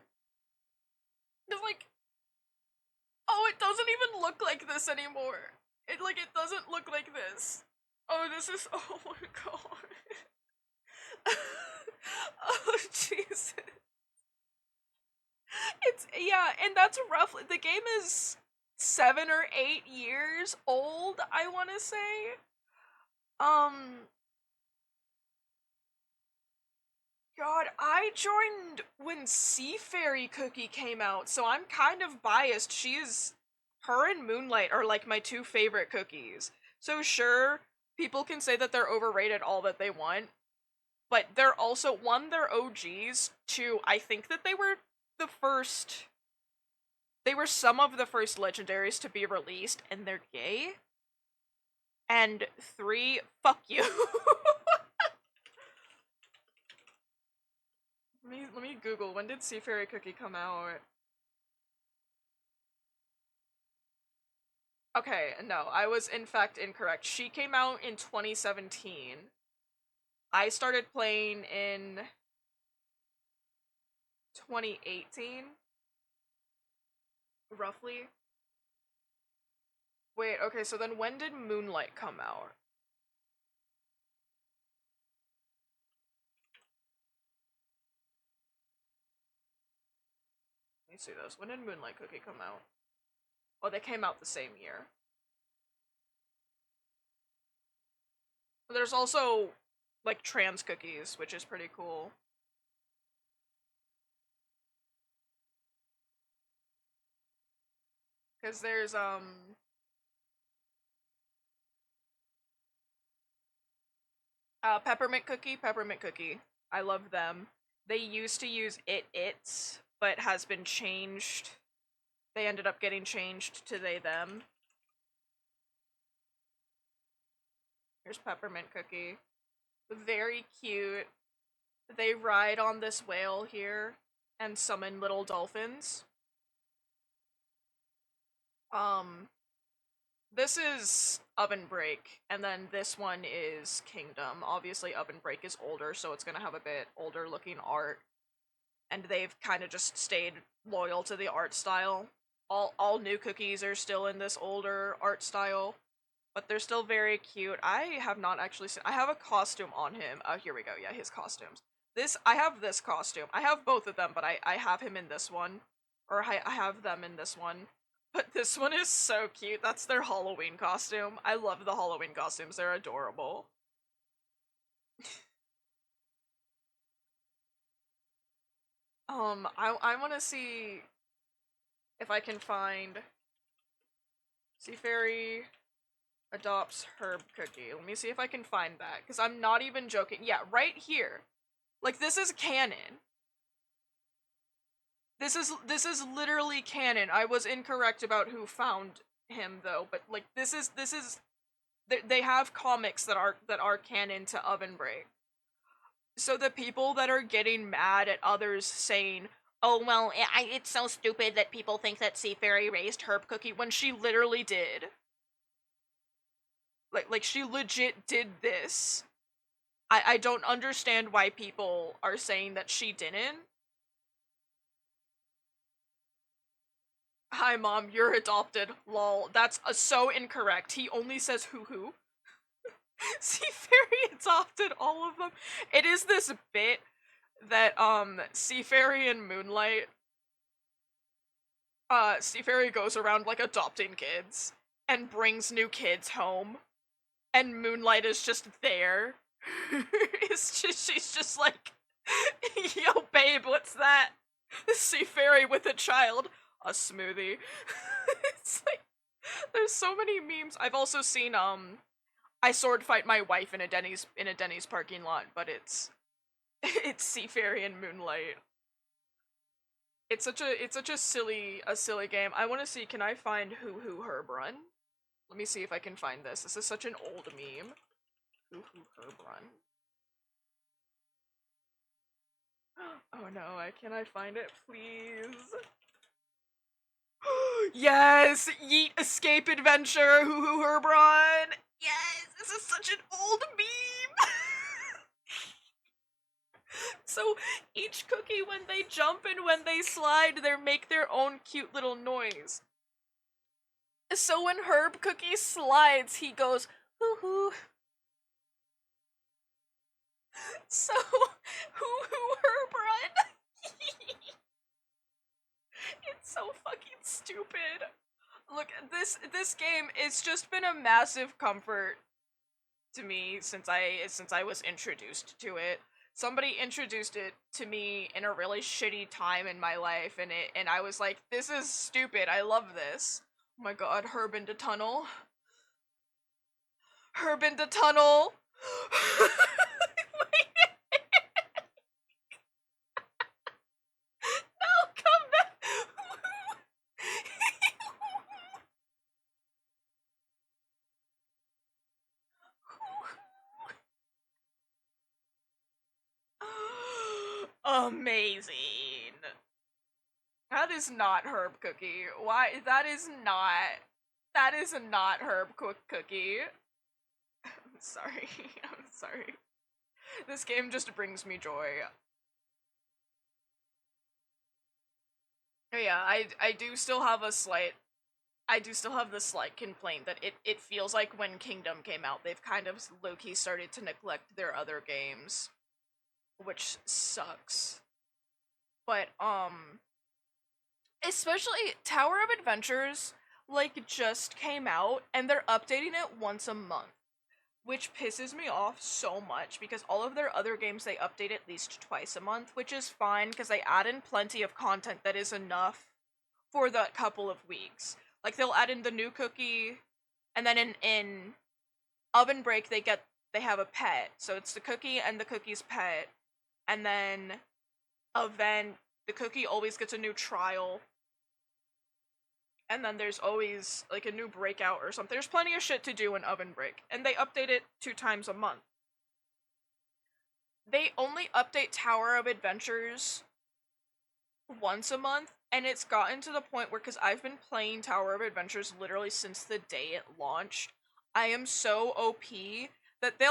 It's like, oh, it doesn't even look like this anymore. It doesn't look like this. Oh, this is, oh my god. Oh, Jesus. It's, yeah, and that's roughly, the game is 7 or 8 years old, I want to say. God, I joined when Sea Fairy Cookie came out, so I'm kind of biased. Her and Moonlight are like my two favorite cookies. So sure, people can say that they're overrated all that they want, but they're also, one, they're OGs, two, I think that they were some of the first legendaries to be released, and they're gay. And three, fuck you. Let me Google, when did Sea Fairy Cookie come out? Okay, no, I was in fact incorrect. She came out in 2017. I started playing in 2018, roughly. Wait, okay, so then when did Moonlight come out? Let me see this. When did Moonlight Cookie come out? Oh, they came out the same year. There's also, like, trans cookies, which is pretty cool. Because there's, Peppermint Cookie. I love them. They used to use its, but has been changed. They ended up getting changed to they, them. Here's Peppermint Cookie. Very cute. They ride on this whale here and summon little dolphins. This is Oven Break, and then this one is Kingdom. Obviously, Oven Break is older, so it's gonna have a bit older looking art. And they've kind of just stayed loyal to the art style. All new cookies are still in this older art style, but they're still very cute. I have not actually seen, I have a costume on him. Oh, here we go. Yeah, his costumes. I have this costume. I have both of them, but I have him in this one. Or I have them in this one. But this one is so cute. That's their Halloween costume. I love the Halloween costumes. They're adorable. I want to see if I can find Sea Fairy adopts herb cookie. Let me see if I can find that, because I'm not even joking. Yeah, right here. Like, this is canon. This is literally canon. I was incorrect about who found him though, but like this is they have comics that are canon to Oven Break. So the people that are getting mad at others saying, "Oh well, it's so stupid that people think that Sea Fairy raised Herb Cookie," when she literally did. Like she legit did this. I don't understand why people are saying that she didn't. Hi mom, you're adopted. Lol. That's so incorrect. He only says hoo. Sea Fairy adopted all of them. It is this bit that Sea Fairy and Moonlight Sea Fairy goes around like adopting kids and brings new kids home, and Moonlight is just there. She's just like, yo babe, what's that? Sea Fairy with a child. A smoothie. It's like, there's so many memes. I've also seen I sword fight my wife in a Denny's parking lot, but it's Sea Fairy and Moonlight. It's such a silly game. I want to see, can I find Hoo Herb Run? Let me see if I can find this. This is such an old meme. Hoo Herb Run. Oh no, can I find it, please? Yes! Yeet Escape Adventure! Hoo hoo Herbron! Yes! This is such an old meme! So each cookie, when they jump and when they slide, they make their own cute little noise. So when Herb Cookie slides, he goes, hoo hoo. So, hoo hoo Herbron! It's so fucking stupid. Look, this game, it's just been a massive comfort to me since I was introduced to it. Somebody introduced it to me in a really shitty time in my life, and I was like, this is stupid. I love this. Oh my god, Herb into tunnel. Herb into tunnel. No, come back. Amazing. That is not Herb Cookie. Why? That is not Herb Cookie. I'm sorry. I'm sorry. This game just brings me joy. Yeah, I do still have the slight complaint that it feels like when Kingdom came out, they've kind of low-key started to neglect their other games, which sucks. But especially Tower of Adventures like just came out and they're updating it once a month, which pisses me off so much because all of their other games they update at least twice a month, which is fine because they add in plenty of content that is enough for that couple of weeks. Like they'll add in the new cookie, and then in Oven Break they have a pet, so it's the cookie and the cookie's pet, and then Event the cookie always gets a new trial, and then there's always like a new breakout or something. There's plenty of shit to do in Oven Break, and they update it 2 times a month. They only update Tower of Adventures once a month, and it's gotten to the point where, because I've been playing Tower of Adventures literally since the day it launched, I am so OP that they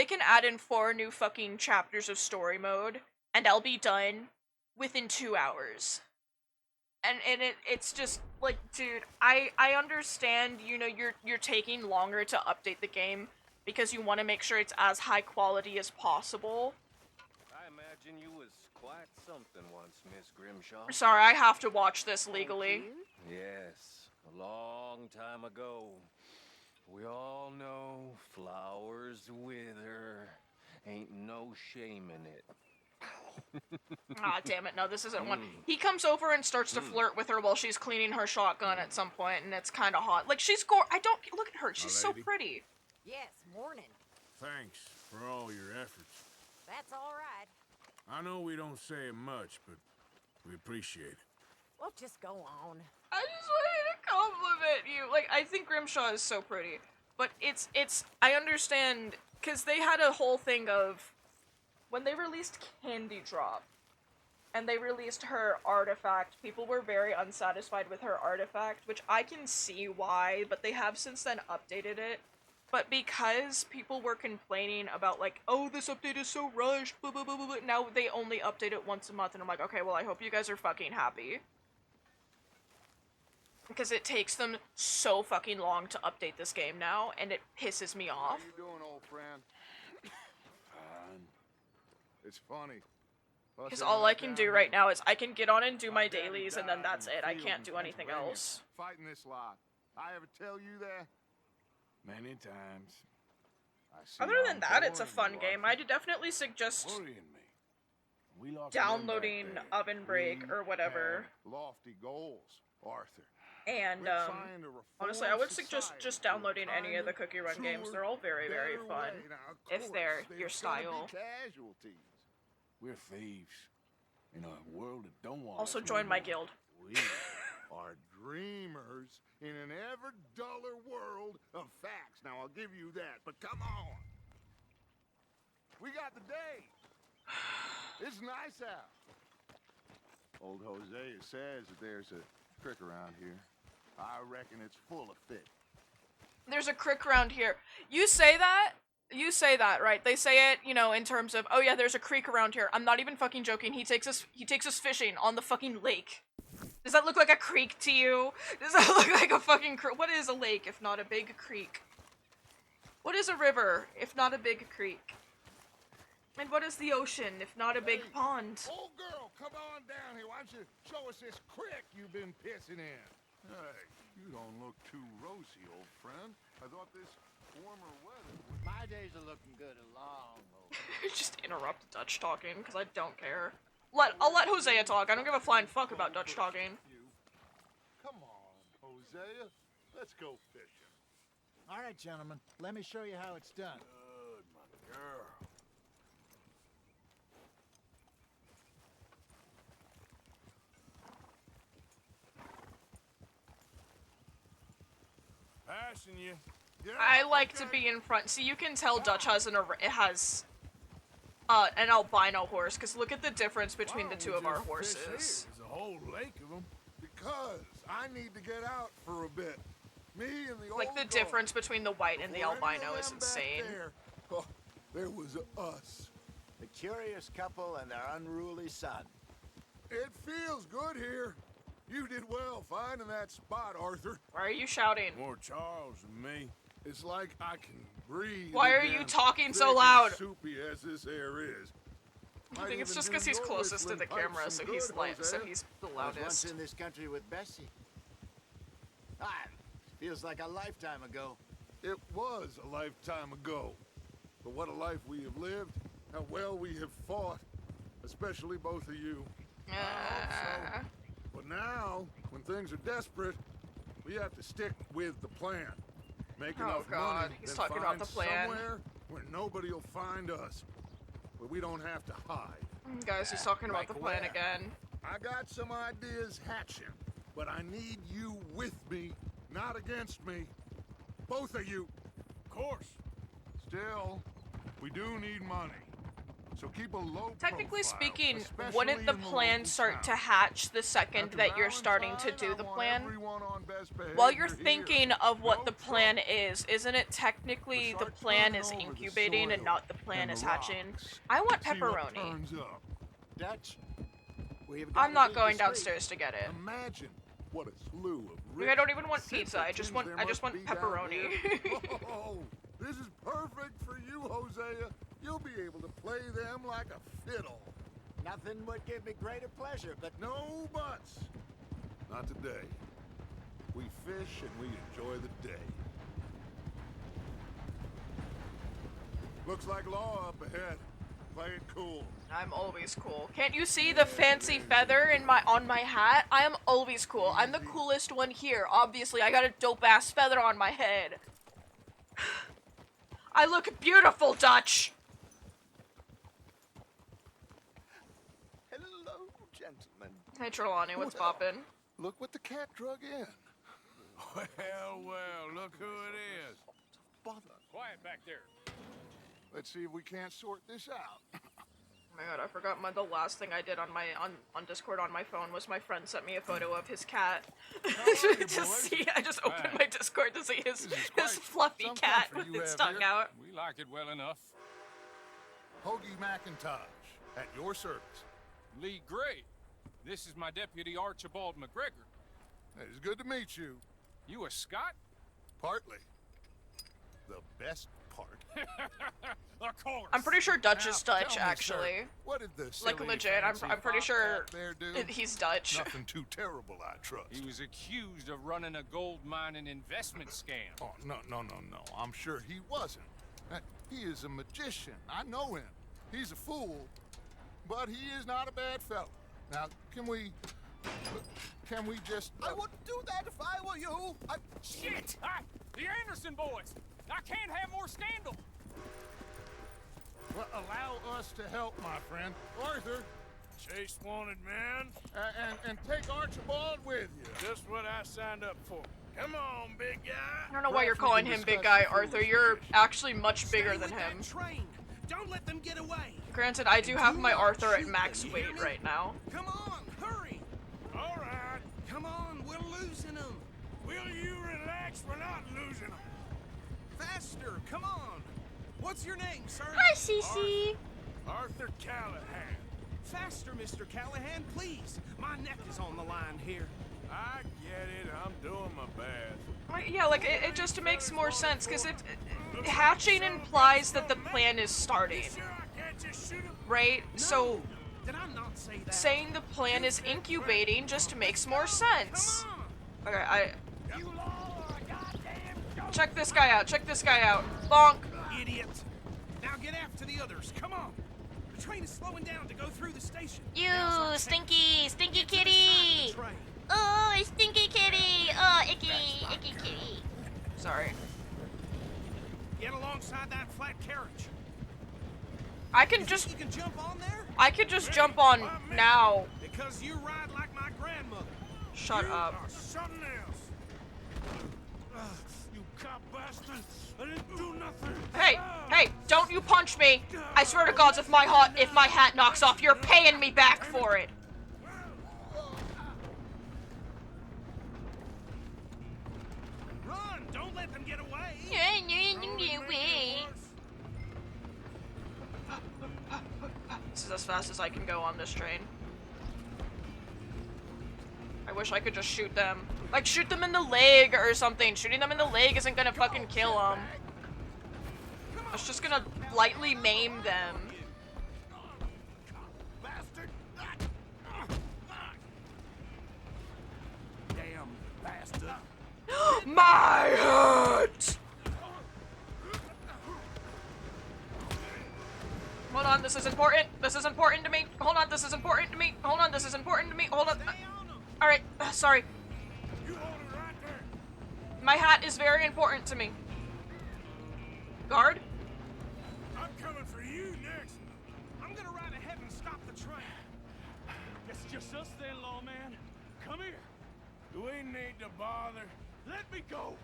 can add in 4 new fucking chapters of story mode, and I'll be done within 2 hours. And it's just like, dude, I understand, you know, you're taking longer to update the game because you want to make sure it's as high quality as possible. I imagine you was quite something once, Miss Grimshaw. Sorry, I have to watch this legally. Yes, a long time ago. We all know flowers wither. Ain't no shame in it. Ah, damn it, no, this isn't one. He comes over and starts to flirt with her while she's cleaning her shotgun at some point, and it's kind of hot. Like, she's look at her, she's so pretty. Yes, morning. Thanks for all your efforts. That's all right. I know we don't say much, but we appreciate it. Well, just go on. I just wanted to compliment you. Like, I think Grimshaw is so pretty. But I understand, because they had a whole thing of, when they released Candy Drop, and they released her artifact, people were very unsatisfied with her artifact, which I can see why, but they have since then updated it. But because people were complaining about, like, oh, this update is so rushed, blah, blah, blah, blah, blah, now they only update it once a month, and I'm like, okay, well, I hope you guys are fucking happy. Because it takes them so fucking long to update this game now, and it pisses me off. How you doing, old friend? Fine. It's funny. Because all I can do right now is I can get on and do my dailies, and then that's it. I can't do anything else. Fighting this lot. I ever tell you that? Many times. Other than that, it's a fun game. I'd definitely suggest downloading Oven Break or whatever. Lofty goals, Arthur. And honestly, I would suggest just downloading any of the Cookie Run games. They're all very, very fun if they're your style. We're thieves in a world that don't want Also, us join no my more. guild. We are dreamers in an ever duller world of facts. Now, I'll give you that, but come on. We got the day. It's nice out. Old Hosea says that there's a creek around here. I reckon it's full of fish. There's a creek around here. You say that, right? They say it, you know, in terms of, oh yeah, there's a creek around here. I'm not even fucking joking. He takes us fishing on the fucking lake. Does that look like a creek to you? Does that look like a fucking creek? What is a lake if not a big creek? What is a river if not a big creek? And what is the ocean if not a big pond? Old girl, come on down here. Why don't you show us this creek you've been pissing in? Hey, you don't look too rosy, old friend. I thought this warmer weather would... My days are looking good along. Just interrupt Dutch talking, because I don't care. I'll let Hosea talk. I don't give a flying fuck about Dutch talking. Come on, Hosea. Let's go fishing. All right, gentlemen. Let me show you how it's done. Good, my girl. Passing you. Yeah, I like to be in front. See, you can tell Dutch has an albino horse, because look at the difference between the two of our horses. There's a whole lake of them. Because I need to get out for a bit. Me and the Like, old the dog. difference between the white and the Before any albino of is them back insane. there was us. The curious couple and their unruly son. It feels good here. You did well finding that spot, Arthur. Why are you shouting? More Charles than me. It's like I can breathe. Why are again, you talking so thick and loud? Soupy as this air is. I think it's just because he's closest to the camera, so he's the I was loudest. once in this country with Bessie. Feels like a lifetime ago. It was a lifetime ago. But what a life we have lived. How well we have fought. Especially both of you. I hope so. But now, when things are desperate, we have to stick with the plan. Make Oh, enough God, money, he's then talking about find the plan. somewhere where nobody will find us. Where we don't have to hide. Guys, he's talking about Like the plan where? again. I got some ideas hatching, but I need you with me, not against me. Both of you. Of course. Still, we do need money. So keep a low Technically profile, speaking, especially wouldn't the in plan local start to town. hatch the second After that you're starting to Valentine, do the I want plan? everyone on best While you're behavior thinking here. of what No the plan trouble. isn't it technically the Start plan turning is over the incubating and soil not the plan and is the hatching? rocks. I want See what pepperoni. turns up. Dutch, we've I'm not gotta be going discreet. downstairs to get it. Imagine what a slew of Like, I rich don't even want pizza. I just simpletons want there must be down pepperoni. there. Oh, this is perfect for you, Hosea. You'll be able to play them like a fiddle. Nothing would give me greater pleasure, but No buts. Not today. We fish and we enjoy the day. Looks like law up ahead. Play it cool. I'm always cool. Can't you see the fancy feather on my hat? I am always cool. I'm the coolest one here. Obviously, I got a dope ass feather on my head. I look beautiful, Dutch. Hello, gentlemen. Hey Trelawney, what's Well, poppin'? Look what the cat drug in. Well, look who it is. Bother. Quiet back there. Let's see if we can't sort this out. Oh my god, I forgot the last thing I did on my on Discord on my phone was my friend sent me a photo of his cat. to see, I just opened my Discord to see his fluffy some cat country with you its have tongue here. out. We like it well enough. Hoagie McIntosh, at your service. Lee Gray. This is my deputy Archibald McGregor. It's good to meet you. You a Scot? Partly. The best part. Of course. I'm pretty sure Dutch is Now, Dutch, tell me, actually. sir, what did the Like silly, legit, fancy I'm pretty fop sure cat there do? he's Dutch. Nothing too terrible, I trust. He was accused of running a gold mining investment scam. Oh, no. I'm sure he wasn't. He is a magician. I know him. He's a fool, but he is not a bad fellow. Now, can we just... I wouldn't do that if I were you. Shit! The Anderson boys! I can't have more scandal! Well, allow us to help, my friend. Arthur, Chase wanted man. and take Archibald with you. Just what I signed up for. Come on, big guy. I don't know why you're calling him big guy, Arthur. You're actually much bigger than him. Train. Don't let them get away. Granted, I do have my Arthur at max weight right now. Come on, hurry. All right. Come on, we're losing them. Will you relax? We're not losing them. Faster, come on. What's your name, sir? Hi, Cece. Arthur Callahan. Faster, Mr. Callahan, please. My neck is on the line here. I get it. I'm doing my best. Yeah, like, it just makes more sense, because hatching implies that the plan is starting. Right? So, saying the plan is incubating just makes more sense. Okay, check this guy out, check this guy out. Bonk. Idiot. Now get after the others, come on. The train is slowing down to go through the station. You stinky kitty! Oh, stinky kitty! Oh, icky kitty. Sorry. Get alongside that flat carriage. I can just. You can jump on there? I could just jump on now. Because you ride like my grandmother. Shut up. Are something else. You cop bastard! I didn't do nothing. Hey, don't you punch me! I swear to God, if my hat knocks off, you're paying me back for it. Run! Don't let them get away. This is as fast as I can go on this train. I wish I could just shoot them. Like, shoot them in the leg or something. Shooting them in the leg isn't gonna fucking kill them. It's just gonna lightly maim them. Damn bastard. My hat! Hold on, this is important. This is important to me. Hold on, this is important to me. Hold on, this is important to me. Hold on. Alright, sorry. My hat is very important to me. Guard? I'm coming for you next. I'm gonna ride ahead and stop the train. It's just us then, lawman. Come here. Do we need to bother? Let me go.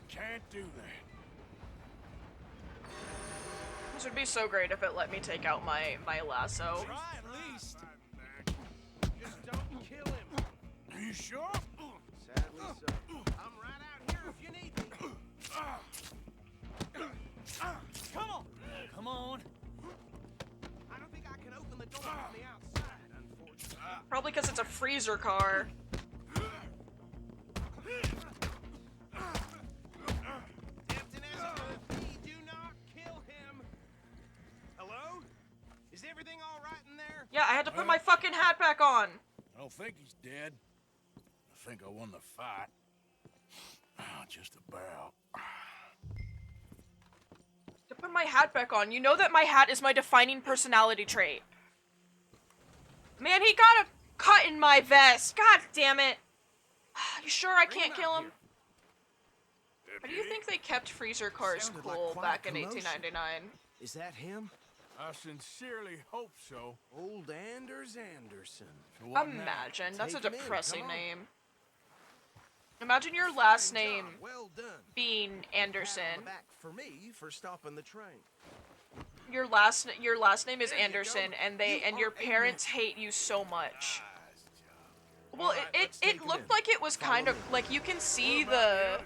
Can't do that. This would be so great if it let me take out my lasso. Try at least. Just don't kill him. Are you sure? Sadly so. I'm right out here if you need me. Come on. Come on. I don't think I can open the door from the outside, unfortunately. Probably because it's a freezer car. Captain Escalade, do not kill him. Hello? Is everything all right in there? Yeah, I had to put my fucking hat back on. I don't think he's dead. I think I won the fight. Just about. To put my hat back on. You know that my hat is my defining personality trait. Man, he got a cut in my vest. God damn it. You sure I can't kill him? How do you think they kept freezer cars cool back in 1899? Is that him? I sincerely hope so. Old Anders Anderson. Imagine. That's a depressing name. Imagine your last name well done. being Anderson. Back for me for stopping the train. Your last name is Anderson, and your parents hate you so much. Well, it looked like it was kind of like you can see the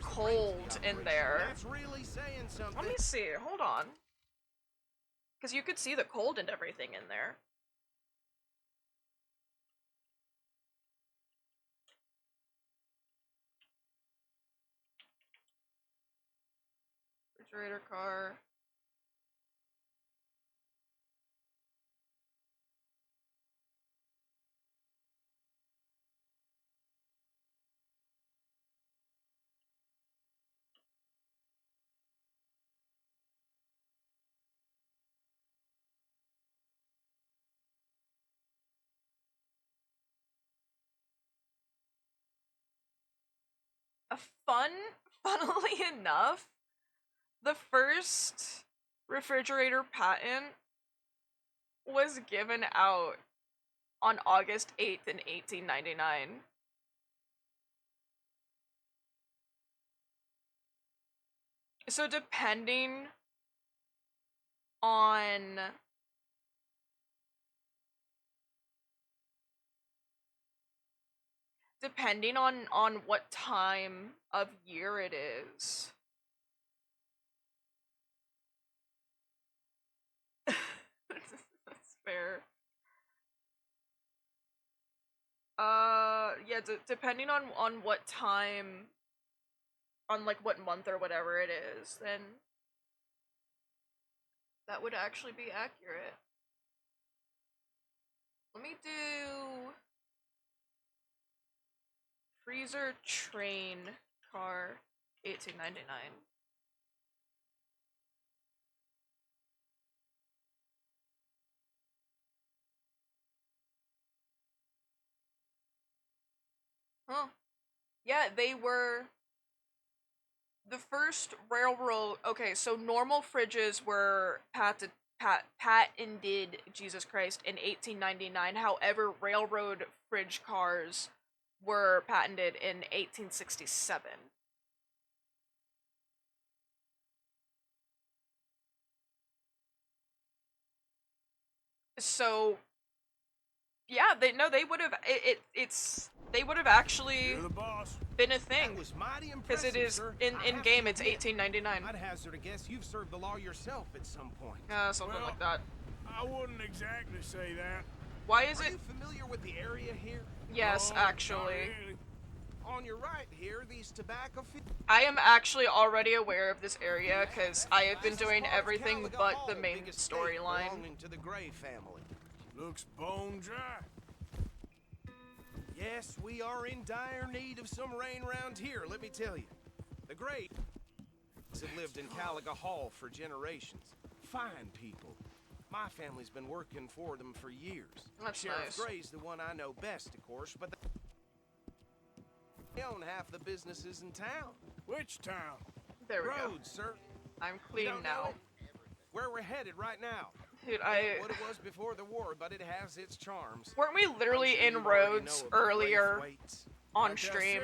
cold in there. Let me see. Hold on. Because you could see the cold and everything in there. Refrigerator car. Funnily enough, the first refrigerator patent was given out on August 8th in 1899. So on depending on what time of year it is. That's fair. Yeah, depending on what time, on like what month or whatever it is, then that would actually be accurate. Let me do freezer train car 1899. Huh. Yeah, they were the first railroad. Okay, so normal fridges were patented, Jesus Christ, in 1899. However, railroad fridge cars were patented in 1867. So yeah, they would have they would have actually been a thing because it is in game. It's 1899. I'd hazard a guess you've served the law yourself at some point. Something like that. I wouldn't exactly say that. Why is Are it? you familiar with the area here? Yes, actually. On your right here, these tobacco fields. I am actually already aware of this area because I have been doing everything but the main storyline. Belonging to the Gray family. Looks bone dry. Yes, we are in dire need of some rain around here, let me tell you. The Grays have lived in Caliga Hall for generations. Fine people. My family's been working for them for years. That's Sheriff nice. Gray's the one I know best, of course, but they own half the businesses in town. Which town? There we go. Roads, sir. I'm You clean don't know now. it? Where we're headed right now. Dude, Ain't what it was before the war, but it has its charms. Weren't we literally I'm sure in you already Rhodes know about earlier Rafe Waits. on Like I stream?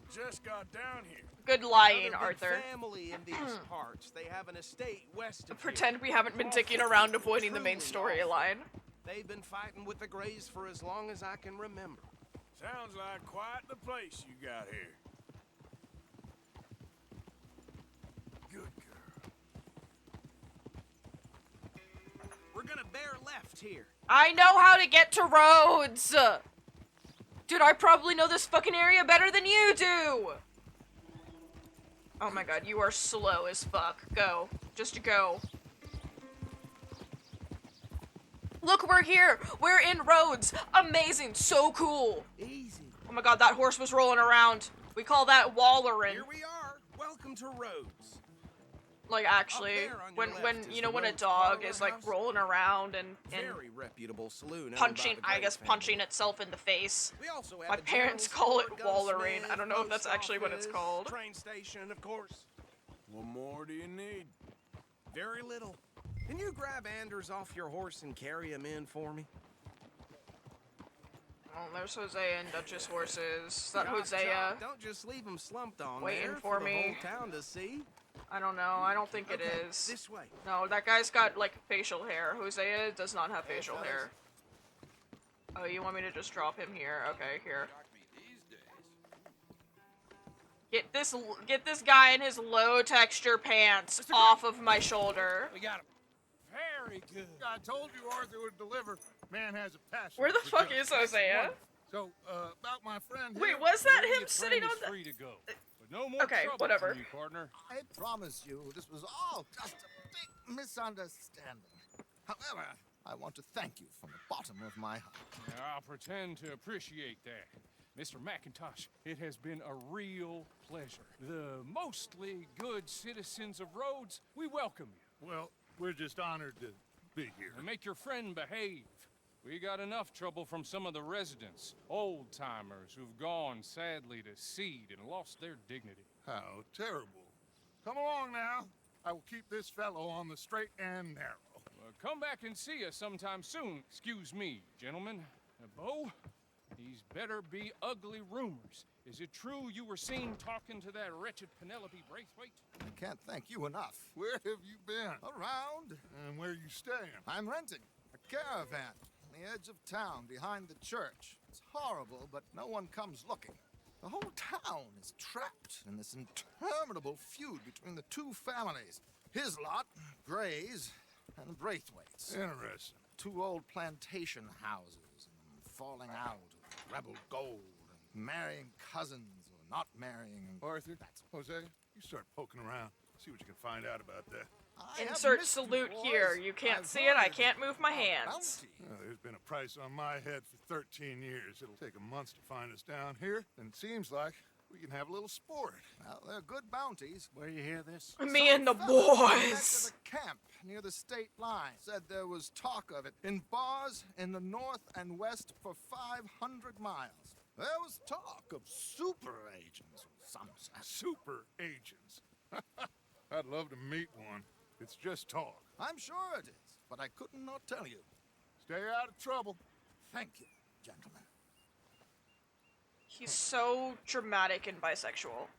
said, just got down here. Good lying, Another big Arthur. family in these parts. They have an estate west of Pretend here. we haven't been dicking around avoiding the main storyline. They've been fighting with the Grays for as long as I can remember. Sounds like quite the place you got here. Good girl. We're gonna bear left here. I know how to get to Rhodes! Dude, I probably know this fucking area better than you do! Oh my god, you are slow as fuck. Go. Just go. Look, we're here! We're in Rhodes! Amazing! So cool! Easy. Oh my god, that horse was rolling around. We call that wallering. Here we are. Welcome to Rhodes. Like, actually, Up there on your when left is you know, the when a Rhodes dog Parlor is like House. rolling around and Very reputable saloon. owned punching, by the I Gray guess, family. punching itself in the face. We also have My a parents general call it store, wallering. gunsmith, I don't know if that's post actually what it's office, called. Train station, of course. What more do you need? Very little. Can you grab Anders off your horse and carry him in for me? Oh, there's Hosea and Duchess horses. Is that Chop, Hosea? chop. Don't just leave him slumped on Waiting there for the me. whole town to see. I don't know. I don't think it Okay, is. this way. No, that guy's got like facial hair. Hosea does not have facial hair. Oh, you want me to just drop him here? Okay, here. Get this guy in his low texture pants off of my shoulder. We got him. Very good. I told you Arthur would deliver. Man has a passion. Where the for fuck just is Hosea? one. So, about my friend Wait, here, was that maybe him your sitting train on is the- free to go. But no more Okay, trouble whatever. from you, partner. I promise you this was all just a big misunderstanding. However, I want to thank you from the bottom of my heart. Yeah, I'll pretend to appreciate that. Mr. McIntosh, it has been a real pleasure. The mostly good citizens of Rhodes, we welcome you. Well, we're just honored to be here. And make your friend behave. We got enough trouble from some of the residents, old-timers who've gone sadly to seed and lost their dignity. How terrible. Come along now. I will keep this fellow on the straight and narrow. Come back and see us sometime soon. Excuse me, gentlemen. Bo, These better be ugly rumors. Is it true you were seen talking to that wretched Penelope Braithwaite? I can't thank you enough. Where have you been? Around. And where you staying? I'm renting a caravan on the edge of town behind the church. It's horrible, but no one comes looking. The whole town is trapped in this interminable feud between the two families. His lot, Gray's, and Braithwaite's. Interesting. Two old plantation houses, and falling out of rebel gold, and marrying cousins or not marrying. And Arthur, Jose, you start poking around. See what you can find out about that. Insert salute here. You can't see it, I can't move my hands. There's been a price on my head for 13 years. It'll take a month to find us down here, and it seems like we can have a little sport. Well, they're good bounties. Where you hear this? Me and the boys. At a camp near the state line. Said there was talk of it in bars in the north and west for 500 miles. There was talk of super agents or some such. Super agents. I'd love to meet one. It's just talk. I'm sure it is, but I couldn't not tell you. Stay out of trouble. Thank you, gentlemen. He's so dramatic and bisexual.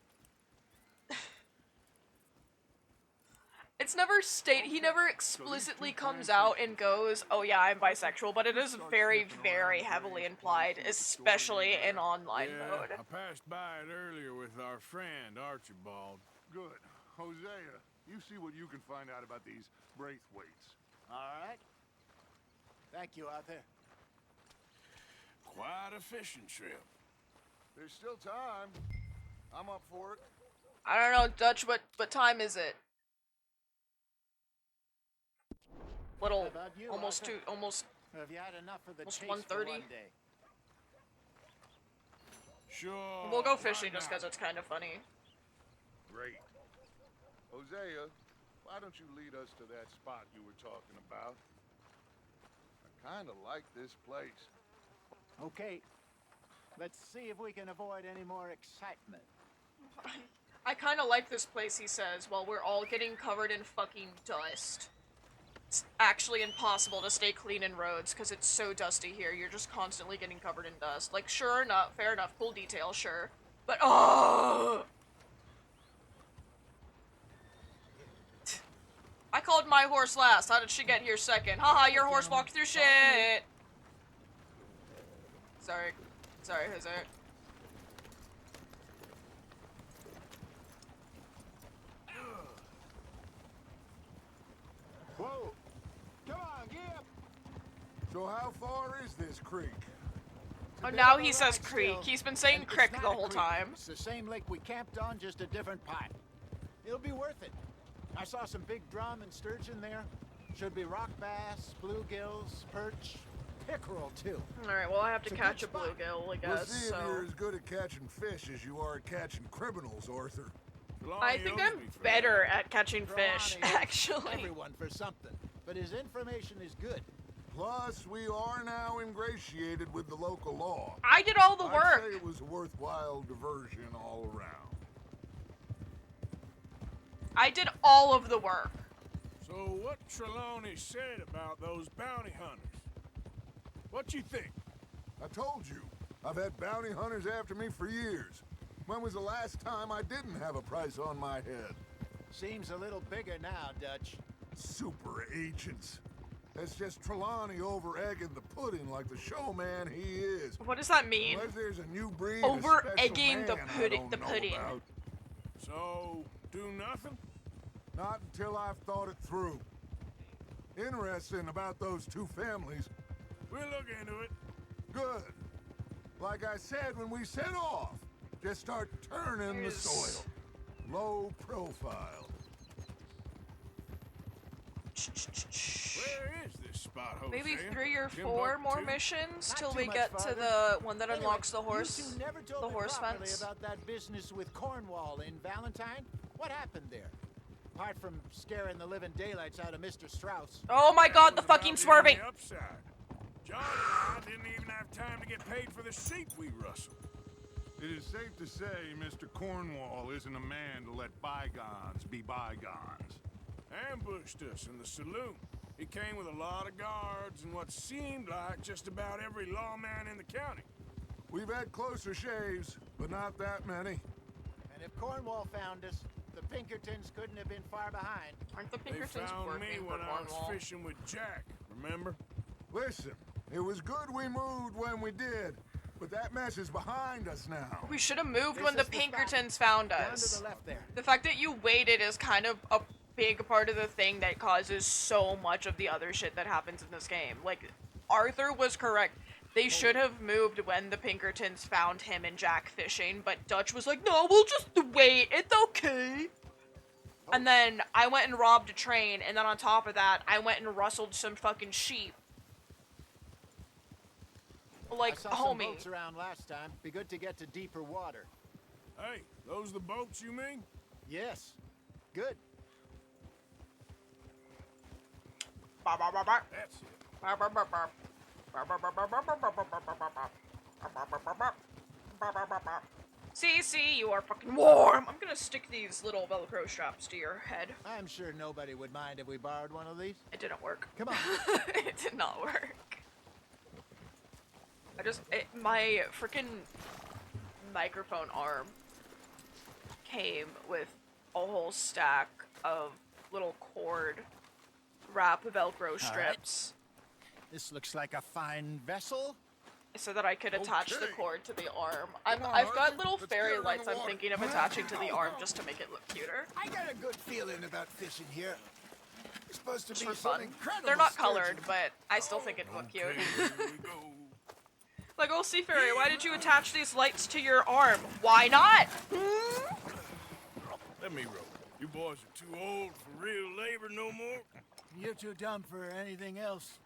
It's never he never explicitly comes out and goes, oh yeah, I'm bisexual, but it is very, very heavily implied, especially in online mode. I passed by it earlier with our friend, Archibald. Good. Hosea, you see what you can find out about these Braithwaites. All right. Thank you, Arthur. Quite a fishing trip. There's still time. I'm up for it. I don't know, Dutch, what time is it? Little, almost Arthur? almost Have you had enough of the almost chase 1:30? for one day? Sure. We'll go fishing just because it's kind of funny. Great. Hosea, why don't you lead us to that spot you were talking about? I kind of like this place. Okay. Let's see if we can avoid any more excitement. I kind of like this place, he says, while we're all getting covered in fucking dust. It's actually impossible to stay clean in roads because it's so dusty here. You're just constantly getting covered in dust. Like, sure enough, fair enough, cool detail, sure. But, oh! I called my horse last. How did she get here second? Haha, your horse walked through shit! Sorry. Sorry, Jose. Whoa! Come on, get up! So how far is this creek? Oh, now he says creek. He's been saying crick the whole time. It's the same lake we camped on, just a different part. It'll be worth it. I saw some big drum and sturgeon there. Should be rock bass, bluegills, perch, pickerel too. Alright, well I have to catch a bluegill, I We'll guess, see so... if you're as good at catching fish as you are at catching criminals, Arthur. I think I'm better at catching fish, actually. Everyone for something, but his information is good. Plus, we are now ingratiated with the local law. I did all the work. I'd say it was a worthwhile diversion all around. I did all of the work. So what Trelawney said about those bounty hunters? What you think? I told you, I've had bounty hunters after me for years. When was the last time I didn't have a price on my head? Seems a little bigger now, Dutch. Super agents. That's just Trelawney over-egging the pudding like the showman he is. What does that mean? Unless there's a new breed over-egging the pudding. So, do nothing? Not until I've thought it through. Interesting about those two families. We'll look into it. Good. Like I said when we set off, just start turning the soil. Low profile. Where is this spot, Hosea? Maybe 3 or 4 more missions till we get to the one that unlocks the horse. You two never told the me horse properly fence. about that business with Cornwall in Valentine. What happened there? Apart from scaring the living daylights out of Mr. Strauss. Oh my god, the fucking swerving! The upside. John and I didn't even have time to get paid for the sheep we rustled. It is safe to say Mr. Cornwall isn't a man to let bygones be bygones. Ambushed us in the saloon. He came with a lot of guards and what seemed like just about every lawman in the county. We've had closer shaves, but not that many. And if Cornwall found us, the Pinkertons couldn't have been far behind. Aren't the They Pinkertons found me working for when I was Cornwall? fishing with Jack, remember? Listen, it was good we moved when we did, but that mess is behind us now. We should have moved This when the is the spot. Pinkertons found Down to us. the left there. The fact that you waited is kind of a big part of the thing that causes so much of the other shit that happens in this game. Like, Arthur was correct. They should have moved when the Pinkertons found him and Jack fishing, but Dutch was like, no, we'll just wait, it's okay. And then I went and robbed a train, and then on top of that, I went and rustled some fucking sheep. Like, I saw some homie. boats around last time. Be good to get to deeper water. Hey, those the boats you mean? Yes. Good. That's it. See, you are fucking warm. I'm gonna stick these little Velcro straps to your head. I'm sure nobody would mind if we borrowed one of these. It didn't work. Come on. It did not work. My freaking microphone arm came with a whole stack of little cord wrap Velcro strips. This looks like a fine vessel. So that I could attach the Okay. cord to the arm. Come on, I've got Arthur. little Let's fairy get her in lights the I'm water. thinking of attaching to the arm just to make it look cuter. I got a good feeling about fishing here. It's supposed to Just be for some fun. incredible They're not sturgeon. colored, but I still think it'd look cute. Okay, here we go. Like, oh, Sea Fairy, why did you attach these lights to your arm? Why not? Let me row. You boys are too old for real labor no more. You're too dumb for anything else.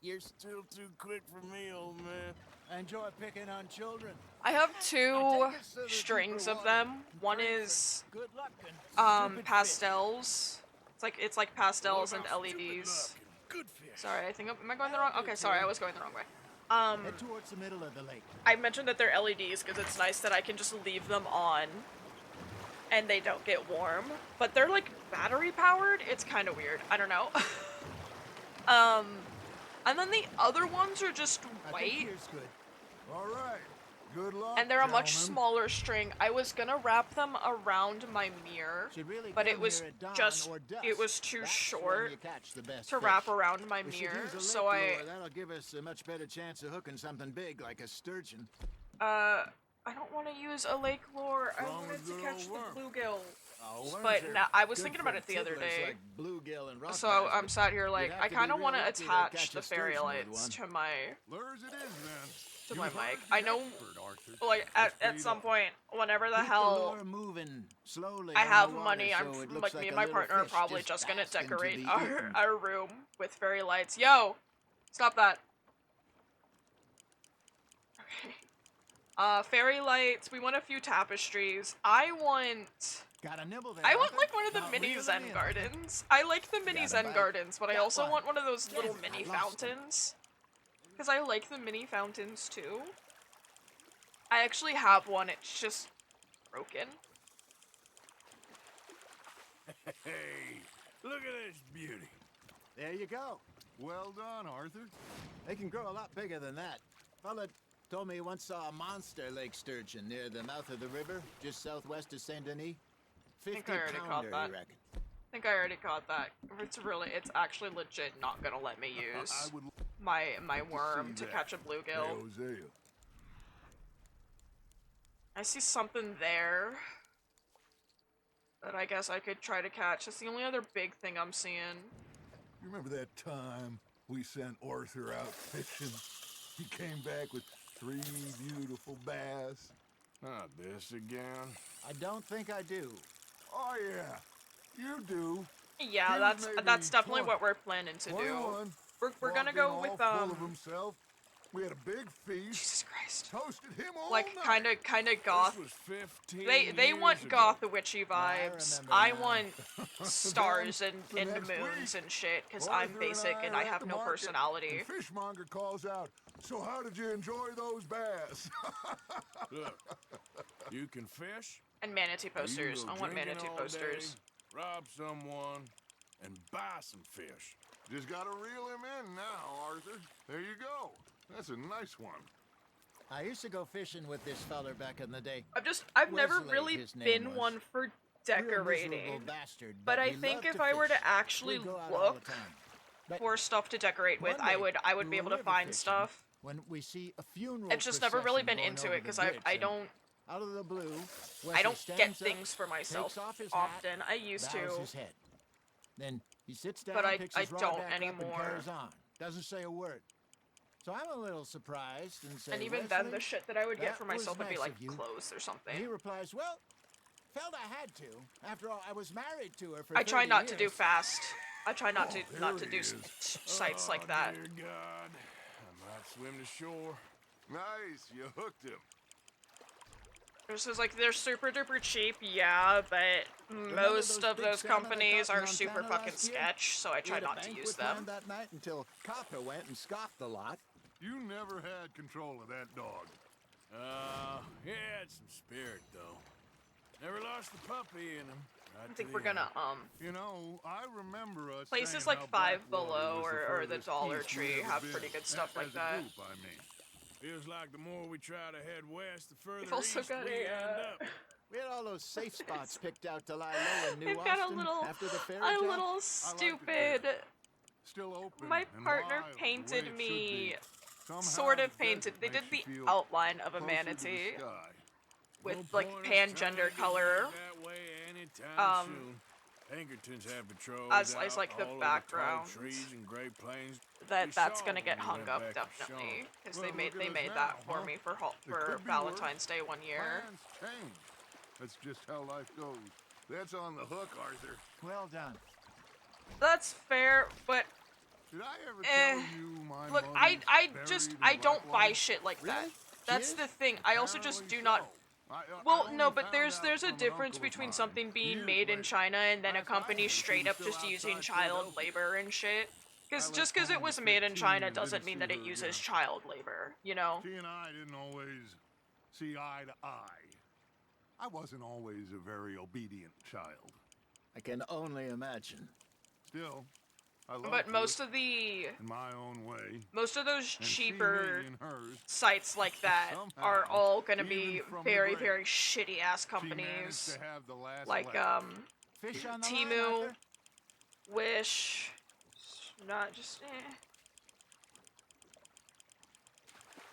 You're still too quick for me, old man. I enjoy picking on children. I have two I take us to the strings deeper of water. them. One is Good luck and stupid pastels. It's like pastels and What about stupid LEDs. luck and good fish. Sorry, I think am I going the wrong? Okay, sorry, I was going the wrong way. fish. Head towards the middle of the lake. I mentioned that they're LEDs because it's nice that I can just leave them on and they don't get warm. But they're like battery powered. It's kind of weird. I don't know. And then the other ones are just I think white. here's good. All right. Good luck, And they're a much gentlemen. smaller string. I was gonna wrap them around my mirror, Should really but it come was here at dawn just or dusk. it was too That's short when you catch the best to fish. wrap around my We should mirror. use a So lake lure. That'll give us a much better chance of hooking something big like a sturgeon. I don't want to use a lake lure. I long wanted as to good catch the old worm. bluegill. Oh, worms But are now, I was good thinking for about it the other ticklers day. like bluegill and rock So bass, I'm but sat here like you'd have I to be kind of real want to lucky to attach catch the a fairy sturgeon with lights one. to my Lures it is, then. to You my heard mic. the I know, expert, Arthur. like Let's at speed some up. point, whenever the Keep hell lure moving slowly I on the have water money, so I'm it looks like like me a and my little partner are fish probably just gonna basked into decorate the our open. our room with fairy lights. Yo, stop that. Fairy lights. We want a few tapestries. I want Got a nibble there. like Arthur? one of the Now mini reel 'em Zen in. gardens. I like the mini Got a Zen bite? gardens, but I Got also one. want one of those little Yes, mini I lost 'em. fountains. Because I like the mini fountains too. I actually have one, it's just broken. Hey, look at this beauty. There you go. Well done, Arthur. They can grow a lot bigger than that. Fella told me he once saw a monster lake sturgeon near the mouth of the river, just southwest of Saint Denis. think I already caught 50-pounder, that. he reckon. I think I already caught that. It's actually legit not gonna let me use I would my worm see to that. catch a Hey, bluegill. Hosea. I see something there that I guess I could try to catch. It's the only other big thing I'm seeing. You remember that time we sent Arthur out fishing? He came back with 3 beautiful bass. Not this again. I don't think I do. Oh, yeah. You do. Yeah, He that's was maybe definitely 20 what we're planning to do. 21. We're gonna walking go all with full of himself. We had a big feast. Jesus Christ. Toasted him all Like night. kind of goth. This was 15 They want years ago. goth witchy vibes. remember I now. want stars and the moons next week, and shit because I'm Arthur basic and are I at have the no market, personality. and Fishmonger calls out, "So how did you enjoy those bass?" Look, you can fish. And manatee or you posters. go I want drinking manatee all posters. day, rob someone, and buy some fish. Just gotta reel him in now, Arthur. There you go. That's a nice one. I used to go fishing with this feller back in the day. I've never Wesley, really his name been was. one for Real decorating. miserable bastard, But I he think loved if to I were to fish. actually We'd go out all look the time. But for stuff to decorate with, one day, I would we be able were to river find fishing stuff. when we see a funeral I've just never really been procession into going it over because the I grits, don't out of the blue, I Wesley don't get stands up, things for myself takes off his often. hat, I used bows to, his head. Then he sits down, but picks I his rod don't back up, and anymore. carries on. Doesn't say a word. So I'm a little surprised and say, And even then, the Wesley, shit that I would get that for was myself would be nice like of you. clothes or something. And he replies, well, felt I had to. After all, I was married to her for I try 30 not to do years. fast. I try not to there do he is. sites like that. Dear God, I might swim to shore. Nice, you hooked him. This is like they're super duper cheap, yeah, but most of those companies are super fucking sketch, so I try not to use them. That night until Copper went and scoffed a lot. You never had control of that dog. He had some spirit, though. Never lost the puppy in him. I think we're gonna You know, I remember us places saying like how Five Blackwater Below was or the furthest Dollar east Tree we'd ever have been. pretty good stuff like As that. a group, I mean. Feels like the more we try to head west, the further They've also east got we a, end up. We had all those safe spots picked out to lie low in New They've got Austin a little, after the fairy a tale. little stupid. Still open My and partner wild, the way painted it should me, be. Somehow sort of the painted. desert They did makes the you feel outline of a closer to the manatee sky. with No like point us trying to pan-gender get color. back that way anytime soon. Pinkertons have patrols as out like the all over background. tall trees and Great Plains. That's saw gonna get when we hung went up back to definitely Sean. because Well, they made look at us that now, for huh? me for It for could be Valentine's Day one year. Plans change. That's just how life goes. That's on the hook, Arthur. Well done. That's fair, but Did I ever tell you my look, mother's I buried just in I don't buy Blackwater? shit like that. Really? That's She the is? thing. I also just Apparently do not. so. I Well, only no, but found there's out a from an difference uncle of between mine something being years made in later. China and then a Last I company knew, she straight was up still just using outside child Philadelphia. labor and shit. I Because left just because home it was at made in 15 China and doesn't didn't mean see that it her uses again. child labor, you know? She and I didn't always see eye to eye. I wasn't always a very obedient child. I can only imagine. Still, I loved But her most of the in my own way. most of those and she cheaper me in hers. sites like that are Somehow, all gonna even be from the very, grave, very shitty ass She managed companies. to have the last Like laugh. Fish on the line, Timu, Arthur? Wish, not just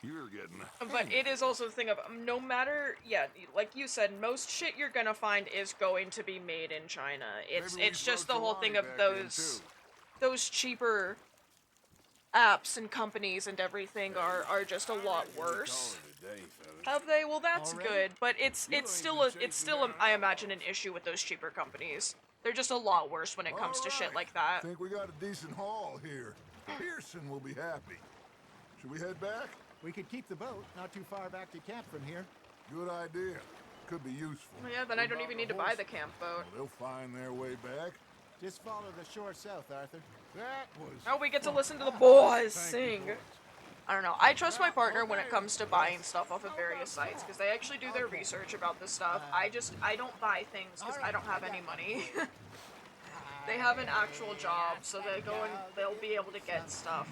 You're getting. But it is also the thing of no matter, yeah, like you said, most shit you're gonna find is going to be made in China. It's Maybe we it's just the throw whole thing Trelawney of back in, those cheaper apps and companies and everything are just a lot worse. Have they? Well, that's Already? good, but it's still I imagine an issue with those cheaper companies. They're just a lot worse when it comes to shit like that. Think we got a decent haul here. Pearson will be happy. Should we head back? We could keep the boat not too far back to camp from here. Good idea. Could be useful. Well, yeah, then I What don't about even the need to buy horse? the camp boat. They'll find their way back. Just follow the shore south, Arthur. That was. Oh, we get to listen to the fun. boys Thank you, sing. boys. I don't know. I trust my partner when it comes to buying stuff off of various sites because they actually do their research about this stuff. I don't buy things because I don't have any money. They have an actual job, so they go and they'll be able to get stuff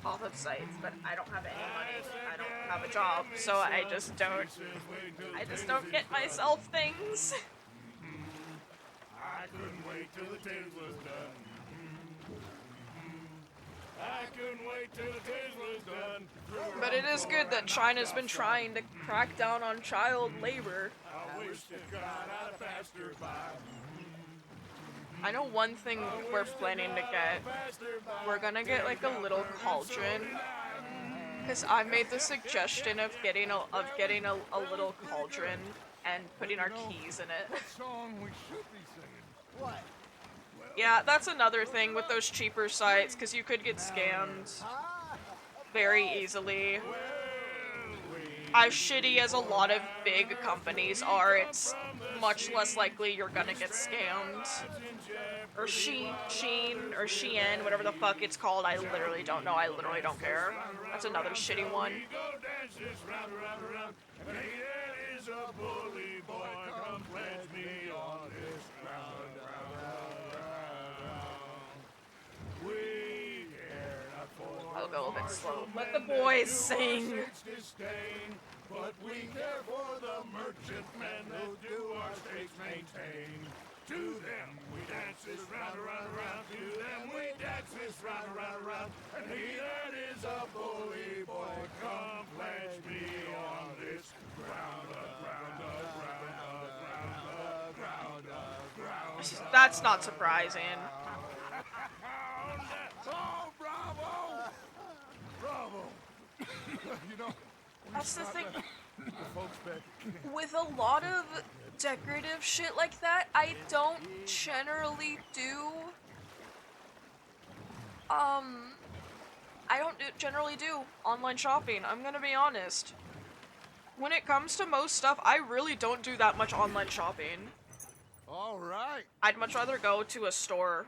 off of sites, but I don't have any money. I don't have a job, so I just don't get myself things. I couldn't wait till the tales was done. I couldn't wait till the tales was done. But it is good that China's been trying to crack down on child labor. I wish to God I'd passed her by. I know one thing we're planning to get. We're gonna get like a little cauldron. Cause I made the suggestion of getting a little cauldron and putting our keys in it. What song we should be singing? What? Yeah, that's another thing with those cheaper sites, cause you could get scammed very easily. As shitty as a lot of big companies are, it's much less likely you're gonna get scammed. Or Sheen, or Shein, whatever the fuck it's called, I literally don't know, I literally don't care. That's another shitty one. go a bit slow. Let the boys sing. But we care for the merchantmen who do our states maintain. To them we dance this round, around, around. To them we dance this round, around, around. And he that is a bully boy, come pledge me on this ground, ground, ground, ground, ground, ground. That's not surprising. Oh, bravo! Bravo! You know, that's the thing. The folks back. With a lot of decorative shit like that, I don't generally do. I don't generally do online shopping. I'm gonna be honest. When it comes to most stuff, I really don't do that much online shopping. All right. I'd much rather go to a store.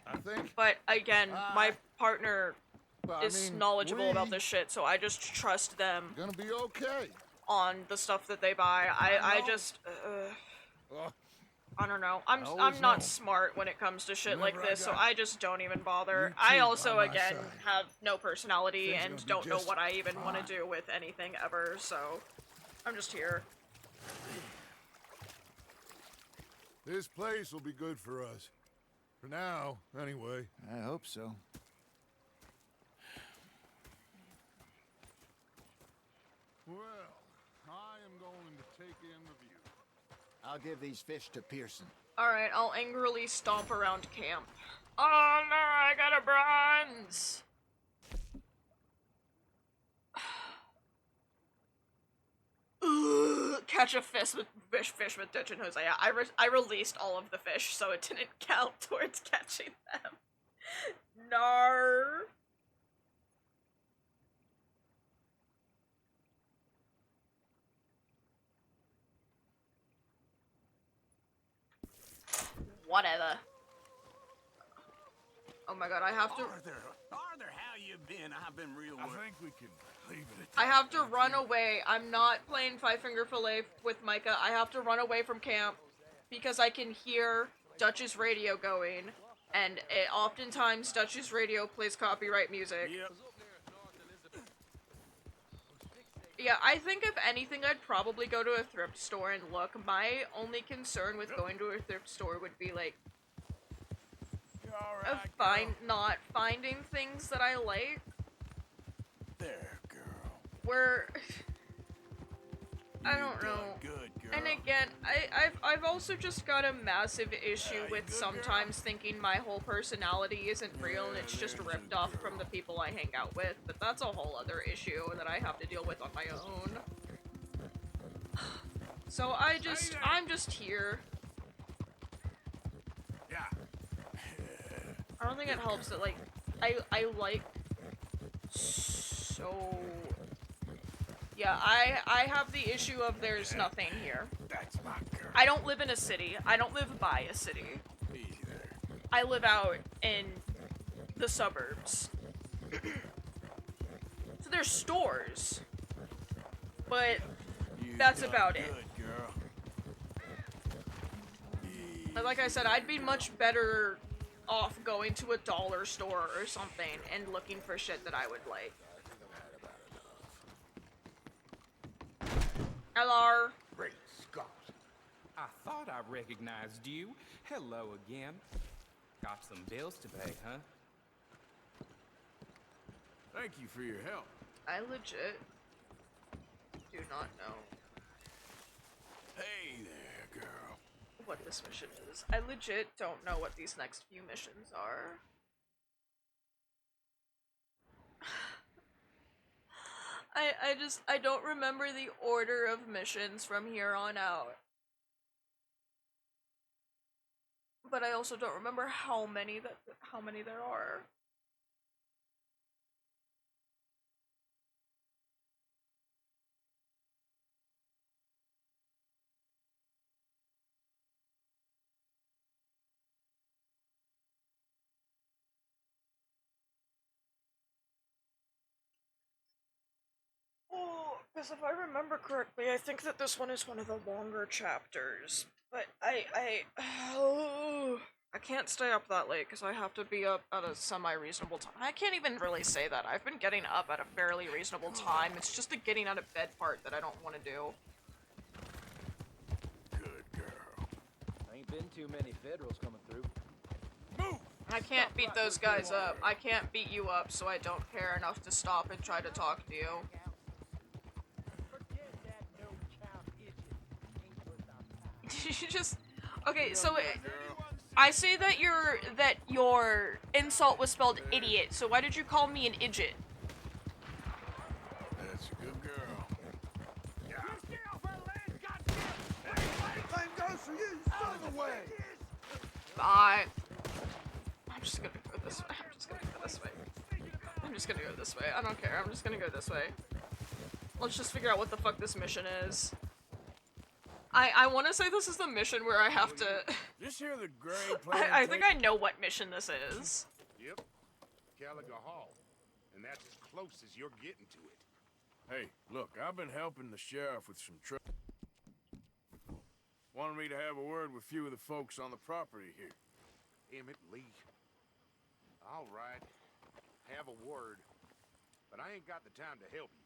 I think. But again, my partner Well, is knowledgeable about this shit, so I just trust them. Gonna be okay. On the stuff that they buy. I just I don't know. I'm not smart when it comes to shit like this, so I just don't even bother. I also again have no personality and don't know what I even want to do with anything ever, so I'm just here. This place will be good for us. For now, anyway. I hope so. Well, I am going to take in the view. I'll give these fish to Pearson. Alright, I'll angrily stomp around camp. Oh no, I got a bronze! Catch a fish with Ditch and Hosea. I released all of the fish, so it didn't count towards catching them. Nar. Whatever. Oh my god, I have to. Arthur, how you been? I've been real. I think we can leave it at I have to run away. I'm not playing Five Finger Fillet with Micah. I have to run away from camp because I can hear Dutch's radio going, and oftentimes Dutch's radio plays copyright music. Yep. Yeah, I think if anything, I'd probably go to a thrift store and look. My only concern with going to a thrift store would be like not finding things that I like. There, girl. Where I don't know. Good girl. And again, I've also just got a massive issue with sometimes thinking my whole personality isn't real and it's just ripped off from the people I hang out with, but that's a whole other issue that I have to deal with on my own. So I'm just here. Yeah. I don't think it helps that like I like so yeah, I have the issue of there's nothing here. That's my girl. I don't live in a city. I don't live by a city. Either. I live out in the suburbs. So there's stores. But that's about it. Good girl. But like I said, I'd be much better off going to a dollar store or something and looking for shit that I would like. Hello. Great Scott. I thought I recognized you. Hello again. Got some bills to pay, huh? Thank you for your help. I legit do not know Hey there, girl. what this mission is. I legit don't know what these next few missions are. I don't remember the order of missions from here on out. But I also don't remember how many there are. Oh, because if I remember correctly, I think that this one is one of the longer chapters. But I can't stay up that late because I have to be up at a semi-reasonable time. I can't even really say that. I've been getting up at a fairly reasonable time. It's just the getting out of bed part that I don't want to do. Good girl. Ain't been too many Federals coming through. Move! I can't beat those guys up. I can't beat you up, so I don't care enough to stop and try to talk to you. Did you just... Okay, so... I say that your insult was spelled idiot, so why did you call me an idjit? That's a good girl. Same goes for you, son of a way! Bye. I'm just gonna go this way. I'm just gonna go this way. I'm just gonna go this way. I don't care. I'm just gonna go this way. Let's just figure out what the fuck this mission is. I want to say this is the mission where I have to... This here the gray I think I know what mission this is. Yep. Caliga Hall. And that's as close as you're getting to it. Hey, look, I've been helping the sheriff with some trouble. Wanted me to have a word with a few of the folks on the property here. Emmett Lee. All right. Have a word. But I ain't got the time to help you.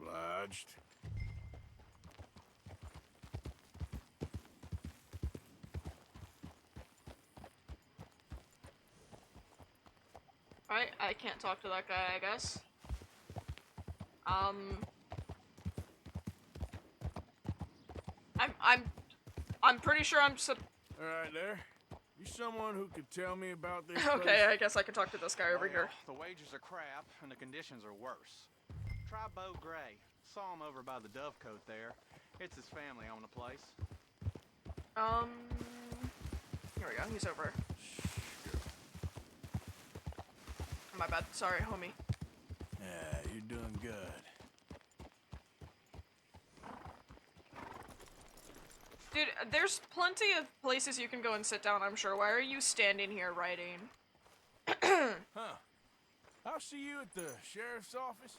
Obliged. Alright, I can't talk to that guy, I guess. I'm pretty sure I'm Alright there. You someone who could tell me about this Okay, place? I guess I can talk to this guy over here. The wages are crap, and the conditions are worse. Try Bo Gray. Saw him over by the Dovecote there. It's his family own the place. Here we go, he's over. My bad, sorry, homie. Yeah, you're doing good. Dude, there's plenty of places you can go and sit down, I'm sure. Why are you standing here writing? Huh. I'll see you at the sheriff's office.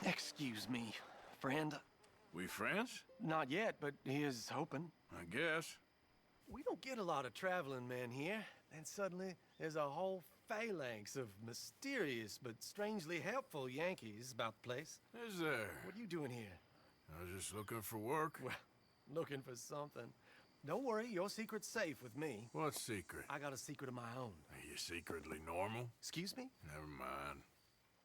Excuse me, friend. We friends? Not yet, but he is hoping. I guess. We don't get a lot of traveling men here. Then suddenly, there's a whole phalanx of mysterious but strangely helpful Yankees about the place. Is there? What are you doing here? I was just looking for work. Well, looking for something. Don't worry, your secret's safe with me. What secret? I got a secret of my own. Are you secretly normal? Excuse me? Never mind.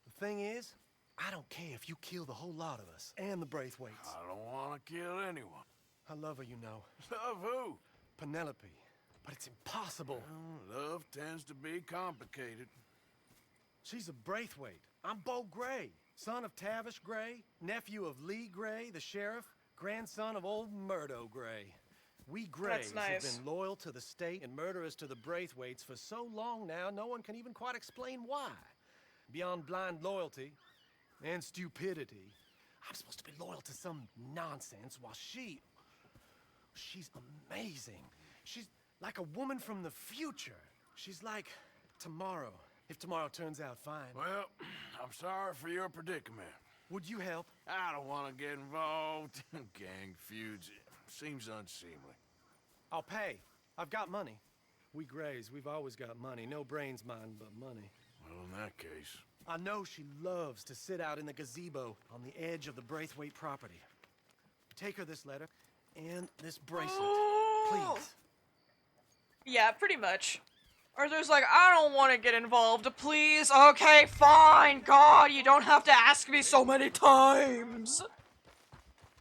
The thing is, I don't care if you kill the whole lot of us and the Braithwaites. I don't want to kill anyone. I love her, you know. Love who? Penelope. But it's impossible. Well, love tends to be complicated. She's a Braithwaite. I'm Bo Gray, son of Tavish Gray, nephew of Lee Gray, the sheriff, grandson of old Murdo Gray. We Grays have been loyal to the state and murderers to the Braithwaites for so long now, no one can even quite explain why. Beyond blind loyalty and stupidity, I'm supposed to be loyal to some nonsense while she's amazing. She's like a woman from the future. She's like tomorrow, if tomorrow turns out fine. Well, I'm sorry for your predicament. Would you help? I don't want to get involved in gang feuds. Seems unseemly. I'll pay. I've got money. We Grays, we've always got money. No brains, mine, but money. Well, in that case... I know she loves to sit out in the gazebo on the edge of the Braithwaite property. Take her this letter and this bracelet, please. Yeah, pretty much. Arthur's like, I don't want to get involved, please. Okay, fine. God, you don't have to ask me so many times.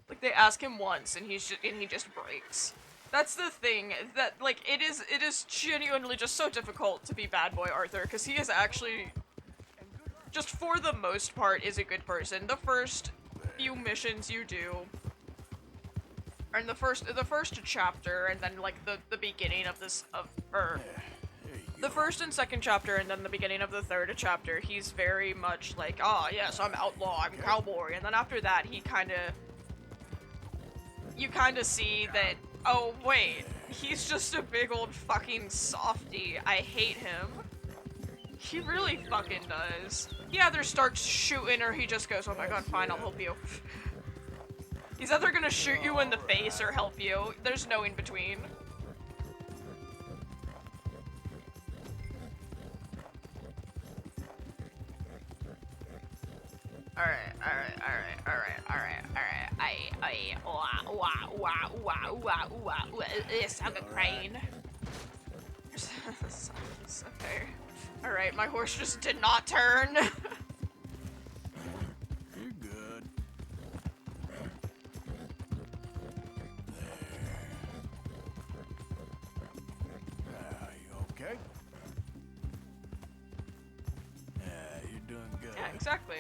Like, they ask him once, and he just breaks. That's the thing, that, like, it is genuinely just so difficult to be bad boy Arthur, because he is actually, just for the most part, is a good person. The first few missions you do, or in the first chapter, and then, like, the beginning of this, the first and second chapter, and then the beginning of the third chapter, he's very much like, ah, yes, I'm outlaw, I'm cowboy, and then after that, you kind of see that, oh, wait, he's just a big old fucking softy. I hate him. He really fucking does. He either starts shooting or he just goes, oh my god, fine, I'll help you. He's either gonna shoot you in the face or help you. There's no in between. Yes, I'm a crane. Okay. Alright, my horse just did not turn. You're good. You okay? Yeah, you're doing good. Yeah, exactly.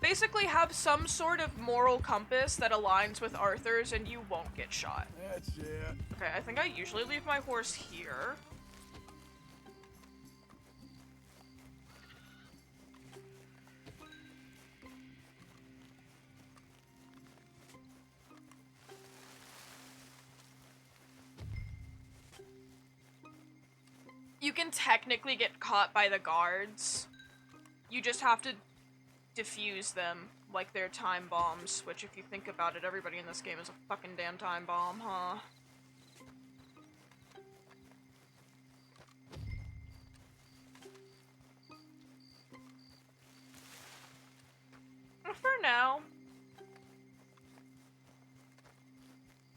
Basically have some sort of moral compass that aligns with Arthur's and you won't get shot. That's it. Okay, I think I usually leave my horse here. You can technically get caught by the guards. You just have to defuse them like they're time bombs, which if you think about it, everybody in this game is a fucking damn time bomb, huh? For now.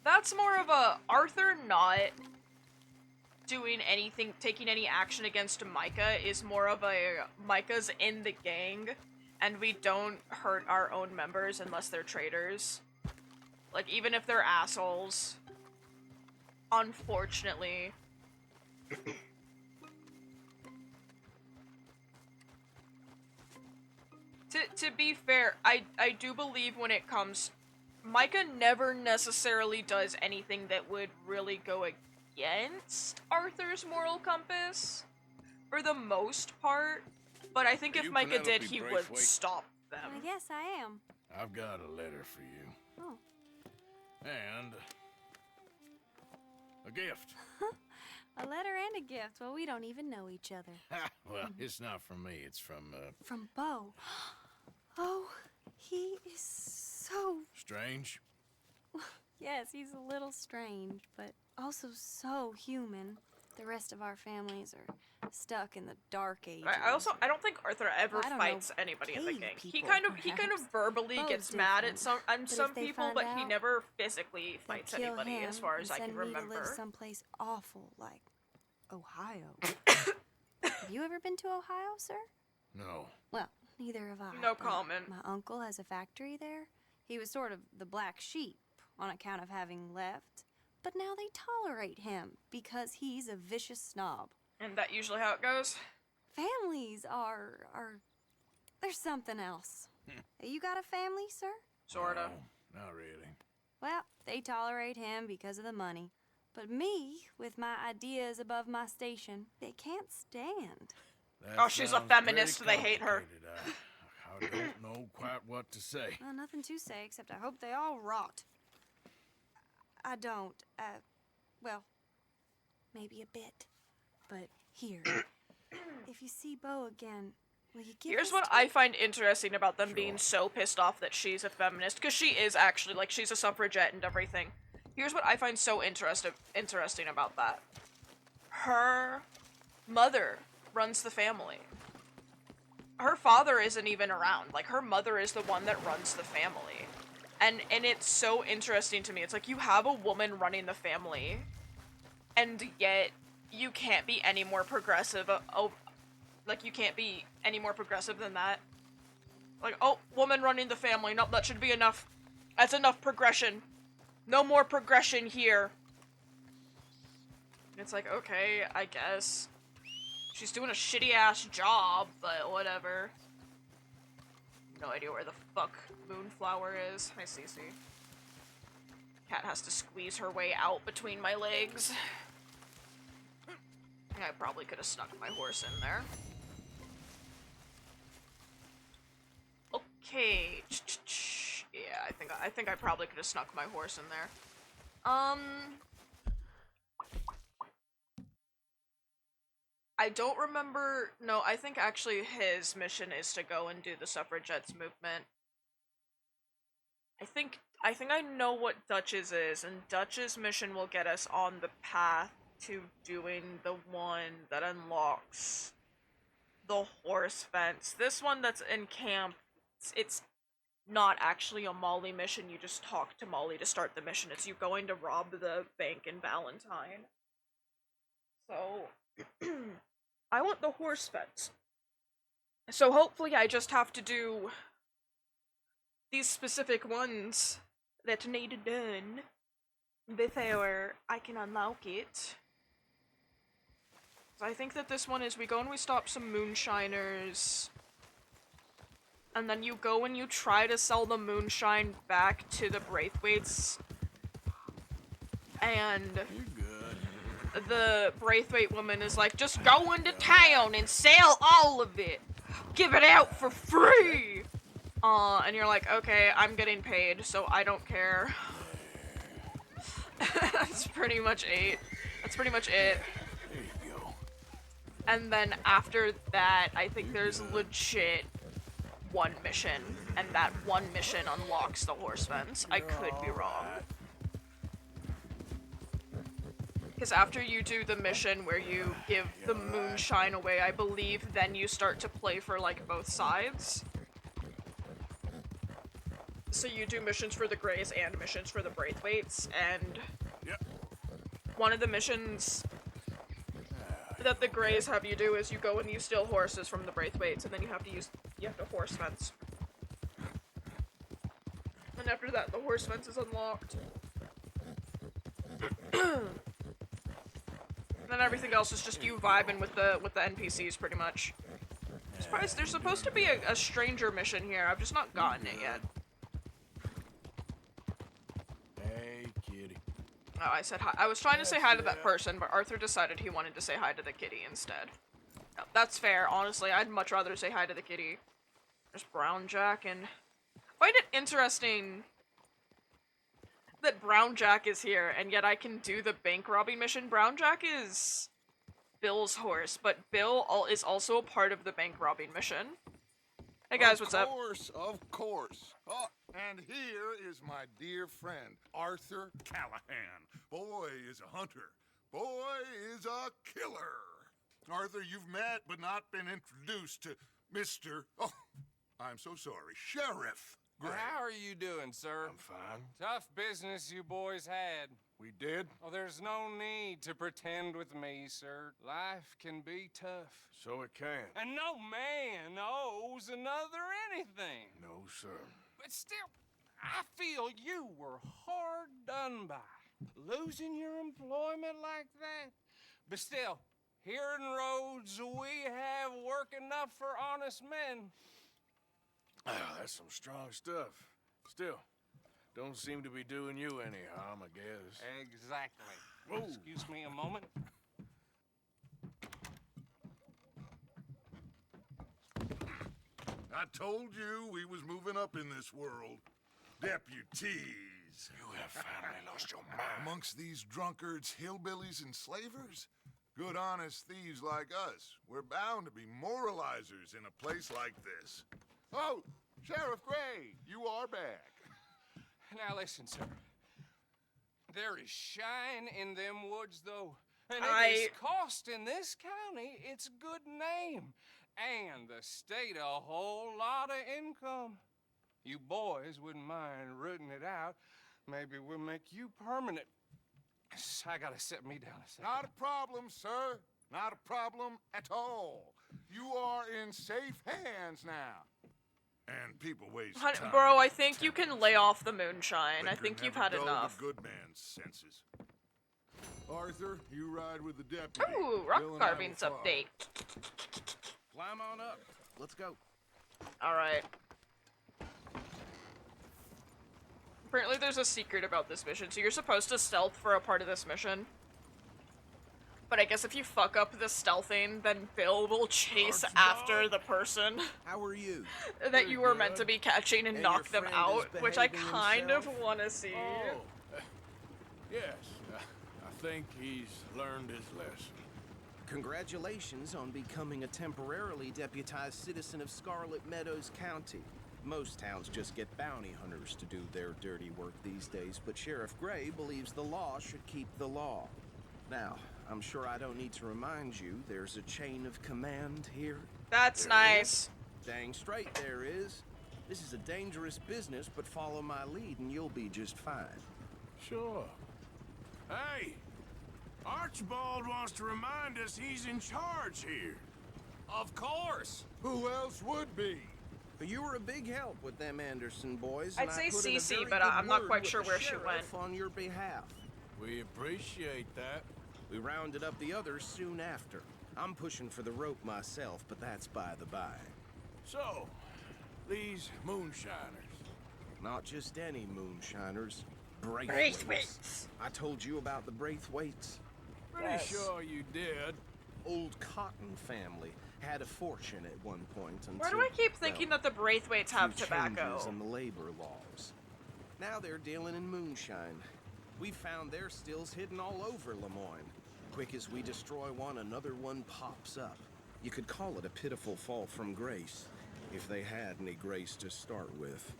That's more of a Arthur not doing anything, taking any action against Micah is more of a Micah's in the gang and we don't hurt our own members unless they're traitors. Like, even if they're assholes. Unfortunately. To be fair, I do believe when it comes... Micah never necessarily does anything that would really go against Arthur's moral compass. For the most part. But I think if Micah did, he would stop them. Yes, I am. I've got a letter for you. Oh. And a gift. A letter and a gift. Well, we don't even know each other. Well, it's not from me. It's from, From Bo. Oh, he is so... Strange? Yes, he's a little strange, but also so human. The rest of our families are stuck in the dark ages. I don't think Arthur ever fights anybody in the gang. He kind of verbally gets mad at some people, but he never physically fights anybody, as far as I can remember. To live someplace awful like Ohio. Have you ever been to Ohio, sir? No. Well, neither have I. No comment. My uncle has a factory there. He was sort of the black sheep on account of having left. But now they tolerate him because he's a vicious snob. And that usually how it goes? Families are there's something else. You got a family, sir? Sorta. No, not really. Well, they tolerate him because of the money. But me, with my ideas above my station, they can't stand. Oh, she's a feminist, they hate her. I don't know quite what to say. Well, nothing to say, except I hope they all rot. I don't, well, maybe a bit. But here, if you see Bo again, will you give Here's this what to I me? find interesting about them being so pissed off that she's a feminist, because she is actually, like, she's a suffragette and everything. Here's what I find so interesting about that. Her mother runs the family. Her father isn't even around. Like, her mother is the one that runs the family. And it's so interesting to me. It's like, you have a woman running the family, and yet you can't be any more progressive. Like, you can't be any more progressive than that. Like, oh, woman running the family. Nope, that should be enough. That's enough progression. No more progression here. It's like, okay, I guess. She's doing a shitty-ass job, but whatever. No idea where the fuck Moonflower is. Hi, Cece. Cat has to squeeze her way out between my legs. I probably could have snuck my horse in there. Okay. Yeah, I think I probably could have snuck my horse in there. I don't remember. No, I think actually his mission is to go and do the suffragettes movement. I think I know what Dutch's is, and Dutch's mission will get us on the path to doing the one that unlocks the horse fence. This one that's in camp it's not actually a Molly mission. You just talk to Molly to start the mission. It's you going to rob the bank in Valentine. So, I want the horse fence. So hopefully I just have to do these specific ones that need done before I can unlock it. So I think that this one is we go and we stop some moonshiners. And then you go and you try to sell the moonshine back to the Braithwaites. And the Braithwaite woman is like, just go into town and sell all of it. Give it out for free. And you're like, okay, I'm getting paid, so I don't care. That's pretty much it. That's pretty much it. There you go. And then after that, I think there's legit one mission, and that one mission unlocks the horse fence. I could be wrong. Because after you do the mission where you give the moonshine away, I believe, then you start to play for, like, both sides. So you do missions for the Greys and missions for the Braithwaites, and one of the missions that the Greys have you do is you go and you steal horses from the Braithwaites, and then you have to horse fence. And after that, the horse fence is unlocked. And then everything else is just you vibing with the NPCs, pretty much. Surprised, there's supposed to be a stranger mission here. I've just not gotten it yet. Hey, kitty. Oh, I said hi. I was trying to say hi to that person, but Arthur decided he wanted to say hi to the kitty instead. No, that's fair, honestly. I'd much rather say hi to the kitty. There's Brown Jack, and I find it interesting that Brown Jack is here, and yet I can do the bank robbing mission. Brown Jack is Bill's horse, but Bill is also a part of the bank robbing mission. Hey guys, what's up? Of course. Oh, and here is my dear friend, Arthur Callahan. Boy is a hunter. Boy is a killer. Arthur, you've met but not been introduced to Mr. Oh, I'm so sorry, Sheriff Gray. How are you doing, sir? I'm fine. Tough business you boys had. We did? Oh, there's no need to pretend with me, sir. Life can be tough. So it can. And no man owes another anything. No, sir. But still, I feel you were hard done by. Losing your employment like that. But still, here in Rhodes, we have work enough for honest men. That's some strong stuff. Still, don't seem to be doing you any harm, I guess. Exactly. Whoa. Excuse me a moment. I told you we was moving up in this world. Deputies. You have finally lost your mind. Amongst these drunkards, hillbillies, and slavers? Good honest thieves like us. We're bound to be moralizers in a place like this. Oh, Sheriff Gray, you are back. Now listen, sir. There is shine in them woods, though. And it is costing this county its good name. And the state a whole lot of income. You boys wouldn't mind rooting it out. Maybe we'll make you permanent. I gotta sit me down a second. Not a problem, sir. Not a problem at all. You are in safe hands now. And people waste time. Bro, I think you can lay off the moonshine. I think you've had enough. The good man's senses. Arthur, you ride with the deputy. Ooh, rock carvings update. Climb on up. Let's go. Alright. Apparently there's a secret about this mission, so you're supposed to stealth for a part of this mission. But I guess if you fuck up the stealthing, then Bill will chase after the person How are you? that you were meant to be catching and knock them out, which I kind of want to see. Oh, yes. I think he's learned his lesson. Congratulations on becoming a temporarily deputized citizen of Scarlet Meadows County. Most towns just get bounty hunters to do their dirty work these days, but Sheriff Gray believes the law should keep the law. Now, I'm sure I don't need to remind you there's a chain of command here. That's nice. Dang straight there is. This is a dangerous business, but follow my lead and you'll be just fine. Sure. Hey! Archibald wants to remind us he's in charge here. Of course! Who else would be? But you were a big help with them Anderson boys. I'd and say I put in a Cece, very but good I'm not word quite with sure the where she sheriff went. on your behalf. We appreciate that. We rounded up the others soon after. I'm pushing for the rope myself, but that's by the by. So, these moonshiners. Not just any moonshiners. Braithwaites. Braithwaites. I told you about the Braithwaites. Pretty sure you did. Old Cotton family had a fortune at one point until, Why do I keep thinking that the Braithwaites have few tobacco? changes in the labor laws. Now they're dealing in moonshine. We found their stills hidden all over Lemoyne. Quick as we destroy one, another one pops up. You could call it a pitiful fall from grace, if they had any grace to start with.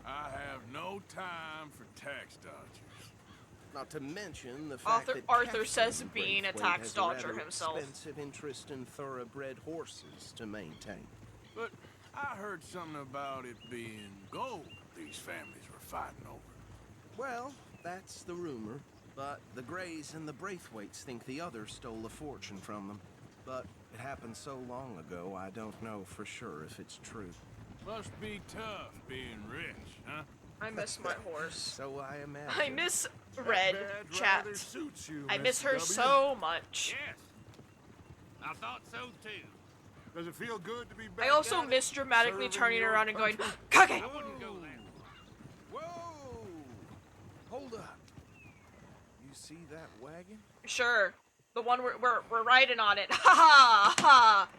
I have no time for tax dodgers. Not to mention the fact that Arthur Captain says being a Braithwaite tax has dodger rather himself. expensive interest in thoroughbred horses to maintain. But I heard something about it being gold these families were fighting over. Well, that's the rumor. But the Greys and the Braithwaites think the others stole a fortune from them. But it happened so long ago, I don't know for sure if it's true. Must be tough being rich, huh? I miss my horse. So I imagine. I miss Red, That chat. rather suits you, I miss Mr. her W. so much. Yes. I thought so too. Does it feel good to be back I also at miss it? dramatically Serving turning your around and going, country? Kage! I wouldn't go there. Whoa! Hold up. You see that wagon? Sure. The one we're riding on it. Ha ha ha!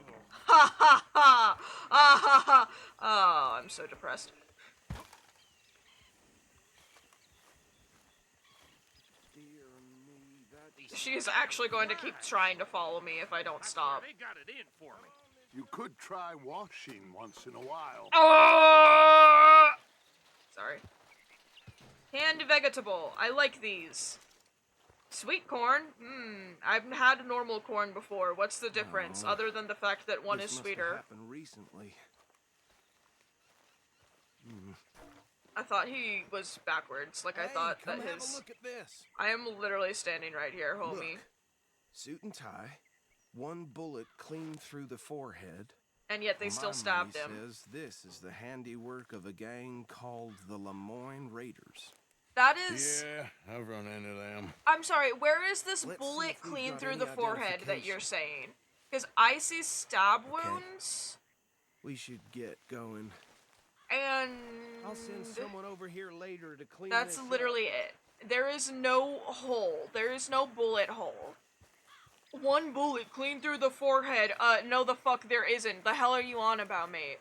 Ha ha ha! Ah ha ha! Oh, I'm so depressed. Dear me, that... She is actually going to keep trying to follow me if I don't stop. They got it in for me. You could try washing once in a while. Oh! Sorry. Canned vegetable. I like these. Sweet corn? I've had normal corn before. What's the difference, other than the fact that one this is must have sweeter? happened recently. I thought he was backwards. Like, I thought come that have his... a look at this. I am literally standing right here, homie. Look. Suit and tie, one bullet clean through the forehead. And yet they still stabbed him. Says this is the handiwork of a gang called the Lemoyne Raiders. That is... Yeah, I've run into them. I'm sorry, where is this Let's see bullet if we've clean got through any the forehead that identification. you're saying? Because I see stab wounds, We should get going. and... I'll send someone over here later to clean That's this literally up. it. There is no hole. There is no bullet hole. One bullet clean through the forehead. No the fuck there isn't. The hell are you on about, mate?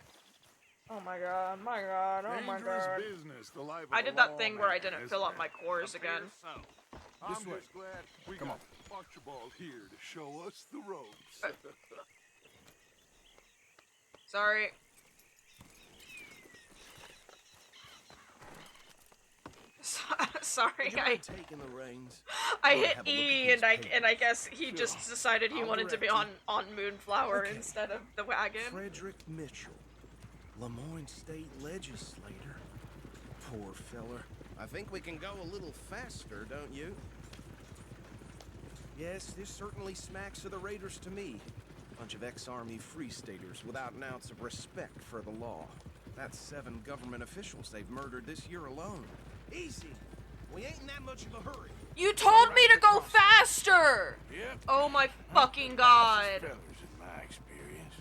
Oh my god, oh my god. Dangerous business, the life of I a did that thing where I lawman, didn't isn't fill up it? my cores again. I'm This way. just glad we Come got Archibald here to show us the ropes. Sorry. Sorry, Would you I mind taking the reins? I Go hit have a look at E these and I guess he just decided he I'll wanted to be direct on Moonflower Okay. instead of the wagon. Frederick Mitchell, Lemoyne State Legislator. Poor feller. I think we can go a little faster, don't you? Yes, this certainly smacks of the Raiders to me. Bunch of ex-Army Free Staters without an ounce of respect for the law. That's 7 government officials they've murdered this year alone. Easy. We ain't in that much of a hurry. You told me to go faster! Yep. Oh my fucking god. Fellas, in my experience.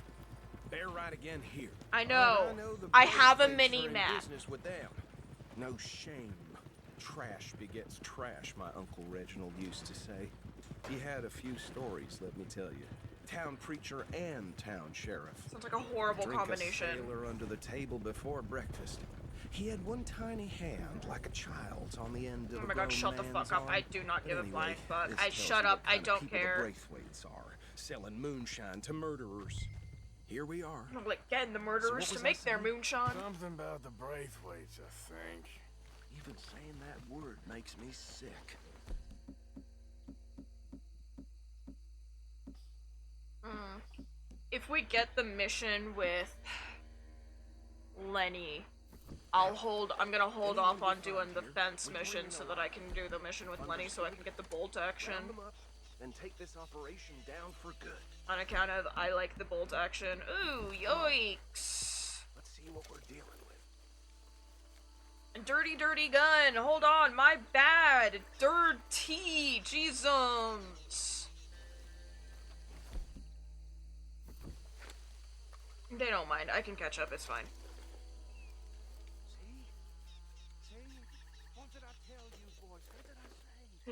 They're right again here. I know. The I have a Braithwaites mini are in map. business with them. No shame. Trash begets trash, my Uncle Reginald used to say. He had a few stories, let me tell you. Town preacher and town sheriff. Sounds like a horrible Drink combination. a sailor under the table before breakfast. He had one tiny hand, like a child's, on the end of Oh a my god, grown shut the man's fuck up. arm. I do not give a Anyway, flying fuck. this I tells shut you up. what I kind of don't people care. The Braithwaites are, selling moonshine to murderers. Here we are. I'm like, getting the So murderers what to was I make their saying? moonshine. Something about the Braithwaites, I think. Even saying that word makes me sick. If we get the mission with Lenny, I'm gonna hold off on doing the fence mission so that I can do the mission with Lenny so I can get the bolt action. Then take this operation down for good. On account of I like the bolt action. Ooh, yikes. Let's see what we're dealing with. Dirty, dirty gun. Hold on, my bad. Dirty. Jesus. They don't mind. I can catch up. It's fine.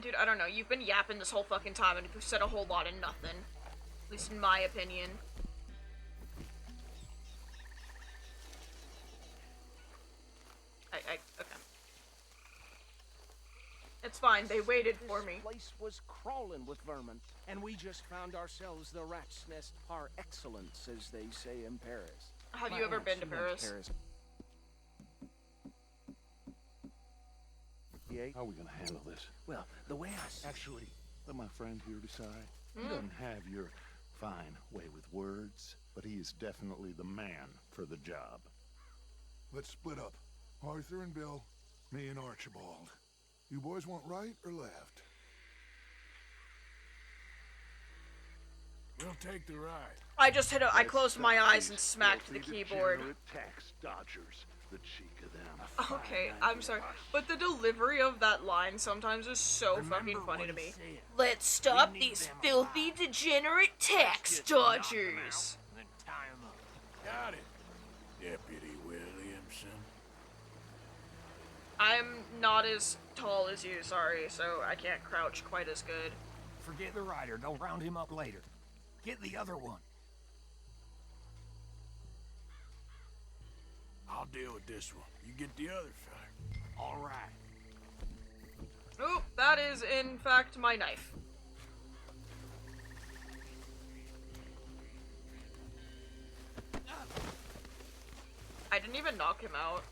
Dude, I don't know. You've been yapping this whole fucking time and you've said a whole lot of nothing. At least in my opinion. Okay. It's fine. They waited for me. This place was crawling with vermin, and we just found ourselves the rat's nest par excellence, as they say in Paris. Have you ever been to Paris? How are we gonna handle this? Well, the way I Actually, let my friend here decide. He Hmm. doesn't have your fine way with words, but he is definitely the man for the job. Let's split up. Arthur and Bill, me and Archibald. You boys want right or left? We'll take the ride. I just hit I closed my eyes and smacked the keyboard. Tax dodgers, the cheek of them. Okay, I'm sorry. But the delivery of that line sometimes is so fucking funny to me. Let's stop these filthy, degenerate tax dodgers. Got it, Deputy Williamson. I'm not as tall as you, sorry, so I can't crouch quite as good. Forget the rider. Don't round him up later. Get the other one. I'll deal with this one. You get the other fella. All right. Oh, that is in fact my knife. I didn't even knock him out.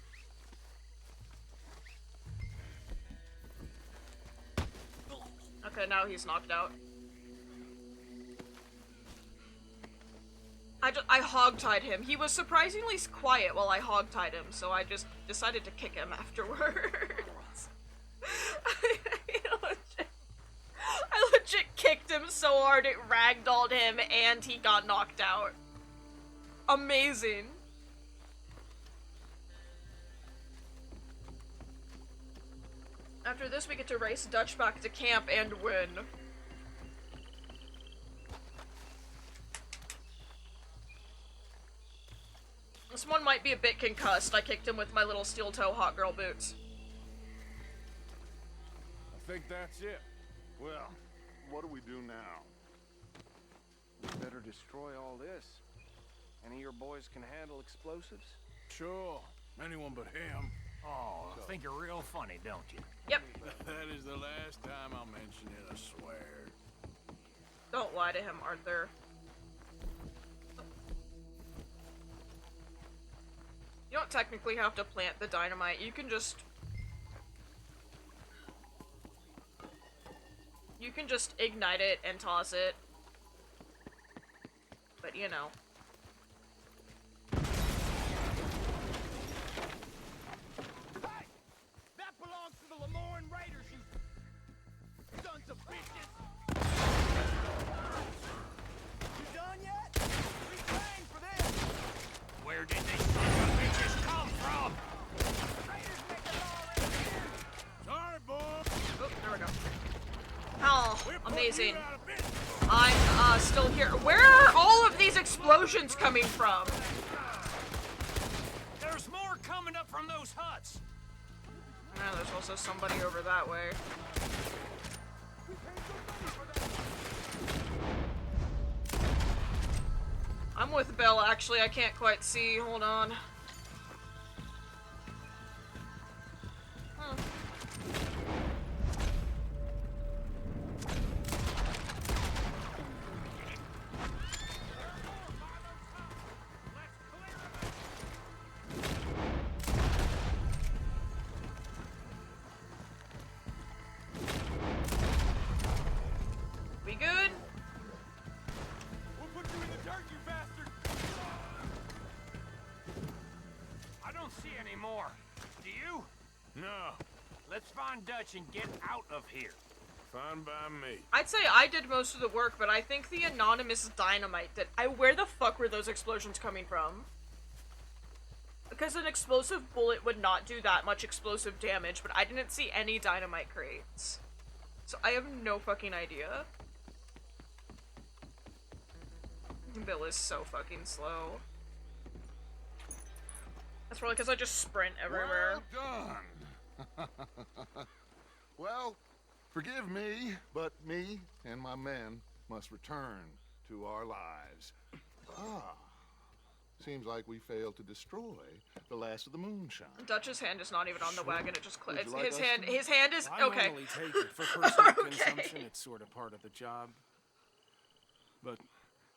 Okay, now he's knocked out. I hogtied him. He was surprisingly quiet while I hogtied him, so I just decided to kick him afterwards. I legit kicked him so hard it ragdolled him and he got knocked out. Amazing. After this, we get to race Dutch back to camp and win. This one might be a bit concussed. I kicked him with my little steel toe hot girl boots. I think that's it. Well, what do we do now? We better destroy all this. Any of your boys can handle explosives? Sure. Anyone but him. Oh, I think you're real funny, don't you? Yep. That is the last time I'll mention it, I swear. Don't lie to him, Arthur. You don't technically have to plant the dynamite. You can just ignite it and toss it. But you know. Hey! That belongs to the Lemoyne Raiders, you sons of bitches! You done yet? We trained for this! Where did these sons of bitches come from? Raiders make the law right here! Sorry, boy! Oh, there we go. Oh, amazing. I'm, still here. Where are all of these explosions coming from? There's more coming up from those huts. Oh, there's also somebody over that way. I'm with Bill, actually. I can't quite see. Hold on. We good? We'll put you in the dirt, you bastard! I don't see any more. No. Let's find Dutch and get out of here. Fine by me. I'd say I did most of the work, but I think the anonymous dynamite did. Where the fuck were those explosions coming from? Because an explosive bullet would not do that much explosive damage, but I didn't see any dynamite crates. So I have no fucking idea. Bill is so fucking slow. That's probably because I just sprint everywhere. Well done. Well, forgive me, but me and my men must return to our lives. Seems like we failed to destroy the last of the moonshine. Dutch's hand is not even on the wagon, it just Would you it's like his us hand to- his hand is I okay. normally take it for personal Okay. consumption. It's sort of part of the job. But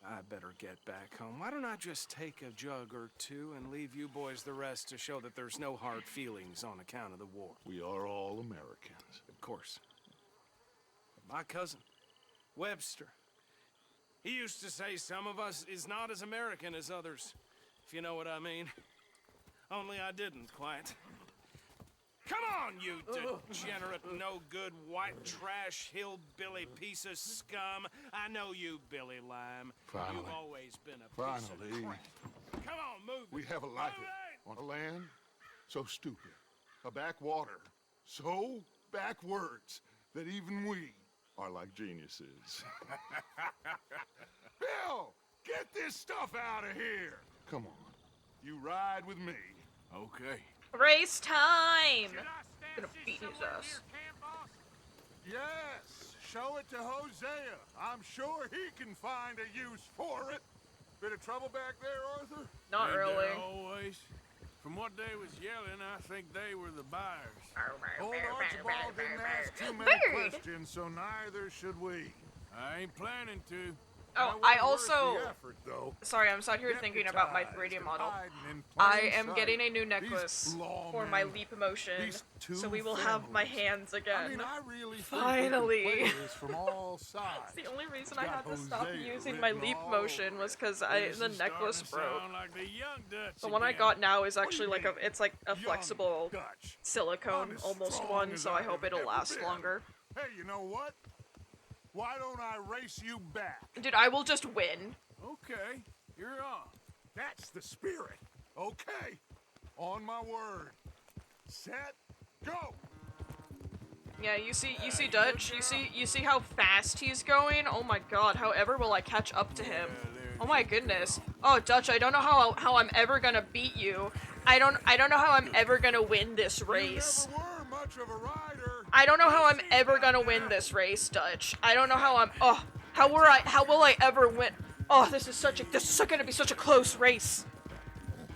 I better get back home. Why don't I just take a jug or two and leave you boys the rest to show that there's no hard feelings on account of the war? We are all Americans. Of course. My cousin, Webster, he used to say some of us is not as American as others, if you know what I mean. Only I didn't quite. Come on, you degenerate, no-good, white trash, hillbilly piece of scum. I know you, Billy Lime. Finally. You've always been a piece of Finally. crap. Come on, move We it. have a life on a land so stupid, a backwater so backwards that even we are like geniuses. Bill, get this stuff out of here. Come on, you ride with me. Okay. Race time! Gonna beat his ass. Yes, show it to Hosea. I'm sure he can find a use for it. Bit of trouble back there, Arthur? Not Ain't really. there always? From what they was yelling, I think they were the buyers. Old Archibald didn't ask too many Bird. questions, so neither should we. I ain't planning to. Oh, I also... Sorry, I'm sat here thinking about my 3D model. I am getting a new necklace for my leap motion, so we will have my hands again. I mean, I really Finally! think we could play this from all sides. That's the only reason I had to stop using my leap motion was because the necklace broke. Like the young Dutch The one I again. got now is actually like it's like a flexible silicone almost one, so I hope it'll last longer. Hey, you know what? Why don't I race you back? Dude, I will just win. Okay, you're on. That's the spirit. Okay, on my word. Set, go. Yeah, you see Dutch. You see how fast he's going. Oh my God! However, will I catch up to him? Oh my goodness. Oh Dutch, I don't know how I'm ever gonna beat you. I don't know how I'm ever gonna win this race. You never were much of a rider. I don't know how I'm ever gonna win this race, Dutch. I don't know how I'm. Oh, how will I ever win? Oh, this is gonna be such a close race.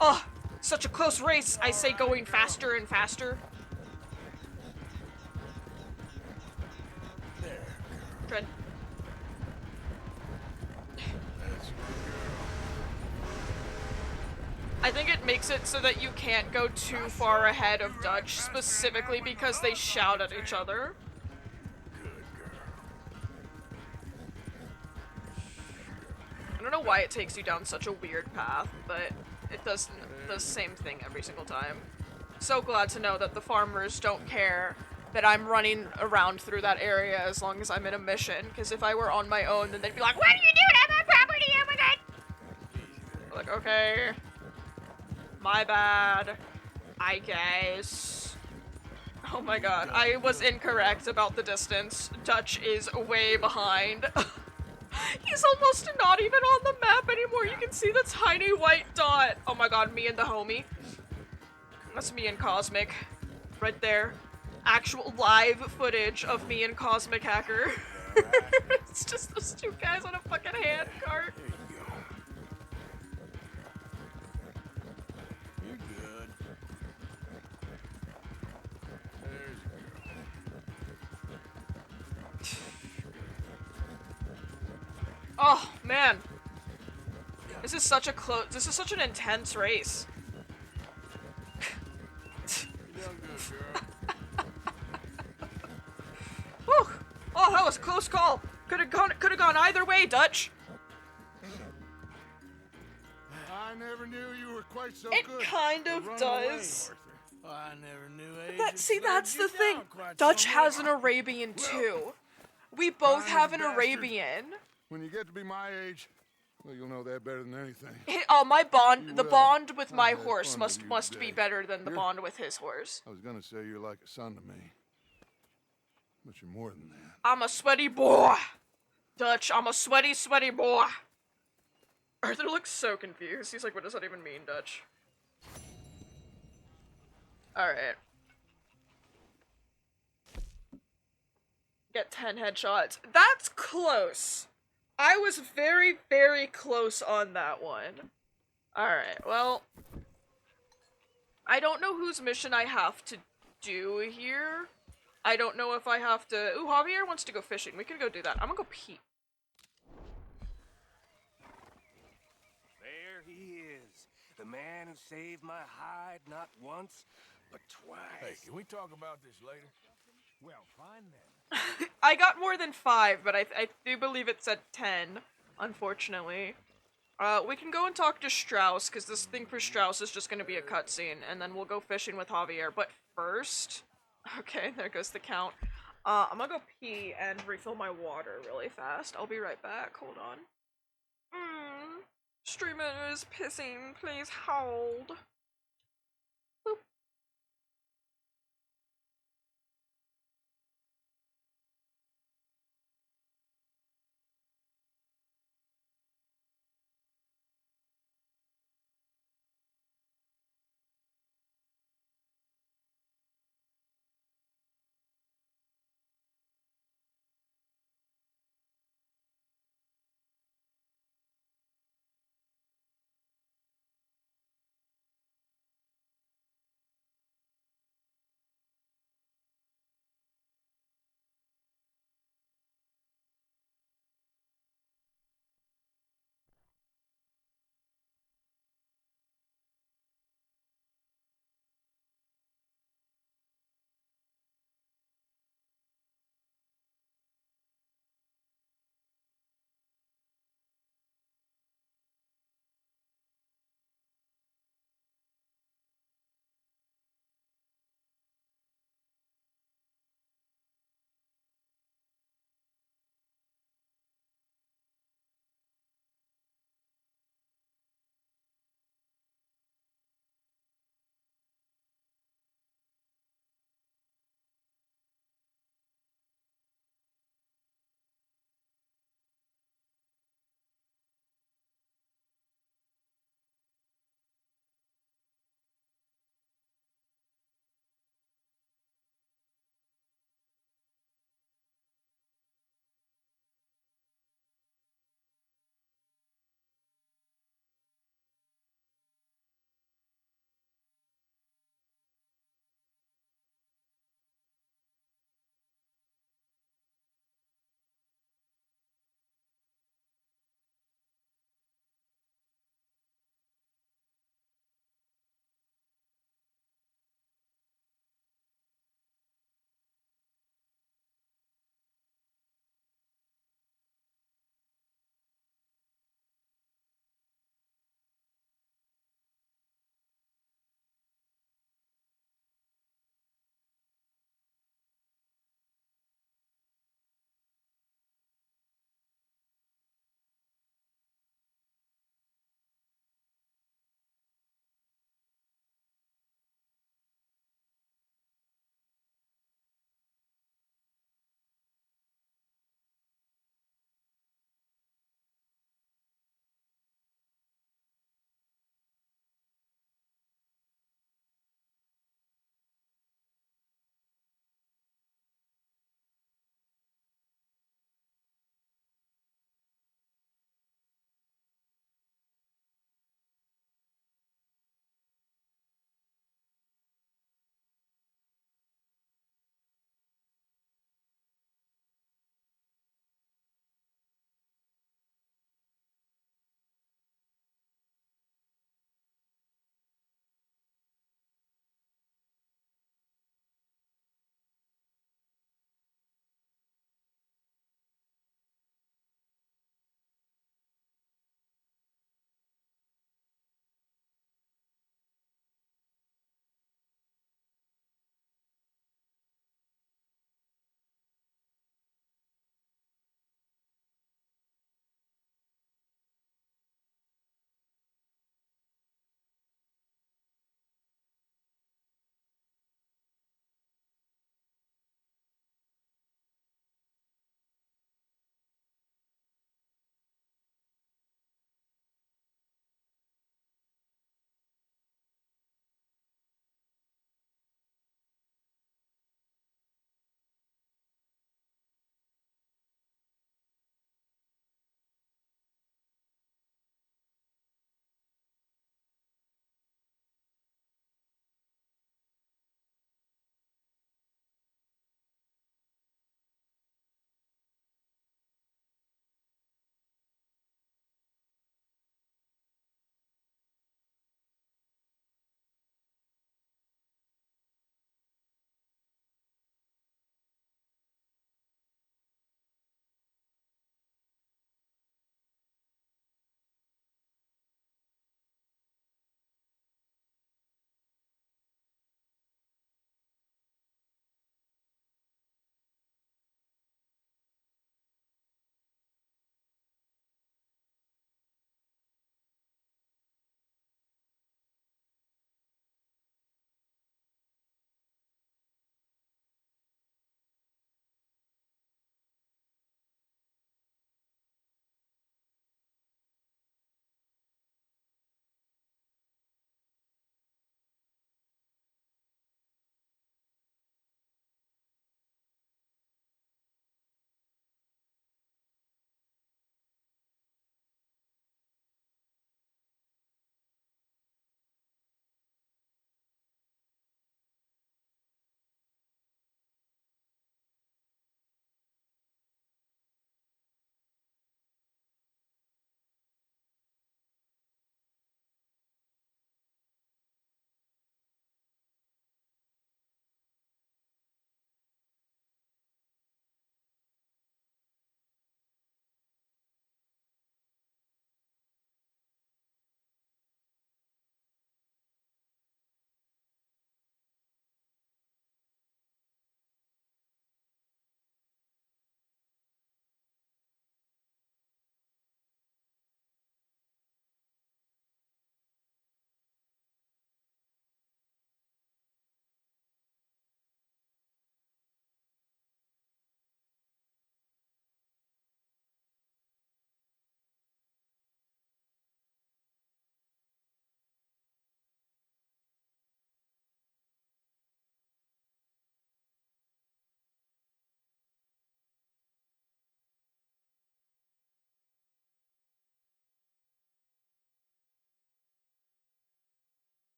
Oh, such a close race. I say going faster and faster. Tread. I think it makes it so that you can't go too far ahead of Dutch, specifically because they shout at each other. I don't know why it takes you down such a weird path, but it does the same thing every single time. So glad to know that the farmers don't care that I'm running around through that area as long as I'm in a mission, because if I were on my own, then they'd be like, "What are you doing on my property? Oh my God!" Like, okay. My bad, I guess. Oh my God, I was incorrect about the distance. Dutch is way behind. He's almost not even on the map anymore. You can see the tiny white dot. Oh my God, me and the homie. That's me and Cosmic. Right there. Actual live footage of me and Cosmic Hacker. It's just those two guys on a fucking hand cart. Oh, man. This is such an intense race. Whew. Oh, that was a close call. Could have gone either way, Dutch. I never knew you were quite so It good. kind of Run does. away, Oh, I never knew age That, had see, slowed that's you the thing. down quite Dutch so has much. an Arabian Well, too. We both Time have is an bastard. Arabian. When you get to be my age, well, you'll know that better than anything. Oh, my bond, You the will. bond with I've my had horse fun with you must be today. better than the You're- bond with his horse. I was gonna say you're like a son to me, but you're more than that. I'm a sweaty boy. Dutch, I'm a sweaty, sweaty boy. Arthur looks so confused. He's like, what does that even mean, Dutch? Alright. Get 10 headshots. That's close. I was very, very close on that one. Alright, well. I don't know whose mission I have to do here. I don't know if I have to... Ooh, Javier wants to go fishing. We can go do that. I'm gonna go pee. There he is. The man who saved my hide not once, but twice. Hey, can we talk about this later? Well, fine then. I got more than 5, but I do believe it said 10, unfortunately. We can go and talk to Strauss, because this thing for Strauss is just going to be a cutscene, and then we'll go fishing with Javier. But first... Okay, there goes the count. I'm gonna go pee and refill my water really fast. I'll be right back. Hold on. Streamer is pissing. Please hold. Boop.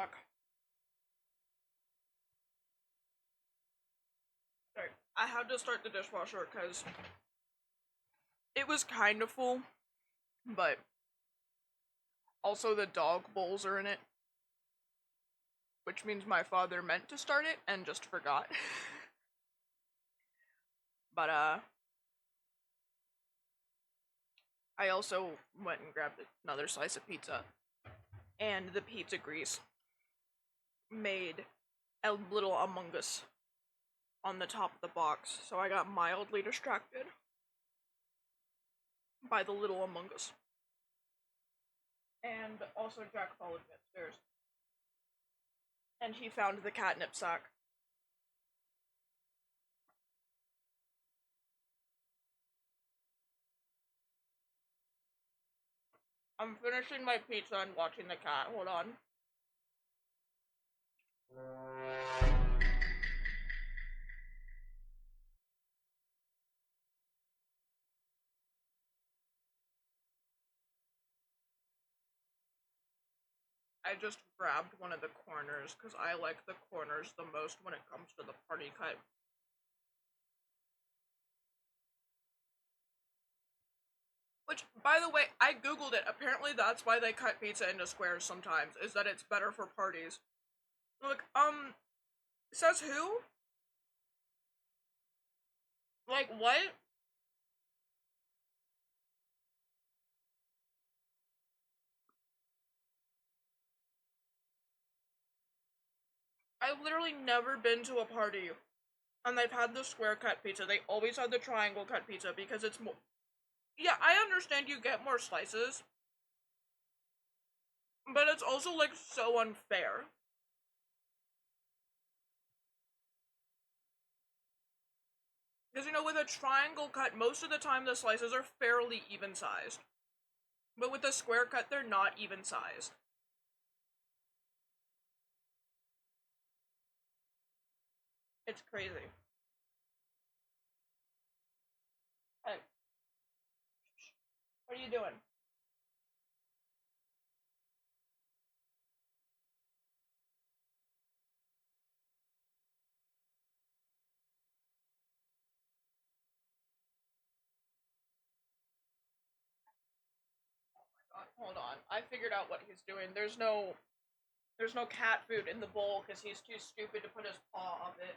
back. Sorry. I had to start the dishwasher because it was kind of full, but also the dog bowls are in it. Which means my father meant to start it and just forgot. But, I also went and grabbed another slice of pizza. And the pizza grease made a little Among Us on the top of the box, so I got mildly distracted by the little Among Us. And also Jack followed me upstairs. And he found the catnip sack. I'm finishing my pizza and watching the cat. Hold on. I just grabbed one of the corners because I like the corners the most when it comes to the party cut. Which, by the way, I googled it. Apparently that's why they cut pizza into squares sometimes, is that it's better for parties. Look, says who? Like, what? I've literally never been to a party and they've had the square cut pizza. They always had the triangle cut pizza because it's more. Yeah, I understand you get more slices, but it's also, like, so unfair. Because, you know, with a triangle cut, most of the time the slices are fairly even sized. But with a square cut, they're not even sized. It's crazy. Hey. What are you doing? Hold on. I figured out what he's doing. There's no cat food in the bowl because he's too stupid to put his paw up it.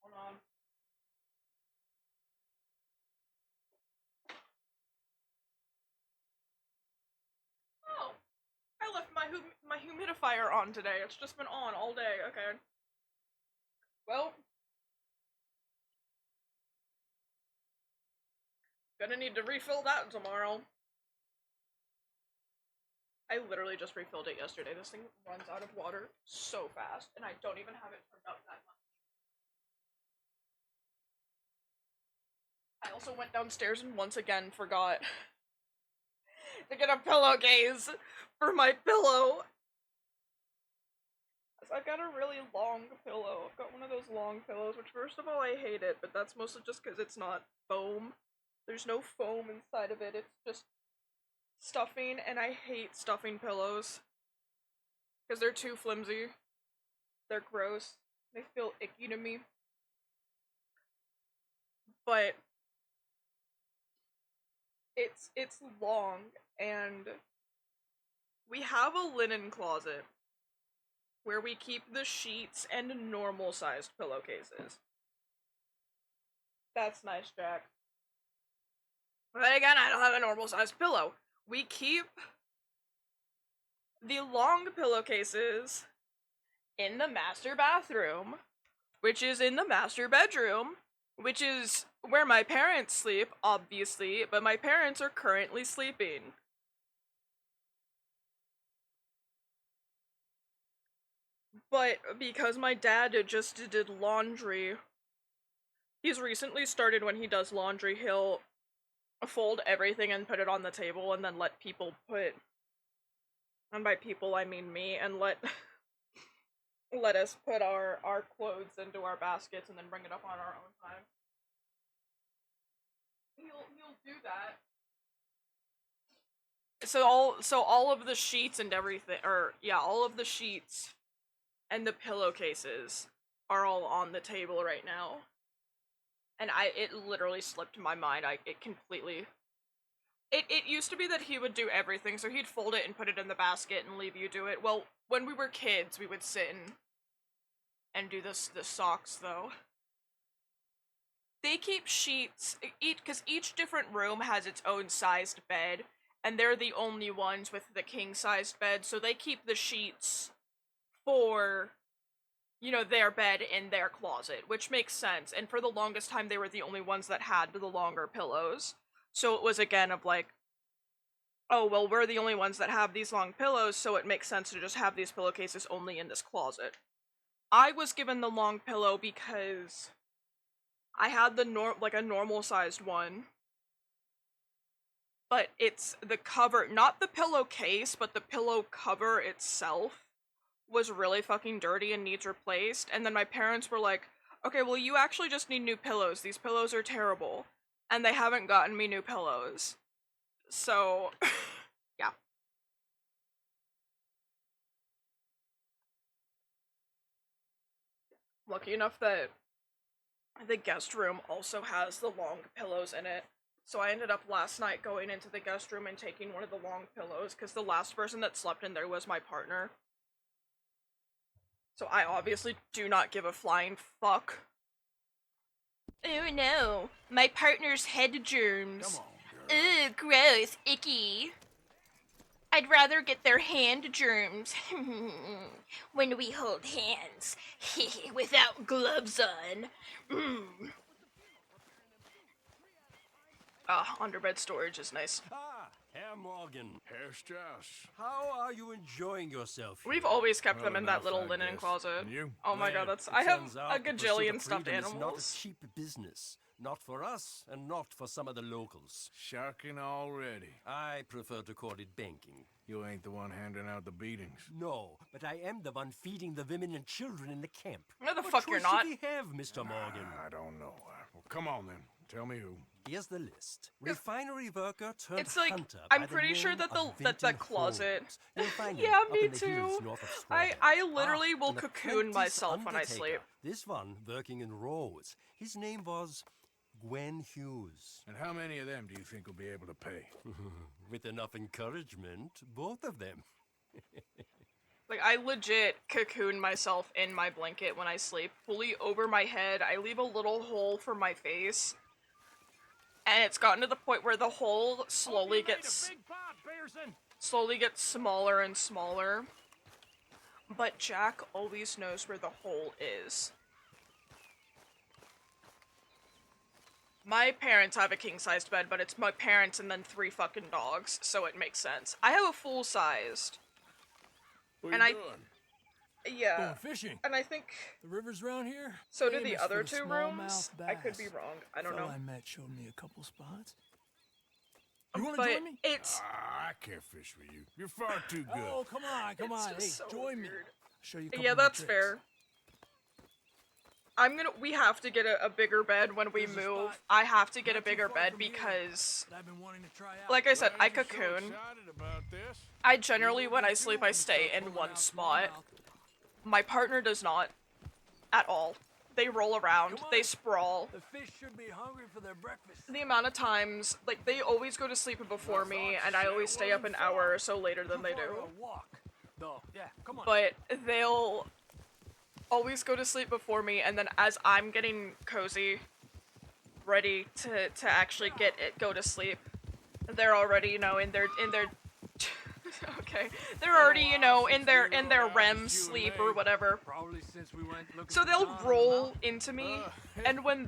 Hold on. Oh, I left my humidifier on today. It's just been on all day. Okay. Well, gonna need to refill that tomorrow. I literally just refilled it yesterday. This thing runs out of water so fast, and I don't even have it turned up that much. I also went downstairs and once again forgot to get a pillowcase for my pillow. I've got a really long pillow. I've got one of those long pillows, which first of all I hate it, but that's mostly just because it's not foam. There's no foam inside of it, it's just stuffing, and I hate stuffing pillows. Because they're too flimsy. They're gross. They feel icky to me. But it's long, and we have a linen closet where we keep the sheets and normal sized pillowcases. That's nice, Jack. But again, I don't have a normal sized pillow. We keep the long pillowcases in the master bathroom, which is in the master bedroom, which is where my parents sleep, obviously, but my parents are currently sleeping. But because my dad just did laundry, he's recently started when he does laundry, he'll fold everything and put it on the table and then let people put, and by people I mean me, and let us put our clothes into our baskets and then bring it up on our own time. He'll do that. So all of the sheets and everything, or yeah, all of the sheets and the pillowcases are all on the table right now. And it literally slipped my mind. It used to be that he would do everything, so he'd fold it and put it in the basket and leave you do it. Well, when we were kids, we would sit and do the socks, though. They keep sheets, because each different room has its own sized bed, and they're the only ones with the king-sized bed, so they keep the sheets for, you know, their bed in their closet, which makes sense, and for the longest time they were the only ones that had the longer pillows. So it was again of like, oh, well, we're the only ones that have these long pillows, so it makes sense to just have these pillowcases only in this closet. I was given the long pillow because I had the a normal sized one, but it's the cover, not the pillowcase, but the pillow cover itself was really fucking dirty and needs replaced. And then my parents were like, okay, well, you actually just need new pillows. These pillows are terrible. And they haven't gotten me new pillows. So, yeah. Lucky enough that the guest room also has the long pillows in it. So I ended up last night going into the guest room and taking one of the long pillows, because the last person that slept in there was my partner. So I obviously do not give a flying fuck. Oh no, my partner's head germs. Ugh, gross, icky. I'd rather get their hand germs when we hold hands without gloves on. Underbed storage is nice. Ah, Herr Morgan. Herr Strauss. How are you enjoying yourself here? We've always kept them in that little linen closet. Oh my god, that's... I have a gajillion stuffed animals. It's not a cheap business. Not for us, and not for some of the locals. Sharking already. I prefer to call it banking. You ain't the one handing out the beatings. No, but I am the one feeding the women and children in the camp. No, the fuck you're not. What choice do we have, Mr. Morgan? I don't know. Well, come on then. Tell me who. Here's the list. Refinery worker turned It's like, hunter. I'm pretty sure that that closet... Yeah, me too. I literally will cocoon myself when I sleep. This one working in Rhodes. His name was Gwen Hughes. And how many of them do you think will be able to pay? With enough encouragement, both of them. Like, I legit cocoon myself in my blanket when I sleep, fully over my head. I leave a little hole for my face. And it's gotten to the point where the hole slowly gets smaller and smaller. But Jack always knows where the hole is. My parents have a king-sized bed, but it's my parents and then 3 fucking dogs, so it makes sense. I have a full-sized. What are you doing? Yeah. Going fishing. And I think the rivers around here. So do the famous other for 2 rooms. I could be wrong. I don't know. I met showed me a couple spots. You want to But join me? it's... I can't fish with you. You're far too good. Oh, come on, come on. Hey, so join me. weird. I'll show you a couple Yeah, of my that's tricks. fair. We have to get a bigger bed when we move. I have to get a bigger bed because, like I said, I cocoon. I generally, when I sleep, I stay in one spot. My partner does not. At all. They roll around. They sprawl. The fish should be hungry for their breakfast. The amount of times, like, they always go to sleep before me, and I always stay up an hour or so later than they do. Yeah, come on. But they'll always go to sleep before me, and then as I'm getting cozy, ready to actually go to sleep, they're already, you know, in their okay, they're already, you know, in their REM sleep or whatever. So they'll roll into me, and when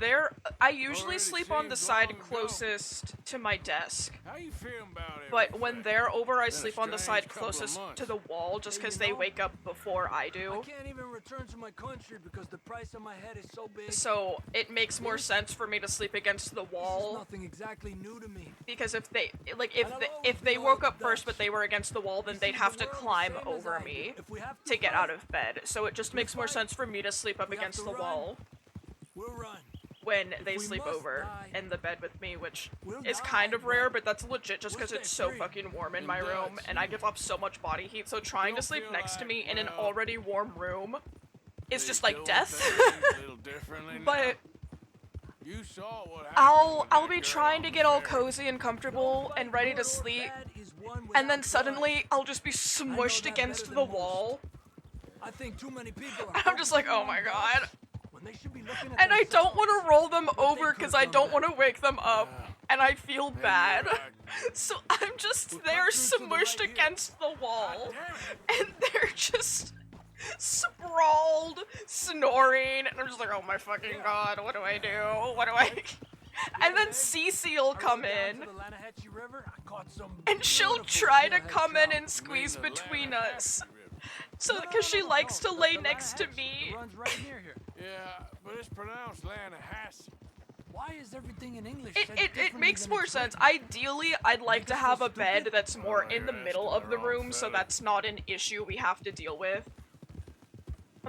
I usually sleep on the side closest to my desk. How you feeling about it? But when they're over, I sleep on the side closest to the wall, just because they wake up before I do. I can't even return to my country because the price on my head is so big. So it makes more sense for me to sleep against the wall. This is nothing exactly new to me. Because if they woke up first, but they were against the wall, then they'd have to climb over me to get out of bed. So it just makes more sense for me to sleep up against the wall. We'll run. when they sleep over in the bed with me, which is kind of rare, but that's legit just because it's so fucking warm in my room, and I give off so much body heat, so trying to sleep next to me in an already warm room is just like death. But You saw what happened I'll be trying to get all cozy and comfortable and ready to sleep, and then suddenly I'll just be smushed against the wall. I think too many people And I'm just like, oh my god. And I don't want to roll them over because I don't want to wake them up, and I feel bad. So I'm just there smushed against the wall, and they're just sprawled, snoring, and I'm just like, oh my fucking god, what do I do? What do I... And then Cece will come in, and she'll try to come in and squeeze between us. So, because she likes to lay next to me. Yeah, but it's pronounced Lanahassee. Why is everything in English? It makes more sense. Ideally, I'd like to have a bed that's more in the middle of the room, so that's not an issue we have to deal with.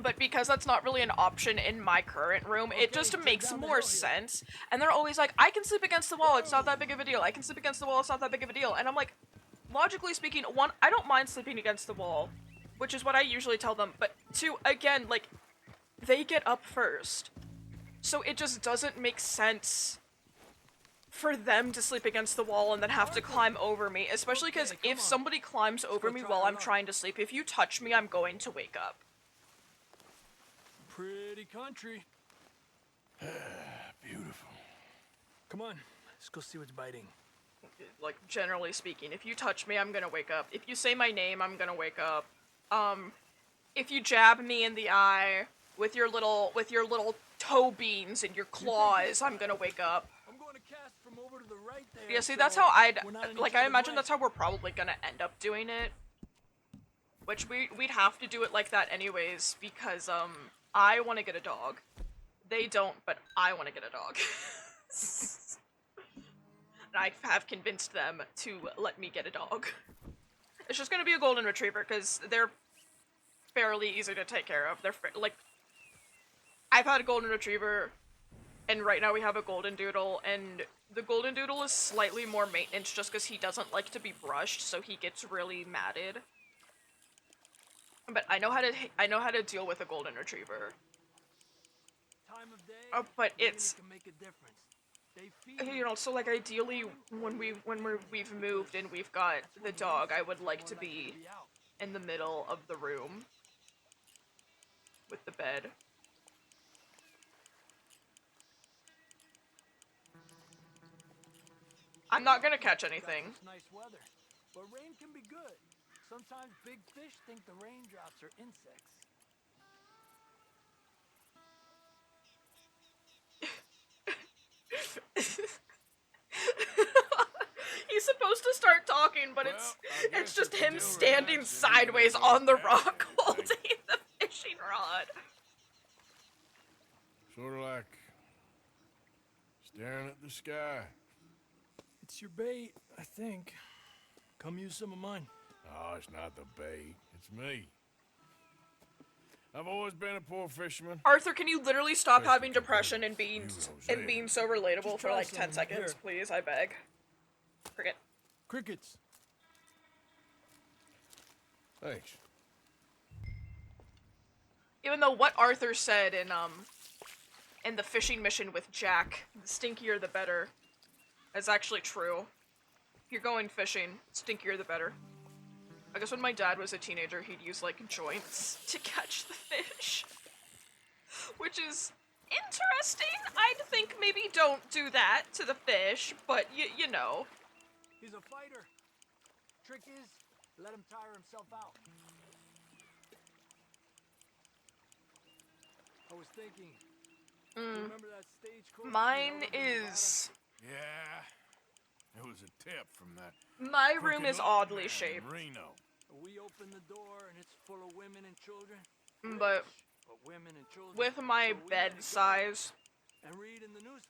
But because that's not really an option in my current room, it just makes more sense. And they're always like, I can sleep against the wall, it's not that big of a deal. I can sleep against the wall, it's not that big of a deal. And I'm like, logically speaking, one, I don't mind sleeping against the wall, which is what I usually tell them. But two, again, like, they get up first. So it just doesn't make sense for them to sleep against the wall and then have to climb over me. Especially because if somebody climbs over me while I'm trying to sleep, if you touch me, I'm going to wake up. Pretty country. Beautiful. Come on, let's go see what's biting. Like, generally speaking, if you touch me, I'm gonna wake up. If you say my name, I'm gonna wake up. If you jab me in the eye with your little toe beans and your claws, I'm gonna wake up. I'm going to cast from over to the right there. Yeah, see, that's how I imagine that's how we're probably gonna end up doing it. Which we'd have to do it like that anyways, because, I want to get a dog. They don't, but I want to get a dog. And I have convinced them to let me get a dog. It's just gonna be a golden retriever, because they're fairly easy to take care of. They're, like... I've had a golden retriever, and right now we have a golden doodle, and the golden doodle is slightly more maintenance just because he doesn't like to be brushed, so he gets really matted. But I know how to deal with a golden retriever. Time of day, but it's can make a difference. They feed you know, so like ideally when we've moved and we've got the dog, I would like to be in the middle of the room with the bed. I'm not gonna catch anything. Nice weather, but rain can be good. Sometimes big fish think the raindrops are insects. He's supposed to start talking, but it's just him standing sideways on the rock holding the fishing rod. Sort of like staring at the sky. It's your bait, I think. Come use some of mine. Oh, it's not the bait. It's me. I've always been a poor fisherman. Arthur, can you literally stop having depression and being so relatable for like 10 seconds, please? I beg. Cricket. Crickets. Thanks. Even though what Arthur said in the fishing mission with Jack, the stinkier the better, is actually true. If you're going fishing, stinkier the better. I guess when my dad was a teenager, he'd use, like, joints to catch the fish. Which is interesting. I'd think maybe don't do that to the fish, but you know. He's a fighter. Trick is, let him tire himself out. I was thinking, remember that stagecoach? Mine is... Yeah, it was a tip from that. My room is oddly shaped. Reno. We open the door and it's full of women and children. But women and children, with my bed size,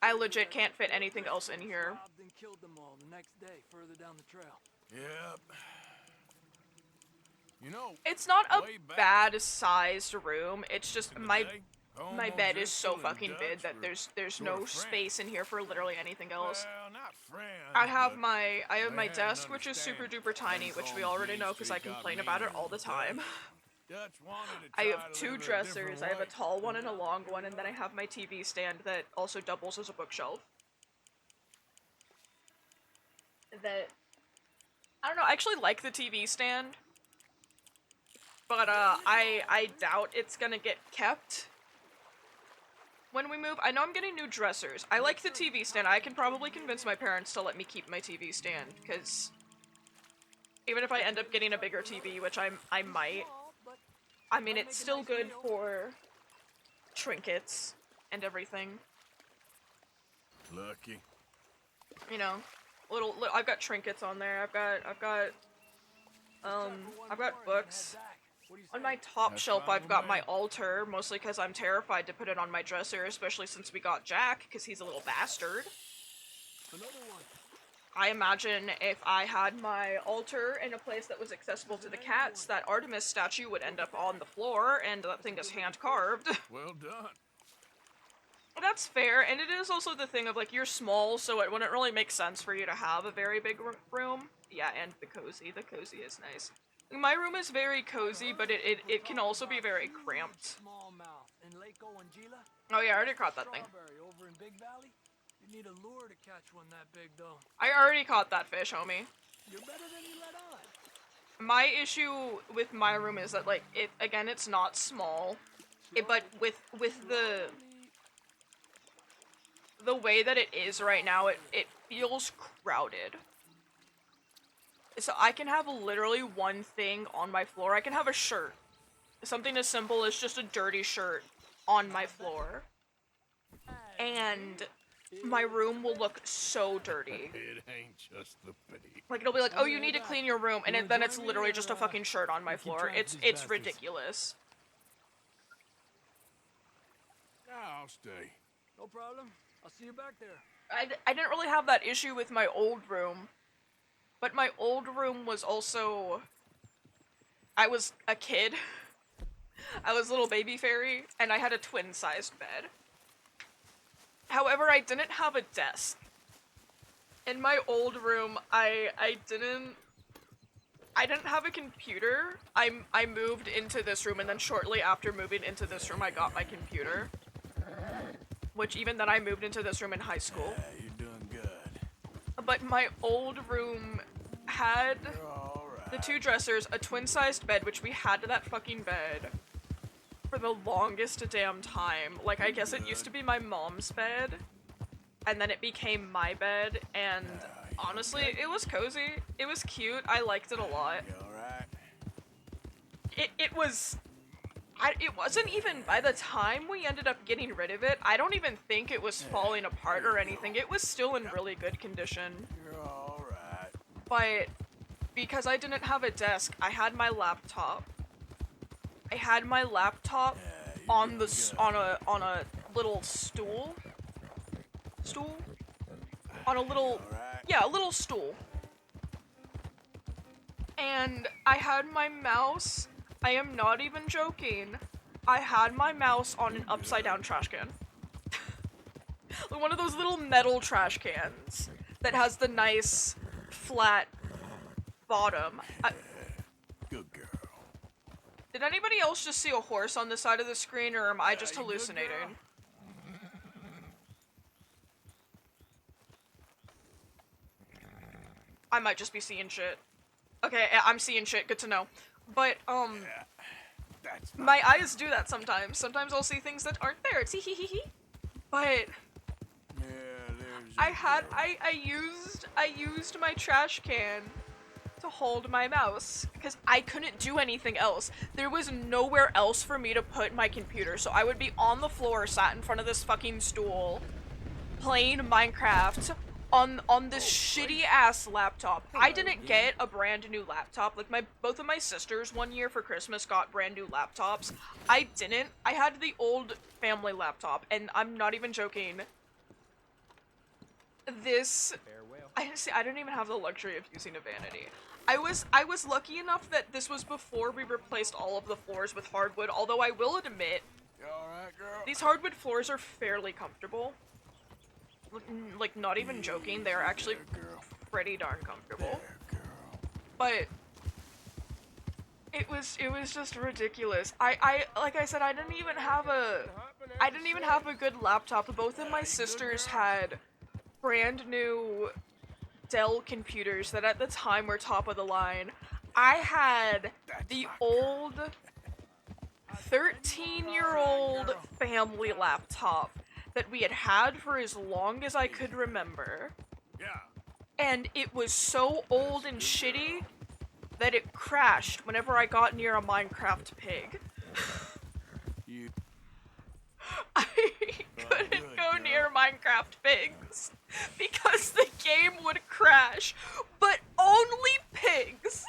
I legit can't fit anything else in here. Robbed and killed them all the next day, further down the trail. Yep. You know, it's not a bad sized room. It's just my bed is so fucking big that there's no space in here for literally anything else. Well, not friends, I have but my they had desk, an which is super duper understanding. tiny, which we Things on already Main know because I Street got complain mean about it and all the time. Dutch wanted to I try have to two live a dressers. different I have a way. tall one and a long one, and then I have my TV stand that also doubles as a bookshelf. That I don't know. I actually like the TV stand, but I doubt it's gonna get kept when we move. I know I'm getting new dressers. I like the TV stand. I can probably convince my parents to let me keep my TV stand, because even if I end up getting a bigger TV, which I might, I mean, it's still good for trinkets and everything. Lucky. You know, I've got trinkets on there. I've got books. On my top shelf, I've got my altar, mostly because I'm terrified to put it on my dresser, especially since we got Jack, because he's a little bastard. I imagine if I had my altar in a place that was accessible to the cats, that Artemis statue would end up on the floor, and that thing is hand-carved. Well done. That's fair, and it is also the thing of, like, you're small, so it wouldn't really make sense for you to have a very big room. Yeah, and the cozy. The cozy is nice. My room is very cozy, but it can also be very cramped. Oh yeah, I already caught that thing. Over in Big Valley? You need a lure to catch one that big, though. I already caught that fish, homie. You're better than you let on. My issue with my room is that, like, again, it's not small, but with the way that it is right now, it feels crowded. So I can have literally one thing on my floor. I can have a shirt. Something as simple as just a dirty shirt on my floor. And my room will look so dirty. It ain't just the bait. Like, it'll be like, oh, you need to clean your room, and then it's literally just a fucking shirt on my floor. It's ridiculous. I'll stay. No problem. I'll see you back there. I didn't really have that issue with my old room. But my old room was also... I was a kid. I was a little baby fairy, and I had a twin-sized bed. However, I didn't have a desk. In my old room, I didn't have a computer. I moved into this room, and then shortly after moving into this room, I got my computer. Which, even then, I moved into this room in high school. Yeah, you're doing good. But my old room had the two dressers, a twin-sized bed, which we had that fucking bed for the longest damn time. Like, I guess it used to be my mom's bed, and then it became my bed, and honestly, it was cozy. It was cute. I liked it a lot. It wasn't even, by the time we ended up getting rid of it, I don't even think it was falling apart or anything. It was still in really good condition. You're alright. But because I didn't have a desk, I had my laptop. I had my laptop on a little stool. On a little, yeah, a little stool. And I had my mouse. I am not even joking. I had my mouse on an upside down trash can. One of those little metal trash cans that has the nice flat bottom. Good girl. Did anybody else just see a horse on the side of the screen, or am I just hallucinating? I might just be seeing shit. Okay, I'm seeing shit, good to know. But, my eyes do that sometimes. Sometimes I'll see things that aren't there. Tee hee hee hee. But I used my trash can to hold my mouse because I couldn't do anything else. There was nowhere else for me to put my computer, so I would be on the floor, sat in front of this fucking stool, playing Minecraft on this shitty ass laptop. I didn't get a brand new laptop. Like, both of my sisters one year for Christmas got brand new laptops. I didn't. I had the old family laptop, and I'm not even joking. I don't even have the luxury of using a vanity. I was lucky enough that this was before we replaced all of the floors with hardwood, although I will admit You alright, girl? These hardwood floors are fairly comfortable. Like, not even joking, they're actually pretty darn comfortable. But it was just ridiculous. I like I said, I didn't even have a good laptop. Both of my sisters had brand new Dell computers that at the time were top of the line. I had the old 13-year-old family laptop that we had for as long as I could remember. Yeah. And it was so old and shitty that it crashed whenever I got near a Minecraft pig. I couldn't go near Minecraft pigs because the game would crash, but only pigs.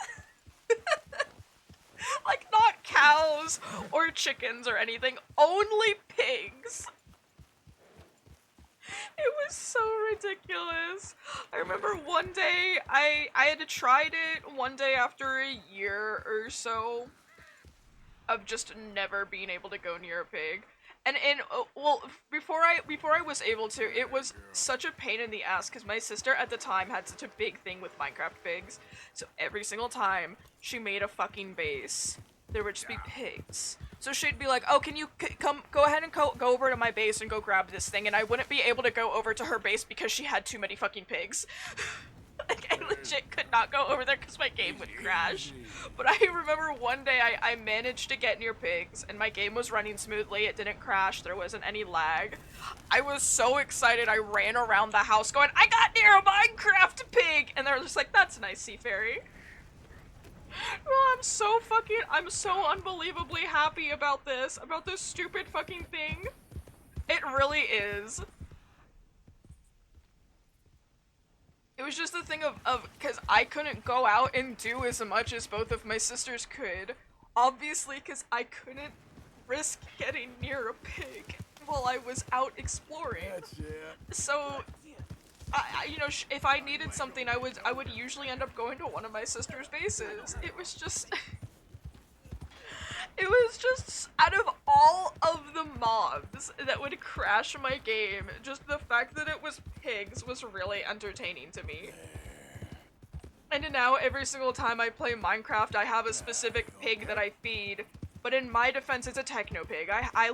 Like, not cows or chickens or anything, only pigs. It was so ridiculous. I remember one day, I had tried it one day after a year or so of just never being able to go near a pig. And well, before I was able to, it was such a pain in the ass because my sister at the time had such a big thing with Minecraft pigs. So every single time she made a fucking base, there would just be pigs. So she'd be like, "Oh, can you go ahead and go over to my base and go grab this thing?" And I wouldn't be able to go over to her base because she had too many fucking pigs. Like, I legit could not go over there because my game would crash. But I remember one day I managed to get near pigs, and my game was running smoothly, it didn't crash, there wasn't any lag. I was so excited, I ran around the house going, "I got near a Minecraft pig!" And they're just like, "That's nice, Sea Fairy." Well, I'm so unbelievably happy about this stupid fucking thing. It really is. It was just the thing of because I couldn't go out and do as much as both of my sisters could. Obviously, because I couldn't risk getting near a pig while I was out exploring. That's it. So, you know, if I needed something, I would usually end up going to one of my sister's bases. It was just... It was just, out of all of the mobs that would crash my game, just the fact that it was pigs was really entertaining to me. And now every single time I play Minecraft, I have a specific pig that I feed, but in my defense, it's a techno pig. I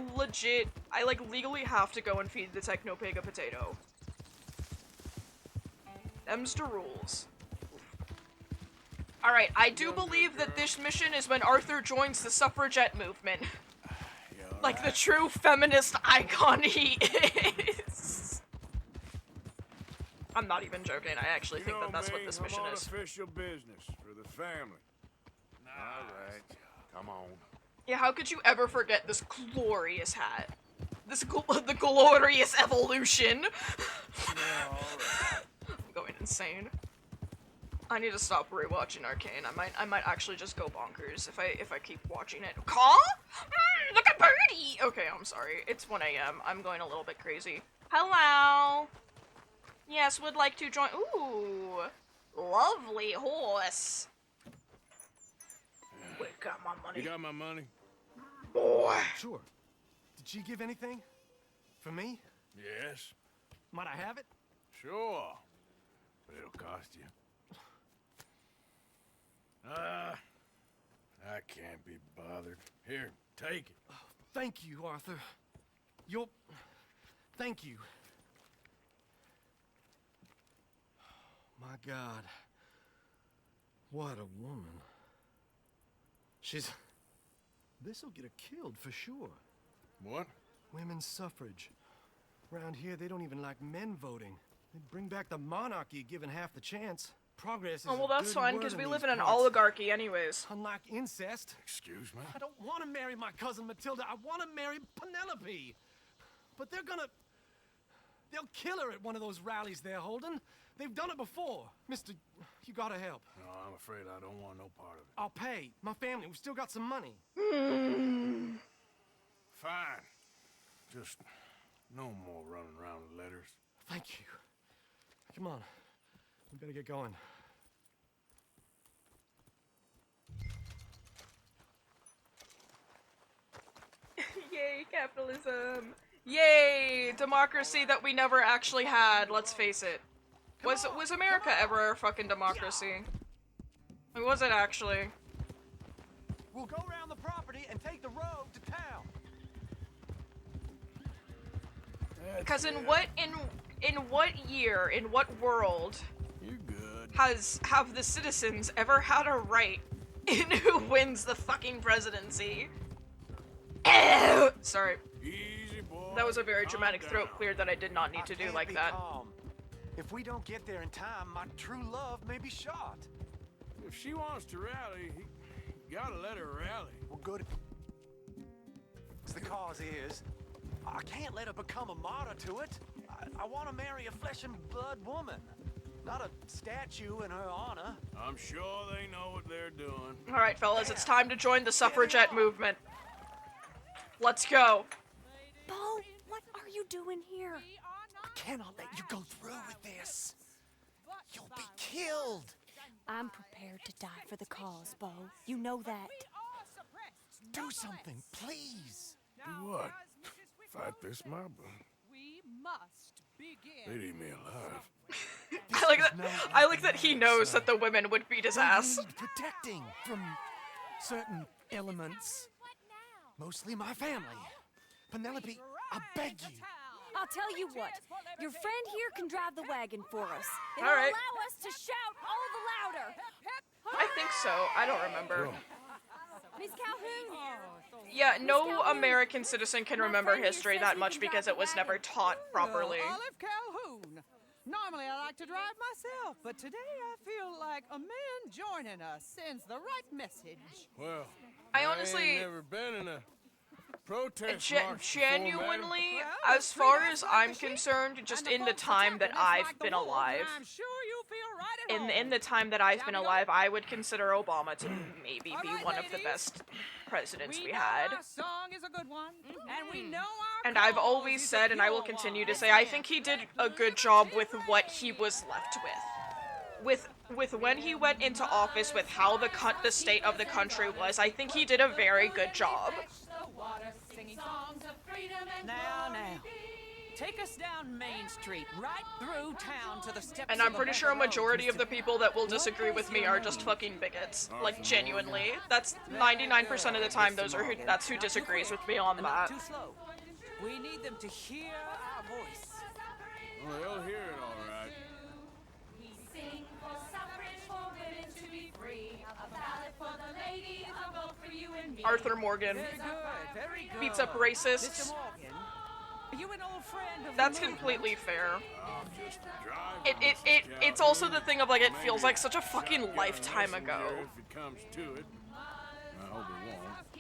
like legally have to go and feed the techno pig a potato. Them's the rules. Alright, I do believe that this mission is when Arthur joins the suffragette movement. Like the true feminist icon he is. I'm not even joking, I actually think that that's what this mission I'm on is. official business for the family. All right, come on. Yeah, how could you ever forget this glorious hat? The glorious evolution. I'm going insane. I need to stop rewatching Arcane. I might actually just go bonkers if I keep watching it. Caw? Look at Birdie! Okay, I'm sorry. It's 1 AM. I'm going a little bit crazy. Hello! Yes, would like to join. Ooh! Lovely horse. Wait, got my money. You got my money? Boy. Sure. Did she give anything? For me? Yes. Might I have it? Sure. But it'll cost you. I can't be bothered. Here, take it. Oh, thank you, Arthur. Thank you. My God. What a woman. This'll get her killed for sure. What? Women's suffrage. Around here, they don't even like men voting. They'd bring back the monarchy given half the chance. Progress is Oh, well, a that's dirty fine, word because we in live in these an parts. oligarchy anyways. Unlike incest. Excuse me? I don't want to marry my cousin Matilda. I want to marry Penelope. But they'll kill her at one of those rallies they're holding. They've done it before. Mister, you gotta help. No, I'm afraid I don't want no part of it. I'll pay. My family, we've still got some money. Fine. Just no more running around with letters. Thank you. Come on. We better get going. Yay. Yay, capitalism. Yay, democracy that we never actually had, let's face it. Was America ever a fucking democracy? Or was it actually? We'll go around the property and take the road to town. Because in what year, in what world have the citizens ever had a right in who wins the fucking presidency? Sorry. That was a very dramatic throat clear that I did not need to do like that. Calm. If we don't get there in time, my true love may be shot. If she wants to rally, you gotta let her rally. Well, good. The cause is, I can't let her become a martyr to it. I want to marry a flesh and blood woman, not a statue in her honor. I'm sure they know what they're doing. All right, fellas, it's time to join the suffragette movement. Let's go. Bo, what are you doing here? I cannot let you go through with this. You'll be killed. I'm prepared to die for the cause, Bo. You know that. Do something, please. Do what? Fight this mob? They'd eat me alive. I like that he knows that the women would beat his ass. Protecting from certain elements. Mostly my family. Penelope, I beg you. I'll tell you what. Your friend here can drive the wagon for us. It'll All right. allow us to shout all the louder. I think so. I don't remember. Miss Calhoun. Yeah, no American citizen can remember history that much because it was never taught properly. Olive Calhoun. Normally I like to drive myself, but today I feel like a man joining us sends the right message. Well, I honestly ain't never been in a protest march genuinely, as far as I'm concerned, just in the time that I've been alive, in the time that I've been alive, I would consider Obama to maybe be one of the best presidents we had. And I've always said, and I will continue to say, I think he did a good job with what he was left with. With when he went into office, with how the state of the country was, I think he did a very good job. Now. Take us down Main Street, right through town to the steps. And I'm pretty sure a majority of the people that will disagree with me are just fucking bigots. Like, genuinely. That's 99% of the time that's who disagrees with me on that. Too slow. We need them to hear our voice. Well, they'll hear it all right. We sing for suffrage, for women to be free. A ballot for the ladies, a vote for you and me. Arthur Morgan. Very good. Beats up racists. Mr. Morgan, are you an old friend of That's the completely fair. I'm just a driver. It's also the thing of, like, it feels like such a fucking lifetime ago. If it comes to it. I hope it won't.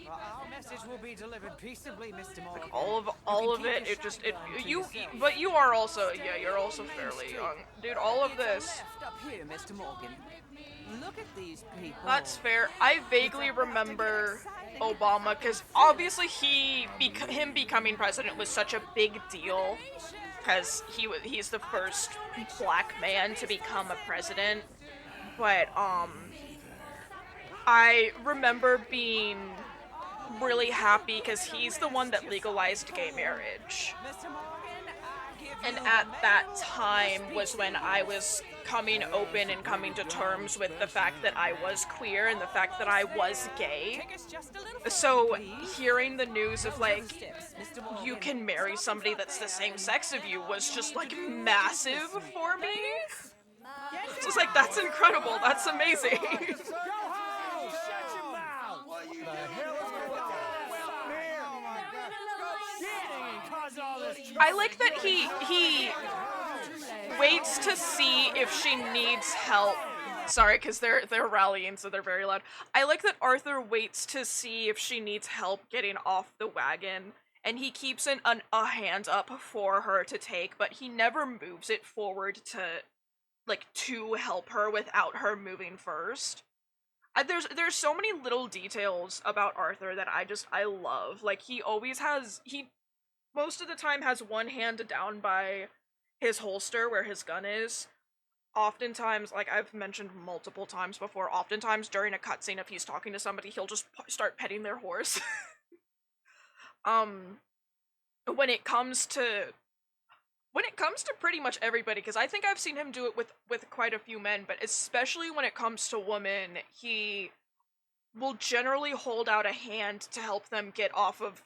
Our message will be delivered peaceably, Mr. Morgan. All of it, but you are also, yeah, you're also fairly young. Dude, all of this. Left up here, Mr. Morgan. Look at these people. That's fair. I vaguely remember Obama, because obviously him becoming president was such a big deal, because he's the first black man to become a president. But I remember being really happy because he's the one that legalized gay marriage. And at that time was when I was coming open and coming to terms with the fact that I was queer and the fact that I was gay. So hearing the news of, like, you can marry somebody that's the same sex of you was just, like, massive for me. It's just like, that's incredible, that's amazing. I like that he waits to see if she needs help. Sorry, because they're rallying, so they're very loud. I like that Arthur waits to see if she needs help getting off the wagon, and he keeps a hand up for her to take, but he never moves it forward to help her without her moving first. There's so many little details about Arthur that I love. Like, he most of the time has one hand down by his holster where his gun is. Oftentimes, like I've mentioned multiple times before, oftentimes during a cutscene, if he's talking to somebody, he'll just start petting their horse. when it comes to pretty much everybody, because I think I've seen him do it with quite a few men, but especially when it comes to women, he will generally hold out a hand to help them get off of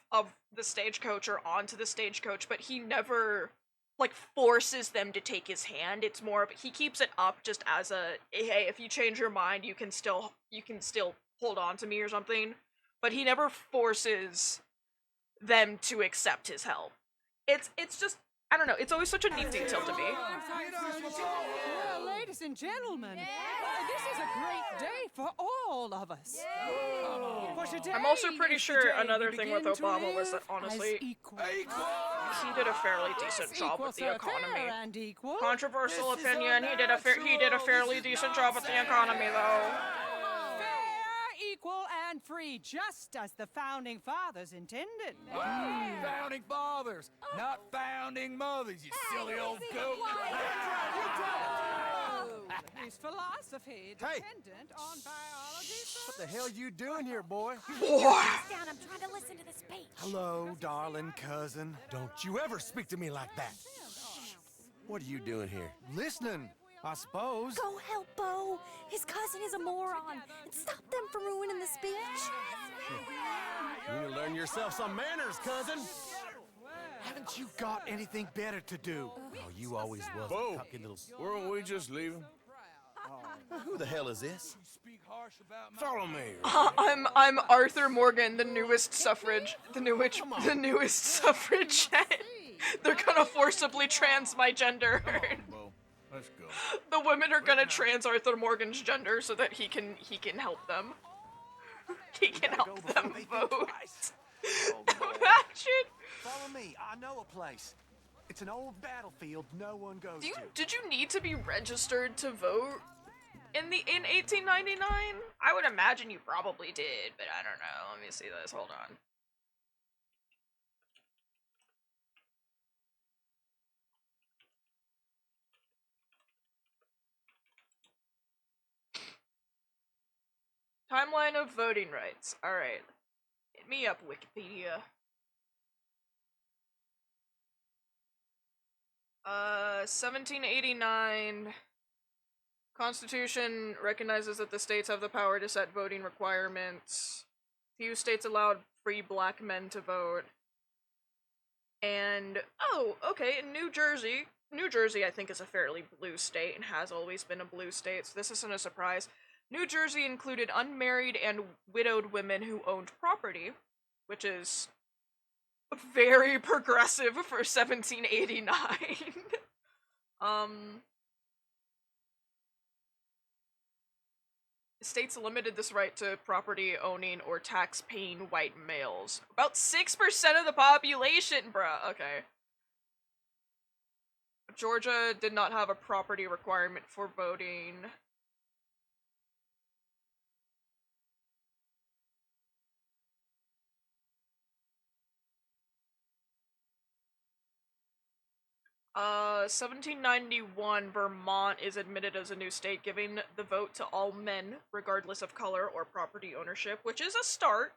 the stagecoach or onto the stagecoach, but he never like forces them to take his hand. It's more of he keeps it up just as a hey, if you change your mind, you can still hold on to me or something, but he never forces them to accept his help. It's just I don't know, it's always such a neat detail to me. Well, ladies and gentlemen, this is a great day for all of us. For today I'm also pretty is the sure day another we thing with begin to Obama was that live honestly, as equal. he did a fairly decent job Equal, with the sir, economy. fair and equal. Controversial This is opinion, he did a fairly decent job with the economy though. Fair, equal, and free, just as the founding fathers intended. Founding fathers, not founding mothers, you silly old goat. His philosophy dependent on biology. What the hell you doing here, boy? Down, I'm trying to listen to the speech. Hello, darling cousin. Don't you ever speak to me like that. What are you doing here? Listening, I suppose. Go help Bo. His cousin is a moron. And stop them from ruining the speech. You need to learn yourself some manners, cousin. Haven't you got anything better to do? Oh, you always was Bo, a cocky little... weren't we just leaving? Who the hell is this? Follow me. I'm Arthur Morgan, the newest suffragette. They're gonna forcibly trans my gender. Let's go. The women are gonna trans Arthur Morgan's gender so that he can help them. He can help them vote. Imagine. Follow me. I know a place. It's an old battlefield no one goes to. Did you need to be registered to vote in 1899? I would imagine you probably did, but I don't know. Let me see this. Hold on. Timeline of voting rights. Alright. Hit me up, Wikipedia. 1789. Constitution recognizes that the states have the power to set voting requirements. Few states allowed free black men to vote. And, oh, okay, in New Jersey, I think is a fairly blue state and has always been a blue state, so this isn't a surprise. New Jersey included unmarried and widowed women who owned property, which is very progressive for 1789. States limited this right to property owning or tax paying white males. About 6% of the population, bruh. Okay. Georgia did not have a property requirement for voting. Uh, 1791, Vermont is admitted as a new state, giving the vote to all men, regardless of color or property ownership, which is a start.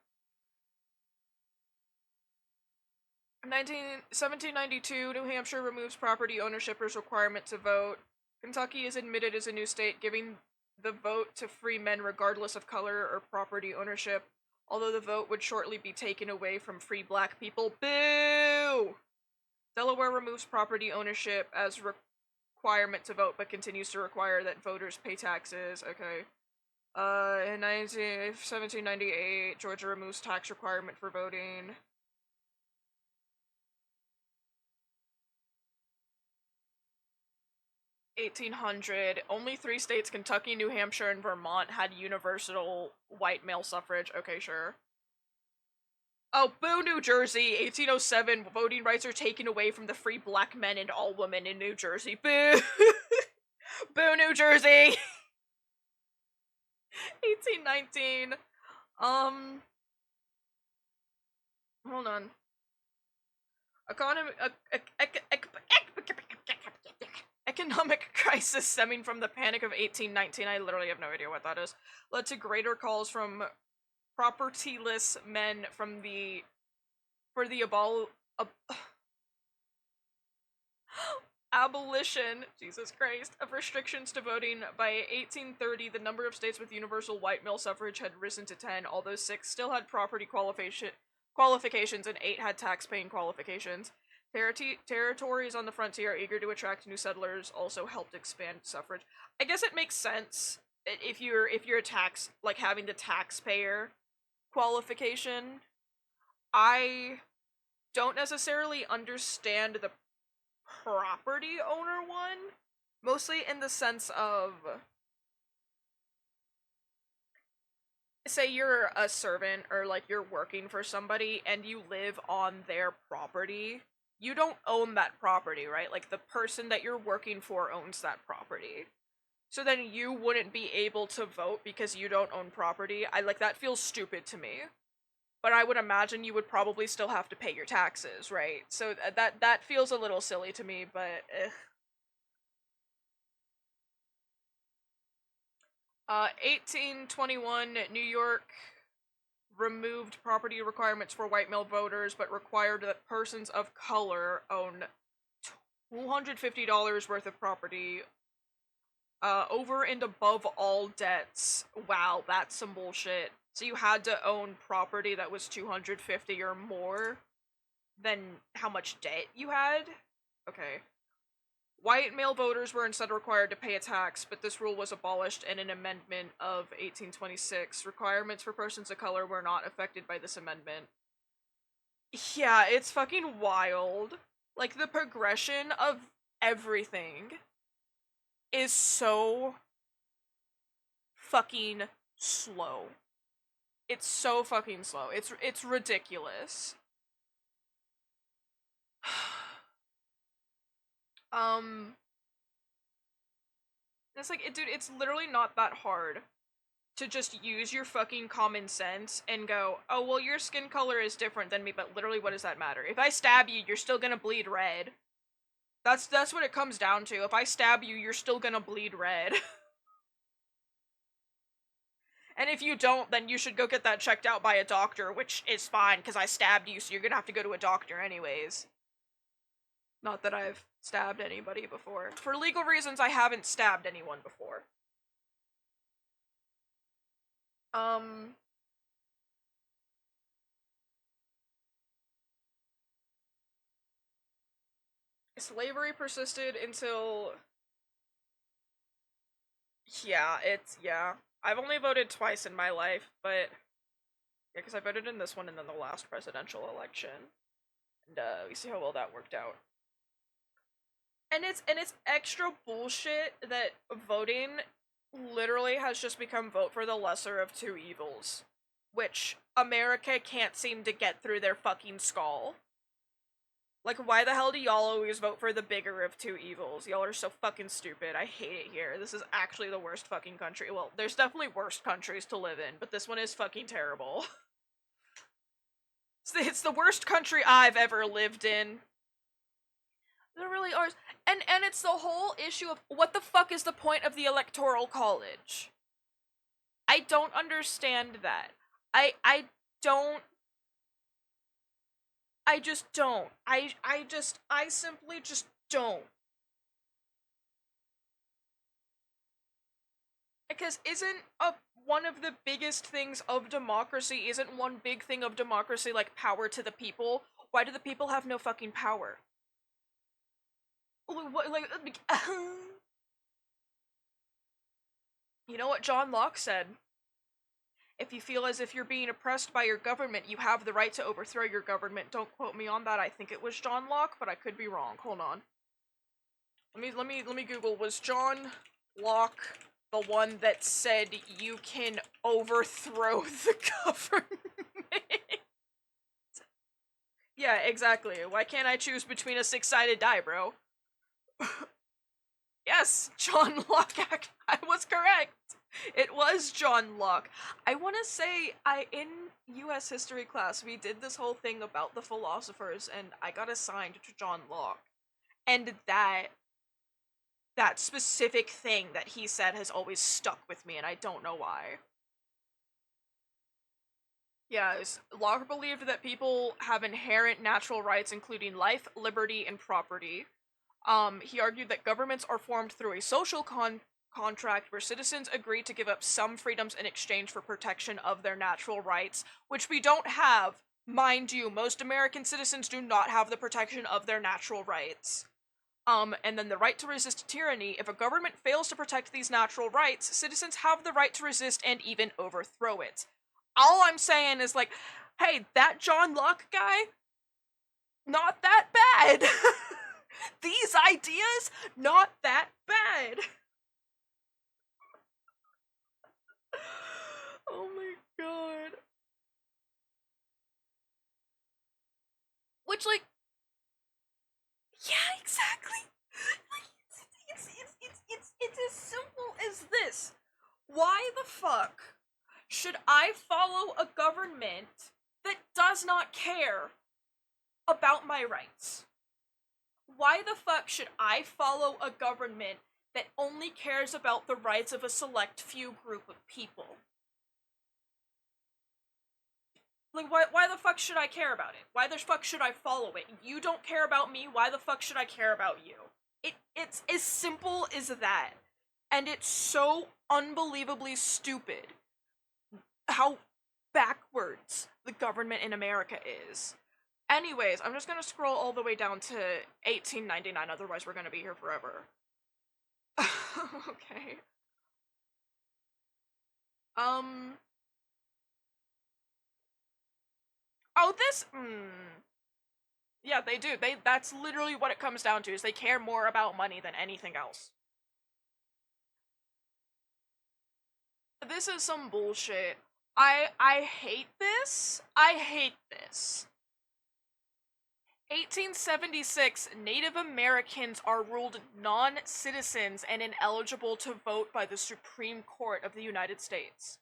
1792, New Hampshire removes property ownership as requirement to vote. Kentucky is admitted as a new state, giving the vote to free men regardless of color or property ownership, although the vote would shortly be taken away from free black people. Boo! Delaware removes property ownership as requirement to vote, but continues to require that voters pay taxes. Okay. In 1798, Georgia removes tax requirement for voting. (1800) Only 3 states, Kentucky, New Hampshire, and Vermont, had universal white male suffrage. Okay, sure. Oh, boo, New Jersey! 1807, voting rights are taken away from the free black men and all women in New Jersey. Boo! Boo, New Jersey! 1819. Hold on. Economic crisis stemming from the Panic of 1819, I literally have no idea what that is, led to greater calls from propertyless men for the abolition, Jesus Christ, of restrictions to voting. By 1830, the number of states with universal white male suffrage had risen to 10, although 6 still had property qualifications and 8 had tax-paying qualifications. Territories on the frontier, eager to attract new settlers, also helped expand suffrage. I guess it makes sense if you're a tax, like, having the taxpayer qualification. I don't necessarily understand the property owner one, mostly in the sense of, say you're a servant or like you're working for somebody and you live on their property. You don't own that property, right? Like the person that you're working for owns that property. So then you wouldn't be able to vote because you don't own property. That feels stupid to me. But I would imagine you would probably still have to pay your taxes, right? So that feels a little silly to me, but 1821, New York removed property requirements for white male voters, but required that persons of color own $250 worth of property over and above all debts. Wow, that's some bullshit. So you had to own property that was $250 or more than how much debt you had? Okay. White male voters were instead required to pay a tax, but this rule was abolished in an amendment of 1826. Requirements for persons of color were not affected by this amendment. Yeah, it's fucking wild. Like, the progression of everything is so fucking slow. It's so fucking slow. It's ridiculous. It's like, dude, it's literally not that hard to just use your fucking common sense and go, oh, well, your skin color is different than me, but literally, what does that matter? If I stab you, you're still gonna bleed red. That's what it comes down to. If I stab you, you're still gonna bleed red. And if you don't, then you should go get that checked out by a doctor, which is fine, because I stabbed you, so you're gonna have to go to a doctor anyways. Not that I've stabbed anybody before. For legal reasons, I haven't stabbed anyone before. Slavery persisted until... Yeah, I've only voted twice in my life, but... Yeah, because I voted in this one and then the last presidential election. And, we see how well that worked out. And it's extra bullshit that voting literally has just become vote for the lesser of two evils. Which America can't seem to get through their fucking skull. Like, why the hell do y'all always vote for the bigger of two evils? Y'all are so fucking stupid. I hate it here. This is actually the worst fucking country. Well, there's definitely worse countries to live in, but this one is fucking terrible. It's the worst country I've ever lived in. There really are. And it's the whole issue of what the fuck is the point of the Electoral College? I don't understand that. I just don't. I simply just don't. Because one of the biggest things of democracy, isn't one big thing of democracy like power to the people? Why do the people have no fucking power? You know what John Locke said? If you feel as if you're being oppressed by your government, you have the right to overthrow your government. Don't quote me on that. I think it was John Locke, but I could be wrong. Hold on. Let me Google. Was John Locke the one that said you can overthrow the government? Yeah, exactly. Why can't I choose between a six-sided die, bro? Yes, John Locke. I was correct. It was John Locke. I want to say, in U.S. history class, we did this whole thing about the philosophers, and I got assigned to John Locke. And that specific thing that he said has always stuck with me, and I don't know why. Yes, Locke believed that people have inherent natural rights, including life, liberty, and property. He argued that governments are formed through a social contract where citizens agree to give up some freedoms in exchange for protection of their natural rights, which we don't have. Mind you, most American citizens do not have the protection of their natural rights. And then the right to resist tyranny. If a government fails to protect these natural rights, citizens have the right to resist and even overthrow it. All I'm saying is, like, hey, that John Locke guy, not that bad. These ideas, not that bad. Oh my god. Which, like, yeah, exactly. Like, it's as simple as this. Why the fuck should I follow a government that does not care about my rights? Why the fuck should I follow a government that only cares about the rights of a select few group of people? Like, why the fuck should I care about it? Why the fuck should I follow it? You don't care about me, why the fuck should I care about you? It's as simple as that. And it's so unbelievably stupid how backwards the government in America is. Anyways, I'm just gonna scroll all the way down to 1899, otherwise we're gonna be here forever. Okay. Oh, this, yeah, they do. That's literally what it comes down to, is they care more about money than anything else. This is some bullshit. I hate this. I hate this. 1876, Native Americans are ruled non-citizens and ineligible to vote by the Supreme Court of the United States.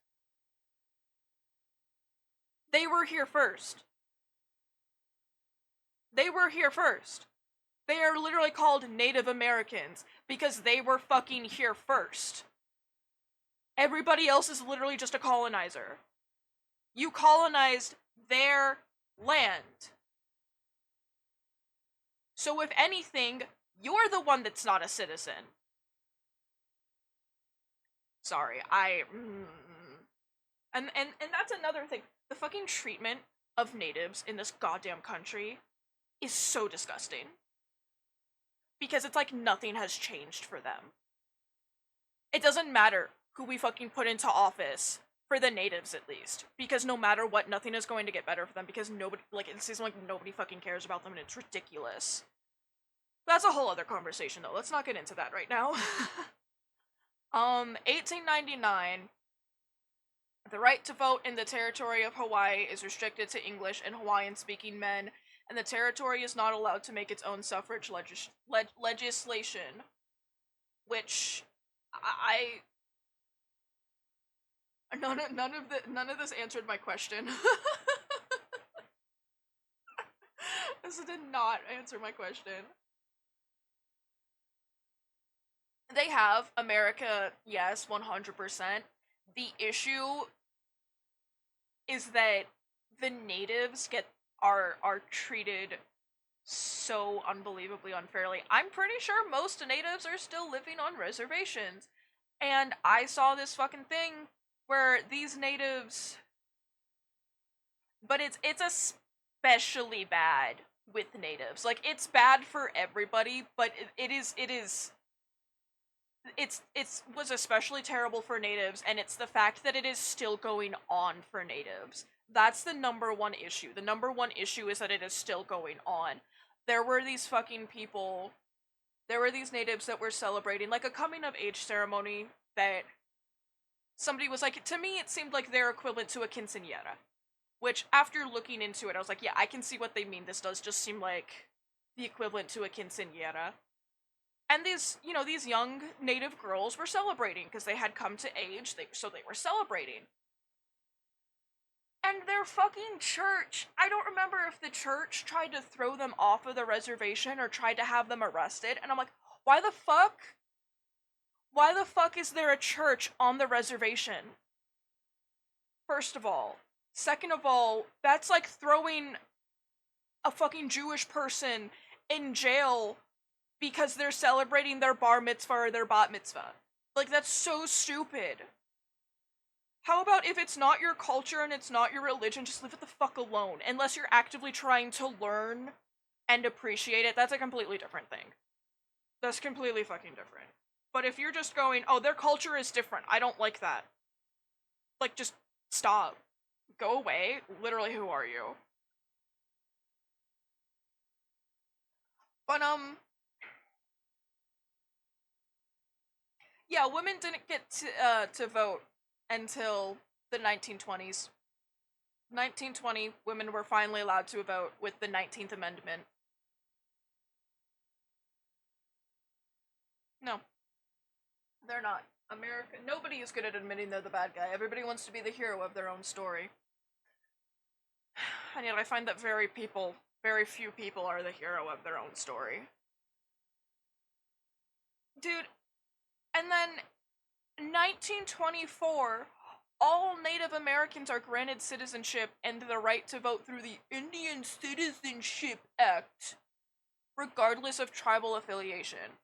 They were here first. They were here first. They are literally called Native Americans because they were fucking here first. Everybody else is literally just a colonizer. You colonized their land. So if anything, you're the one that's not a citizen. Sorry, And that's another thing. The fucking treatment of natives in this goddamn country is so disgusting. Because it's like nothing has changed for them. It doesn't matter who we fucking put into office, for the natives at least. Because no matter what, nothing is going to get better for them because nobody, like, it seems like nobody fucking cares about them and it's ridiculous. That's a whole other conversation though, let's not get into that right now. 1899, the right to vote in the territory of Hawaii is restricted to English and Hawaiian-speaking men, and the territory is not allowed to make its own suffrage legislation, which none of this answered my question. This did not answer my question. They have America, yes, 100%. The issue is that the natives are treated so unbelievably unfairly. I'm pretty sure most natives are still living on reservations. And I saw this fucking thing where these natives, but it's especially bad with natives. Like, it's bad for everybody, but it was especially terrible for natives, and it's the fact that it is still going on for natives. That's the number one issue. The number one issue is that it is still going on. There were these natives that were celebrating, like, a coming of age ceremony that somebody was like, to me it seemed like they're equivalent to a quinceañera. Which, after looking into it, I was like, yeah, I can see what they mean. This does just seem like the equivalent to a quinceañera. And these young native girls were celebrating because they had come to age, so they were celebrating. And their fucking church, I don't remember if the church tried to throw them off of the reservation or tried to have them arrested, and I'm like, why the fuck? Why the fuck is there a church on the reservation? First of all. Second of all, that's like throwing a fucking Jewish person in jail because they're celebrating their bar mitzvah or their bat mitzvah. Like, that's so stupid. How about if it's not your culture and it's not your religion, just leave it the fuck alone. Unless you're actively trying to learn and appreciate it, that's a completely different thing. That's completely fucking different. But if you're just going, oh, their culture is different, I don't like that. Like, just stop. Go away. Literally, who are you? But, yeah, women didn't get to vote until the 1920s. 1920, women were finally allowed to vote with the 19th Amendment. No. They're not. America, nobody is good at admitting they're the bad guy. Everybody wants to be the hero of their own story. And yet I find that very few people are the hero of their own story. Dude, and then 1924, all Native Americans are granted citizenship and the right to vote through the Indian Citizenship Act, regardless of tribal affiliation.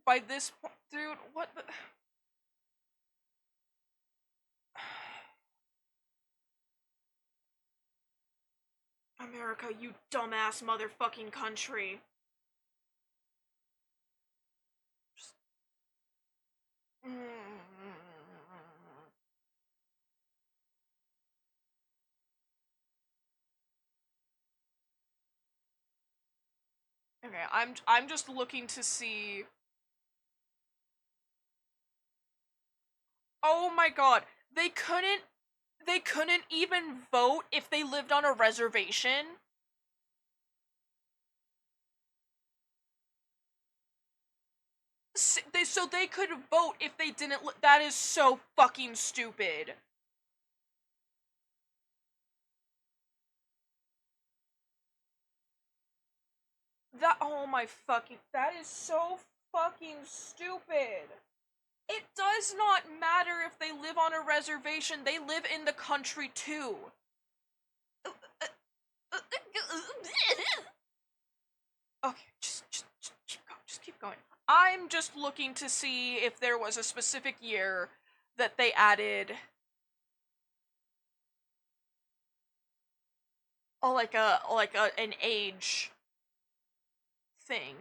By this point, dude, what the... America, you dumbass motherfucking country. Just... Okay, I'm just looking to see... Oh my god, they couldn't even vote if they lived on a reservation? So they could vote if they didn't that is so fucking stupid. Oh my fucking, that is so fucking stupid. It does not matter if they live on a reservation, they live in the country too. Okay, just keep going. I'm just looking to see if there was a specific year that they added an age thing.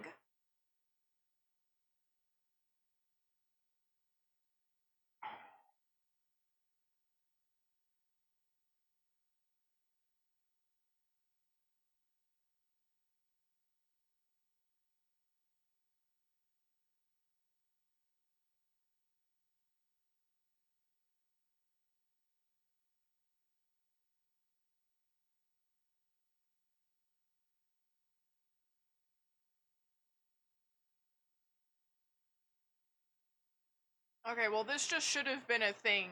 Okay, well, this just should have been a thing.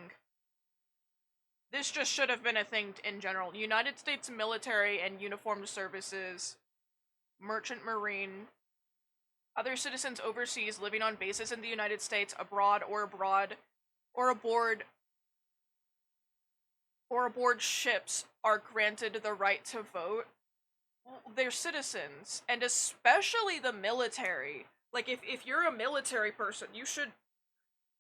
This just should have been a thing in general. United States military and uniformed services, merchant marine, other citizens overseas living on bases in the United States, aboard ships are granted the right to vote. They're citizens, and especially the military. Like, if you're a military person, you should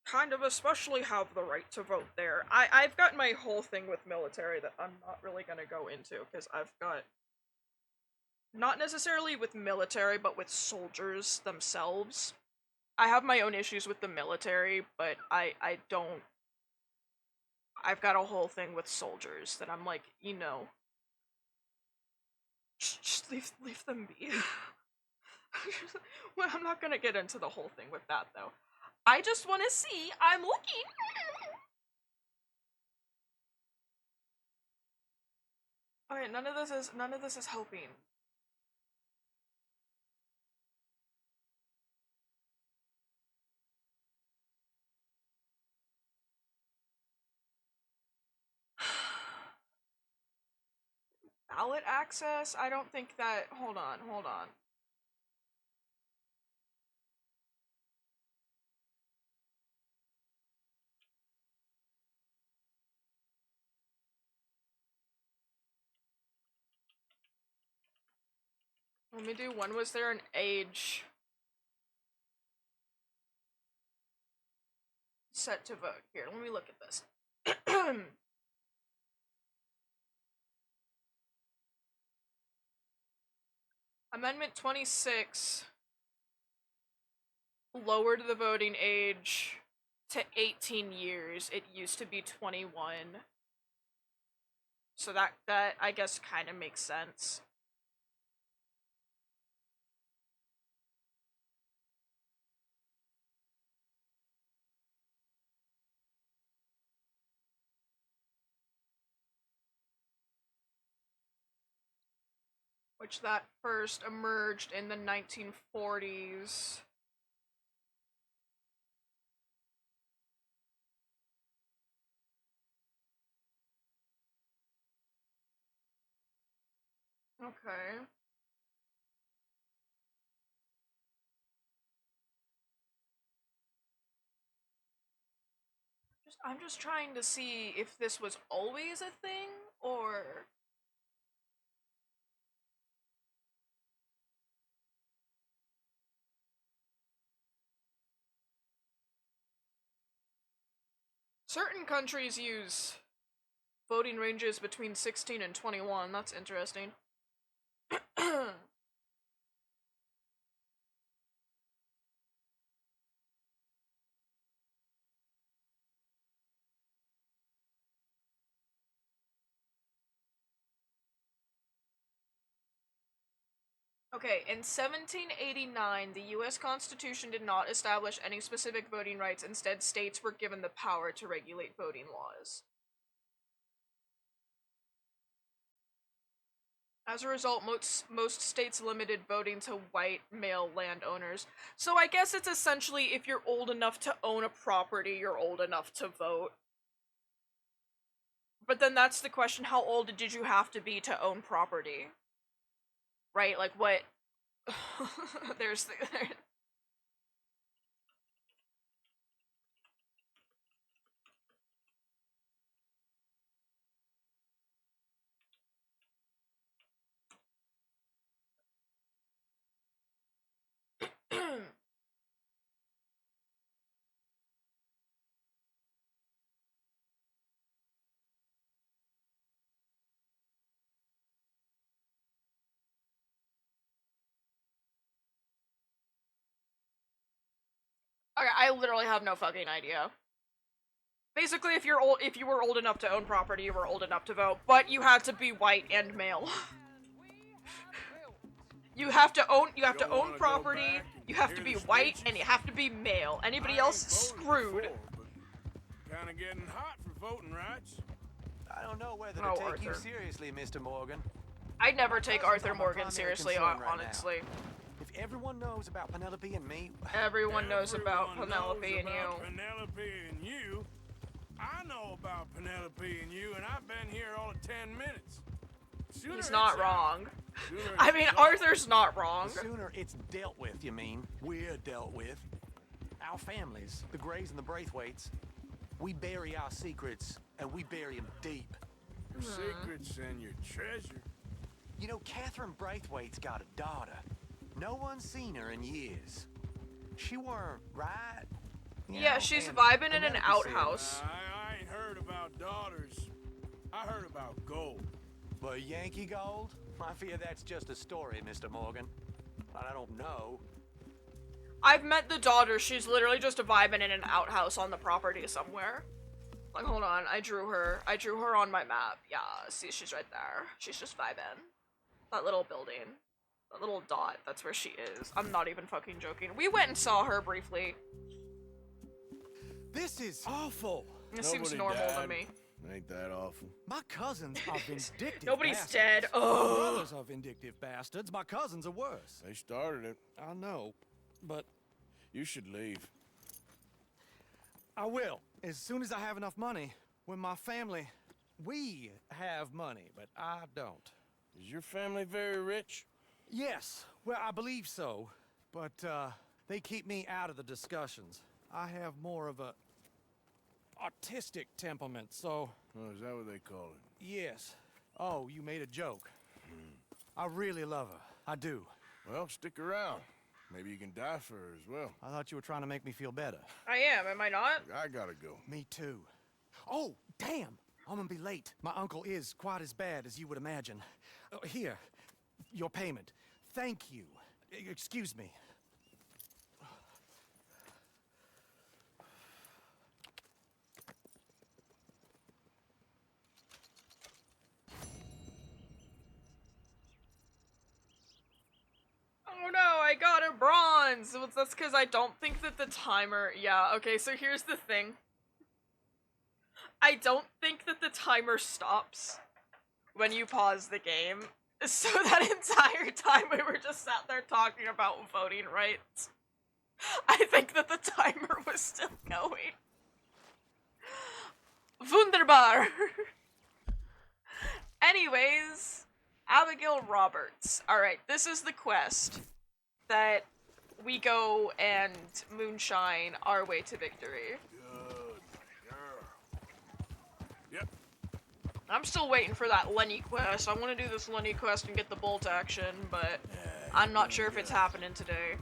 kind of especially have the right to vote there. I've got my whole thing with military that I'm not really gonna go into, because I've got... Not necessarily with military, but with soldiers themselves. I have my own issues with the military, but I don't... I've got a whole thing with soldiers that I'm like, you know... Just leave them be. Well, I'm not gonna get into the whole thing with that, though. I just want to see. I'm looking. Okay, none of this is helping. Ballot access? I don't think that... Hold on. Let me do, when was there an age set to vote? Here, let me look at this. Amendment 26 lowered the voting age to 18 years. It used to be 21. So that I guess kind of makes sense. Which that first emerged in the 1940s. Okay. I'm just trying to see if this was always a thing, or... Certain countries use voting ranges between 16 and 21. That's interesting. Okay, in 1789, the US Constitution did not establish any specific voting rights. Instead, states were given the power to regulate voting laws. As a result, most states limited voting to white male landowners. So I guess it's essentially if you're old enough to own a property, you're old enough to vote. But then that's the question, how old did you have to be to own property? Right? Like what? There's the... Okay, I literally have no fucking idea. Basically, if you were old enough to own property, you were old enough to vote, but you had to be white and male. You have to own property, you have to be white, and you have to be male. Anybody else, screwed. Kind of getting hot for voting rights. I don't know whether to Oh, take you Arthur. seriously, Mr. Morgan. I'd never take Cousins Arthur are my Morgan primary seriously, concern right honestly. now. If everyone knows about Penelope and me... Everyone knows about Penelope and you. Penelope and you. I know about Penelope and you, and I've been here all of 10 minutes. Sooner He's not it's wrong. Sooner I it's mean, solved. Arthur's not wrong. The sooner it's dealt with, you mean? We're dealt with. Our families, the Grays and the Braithwaites, we bury our secrets, and we bury them deep. Your secrets and your treasure. You know, Catherine Braithwaite's got a daughter. No one's seen her in years. She weren't right. Yeah, she's vibing in an outhouse. I ain't heard about daughters. I heard about gold. But Yankee gold? I fear that's just a story, Mr. Morgan. I don't know. I've met the daughter. She's literally just vibing in an outhouse on the property somewhere. Like, hold on. I drew her. I drew her on my map. Yeah, see, she's right there. She's just vibing. That little building. That little dot. That's where she is. I'm not even fucking joking. We went and saw her briefly. This is awful. It seems normal to me. Ain't that awful? My cousins are vindictive Nobody's bastards. dead. My Oh. brothers are vindictive bastards. My cousins are worse. They started it. I know, but You should leave. I will. As soon as I have enough money. When my family... We have money, but I don't. Is your family very rich? Yes. Well, I believe so. But, they keep me out of the discussions. I have more of a... artistic temperament, so... Oh, is that what they call it? Yes. Oh, you made a joke. I really love her. I do. Well, stick around. Maybe you can die for her as well. I thought you were trying to make me feel better. I am I not? I gotta go. Me too. Oh, damn! I'm gonna be late. My uncle is quite as bad as you would imagine. Here, your payment. Thank you. Excuse me. Oh no, I got a bronze! Well, that's because I don't think that the timer... Yeah, okay, so here's the thing. I don't think that the timer stops when you pause the game. So that entire time we were just sat there talking about voting rights. I think that the timer was still going. Wunderbar! Anyways, Abigail Roberts. Alright, this is the quest that we go and moonshine our way to victory. Yep. I'm still waiting for that Lenny quest. I want to do this Lenny quest and get the bolt action, but I'm not sure if it's happening today.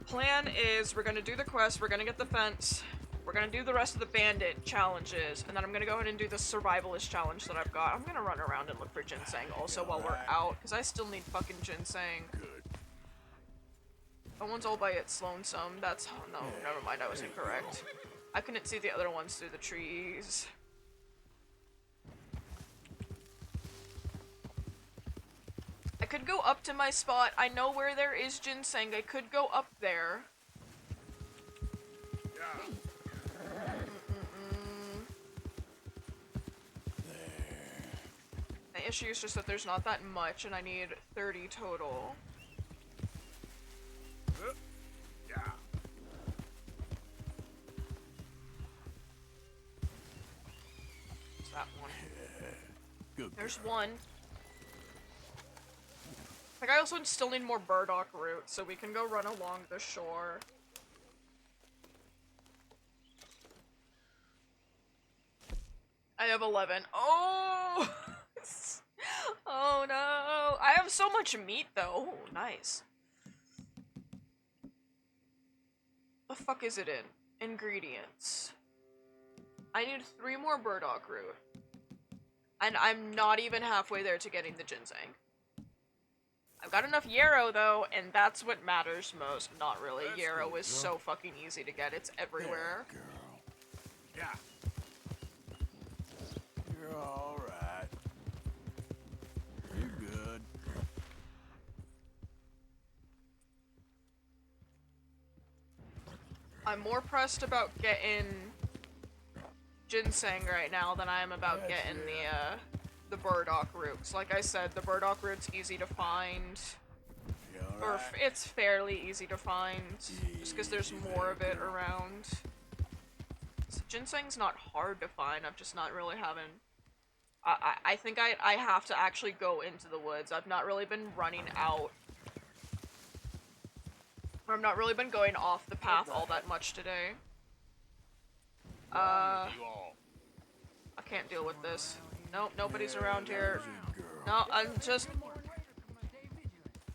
Plan is we're gonna do the quest, we're gonna get the fence, we're gonna do the rest of the bandit challenges, and then I'm gonna go ahead and do the survivalist challenge that I've got. I'm gonna run around and look for ginseng also while we're out, because I still need fucking ginseng. That one's all by its lonesome. That's... oh no, never mind, I was incorrect. I couldn't see the other ones through the trees. I could go up to my spot. I know where there is ginseng. I could go up there. The issue is just that there's not that much, and I need 30 total. It's that one. Good. There's one. Like, I also still need more burdock root, so we can go run along the shore. I have 11. Oh! Oh no! I have so much meat, though. Oh, nice. The fuck is it in? Ingredients. I need 3 more burdock root. And I'm not even halfway there to getting the ginseng. I've got enough yarrow, though, and that's what matters most. Not really. That's yarrow is so fucking easy to get. It's everywhere. Yeah, girl. Yeah. You're alright. You're good. I'm more pressed about getting ginseng right now than I am about getting the burdock roots. Like I said, the burdock root's easy to find. Or it's fairly easy to find, just because there's more of it around. So ginseng's not hard to find, I'm just not really having... I think I have to actually go into the woods. I've not really been running out. Or I've not really been going off the path all that much today. I can't deal with this. Nope, nobody's around here. No, dude,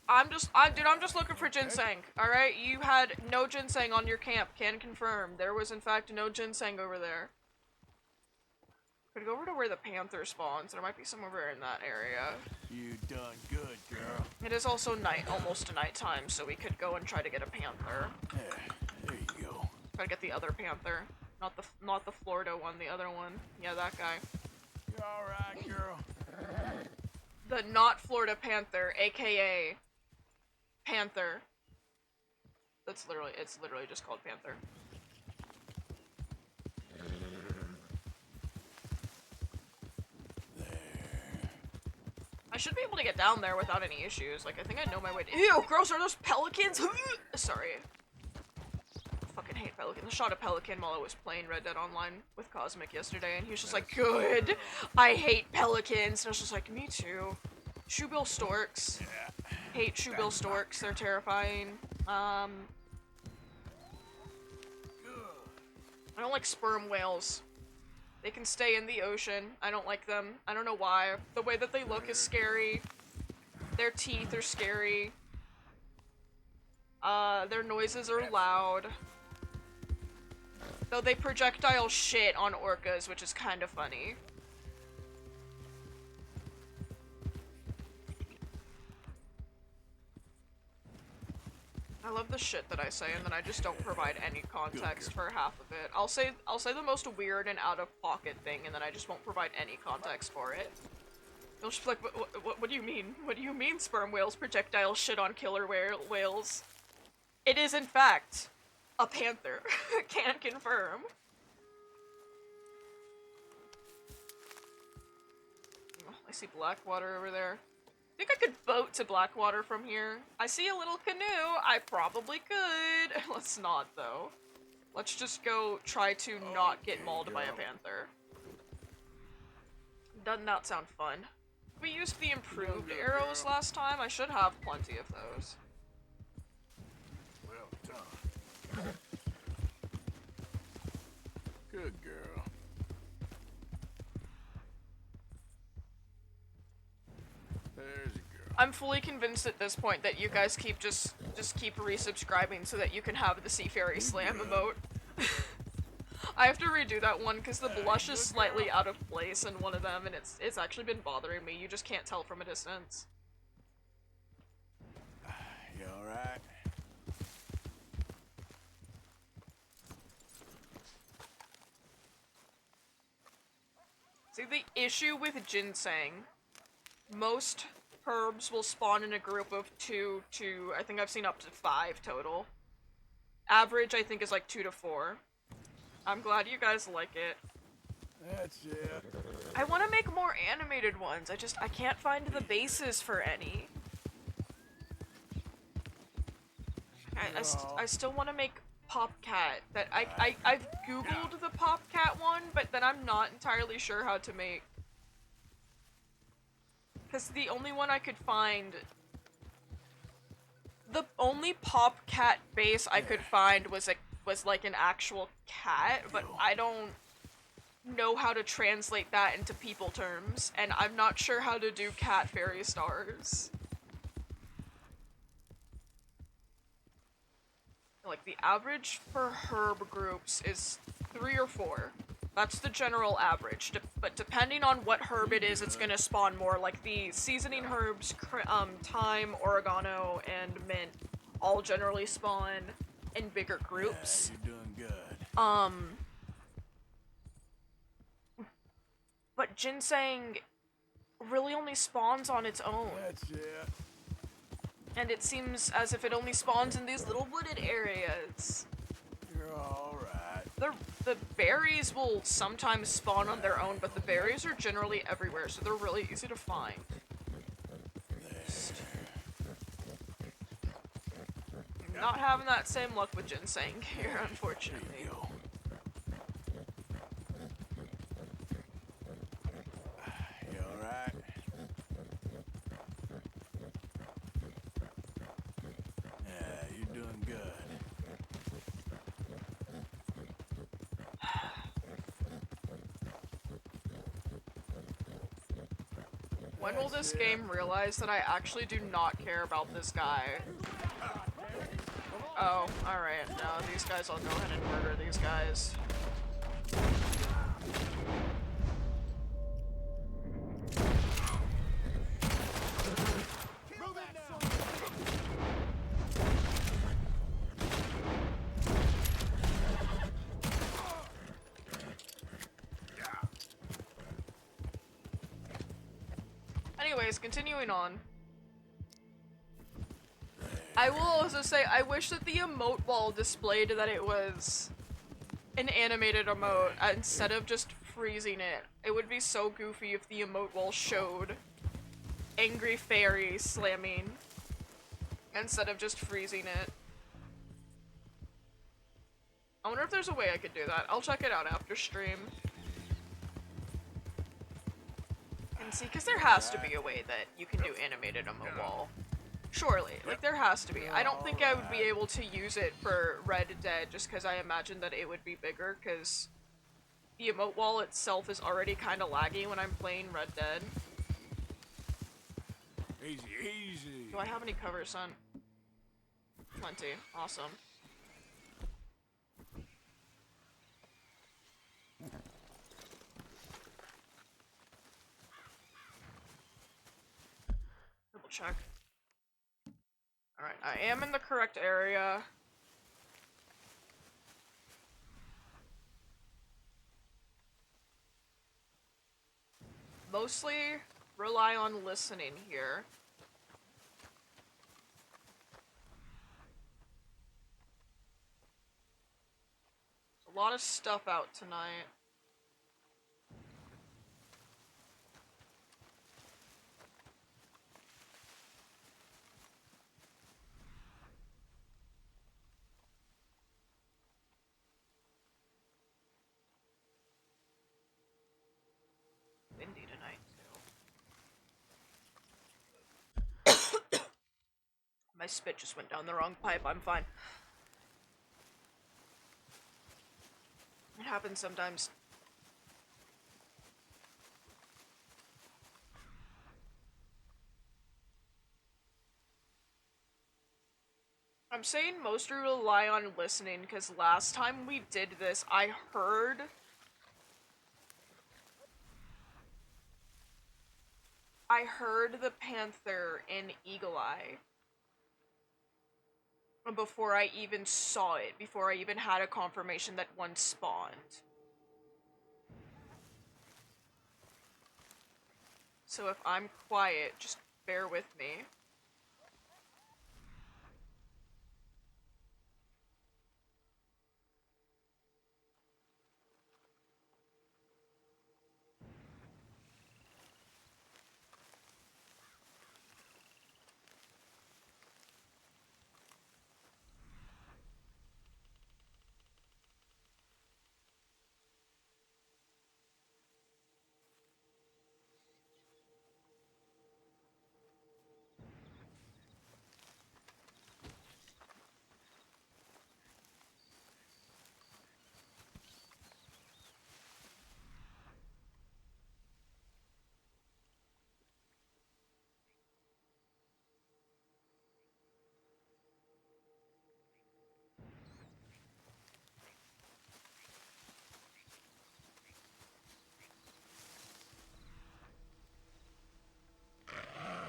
I'm just looking for ginseng, alright? You had no ginseng on your camp, can confirm. There was, in fact, no ginseng over there. Could go over to where the panther spawns. There might be some over in that area. You done good, girl. It is also night, almost nighttime, so we could go and try to get a panther. There you go. Try to get the other panther. Not the Florida one, the other one. Yeah, that guy. You alright, girl? The not Florida panther, aka Panther. It's literally just called Panther. I should be able to get down there without any issues. Like, I think I know my way to— ew, gross, are those pelicans? Sorry. I fucking hate pelicans. I shot a pelican while I was playing Red Dead Online with Cosmic yesterday, and he was just like, good. I hate pelicans. And I was just like, me too. Shoebill storks. Hate shoebill storks. They're terrifying. I don't like sperm whales. They can stay in the ocean. I don't like them. I don't know why. The way that they look is scary. Their teeth are scary. Their noises are loud. Though they projectile shit on orcas, which is kind of funny. I love the shit that I say, and then I just don't provide any context for half of it. I'll say the most weird and out-of-pocket thing, and then I just won't provide any context for it. They'll just be like, what do you mean? What do you mean sperm whales projectile shit on killer whales? It is, in fact, a panther. Can confirm. Oh, I see Blackwater over there. I think I could boat to Blackwater from here. I see a little canoe. I probably could. Let's not, though. Let's just go try to not get mauled by a panther. Doesn't that sound fun? We used the improved arrows last time. I should have plenty of those. Well done. Good girl. There's a girl. I'm fully convinced at this point that you guys keep just keep resubscribing so that you can have the Sea Fairy Slam emote. I have to redo that one because the blush is slightly out of place in one of them, and it's actually been bothering me. You just can't tell from a distance. You alright? See, the issue with ginseng, most herbs will spawn in a group of 2 to, I think I've seen up to 5 total. Average, I think, is like 2 to 4. I'm glad you guys like it. That's it. I want to make more animated ones. I can't find the bases for any. I still want to make Popcat. I've googled the Popcat one, but then I'm not entirely sure how to make. Because the only one I could find, the only Popcat base I could find was like an actual cat, but I don't know how to translate that into people terms, and I'm not sure how to do cat fairy stars. Like, the average for herb groups is 3 or 4. That's the general average, but depending on what herb it is, it's gonna spawn more. Like, the seasoning herbs, thyme, oregano, and mint all generally spawn in bigger groups. Yeah, you're doing good. But ginseng really only spawns on its own. That's it. And it seems as if it only spawns in these little wooded areas. You're alright. The berries will sometimes spawn on their own, but the berries are generally everywhere, so they're really easy to find. Not having that same luck with ginseng here, unfortunately. You alright? Yeah, you're doing good. When will this game realize that I actually do not care about this guy? Oh, alright. No, these guys, I'll go ahead and murder these guys. Anyways, continuing on. I will also say, I wish that the emote wall displayed that it was an animated emote instead of just freezing it. It would be so goofy if the emote wall showed angry fairy slamming instead of just freezing it. I wonder if there's a way I could do that. I'll check it out after stream. And see, because there has to be a way that you can do animated emote wall. Surely, like, there has to be. I don't think I would be able to use it for Red Dead just because I imagine that it would be bigger, because the emote wall itself is already kind of laggy when I'm playing Red Dead. Easy, easy. Do I have any cover, son? Plenty. Awesome. Double check. Alright, I am in the correct area. Mostly rely on listening here. A lot of stuff out tonight. Windy tonight, too. My spit just went down the wrong pipe. I'm fine. It happens sometimes. I'm saying mostly rely on listening because last time we did this, I heard the panther in Eagle Eye before I even saw it, before I even had a confirmation that one spawned. So if I'm quiet, just bear with me.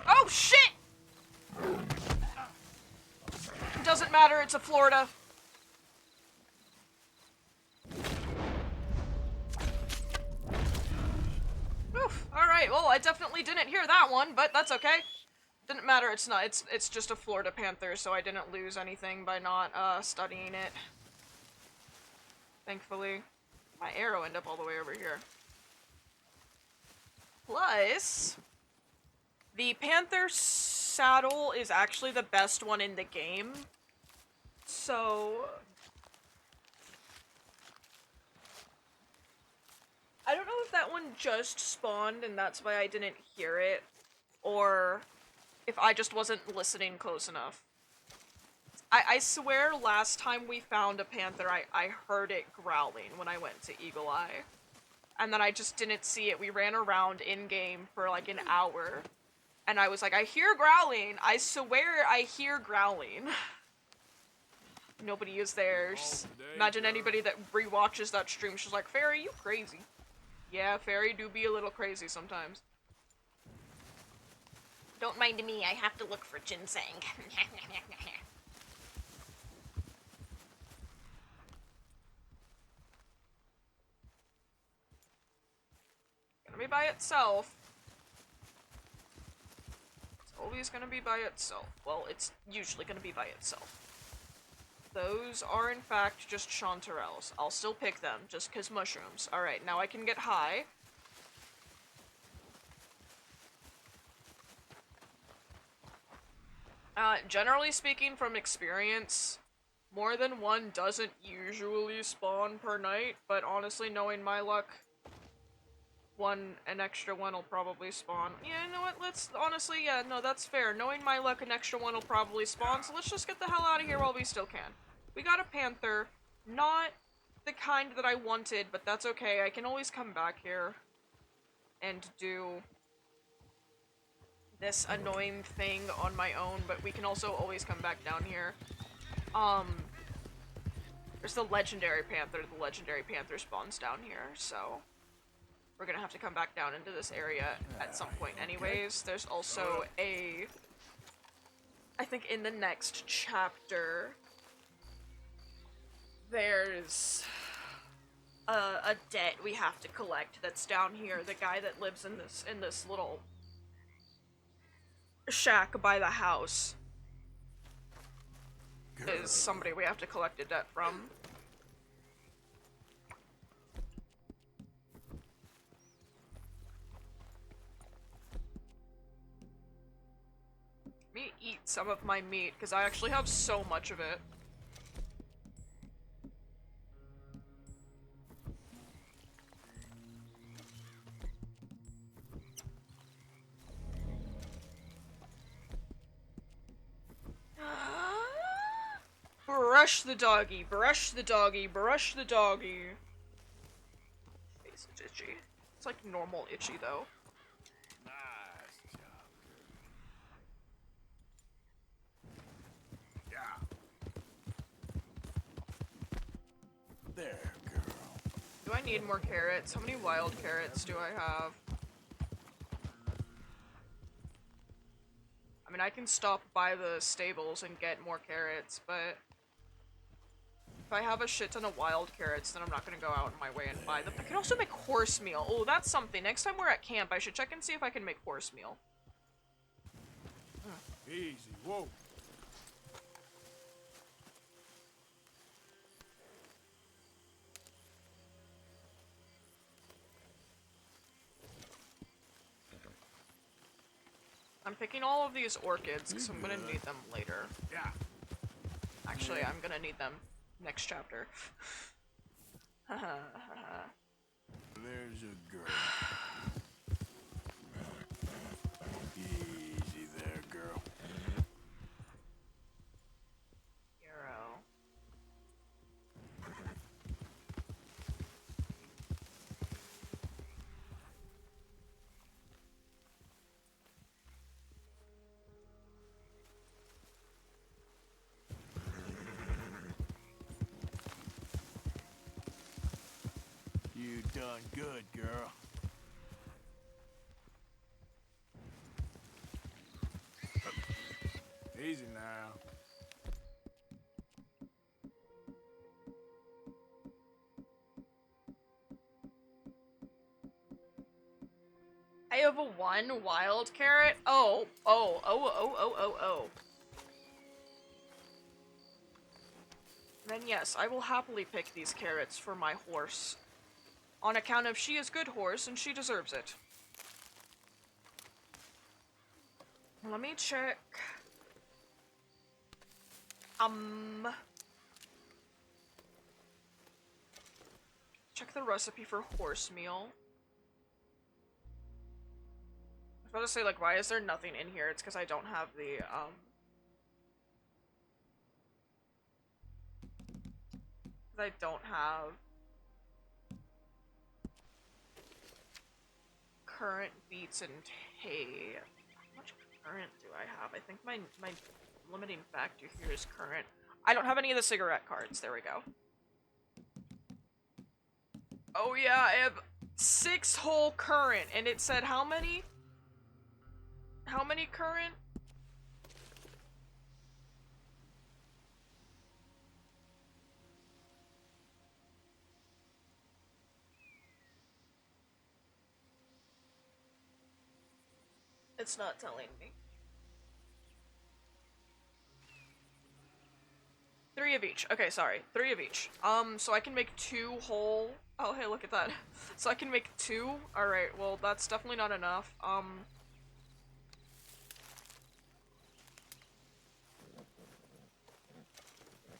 Oh shit! Doesn't matter, it's a Florida. Oof, alright, well I definitely didn't hear that one, but that's okay. Didn't matter, it's just a Florida panther, so I didn't lose anything by not, studying it. Thankfully. My arrow ended up all the way over here. Plus, the panther saddle is actually the best one in the game. So I don't know if that one just spawned and that's why I didn't hear it, or if I just wasn't listening close enough. I swear last time we found a panther, I heard it growling when I went to Eagle Eye. And then I just didn't see it. We ran around in-game for like an hour. And I was like, I hear growling. I swear I hear growling. Nobody is there. Just imagine anybody that rewatches that stream. She's like, Fairy, you crazy. Yeah, Fairy do be a little crazy sometimes. Don't mind me, I have to look for ginseng. Gonna be by itself. It's always gonna be by itself. Well, it's usually gonna be by itself. Those are in fact just chanterelles. I'll still pick them, just 'cause mushrooms. Alright, now I can get high. Generally speaking, from experience, more than one doesn't usually spawn per night, but honestly, knowing my luck, an extra one will probably spawn. Yeah, you know what, honestly, yeah, no, that's fair. Knowing my luck, an extra one will probably spawn, so let's just get the hell out of here while we still can. We got a panther, not the kind that I wanted, but that's okay. I can always come back here and do this annoying thing on my own, but we can also always come back down here. there's the legendary panther. The legendary panther spawns down here, so we're gonna have to come back down into this area at some point anyways. There's also I think in the next chapter, there's a debt we have to collect that's down here. The guy that lives in this little shack by the house is somebody we have to collect a debt from. Let me eat some of my meat, because I actually have so much of it. Brush the doggy, brush the doggy, brush the doggy. Face is itchy. It's like normal itchy though. Nice job, girl. Yeah. There, girl. Do I need more carrots? How many wild carrots do I have? I mean, I can stop by the stables and get more carrots, but if I have a shit ton of wild carrots, then I'm not gonna go out of my way and buy them. I can also make horse meal. Oh, that's something. Next time we're at camp, I should check and see if I can make horse meal. Easy, whoa. I'm picking all of these orchids because I'm gonna need them later. Yeah. Actually, I'm gonna need them next chapter. There's a girl. Easy there, girl. Hero. You done good, girl. Easy now. I have a 1 wild carrot. Oh. Then yes, I will happily pick these carrots for my horse. On account of she is good horse and she deserves it. Let me check. Check the recipe for horse meal. I was about to say, like, why is there nothing in here? It's because I don't have the, I don't have current beets and hay. How much current do I have? I think my limiting factor here is current. I don't have any of the cigarette cards. There we go. Oh yeah, I have 6 whole current, and it said how many? How many current? It's not telling me. 3 of each. Okay, sorry. 3 of each. So I can make 2 whole... Oh, hey, look at that. So I can make 2? Alright, well, that's definitely not enough.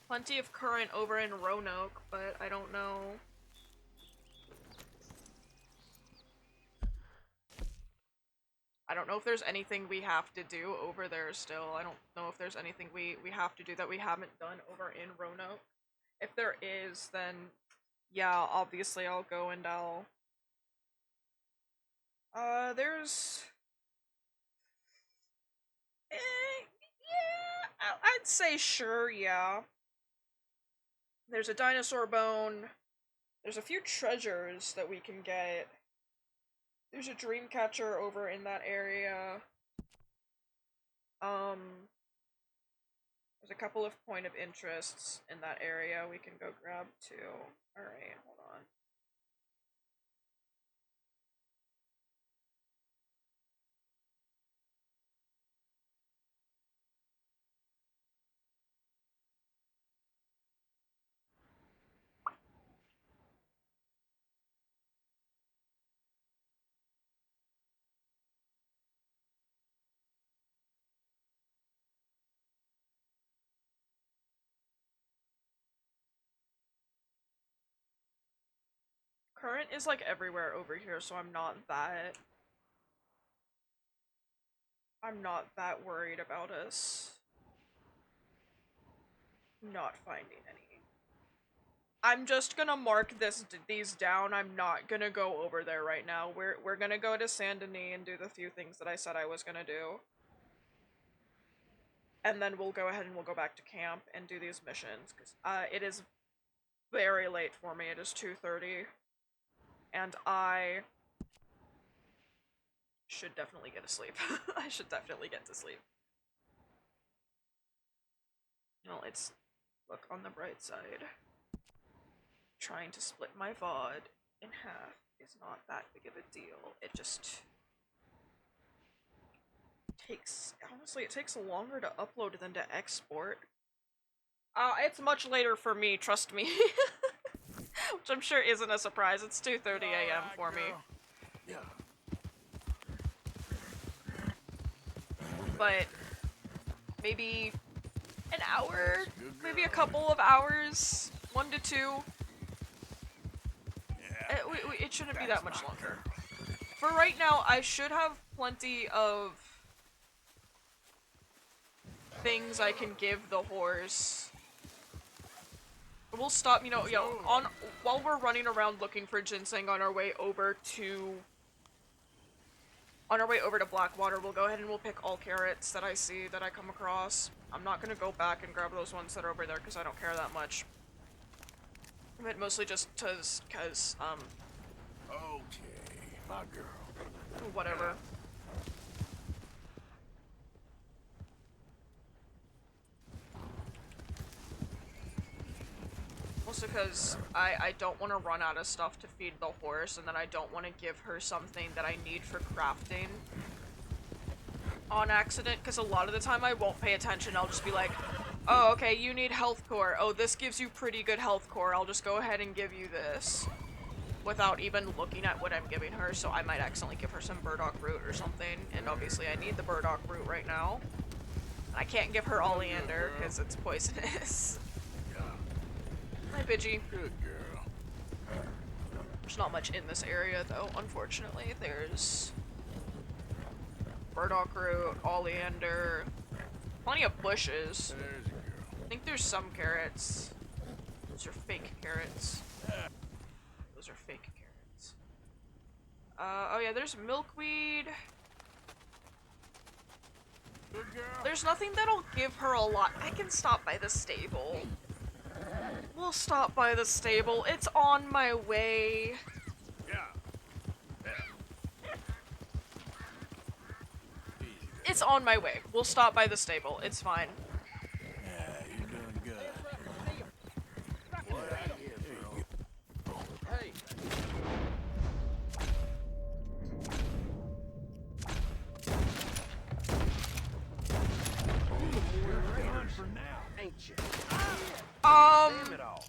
Plenty of current over in Roanoke, but I don't know... I don't know if there's anything we have to do over there still. I don't know if there's anything we have to do that we haven't done over in Roanoke. If there is, then yeah, obviously I'll go and I'll... there's... yeah, I'd say sure, yeah. There's a dinosaur bone. There's a few treasures that we can get. There's a dream catcher over in that area. There's a couple of point of interests in that area we can go grab too. Alright, hold on. Current is like everywhere over here, so I'm not that worried about us not finding any. I'm just gonna mark these down. I'm not gonna go over there right now. We're gonna go to Saint Denis and do the few things that I said I was gonna do. And then we'll go ahead and we'll go back to camp and do these missions, because it is very late for me. It is 2:30. And I should definitely get to sleep. I should definitely get to sleep. Well, it's... look on the bright side. Trying to split my VOD in half is not that big of a deal. It just... takes... honestly, it takes longer to upload than to export. It's much later for me, trust me. Which I'm sure isn't a surprise. It's 2:30 a.m. for me. Yeah. But maybe an hour, maybe a couple of hours, 1 to 2. It shouldn't be that much longer. For right now, I should have plenty of things I can give the horse. We'll stop, while we're running around looking for ginseng on our way over to Blackwater, we'll go ahead and we'll pick all carrots that I see, that I come across. I'm not gonna go back and grab those ones that are over there, because I don't care that much. But mostly just cause, Okay, my girl. Whatever. Also because I don't want to run out of stuff to feed the horse, and then I don't want to give her something that I need for crafting on accident, because a lot of the time I won't pay attention. I'll just be like, oh, okay, you need health core. Oh, this gives you pretty good health core. I'll just go ahead and give you this without even looking at what I'm giving her, so I might accidentally give her some burdock root or something, and obviously I need the burdock root right now. I can't give her oleander because it's poisonous. Hi, Pidgey. Good girl. There's not much in this area, though, unfortunately. There's burdock root, oleander, plenty of bushes. There's a girl. I think there's some carrots. Those are fake carrots. Those are fake carrots. Oh yeah, there's milkweed. Good girl. There's nothing that'll give her a lot. I can stop by the stable. We'll stop by the stable. It's on my way. Yeah. It's on my way. We'll stop by the stable. It's fine. Yeah, you're doing good. Hey. For now, ain't you? Damn it all.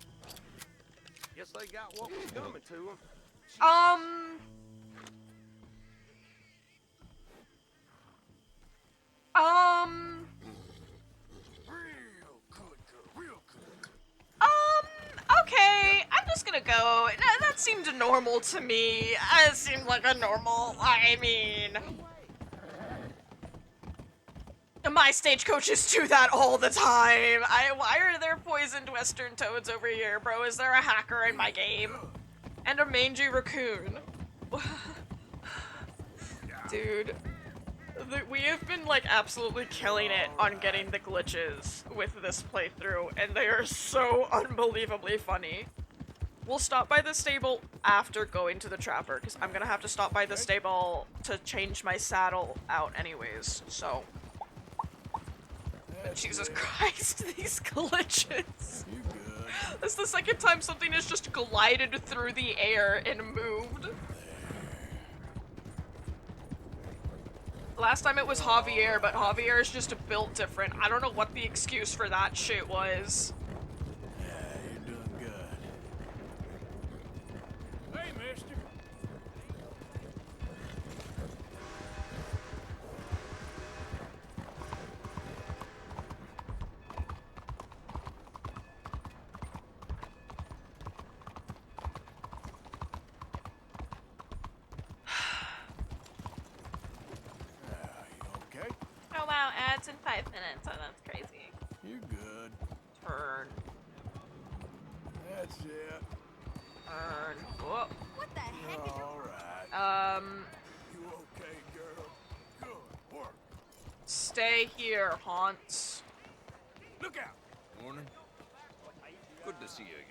Guess they got what was coming to them. Real good girl, real good. Okay, I'm just gonna go. That seemed normal to me. It seemed like a normal, my stagecoaches do that all the time. Why are there poisoned western toads over here, bro? Is there a hacker in my game? And a mangy raccoon. Dude. We have been, like, absolutely killing it on getting the glitches with this playthrough, and they are so unbelievably funny. We'll stop by the stable after going to the trapper, because I'm gonna have to stop by the stable to change my saddle out anyways, so... Jesus Christ, these glitches! You good? This is the second time something has just glided through the air and moved. Last time it was Javier, but Javier is just built different. I don't know what the excuse for that shit was. Yeah, you're doing good. Hey, mister. Okay? Oh wow, ads in 5 minutes. Oh, that's crazy. You're good. Turn. That's it. Turn. Whoa. What the heck is All right. You okay, girl? Good work. Stay here, Haunts. Look out. Morning. Good to see you again.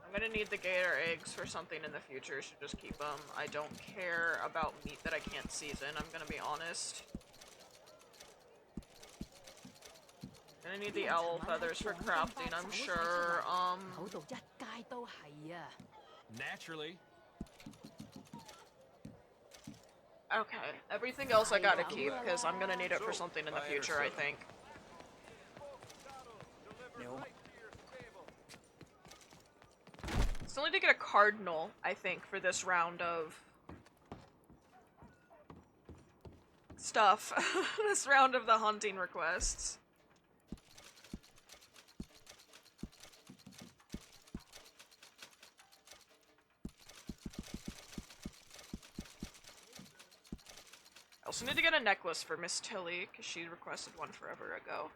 I'm gonna need the gator eggs for something in the future, so just keep them. I don't care about meat that I can't season, I'm gonna be honest. Gonna need the owl feathers for crafting, I'm sure. Naturally. Okay, everything else I gotta keep, because I'm gonna need it for something in the future, I think. Still need to get a cardinal, I think, for this round of stuff. This round of the hunting requests. I also need to get a necklace for Miss Tilly, because she requested one forever ago.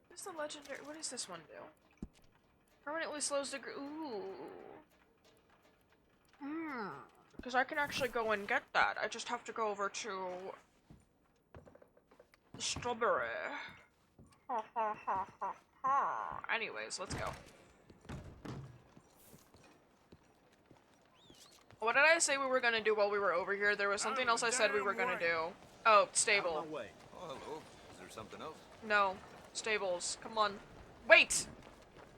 What's the legendary? What does this one do? Permanently slows the ooh. Because I can actually go and get that. I just have to go over to the strawberry. Ha ha ha ha ha. Anyways, let's go. What did I say we were gonna do while we were over here? There was something else I said we were gonna do. Oh, stable. Oh, hello. Is there something else? No. Stables. Come on. Wait!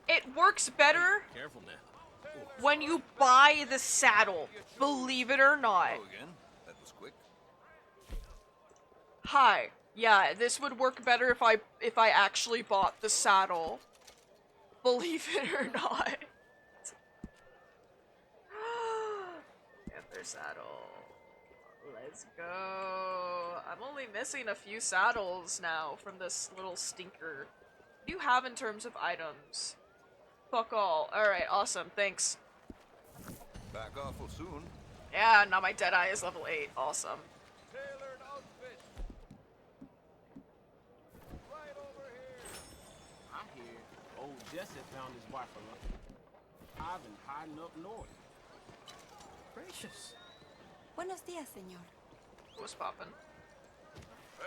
It works better Careful now. when you buy the saddle. Believe it or not. Oh, again? That was quick. Hi. Yeah, this would work better if I actually bought the saddle. Believe it or not. Panther saddle. Let's go. I'm only missing a few saddles now from this little stinker. What do you have in terms of items? Fuck all. Alright, awesome. Thanks. Back awful soon. Yeah, now my Deadeye is level 8. Awesome. Tailored outfit. Right over here. I hear old Jesse found his wife alive. I've been hiding up north. Gracious. Buenos días, señor. What's poppin'?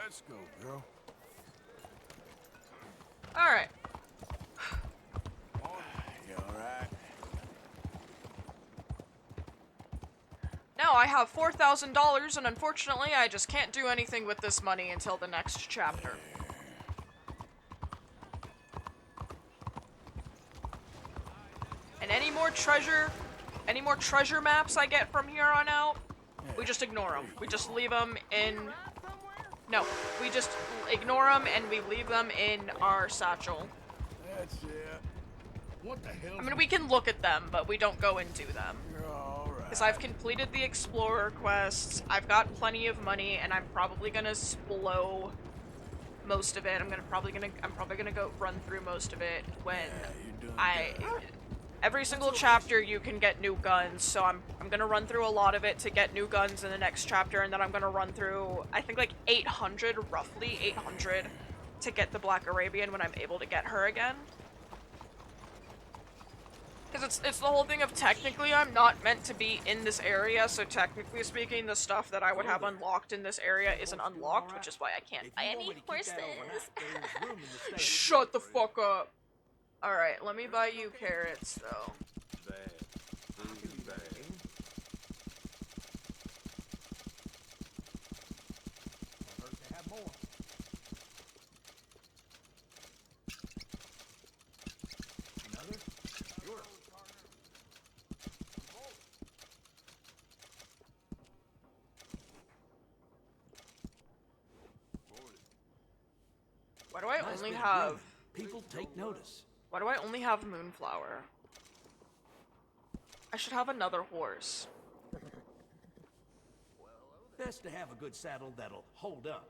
Let's go, girl. Alright. You alright? Now I have $4,000, and unfortunately I just can't do anything with this money until the next chapter. And any more treasure maps I get from here on out, we just ignore them. We just leave them in... No, we just ignore them and we leave them in our satchel. That's it. What the hell? I mean, we can look at them, but we don't go and do them. You're alright. Because I've completed the Explorer quests, I've got plenty of money, and I'm probably gonna blow most of it. I'm probably gonna go run through most of it when Every single chapter you can get new guns, so I'm gonna run through a lot of it to get new guns in the next chapter, and then I'm gonna run through, I think like 800, roughly 800, to get the Black Arabian when I'm able to get her again. Because it's the whole thing of technically I'm not meant to be in this area, so technically speaking, the stuff that I would have unlocked in this area isn't unlocked, which is why I can't buy any horses. Shut the fuck up. Alright, let me buy you carrots, though. Why do I only have... People take notice. Why do I only have Moonflower? I should have another horse. Best to have a good saddle that'll hold up.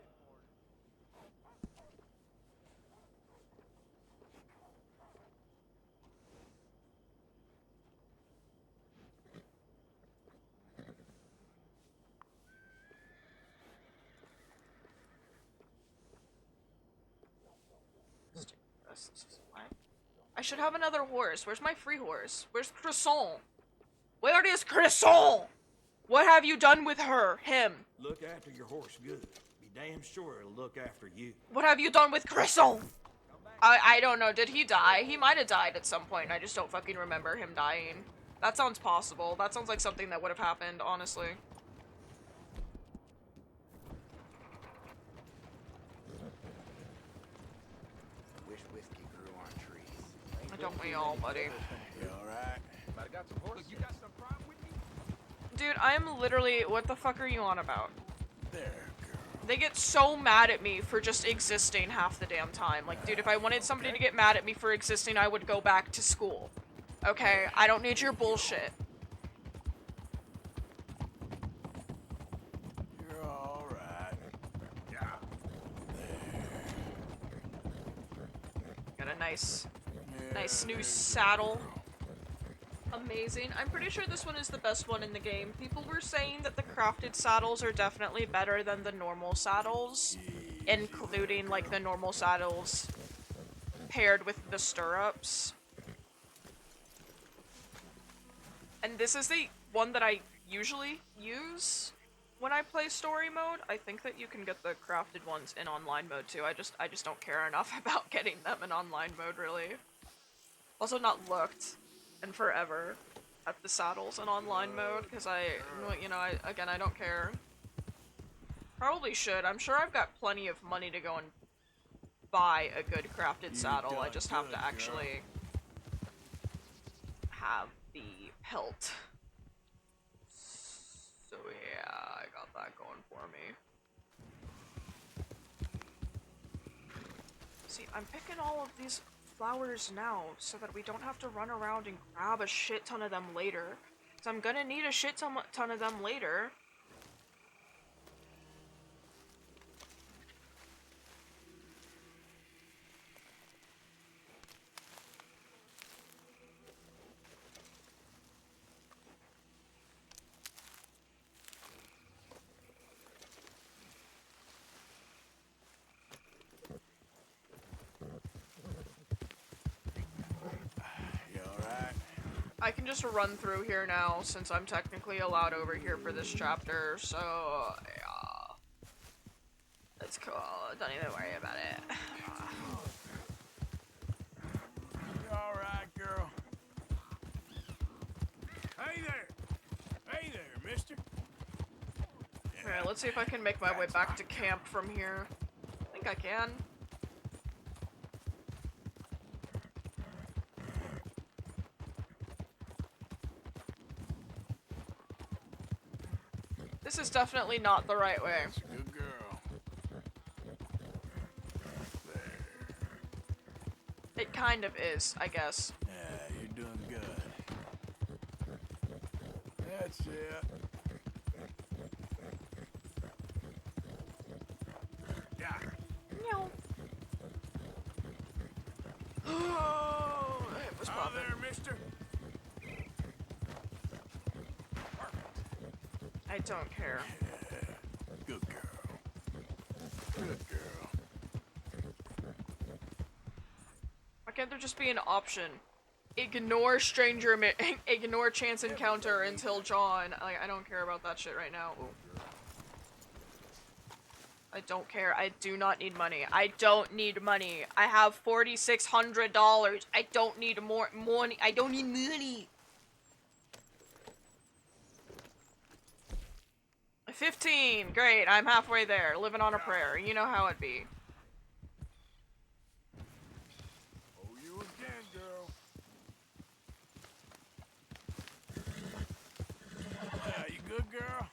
I should have another horse. Where's my free horse? Where's Croissant? Where is Croissant? What have you done with her? Him? Look after your horse good. Be damn sure it'll look after you. What have you done with Croissant? I don't know. Did he die? He might have died at some point. I just don't fucking remember him dying. That sounds possible. That sounds like something that would have happened, honestly. Wish whiskey grew on trees. Don't we all, buddy? You alright? I got some horses. You got some pride with me? Dude, I'm literally... What the fuck are you on about? There, girl. They get so mad at me for just existing half the damn time. Like, dude, if I wanted somebody to get mad at me for existing, I would go back to school. Okay? I don't need your bullshit. You're alright. Yeah. Got a nice new saddle. Amazing. I'm pretty sure this one is the best one in the game. People were saying that the crafted saddles are definitely better than the normal saddles, including like the normal saddles paired with the stirrups. And this is the one that I usually use when I play story mode. I think that you can get the crafted ones in online mode too. I just don't care enough about getting them in online mode, really. Also not looked in forever at the saddles in online mode, because I don't care. Probably should. I'm sure I've got plenty of money to go and buy a good crafted saddle. I just have to actually have the pelt. So yeah, I got that going for me. See, I'm picking all of these flowers now so that we don't have to run around and grab a shit ton of them later. So I'm gonna need a shit ton of them later. I can just run through here now, since I'm technically allowed over here for this chapter, so yeah. It's cool, don't even worry about it. You alright, girl? Hey there! Hey there, mister! Alright, let's see if I can make my way back to camp from here. I think I can. This is definitely not the right way. Good girl. It kind of is, I guess. Yeah, you're doing good. That's it. Yeah. No. Oh, it was popping. there, mister. I don't care. Good girl. Good girl. Why can't there just be an option? Ignore ignore chance encounter until John. Like, I don't care about that shit right now. Ooh. I don't care. I do not need money. I don't need money. I have $4,600. I don't need more money. I don't need money. 15. Great. I'm halfway there. Living on a prayer. You know how it be. Oh, you again, girl. Yeah, you good, girl?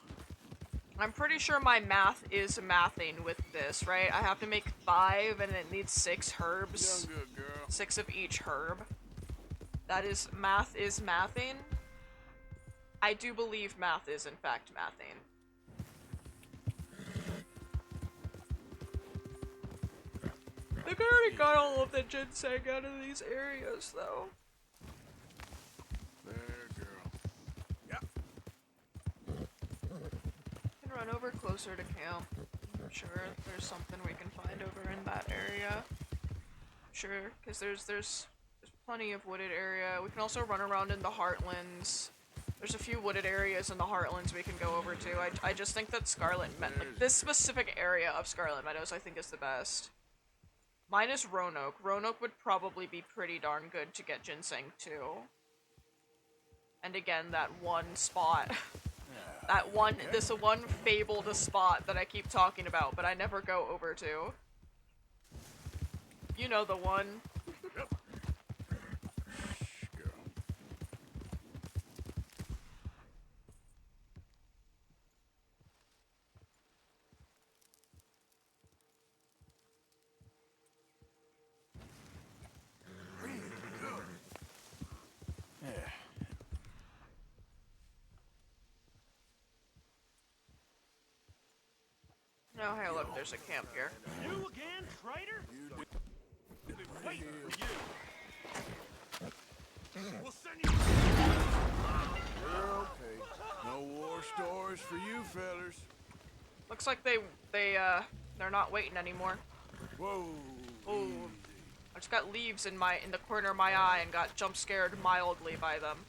I'm pretty sure my math is mathing with this, right? I have to make 5 and it needs 6 herbs. Young good girl. 6 of each herb. That is, math is mathing. I do believe math is in fact mathing. I think I already got all of the ginseng out of these areas, though. There, girl. Yep. I can run over closer to camp. I'm sure there's something we can find over in that area. Sure, because there's plenty of wooded area. We can also run around in the Heartlands. There's a few wooded areas in the Heartlands we can go over to. I just think that Scarlet Meadows, like this specific area of Scarlet Meadows, I think is the best. Minus Roanoke. Roanoke would probably be pretty darn good to get ginseng too. And again, that one spot. That one, this one fabled spot that I keep talking about, but I never go over to. You know the one. Yep. Shh, girl. Really good. Yeah. Oh, hey, look, there's a camp here. You again, traitor? You did it wait for you. We'll send you. You're okay. No war stories for you fellers. Looks like they're not waiting anymore. Whoa. Ooh. I just got leaves in the corner of my eye and got jump scared mildly by them.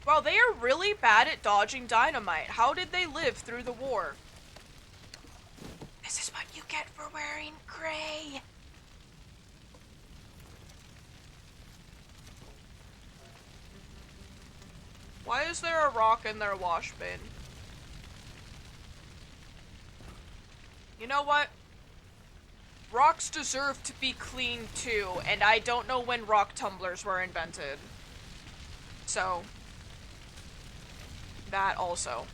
Wow, they are really bad at dodging dynamite. How did they live through the war? This is what you get for wearing gray. Why is there a rock in their wash bin? You know what? Rocks deserve to be cleaned too, and I don't know when rock tumblers were invented. So, that also.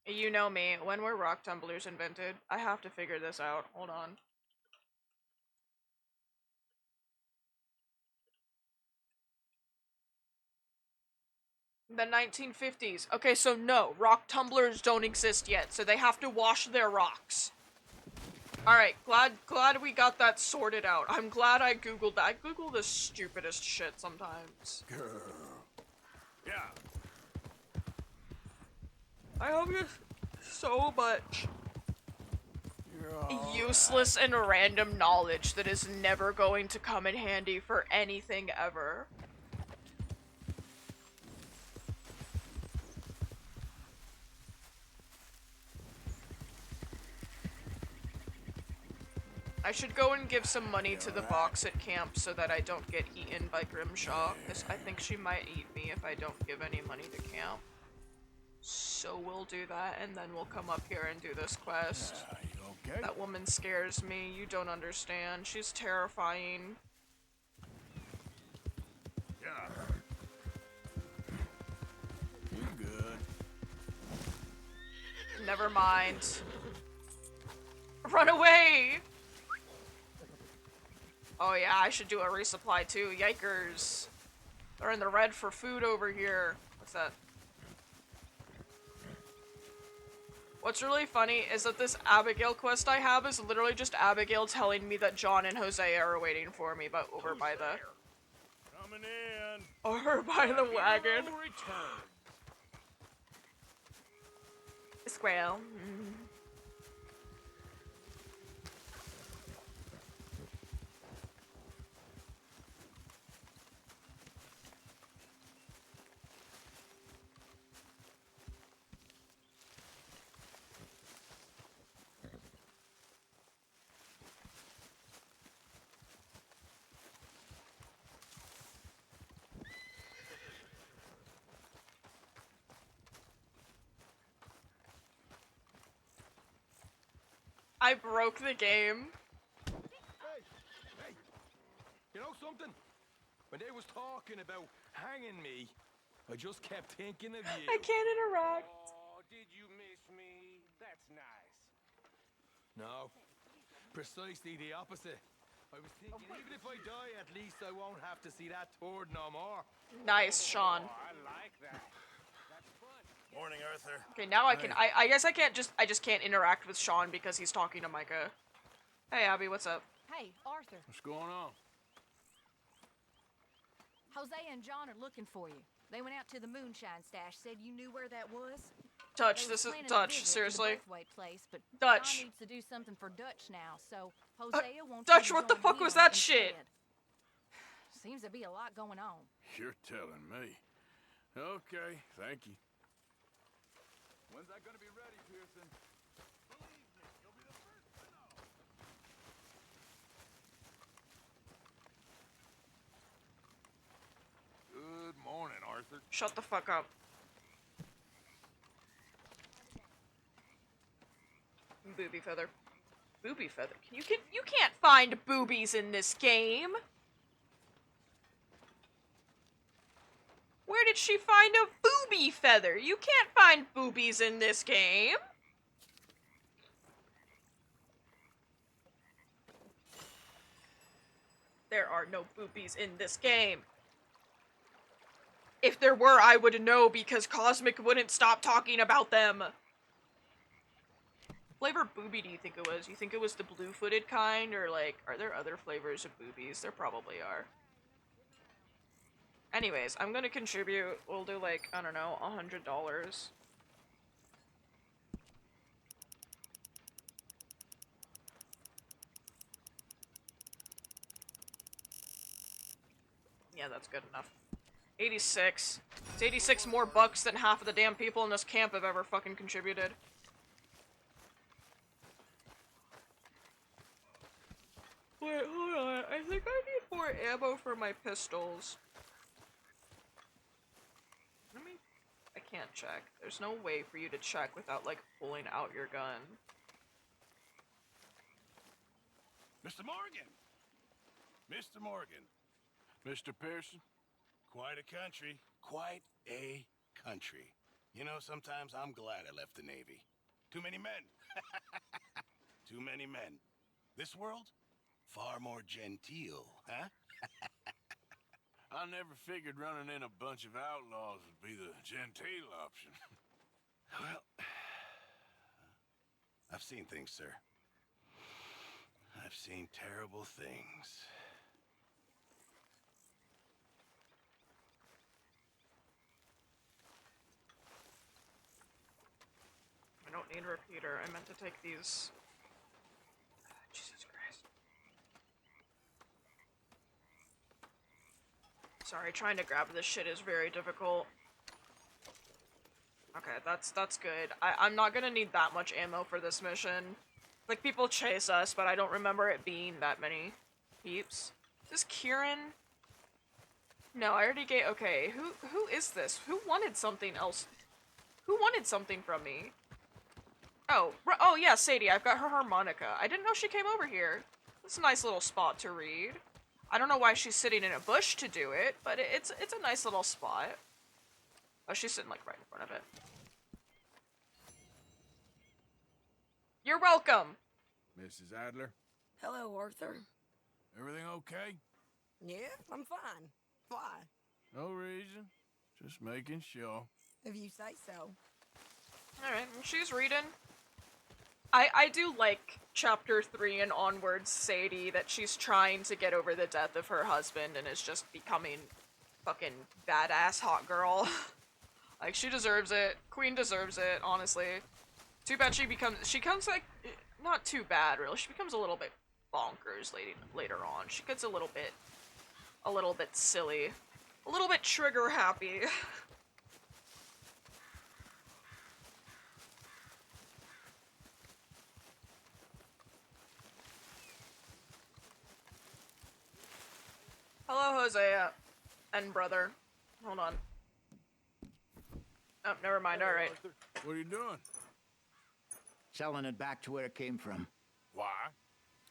You know me, when were rock tumblers invented? I have to figure this out. Hold on. The 1950s. Okay, so no, rock tumblers don't exist yet, so they have to wash their rocks. Alright, glad we got that sorted out. I'm glad I googled that. I google the stupidest shit sometimes. Girl. Yeah. I hope you so much useless and random knowledge that is never going to come in handy for anything ever. I should go and give some money to the box at camp so that I don't get eaten by Grimshaw, because I think she might eat me if I don't give any money to camp. So we'll do that, and then we'll come up here and do this quest. You okay? That woman scares me. You don't understand. She's terrifying. Yeah. You good? Never mind. Run away! Oh yeah, I should do a resupply too. Yikers. They're in the red for food over here. What's that? What's really funny is that this Abigail quest I have is literally just Abigail telling me that John and Hosea are waiting for me, but over by the... Coming in. Over by the wagon. Squirrel. Mm. I broke the game. Hey, you know something? When they was talking about hanging me, I just kept thinking of you. I can't interact. Oh, did you miss me? That's nice. No, precisely the opposite. I was thinking, even if I die, at least I won't have to see that turd no more. Nice, Sean. Oh, I like that. That's fun. Morning, Arthur. Okay, now I can. I guess I can't just. I just can't interact with Sean because he's talking to Micah. Hey, Abby, what's up? Hey, Arthur. What's going on? Hosea and John are looking for you. They went out to the moonshine stash. Said you knew where that was. Dutch, this is Dutch. Seriously. Place, but Dutch. John needs to do something for Dutch now, so Hosea won't. Dutch, what the fuck was that shit? Seems to be a lot going on. You're telling me. Okay, thank you. When's that gonna be ready, Pearson? Believe me, you'll be the first to know. Good morning, Arthur. Shut the fuck up. Booby feather. Booby feather. You can't find boobies in this game. Where did she find a booby feather? You can't find boobies in this game. There are no boobies in this game. If there were, I would know because Cosmic wouldn't stop talking about them. What flavor booby do you think it was? You think it was the blue-footed kind, or like, are there other flavors of boobies? There probably are. Anyways, I'm gonna contribute. We'll do like, I don't know, $100. Yeah, that's good enough. 86. It's 86 more bucks than half of the damn people in this camp have ever fucking contributed. Wait, hold on. I think I need more ammo for my pistols. Let me... I can't check. There's no way for you to check without, like, pulling out your gun. Mr. Morgan! Mr. Morgan. Mr. Pearson? Quite a country. Quite a country. You know, sometimes I'm glad I left the Navy. Too many men. Too many men. This world? Far more genteel, huh? I never figured running in a bunch of outlaws would be the genteel option. Well, I've seen things, sir. I've seen terrible things. I don't need a repeater. I meant to take these. Jesus Christ. Sorry, trying to grab this shit is very difficult. Okay, that's good. I'm not gonna need that much ammo for this mission. Like, people chase us, but I don't remember it being that many peeps. Is this Kieran? No, I already gave- okay, who is this? Who wanted something else? Who wanted something from me? Oh, oh yeah, Sadie, I've got her harmonica. I didn't know she came over here. It's a nice little spot to read. I don't know why she's sitting in a bush to do it, but it's a nice little spot. Oh, she's sitting like right in front of it. You're welcome. Mrs. Adler? Hello, Arthur. Everything okay? Yeah, I'm fine. Why? No reason. Just making sure. If you say so. Alright, well, she's reading. I do like chapter 3 and onwards Sadie, that she's trying to get over the death of her husband and is just becoming fucking badass hot girl. Like, she deserves it. Queen deserves it, honestly. Too bad she becomes like, not too bad really, she becomes a little bit bonkers later on. She gets a little bit silly. A little bit trigger happy. Hello, Hosea. And brother. Hold on. Oh, never mind, alright. What are you doing? Selling it back to where it came from. Why?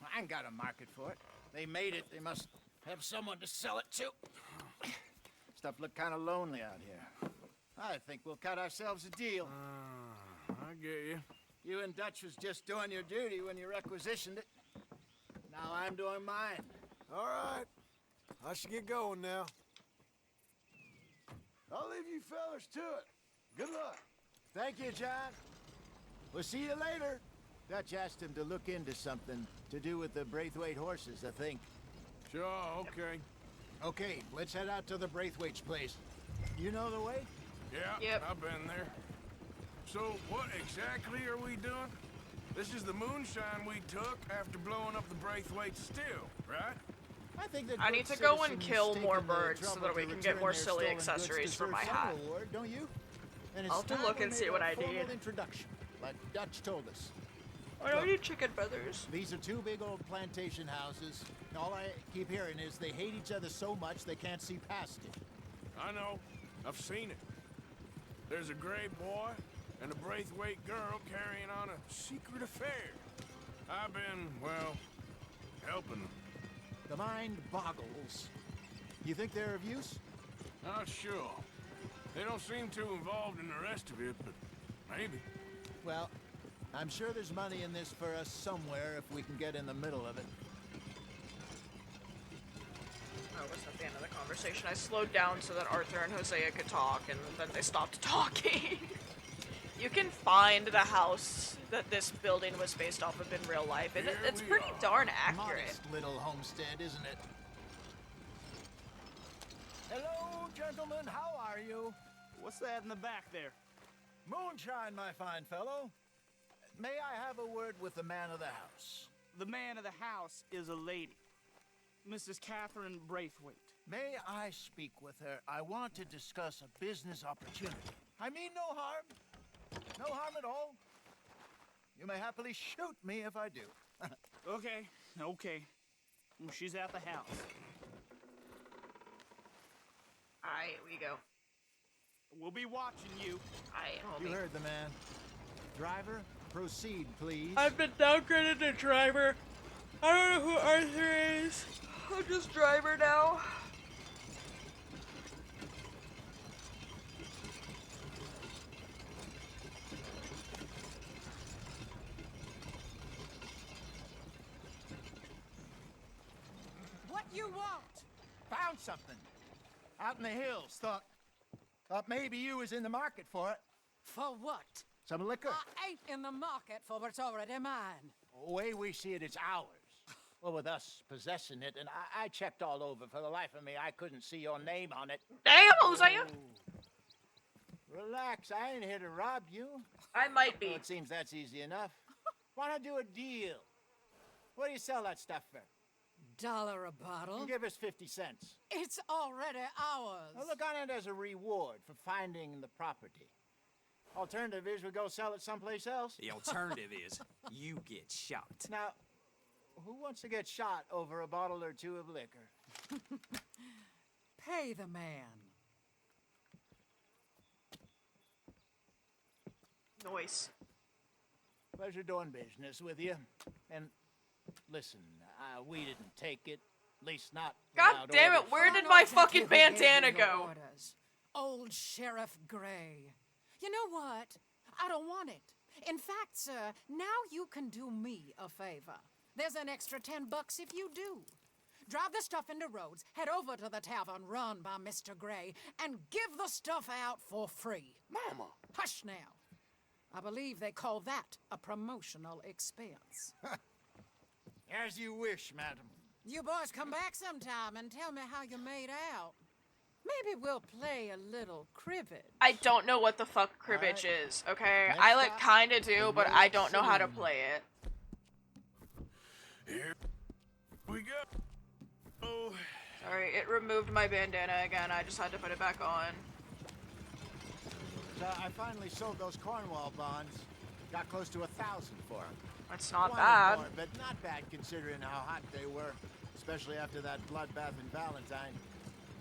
I ain't got a market for it. They made it. They must have someone to sell it to. Stuff look kind of lonely out here. I think we'll cut ourselves a deal. I get you. You and Dutch was just doing your duty when you requisitioned it. Now I'm doing mine. All right. I should get going now. I'll leave you fellas to it. Good luck. Thank you, John. We'll see you later. Dutch asked him to look into something to do with the Braithwaite horses, I think. Sure, okay. Okay, let's head out to the Braithwaite's place. You know the way? Yeah, yep. I've been there. So, what exactly are we doing? This is the moonshine we took after blowing up the Braithwaite still, right? I think that I need to go and kill more birds so that we can get more silly accessories for my hat. Award, don't you? And I'll have to look and see what I need. Introduction, like Dutch told us. I don't need chicken feathers. These are two big old plantation houses. All I keep hearing is they hate each other so much they can't see past it. I know. I've seen it. There's a gray boy and a Braithwaite girl carrying on a secret affair. I've been, well, helping them. The mind boggles. You think they're of use? Not sure. They don't seem too involved in the rest of it, but maybe. Well, I'm sure there's money in this for us somewhere if we can get in the middle of it. Oh, that's not the end of the conversation. I slowed down so that Arthur and Hosea could talk, and then they stopped talking. You can find the house that this building was based off of in real life, and it's pretty darn accurate. Modest little homestead, isn't it? Hello, gentlemen. How are you? What's that in the back there? Moonshine, my fine fellow. May I have a word with the man of the house? The man of the house is a lady. Mrs. Catherine Braithwaite. May I speak with her? I want to discuss a business opportunity. I mean no harm. No harm at all. You may happily shoot me if I do. Okay. Well, she's at the house. Alright, we go. We'll be watching you. You heard the man. Driver, proceed, please. I've been downgraded to driver. I don't know who Arthur is. I'm just driver now. What you want? Found something. Out in the hills. Thought maybe you was in the market for it. For what? Some liquor. I ain't in the market for what's already mine. The way we see it, it's ours. Well, with us possessing it, and I checked all over. For the life of me, I couldn't see your name on it. Damn, Hosea! Relax, I ain't here to rob you. I might be. Well, it seems that's easy enough. Why not do a deal? What do you sell that stuff for? $1 a bottle? Give us 50 cents. It's already ours. Well, look on it as a reward for finding the property. Alternative is we go sell it someplace else. The alternative is you get shot. Now, who wants to get shot over a bottle or two of liquor? Pay the man. Noise. Pleasure doing business with you. And listen, we didn't take it. At least not. God damn it, where did my fucking bandana go? Orders. Old Sheriff Gray. You know what? I don't want it. In fact, sir, now you can do me a favor. There's an extra $10 if you do. Drive the stuff into Rhodes, head over to the tavern run by Mr. Gray, and give the stuff out for free. Mama! Hush now. I believe they call that a promotional expense. As you wish, madam. You boys come back sometime and tell me how you made out. Maybe we'll play a little cribbage. I don't know what the fuck cribbage is, okay? Next I like up, kinda do, the but road I don't know how to scene. play it. Here we go. Oh. Sorry, it removed my bandana again. I just had to put it back on. So I finally sold those Cornwall bonds. Got close to 1,000 for them. That's not Wanted bad. more, but not bad considering how hot they were, especially after that bloodbath in Valentine.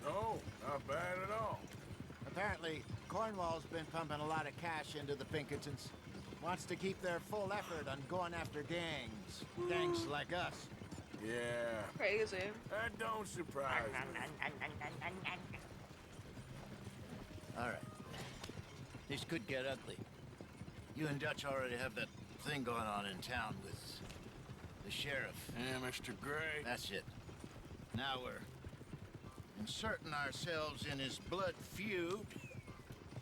No, not bad at all. Apparently, Cornwall's been pumping a lot of cash into the Pinkertons. Wants to keep their full effort on going after gangs. Gangs like us. Yeah. Crazy. That don't surprise me. All right. This could get ugly. You and Dutch already have that thing going on in town with the sheriff. Yeah, Mr. Gray. That's it. Now we're inserting ourselves in his blood feud.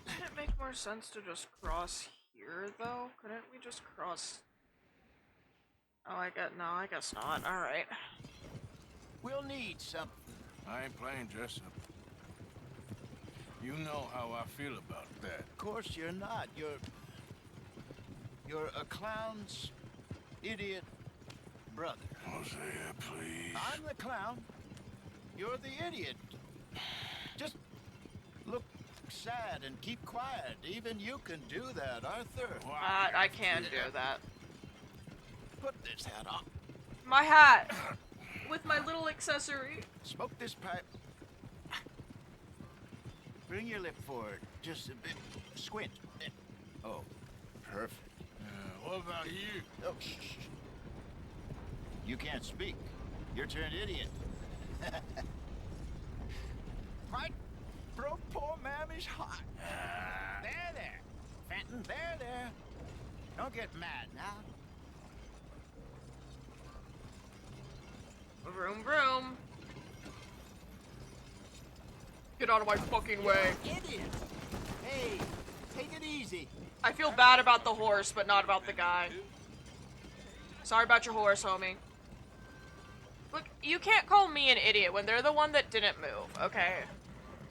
Wouldn't it make more sense to just cross here, though? Couldn't we just cross... Oh, I guess not. Alright. We'll need something. I ain't playing dress up. You know how I feel about that. Of course you're not. You're a clown's idiot brother. Hosea, please. I'm the clown. You're the idiot. Just look sad and keep quiet. Even you can do that, Arthur. I can do that. Put this hat on. My hat! With my little accessory. Smoke this pipe. Bring your lip forward. Just a bit. Squint. Oh, perfect. What about you? Oh, shh. You can't speak. You're turned idiot. Right? Broke poor Mammy's heart. There. Fenton, there. Don't get mad now. Vroom vroom. Get out of my fucking way. Idiot. Hey, take it easy. I feel bad about the horse, but not about the guy. Sorry about your horse, homie. Look, you can't call me an idiot when they're the one that didn't move, okay?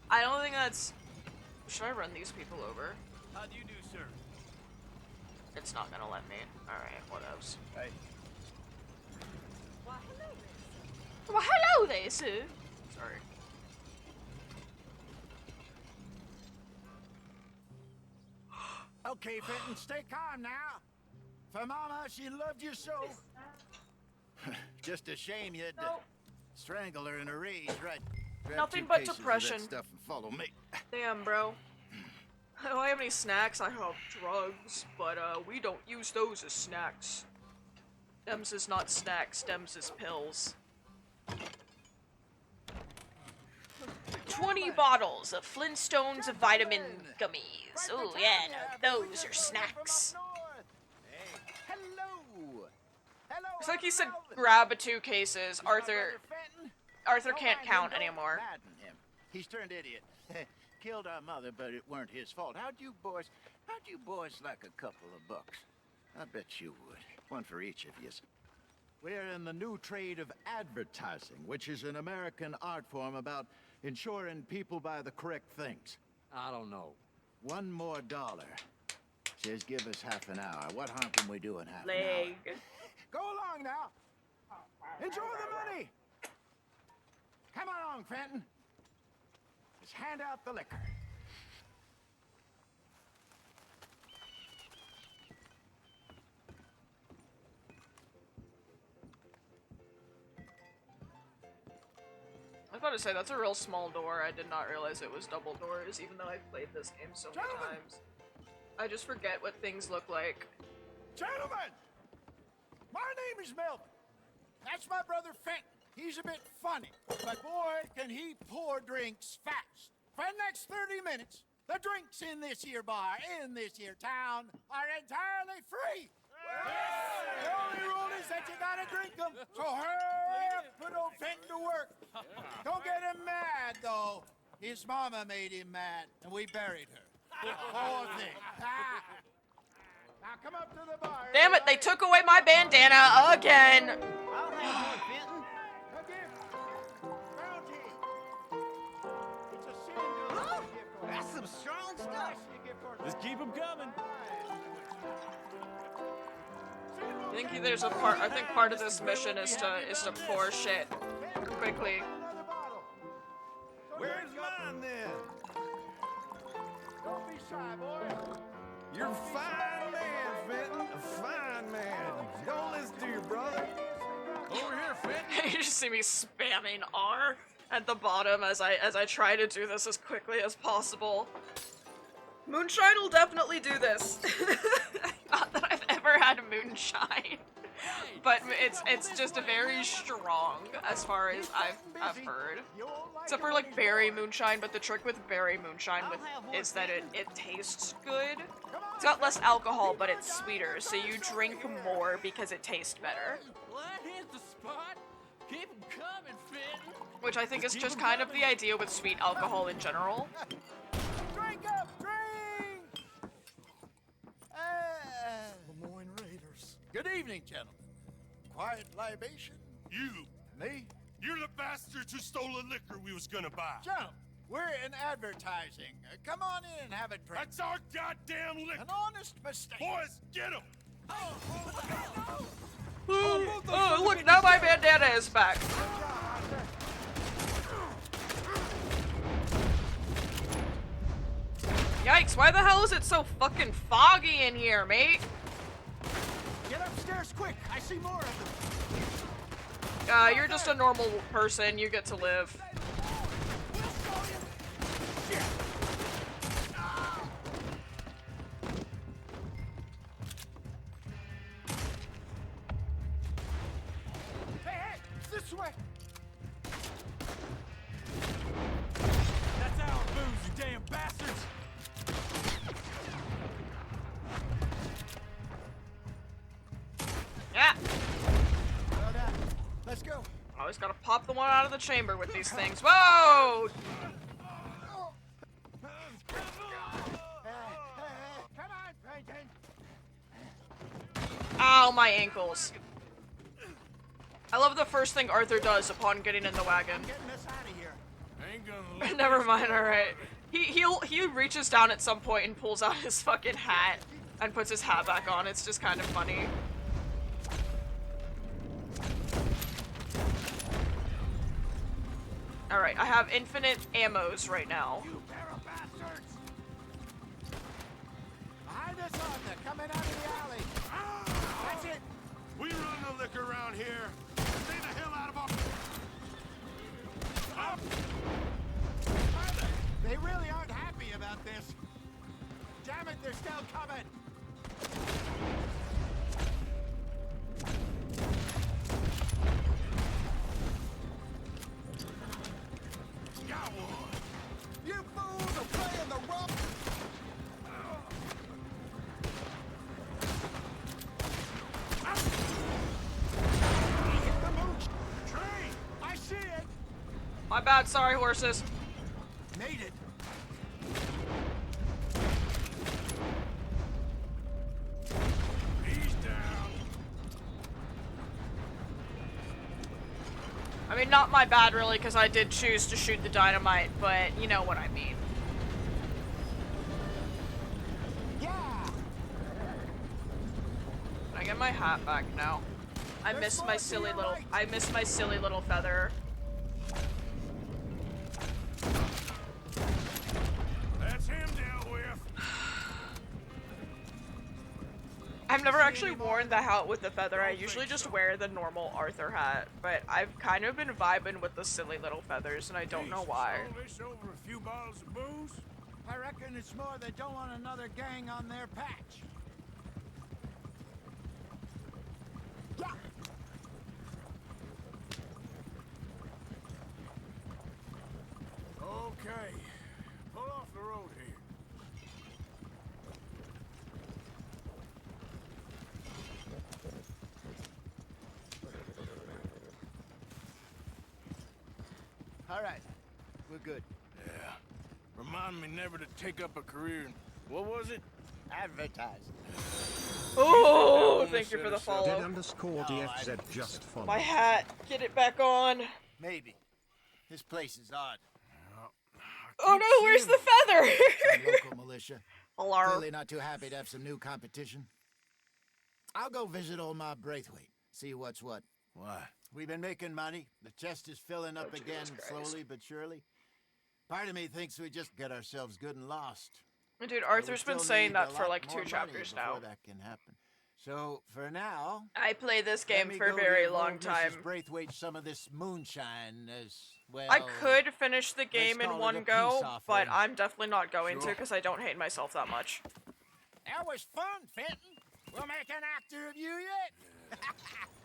I don't think that's... Should I run these people over? How do you do, sir? It's not gonna let me. Alright, whatevs. Hey. Well, hello there, sir. Sorry. Okay, Fenton, stay calm now. For Mama, she loved you so. Just a shame you had to strangle her in a rage, right? Grab Nothing 2 but cases of depression. that stuff and follow me. Damn, bro. I don't have any snacks, I have drugs, but we don't use those as snacks. Dems is not snacks, Dems is pills. 20 bottles of Flintstones vitamin gummies. Oh yeah, no, those are snacks. Hello. It's like he said grab 2 cases. Arthur can't count anymore. Madden him. He's turned idiot. Killed our mother, but it weren't his fault. How'd you boys like a couple of bucks? I bet you would. One for each of you. We're in the new trade of advertising, which is an American art form about ensuring people buy the correct things. I don't know. $1 more. Says give us half an hour. What harm can we do in half an hour? Leg. Go along now. Enjoy the money. Come along, Fenton. Just hand out the liquor. I was about to say, that's a real small door. I did not realize it was double doors, even though I've played this game so many times. I just forget what things look like. Gentlemen, my name is Melvin. That's my brother Fenton. He's a bit funny, but boy, can he pour drinks fast. For the next 30 minutes, the drinks in this here bar, in this here town, are entirely free. The only rule is that you gotta drink them, so hurry up put old Fenton to work. Don't get him mad, though. His mama made him mad, and we buried her. Poor thing. Now come up to the bar. Damn it, they took away my bandana again. I'll have one, Fenton. A gift. Bounty. It's a sin to lose a gift. That's some strong stuff. Just keep them coming. I think there's a part. I think part of this mission is to pour shit quickly. Where's mine then? Don't be shy, boy. You're a fine man, Fenton. A fine man. Don't listen to your brother. Over here, Fenton. You just see me spamming R at the bottom as I try to do this as quickly as possible. Moonshine will definitely do this. Not that I've ever had moonshine, but it's just very strong as far as I've heard. Except for like berry moonshine, but the trick with berry moonshine is that it tastes good. It's got less alcohol, but it's sweeter, so you drink more because it tastes better. Well, that hit the spot. Keep them coming, Fenton. Which I think is just kind of the idea with sweet alcohol in general. Drink up, drink! Lemoyne Raiders. Good evening, gentlemen. Quiet libation? You. Me? You're the bastards who stole the liquor we was gonna buy. Gentlemen, we're in advertising. Come on in and have it drink. That's our goddamn liquor. An honest mistake. Boys, get him! Oh, look, now my bandana is back. Yikes, why the hell is it so fucking foggy in here, mate? Get upstairs quick. I see more of them. You're just a normal person. You get to live. Hey, this way. That's our booze, you damn bastards. Yeah. Well done. Let's go. Always gotta pop the one out of the chamber with these things. Whoa! Come on, Fenton. Ow, my ankles. I love the first thing Arthur does upon getting in the wagon. Getting us out of here. Ain't gonna Never mind, alright. He reaches down at some point and pulls out his fucking hat and puts his hat back on. It's just kind of funny. Alright, I have infinite ammos right now. You pair of bastards. Behind us, Arthur. Coming out of the alley. That's it. We run the liquor around here. Stay the hell out of our... They really aren't happy about this. Damn it, they're still coming. You fools are playing the rough. Hit the mooch. Train. I see it. My bad, sorry, horses. Made it. He's down. I mean, not my bad, really, because I did choose to shoot the dynamite, but you know what I mean. Yeah. Can I get my hat back now? I miss my silly little feather. That's him dealt with. I've never actually worn the hat with the feather. I usually just wear the normal Arthur hat, but I've kind of been vibing with the silly little feathers, and I don't know why. Stole this over a few bottles of booze? I reckon it's more they don't want another gang on their patch. Yeah. Okay. Pull off the road here. All right. We're good. Yeah. Remind me never to take up a career in, what was it? Advertising. Oh, thank you for the follow. Dead_DFZ just followed. My hat. Get it back on. Maybe. This place is odd. Oh no, where's the feather? Some local militia. Alarm. Clearly not too happy to have some new competition. I'll go visit old Ma Braithwaite. See what's what. Why? We've been making money. The chest is filling up again, slowly but surely. Part of me thinks we just get ourselves good and lost. Dude, Arthur's been saying that for like 2 chapters now. That can happen. So for now, I play this game let me for a go very give long old time. Mrs. Braithwaite some of this moonshine as well. I could finish the game in call it one a go, peace but offering. I'm definitely not going to Sure. because I don't hate myself that much. That was fun, Fenton. We'll make an actor of you yet.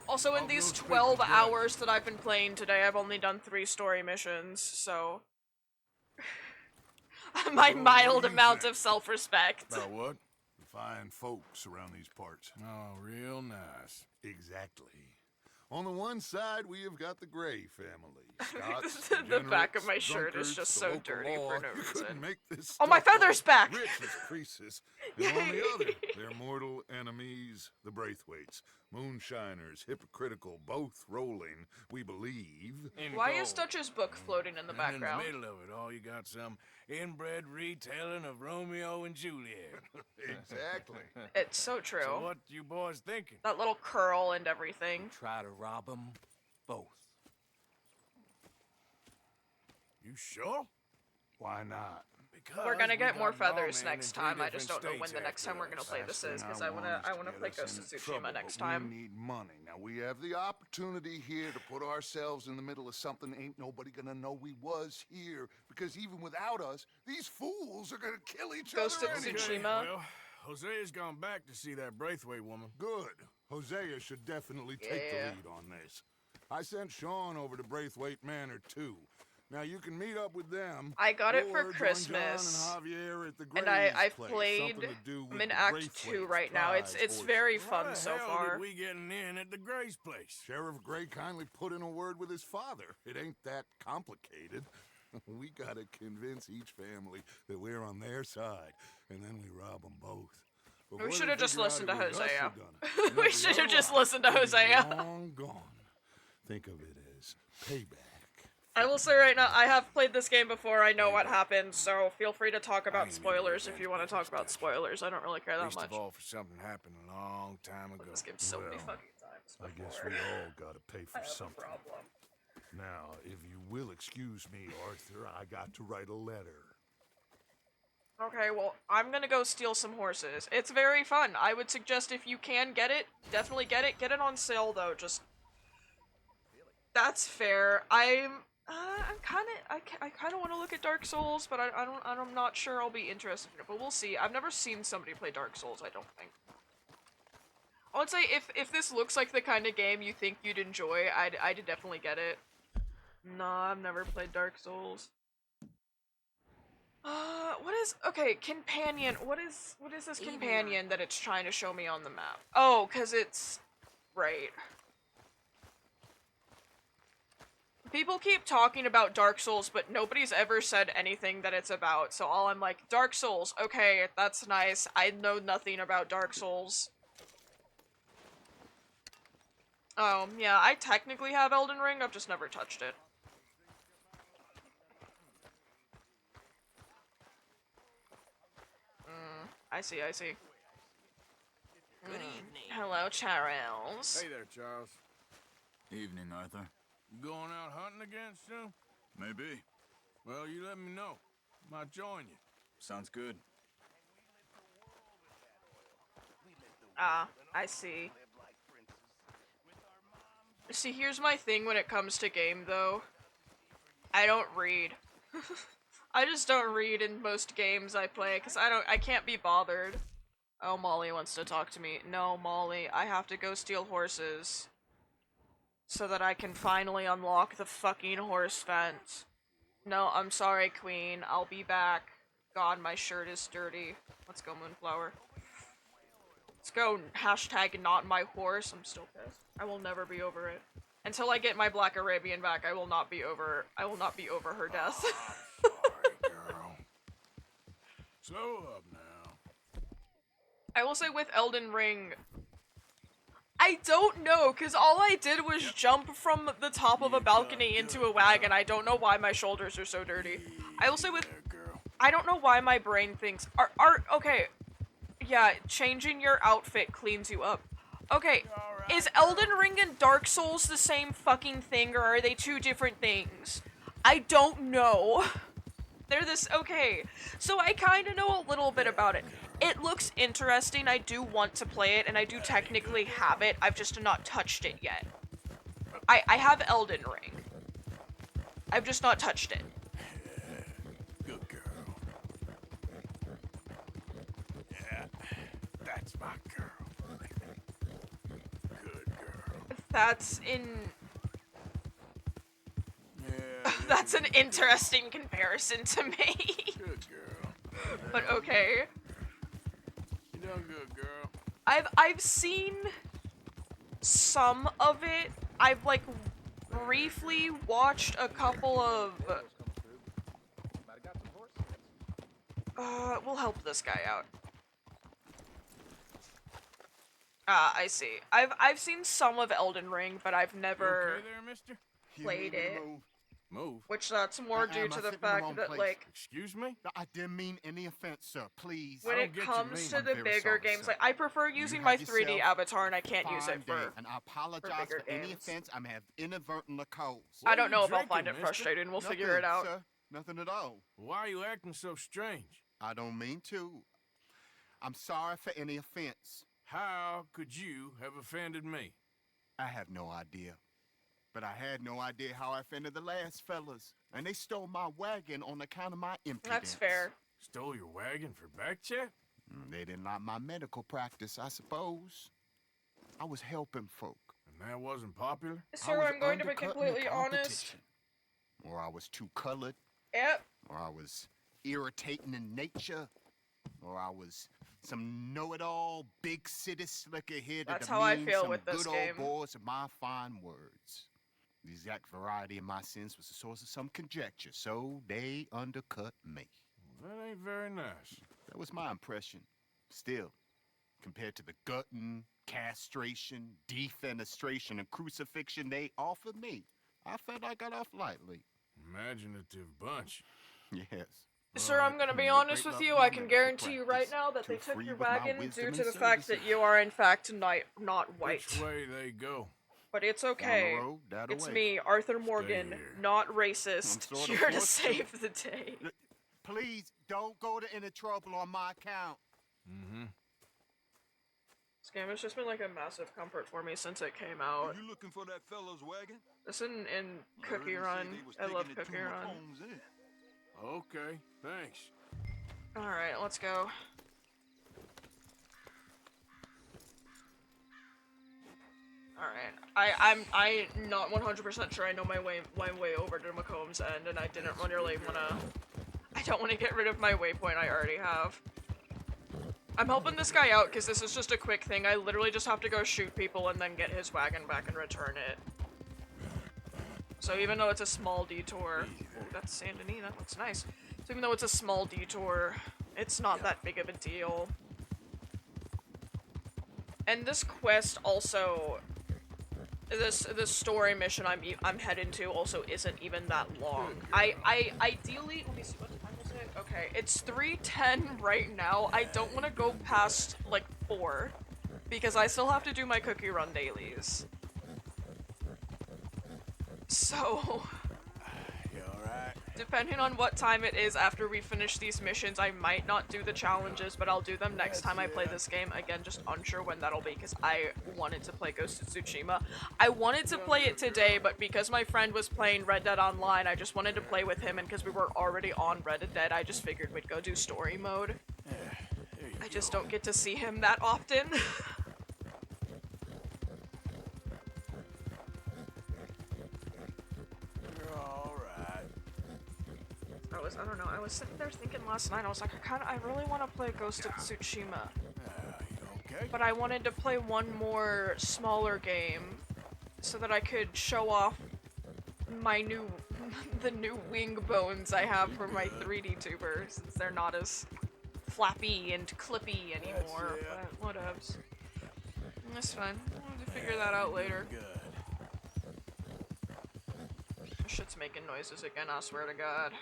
Also, in these 12 hours that I've been playing today, I've only done 3 story missions, so... My mild amount of self-respect. About what? Fine folks around these parts. Oh, real nice. Exactly. On the one side, we have got the Gray family. Scots, The back of my degenerates, shirt is drunkards, just the so local dirty law. for no You couldn't reason. make this Oh, my stuff feather's up. back! Rich as Croesus. And on the other, their mortal enemies, the Braithwaites. Moonshiners, hypocritical, both rolling, we believe. Why is Dutch's book floating in the background? In the middle of it all, you got some inbred retelling of Romeo and Juliet. Exactly. It's so true. So what you boys thinking? That little curl and everything. Try to rob them both. You sure? Why not? Because We're gonna get we more got feathers lawmen next in 3 time. I just different don't know when states the next time we're gonna after play us. this Last is, thing because I wanna play get us Ghost of into Tsushima trouble, next but time. We need money. Now, we have the opportunity here to put ourselves in the middle of something ain't nobody gonna know we was here. Because even without us, these fools are gonna kill each Ghost other of anyway. Tsushima. Well, Hosea's gone back to see that Braithwaite woman. Good. Hosea should definitely take the Yeah. lead on this. I sent Sean over to Braithwaite Manor, too. Now, you can meet up with them. I got it for or join Christmas, John and Javier at the and Graves I've place. played. Something to do with I'm in the Act Braithwaite's 2 right now. It's prize very horses. fun Why the so hell far. did we get in at the Gray's place? Sheriff Gray kindly put in a word with his father. It ain't that complicated. We gotta convince each family that we're on their side, and then we rob them both. Before We they should have just figure out listened it to was us Hosea. who done it. We Now, should the have just other listened to lot is Hosea. Long gone. Think of it as payback. I will say right now, I have played this game before. I know what happens, so feel free to talk about spoilers if you want to talk about spoilers. I don't really care that Least much. of all for something happened a long time ago. This game's so many Well, fucking times I guess before. we all gotta pay I for have a something. problem. Now, if you will excuse me, Arthur, I got to write a letter. Okay, well, I'm gonna go steal some horses. It's very fun. I would suggest if you can get it, definitely get it. Get it on sale though. Just that's fair. I'm kind of want to look at Dark Souls, but I'm not sure I'll be interested in it. But we'll see. I've never seen somebody play Dark Souls. I don't think. I would say if this looks like the kind of game you think you'd enjoy, I'd definitely get it. Nah, I've never played Dark Souls. What is, okay, companion, what is this companion that it's trying to show me on the map? Oh, cause it's, right. People keep talking about Dark Souls, but nobody's ever said anything that it's about, so all I'm like, Dark Souls, okay, that's nice, I know nothing about Dark Souls. Oh, yeah, I technically have Elden Ring, I've just never touched it. I see. Good evening. Hello, Charles. Hey there, Charles. Evening, Arthur. You going out hunting again soon? Maybe. Well, you let me know. Might join you. Sounds good. Ah, I see. See, here's my thing when it comes to game, though. I don't read. I just don't read in most games I play, because I can't be bothered. Oh, Molly wants to talk to me. No, Molly, I have to go steal horses. So that I can finally unlock the fucking horse fence. No, I'm sorry, Queen. I'll be back. God, my shirt is dirty. Let's go, Moonflower. Let's go, hashtag not my horse. I'm still pissed. I will never be over it. Until I get my Black Arabian back, I will not be over her death. Slow up now. I will say with Elden Ring, I don't know, because all I did was jump from the top of a balcony into a wagon. I don't know why my shoulders are so dirty. I will say with... I don't know why my brain thinks... Okay. Yeah, changing your outfit cleans you up. Okay, is Elden Ring and Dark Souls the same fucking thing, or are they two different things? I don't know. They're this... Okay, so I kind of know a little bit about it. It looks interesting, I do want to play it, and I do technically have it, I've just not touched it yet. I have Elden Ring. I've just not touched it. Good girl. Yeah, that's my girl. Good girl. That's that's an interesting comparison to me. Good girl. But okay. You done good, girl. I've seen some of it. I've like briefly watched a couple of we'll help this guy out. I see. I've seen some of Elden Ring, but I've never okay there, mister? played it. Move. Which that's more due to the fact that, like... Excuse me? I didn't mean any offense, sir. Please. When it comes to the bigger games, like, I prefer using my 3D avatar and I can't use it for... And I apologize for any offense I may have inadvertently caused. I don't know if I'll find it frustrating. We'll figure it out. Sir. Nothing at all. Why are you acting so strange? I don't mean to. I'm sorry for any offense. How could you have offended me? I have no idea. But I had no idea how I offended the last fellas. And they stole my wagon on account of my impudence. That's fair. Stole your wagon for back check? They didn't like my medical practice, I suppose. I was helping folk. And that wasn't popular? Sir, I'm going to be completely honest. Or I was too colored. Yep. Or I was irritating in nature. Or I was some know-it-all big city slicker here to That's how I feel some with this good game. old boys of my fine words. The exact variety of my sins was the source of some conjecture, so they undercut me. Well, that ain't very nice. That was my impression. Still, compared to the gutting, castration, defenestration, and crucifixion they offered me, I felt I got off lightly. Imaginative bunch. Yes. Sir, I'm gonna be honest with you. I can guarantee you right now that they took your wagon due to the fact that you are in fact not white. Which way they go? But it's okay. It's me, Arthur Morgan, not racist, here to save the day. Please, don't go to any trouble on my account. Mm-hmm. This game has just been like a massive comfort for me since it came out. You looking for that fellow's wagon? This in Cookie Run. I love Cookie Run. Okay, thanks. Alright, let's go. Alright, I'm not 100% sure I know my way over to Macomb's End, and I didn't really wanna... I don't want to get rid of my waypoint I already have. I'm helping this guy out because this is just a quick thing. I literally just have to go shoot people and then get his wagon back and return it. So even though it's a small detour... Oh, that's Saint Denis, that looks nice. So even though it's a small detour, it's not that big of a deal. And this quest also... This story mission I'm heading to also isn't even that long. I ideally... Let me see, what time is it? Okay, it's 3:10 right now. I don't want to go past, like, 4. Because I still have to do my Cookie Run dailies. So... You alright? Depending on what time it is after we finish these missions, I might not do the challenges, but I'll do them next time I play this game. Again, just unsure when that'll be, because I wanted to play Ghost of Tsushima. I wanted to play it today, but because my friend was playing Red Dead Online, I just wanted to play with him, and because we were already on Red Dead, I just figured we'd go do story mode. I just don't get to see him that often. I don't know, I was sitting there thinking last night, I was like, I really want to play Ghost of Tsushima. Okay. But I wanted to play one more smaller game so that I could show off my the new wing bones I have for my 3D tuber, since they're not as flappy and clippy anymore, but whatevs. That's fine. We'll have to figure that out later. Shit's making noises again, I swear to God.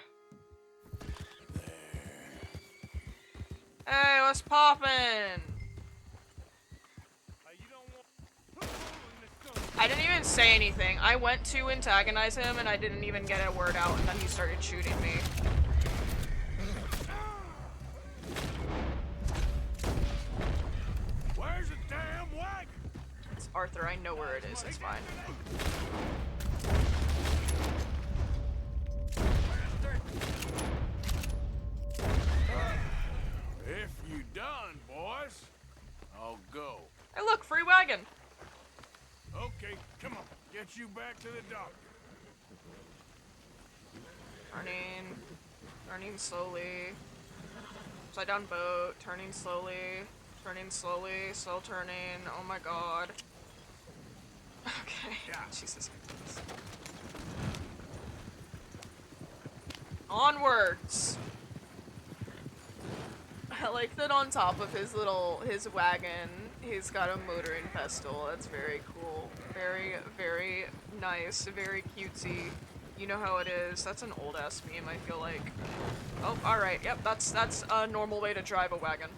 Hey, what's poppin'? I didn't even say anything. I went to antagonize him and I didn't even get a word out, and then he started shooting me. Where's the damn wagon? It's Arthur, I know where it is, it's fine. If you done, boys, I'll go. Hey look, free wagon! Okay, come on. Get you back to the doctor. Turning slowly. Upside down boat, turning slowly, still turning. Oh my god. Okay, Jesus Christ. Onwards! I like that on top of his wagon, he's got a motoring pestle. That's very cool. Very, very nice, very cutesy. You know how it is. That's an old ass meme, I feel like. Oh, alright, yep, that's a normal way to drive a wagon.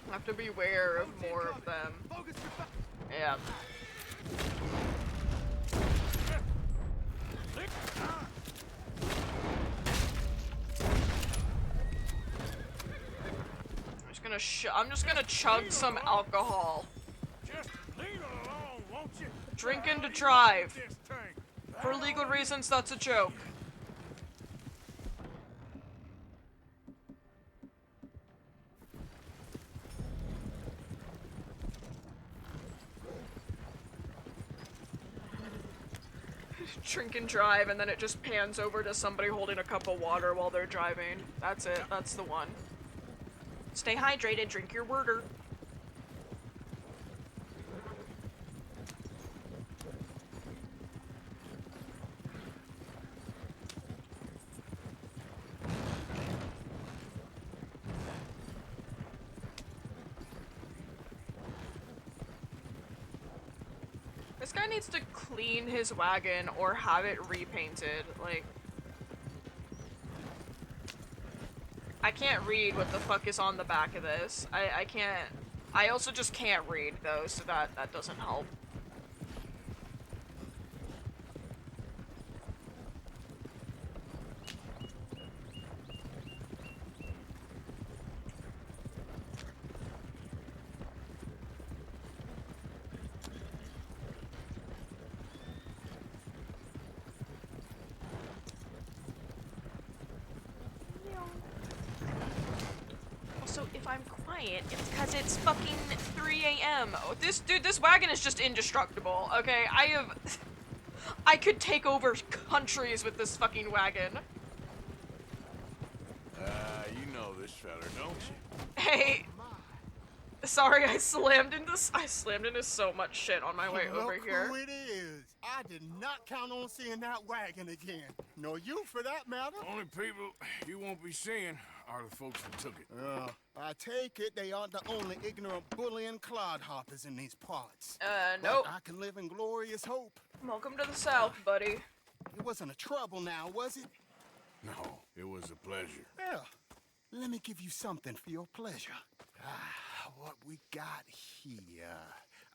Have to beware of more of them. Yeah. I'm just gonna chug some alcohol. Just leave it alone, won't you? Drinking to drive. For legal reasons, that's a joke. Drink and drive, and then it just pans over to somebody holding a cup of water while they're driving. That's it. That's the one. Stay hydrated, drink your water. This guy needs to clean his wagon or have it repainted. Like, I can't read what the fuck is on the back of this. I can't. I also just can't read though, so that doesn't help. Also, if I'm quiet, it's because it's fucking 3 a.m. Oh, this wagon is just indestructible, okay? I could take over countries with this fucking wagon. You know this feller, don't you? Hey, sorry, I slammed into so much shit on my way over here. Who it is. I did not count on seeing that wagon again. Nor you, for that matter. Only people you won't be seeing are the folks that took it. I take it they aren't the only ignorant bullying clodhoppers in these parts. Nope. But I can live in glorious hope. Welcome to the South, buddy. It wasn't a trouble now, was it? No, it was a pleasure. Yeah. Let me give you something for your pleasure. What we got here?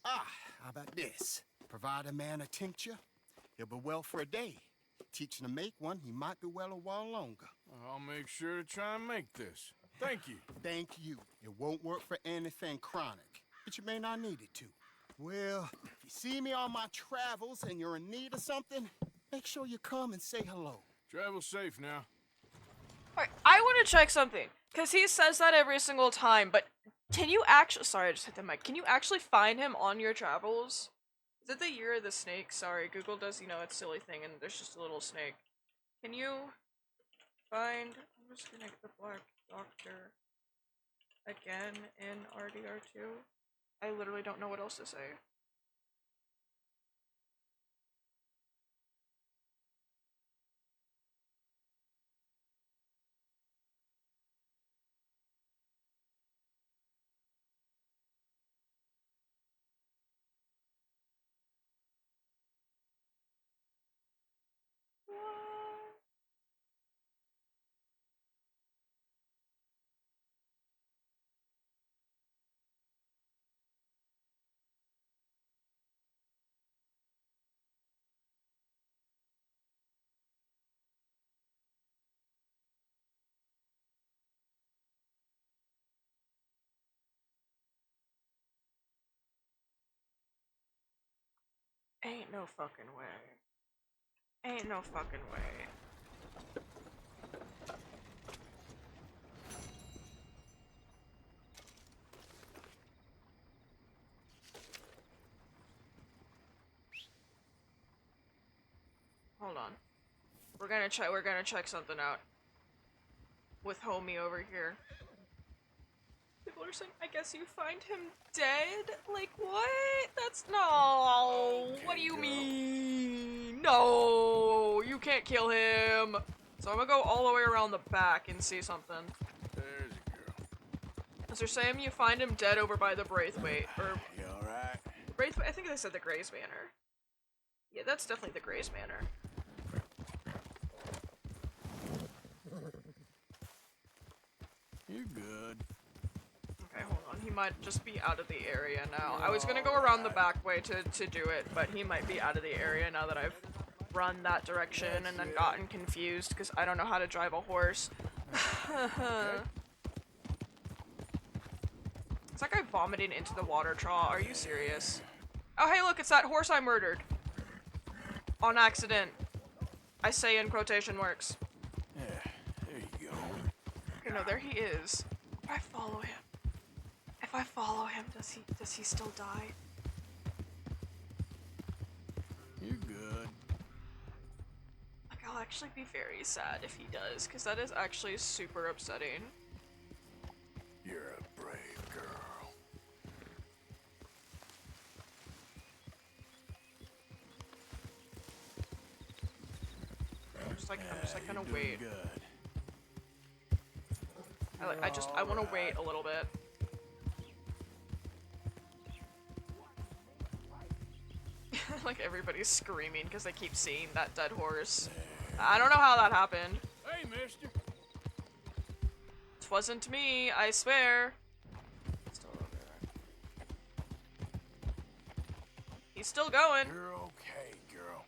How about this? Provide a man a tincture, he'll be well for a day. Teach him to make one, he might be well a while longer. I'll make sure to try and make this. Thank you. Thank you. It won't work for anything chronic, but you may not need it to. Well, if you see me on my travels and you're in need of something, make sure you come and say hello. Travel safe now. Alright, I want to check something, because he says that every single time, but can you actually— sorry, I just hit the mic. Can you actually find him on your travels? Is it the year of the snake? Sorry, Google does, you know, its silly thing, and there's just a little snake. Can you find— I'm just gonna get the Black Doctor. again in RDR2. I literally don't know what else to say. Ain't no fucking way. Ain't no fucking way. Hold on. We're gonna check something out. With homie over here. People are saying, I guess you find him dead? Like, what? That's no. Okay, what do you mean? No, you can't kill him. So I'm gonna go all the way around the back and see something. There's a girl. As they're saying, you find him dead over by the Braithwaite, or You alright? Braithwaite. I think they said the Grays Manor. Yeah, that's definitely the Grays Manor. You're good. Okay, hold on. He might just be out of the area now. I was gonna go around the back way to do it, but he might be out of the area now that I've run that direction and then gotten confused because I don't know how to drive a horse. It's like I vomited into the water trough. Are you serious? Oh, hey, look, it's that horse I murdered. On accident. I say in quotation marks. Yeah, there you go. Okay, no, there he is. If I follow him. If I follow him, does he still die? You're good. Like, I'll actually be very sad if he does, because that is actually super upsetting. You're a brave girl. I'm just like gonna wait. Good. I want to wait a little bit. Like everybody's screaming because they keep seeing that dead horse. I don't know how that happened. Hey, mister. It wasn't me, I swear. Still over there. He's still going. You're okay, girl.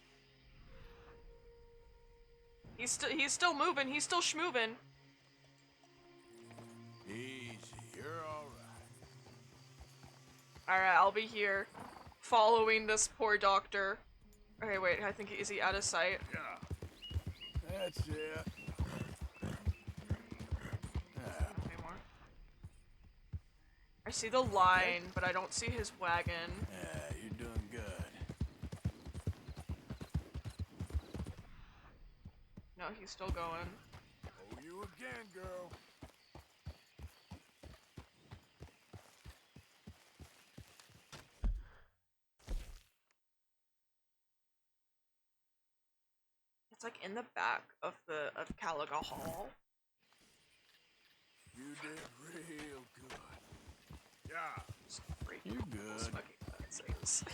He's still moving. He's still schmoving. Easy, you're alright. Alright, I'll be here. Following this poor doctor. Okay, wait, I think, is he out of sight? Yeah. That's it. Okay, more. I see the line, but I don't see his wagon. Yeah, you're doing good. No, he's still going. Oh, you again, girl. It's like in the back of Calaga Hall. You did real good. Yeah. Just break You're good. fucking fences.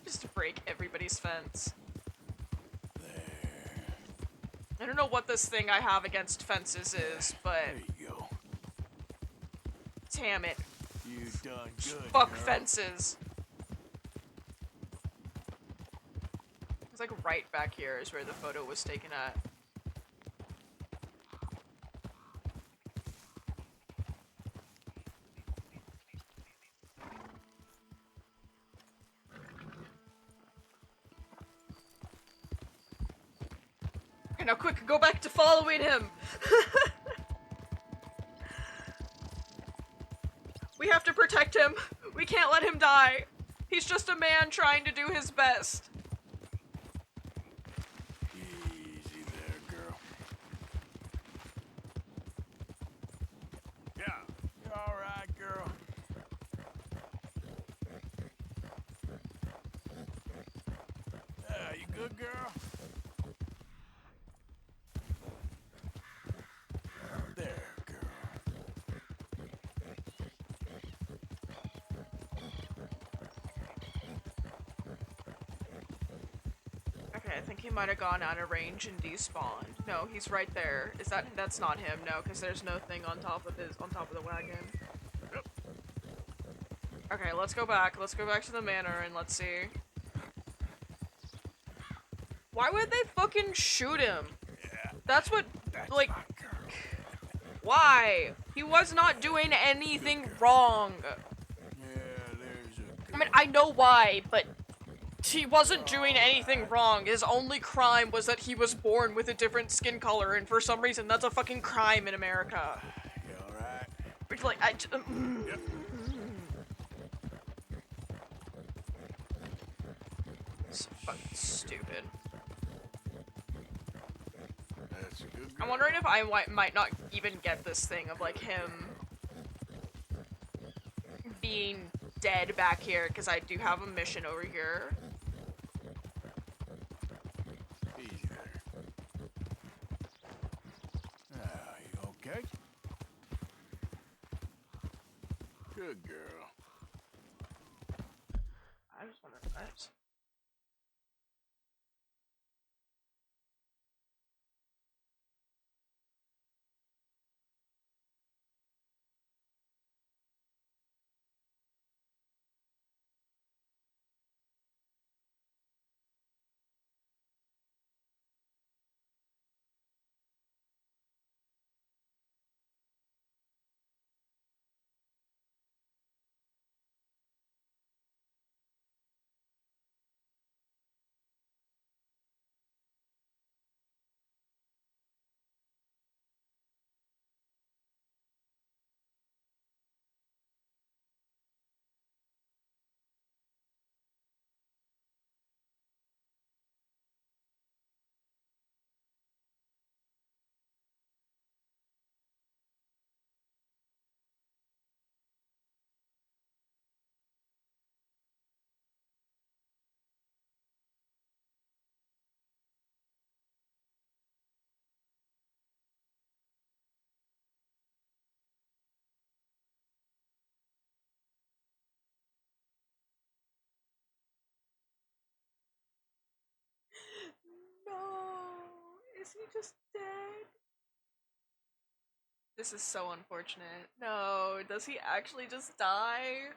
Just break everybody's fence. There. I don't know what this thing I have against fences is, but There you go. damn it. You done good. Fuck girl. fences. It's like right back here is where the photo was taken at. Okay, now quick, go back to following him! We have to protect him. We can't let him die. He's just a man trying to do his best. Easy there, girl. Yeah. You're alright, Okay, I think he might have gone out of range and despawned. No, he's right there. That's not him, no, because there's no thing on top of the wagon. Okay, let's go back. Let's go back to the manor and let's see. Why would they fucking shoot him? That's what, like, why? He was not doing anything wrong. I mean, I know why, but he wasn't doing anything wrong. His only crime was that he was born with a different skin color, and for some reason, that's a fucking crime in America. You alright? Which, like, It's fucking stupid. That's a good I'm wondering if I might not even get this thing of, like, him being dead back here, because I do have a mission over here. Easy there. You okay? Good girl. I just wonder if that's... No! Is he just dead? This is so unfortunate. No, does he actually just die?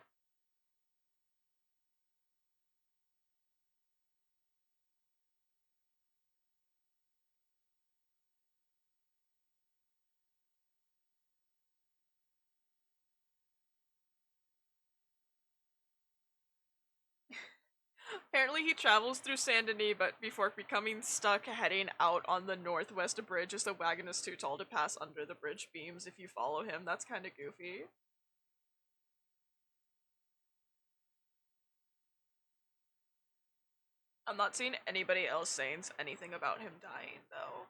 Apparently he travels through Saint Denis, but before becoming stuck heading out on the northwest bridge as the wagon is too tall to pass under the bridge beams if you follow him. That's kind of goofy. I'm not seeing anybody else saying anything about him dying, though.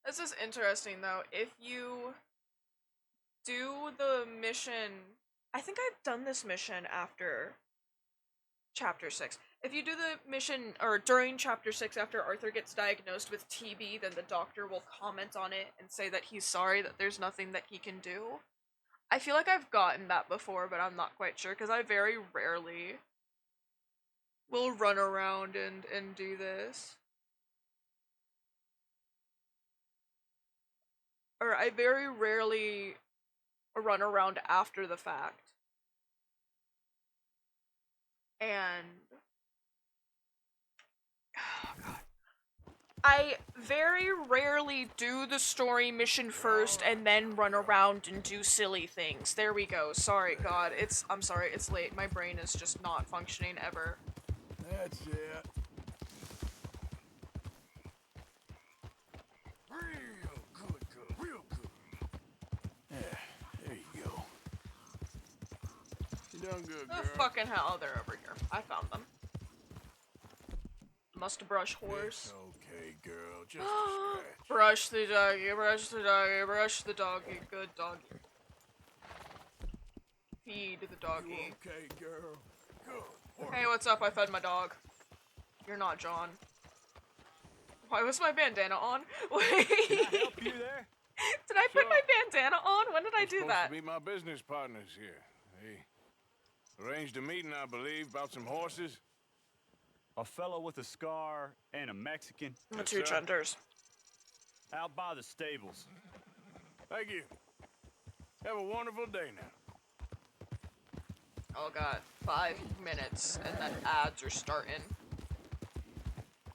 This is interesting, though. If you do the mission... I think I've done this mission after Chapter 6. If you do the mission, or during Chapter 6 after Arthur gets diagnosed with TB, then the doctor will comment on it and say that he's sorry that there's nothing that he can do. I feel like I've gotten that before, but I'm not quite sure, because I very rarely will run around and do this. Or I very rarely run around after the fact. And... oh god. I very rarely do the story mission first and then run around and do silly things. There we go. Sorry, God. I'm sorry, it's late. My brain is just not functioning ever. That's it. Real You done good, Oh, girl. fucking hell, they're over here. I found them. Must brush horse. It's okay, girl. Just a scratch. Brush the doggy, brush the doggy, brush the doggy. Good doggy. Feed the doggy. You okay, girl? Good. Hey, what's up? I fed my dog. You're not John. Why was my bandana on? Wait. Can I help you there? Did I put my bandana on? When did I do that? To meet my business partners here. They arranged a meeting, I believe, about some horses. A fellow with a scar and a Mexican. The two genders. Out by the stables. Thank you. Have a wonderful day now. Oh god, 5 minutes and then ads are starting.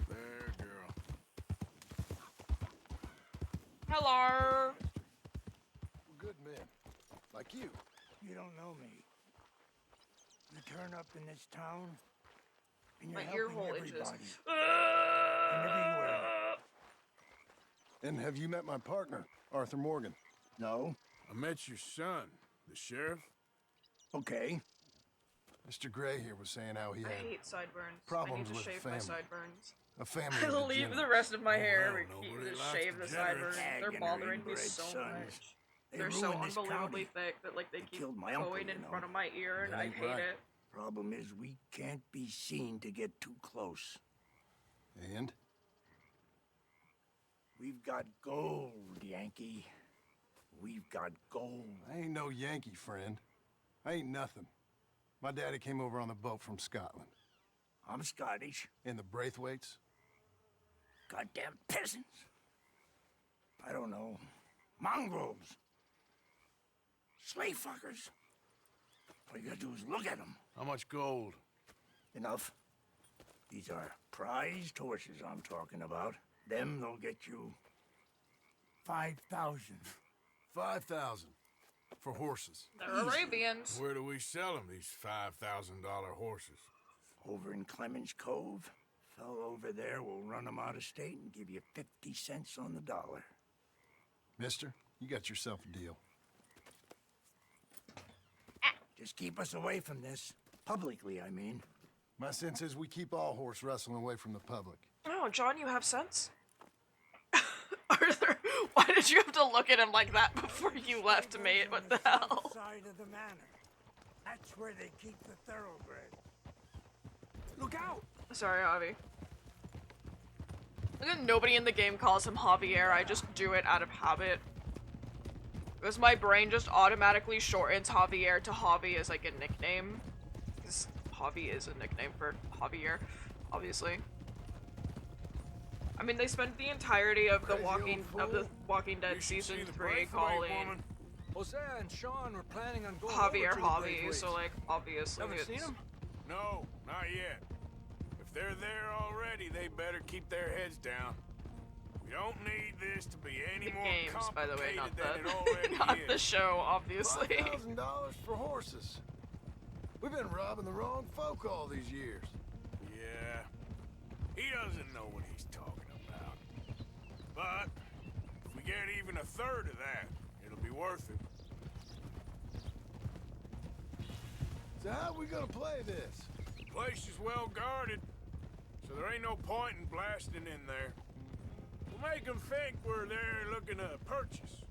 There, girl. Hello. We're good men. Like you. You don't know me. You turn up in this town, and you're My ear helping hole everybody. itches. And everywhere. And have you met my partner, Arthur Morgan? No. I met your son, the sheriff. Okay. Mr. Gray here was saying how he I had hate sideburns. problems I need with to shave family. my sideburns. A family I'll of leave the degenerates. rest of my hair well, and nobody just likes shave the degenerates. sideburns. They're Ag and bothering me inbred so sons. much. They They're so ruined this unbelievably county. thick that like they keep killed my uncle, going in you know. front of my ear and That I ain't hate right. it. Problem is, we can't be seen to get too close. And? We've got gold, Yankee. We've got gold. I ain't no Yankee, friend. I ain't nothing. My daddy came over on the boat from Scotland. I'm Scottish. In the Braithwaites? Goddamn peasants. I don't know. Mongrels. Slave fuckers. All you gotta do is look at them. How much gold? Enough. These are prized horses I'm talking about. Them, they'll get you 5,000. 5,000 for horses. They're Arabians. Where do we sell them, these $5,000 horses? Over in Clemens Cove. Fellow over there will run them out of state and give you 50 cents on the dollar. Mister, you got yourself a deal. Just keep us away from this. Publicly, I mean. My sense is we keep all horse wrestling away from the public. Oh, John, you have sense? Arthur, why did you have to look at him like that before you left, mate? What the hell? Side of the manor. That's where they keep the thoroughbred. Look out! Sorry, Javi. Nobody in the game calls him Javier, I just do it out of habit. Because my brain just automatically shortens Javier to Javi as like a nickname. Because Javi is a nickname for Javier, obviously. I mean, they spent the entirety of the Walking Dead season 3 calling Hosea and Sean were planning on going Javier over to the Javi, Braithwaites. so like obviously Haven't it's... seen him? No, not yet. If they're there already, they better keep their heads down. We don't need this to be any more games, by the way, not complicated than it already not is. the show, obviously. $5,000 for horses. We've been robbing the wrong folk all these years. Yeah, he doesn't know what he's talking about. But if we get even a third of that, it'll be worth it. So how are we gonna play this? The place is well guarded, so there ain't no point in blasting in there. We'll make them think we're there looking to purchase.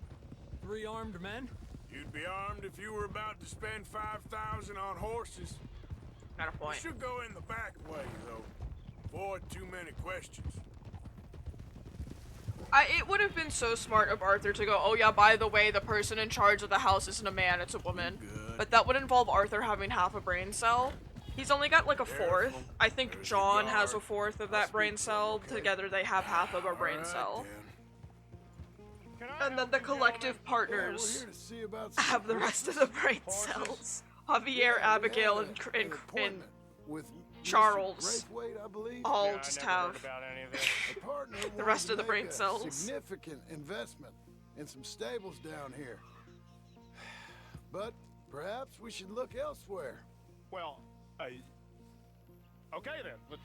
3 armed men? You'd be armed if you were about to spend 5,000 on horses. Got a point. We should go in the back way, though. Avoid too many questions. It would have been so smart of Arthur to go, oh yeah, by the way, the person in charge of the house isn't a man, it's a woman. But that would involve Arthur having half a brain cell. He's only got like a fourth. I think John has a fourth of that brain cell. Together they have half of a brain cell. And then the collective partners have the rest of the brain cells. Javier, Abigail, and with Charles Braithwaite, I believe. all just have A partner the rest wanted of the to brain make a cells. Significant investment in some stables down here. But perhaps we should look elsewhere. Well, okay then. But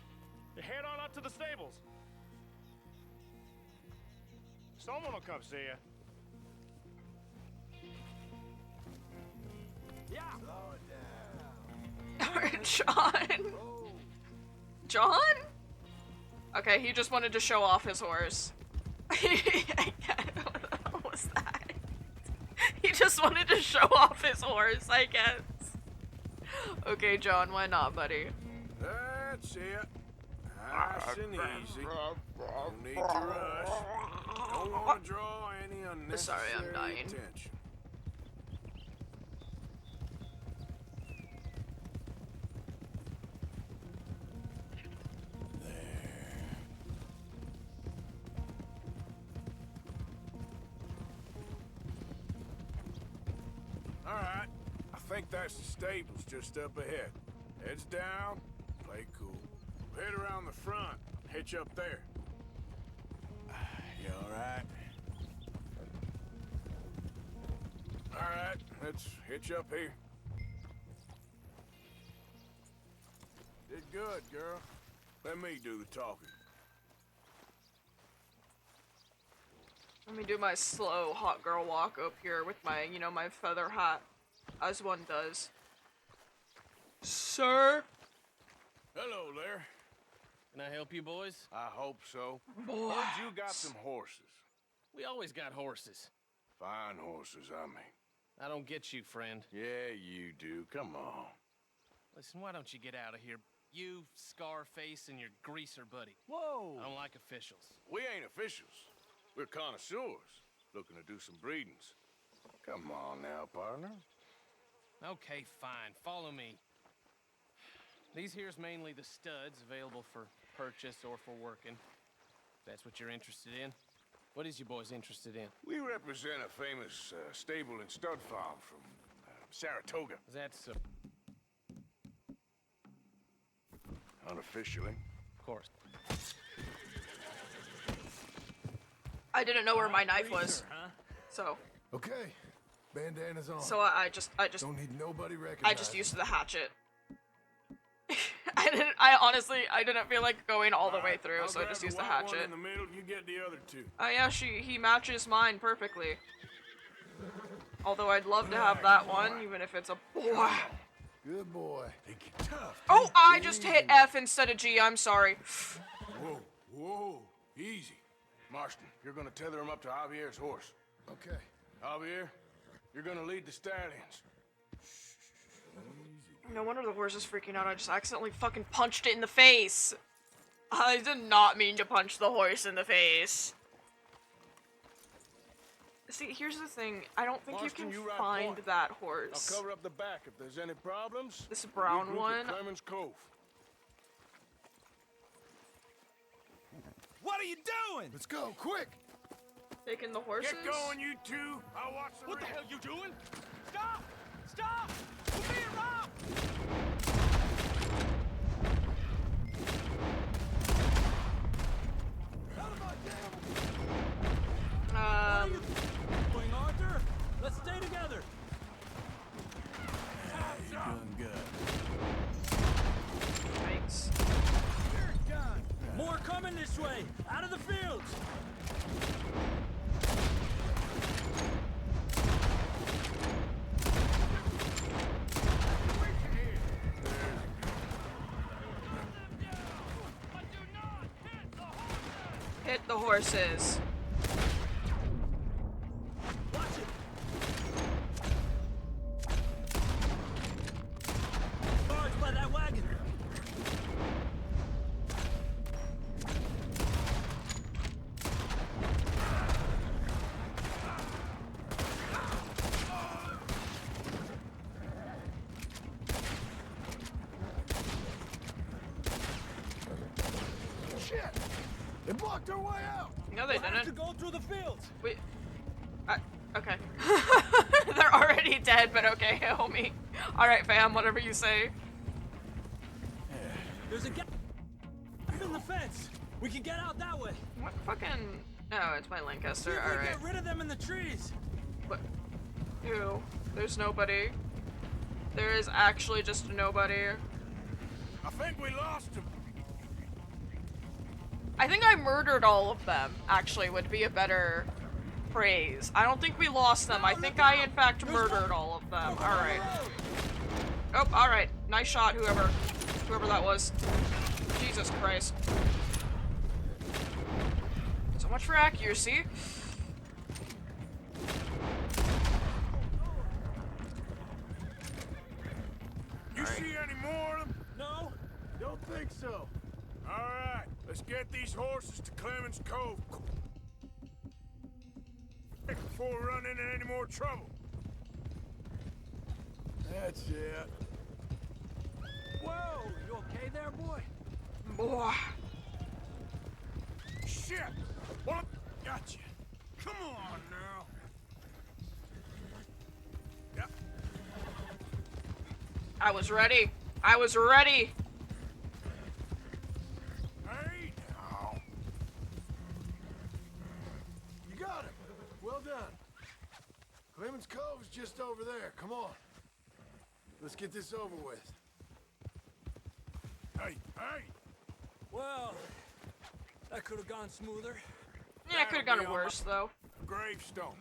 head on up to the stables. Someone will come see you. Yeah. Slow it down. John? John? Okay, he just wanted to show off his horse. What the hell was that? He just wanted to show off his horse, I guess. Okay, John, why not, buddy? That's it. Nice and easy. No need to rush. Don't want to draw any unnecessary Sorry, I'm dying. attention. All right, I think that's the stables just up ahead. Heads down, play cool. Head around the front, hitch up there. You all right? All right, let's hitch up here. Did good, girl. Let me do the talking. Let me do my slow hot girl walk up here with my, you know, my feather hat, as one does. Sir? Hello there. Can I help you, boys? I hope so. Boys. Heard you got some horses. We always got horses. Fine horses, I mean. I don't get you, friend. Yeah, you do. Come on. Listen, why don't you get out of here? You, Scarface, and your greaser buddy. Whoa! I don't like officials. We ain't officials. We're connoisseurs, looking to do some breedings. Come on now, partner. Okay, fine. Follow me. These here's mainly the studs available for purchase or for working. If that's what you're interested in. What is you boys interested in? We represent a famous stable and stud farm from Saratoga. That's unofficially. Of course. I didn't know where my knife was. So. Okay. Bandana's on. So I just don't need nobody recognizing. I just used the hatchet. I honestly didn't feel like going all the way through, so I just used the hatchet. In the middle, you get the other two. Oh yeah, he matches mine perfectly. Although I'd love to have that one, even if it's a boy. Good boy. Think you're tough. Oh, I just hit F instead of G. I'm sorry. Whoa, whoa, easy. Marston, you're gonna tether him up to Javier's horse. Okay. Javier, you're gonna lead the stallions. No wonder the horse is freaking out. I just accidentally fucking punched it in the face. I did not mean to punch the horse in the face. See, here's the thing. I don't think Marston, you can ride find point. that horse. I'll cover up the back if there's any problems. This brown regroup at one? Clemens Cove. What are you doing? Let's go, quick! Taking the horses? Get going, you two. I'll watch the What the rear. hell you doing? Stop! Stop! We're being robbed! Going, Arthur? Let's stay together. You're doing good. Thanks. You're done. More coming this way. Out of the fields. Hit the horses. Watch it. Guards by that wagon. Shit! They blocked our way out! No, they We'll have to didn't. go through the fields. Wait. Okay. They're already dead, but okay, homie. Alright, fam, whatever you say. There's a gap in the fence. We can get out that way. What fucking... No, it's my See Lancaster, if we alright. get rid of them in the trees. What? Ew. There's nobody. There is actually just nobody. I think we lost him. I think I murdered all of them, actually, would be a better phrase. I don't think we lost them. I think I, in fact, murdered all of them. Alright. Oh, alright. Nice shot, whoever that was. Jesus Christ. So much for accuracy. You see any more of them? No, don't think so. All right, let's get these horses to Clemens Cove before we run into any more trouble. That's it. Whoa, you okay there, boy? Boy. Shit! What? Gotcha. Come on now. Yep. I was ready. I was ready. Hey now. You got him. Well done. Clemens Cove is just over there. Come on. Let's get this over with. Hey, hey! Well, that could have gone smoother. Yeah, it could have gone worse, though. Gravestone.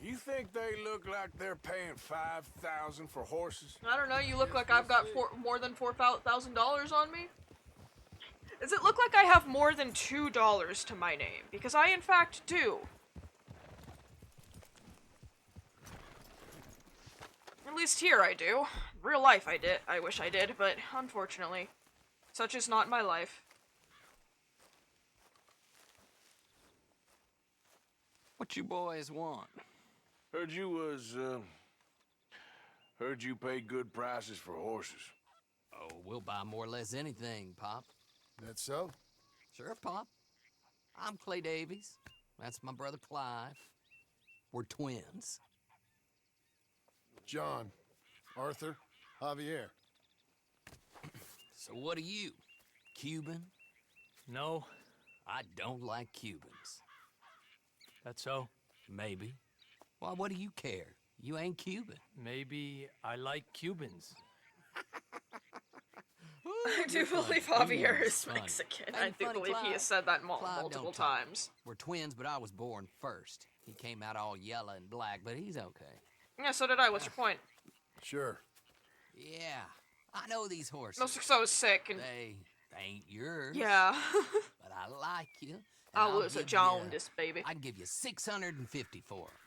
You think they look like they're paying $5,000 for horses? I don't know, you look like I've got more than $4,000 on me? Does it look like I have more than $2 to my name? Because I, in fact, do. At least here I do. Real life I did. I wish I did, but unfortunately, such is not my life. What you boys want? Heard you pay good prices for horses. Oh, we'll buy more or less anything, Pop. That so? Sure, Pop. I'm Clay Davies. That's my brother Clive. We're twins. John, Arthur, Javier. So what are you? Cuban? No. I don't like Cubans. That so? Maybe. Why, what do you care? You ain't Cuban. Maybe I like Cubans. I do believe Javier is Mexican. I do believe he has said that multiple times. We're twins, but I was born first. He came out all yellow and black, but he's okay. Yeah, so did I. What's your point? Sure. Yeah, I know these horses. No, so sick and... They ain't yours. Yeah. But I like you. I was a jaundice, baby. I can give you 650 for them.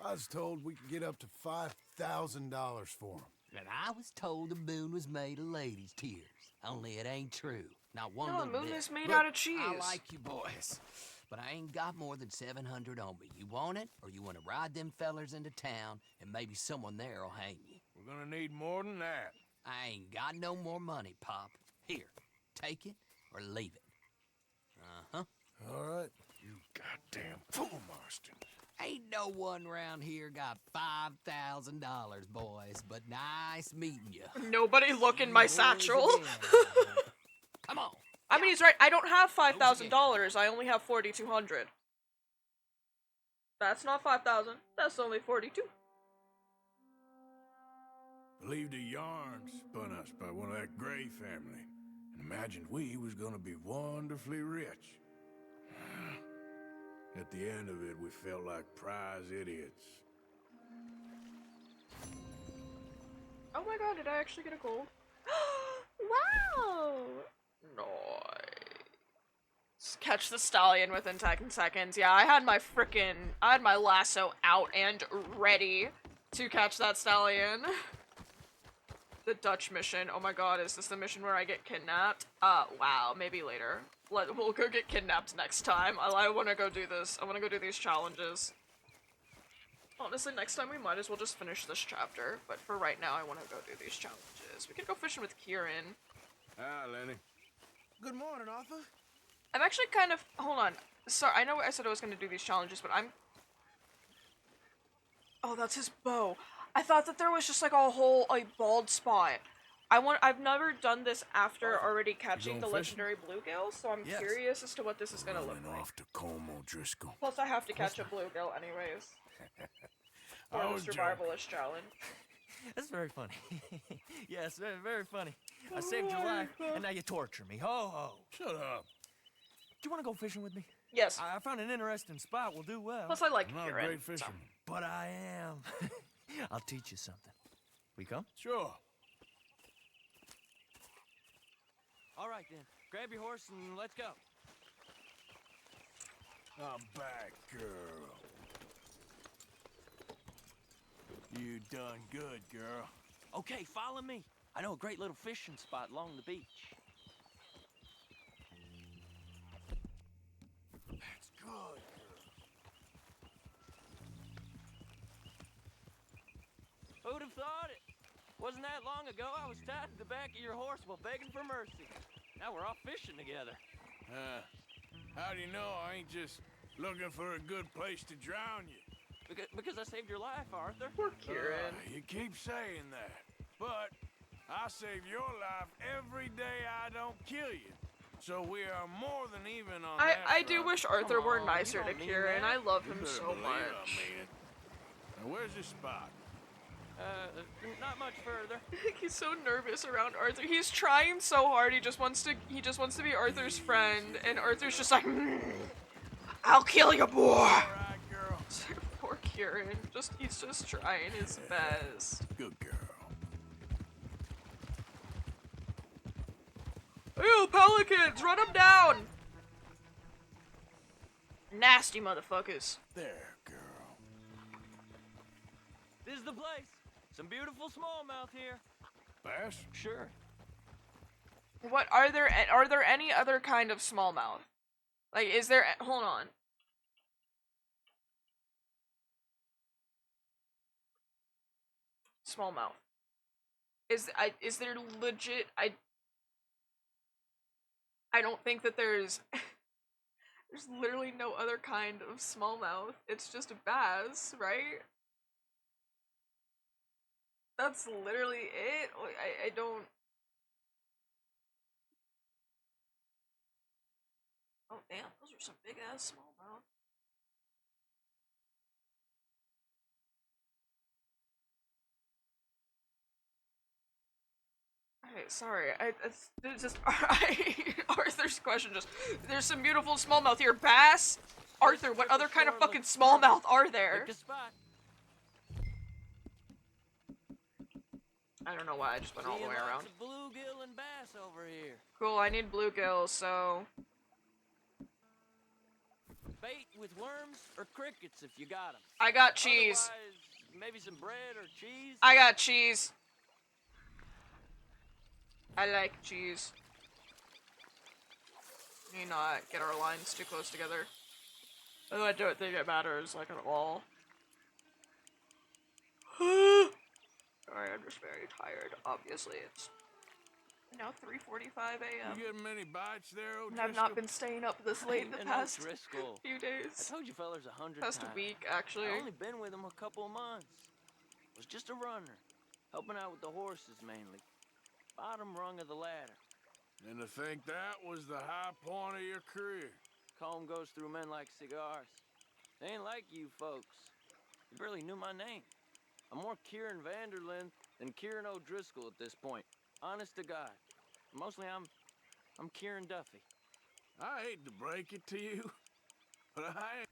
I was told we could get up to $5,000 for them. And I was told the moon was made of ladies' tears. Only it ain't true. Not one No, little the moon bit. is made out of cheese. I like you boys, but I ain't got more than 700 on me. You want it, or you want to ride them fellers into town, and maybe someone there will hang you? We're gonna need more than that. I ain't got no more money, Pop. Here, take it or leave it. Uh-huh. All right. You goddamn fool, Marston. Ain't no one around here got $5,000, boys, but nice meeting you. Nobody look in my satchel. Come on. I mean, he's right. I don't have $5,000. I only have 4,200. That's not 5,000. That's only 42. Believed a yarn spun us by one of that Gray family, and imagined we was gonna be wonderfully rich. At the end of it, we felt like prize idiots. Oh my god, did I actually get a gold? Wow! Nice. Catch the stallion within 10 seconds. Yeah, I had my lasso out and ready to catch that stallion. The Dutch mission. Oh my god, is this the mission where I get kidnapped? Wow, maybe later. We'll go get kidnapped next time. I wanna go do this. I wanna go do these challenges. Honestly, next time we might as well just finish this chapter, but for right now I wanna go do these challenges. We could go fishing with Kieran. Hi, Lenny. Good morning, Arthur. I'm actually kind of... Hold on. Sorry, I know I said I was gonna do these challenges, but I'm... Oh, that's his bow. I thought that there was just like a whole, bald spot. I've never done this after already catching the legendary bluegill, so I'm curious as to what this is gonna look like. Off to Como, Driscoll. Plus, I have to catch a bluegill anyways. For the survivalist challenge. That's very funny. Yes, very, very funny. I saved your life, and now you torture me. Ho ho. Shut up. Do you want to go fishing with me? Yes. I found an interesting spot. We'll do well. Plus, I like I'm not a Kieran. great fisherman. But I am. I'll teach you something. We come? Sure. All right, then. Grab your horse and let's go. I'm back, girl. You done good, girl. Okay, follow me. I know a great little fishing spot along the beach. That's good, Who'd have thought it? Wasn't that long ago I was tied to the back of your horse while begging for mercy. Now we're off fishing together. How do you know I ain't just looking for a good place to drown you? Because I saved your life, Arthur. Poor Kieran. You keep saying that, but I save your life every day I don't kill you. So we are more than even on that I do front. wish Arthur were nicer to don't mean Kieran. that. I love You him better so believe I much. mean it. Now, where's this spot? Not much further. He's so nervous around Arthur. He's trying so hard. He just wants to be Arthur's friend, and Arthur's just like, I'll kill you, boy. All right, girl. Poor Kieran. He's just trying his best. Good girl. Ew, pelicans! Run them down! Nasty motherfuckers. There, girl. This is the place. Some beautiful smallmouth here. Bass? Sure. What are there any other kind of smallmouth? Like, is there? Hold on. Smallmouth. Is there legit? I don't think that there's literally no other kind of smallmouth. It's just a bass, right? That's literally it. I don't. Oh damn, those are some big ass smallmouth. Okay, sorry. It's just Arthur's question. Just there's some beautiful smallmouth here. Bass. Arthur, what other kind of fucking smallmouth are there? Pick a spot. I don't know why I just went all the way Seeing around. lots of bluegill and bass over here. Cool, I need bluegill, so Bait with worms or crickets if you got them. I got cheese. Otherwise, maybe some bread or cheese. I got cheese. I like cheese. Need not get our lines too close together. Although I don't think it matters, like, at all. Sorry, I'm just very tired. Obviously, it's now 3:45 a.m. You getting many bites there, And I've not been staying up this late the past few I days. told you fellas 100 Past times. a week, actually. I've only been with him a couple of months. Was just a runner, helping out with the horses mainly. Bottom rung of the ladder. And to think that was the high point of your career. Comb goes through men like cigars. They ain't like you folks. You barely knew my name. I'm more Kieran Vanderlyn than Kieran O'Driscoll at this point. Honest to God. Mostly I'm Kieran Duffy. I hate to break it to you, but I ain't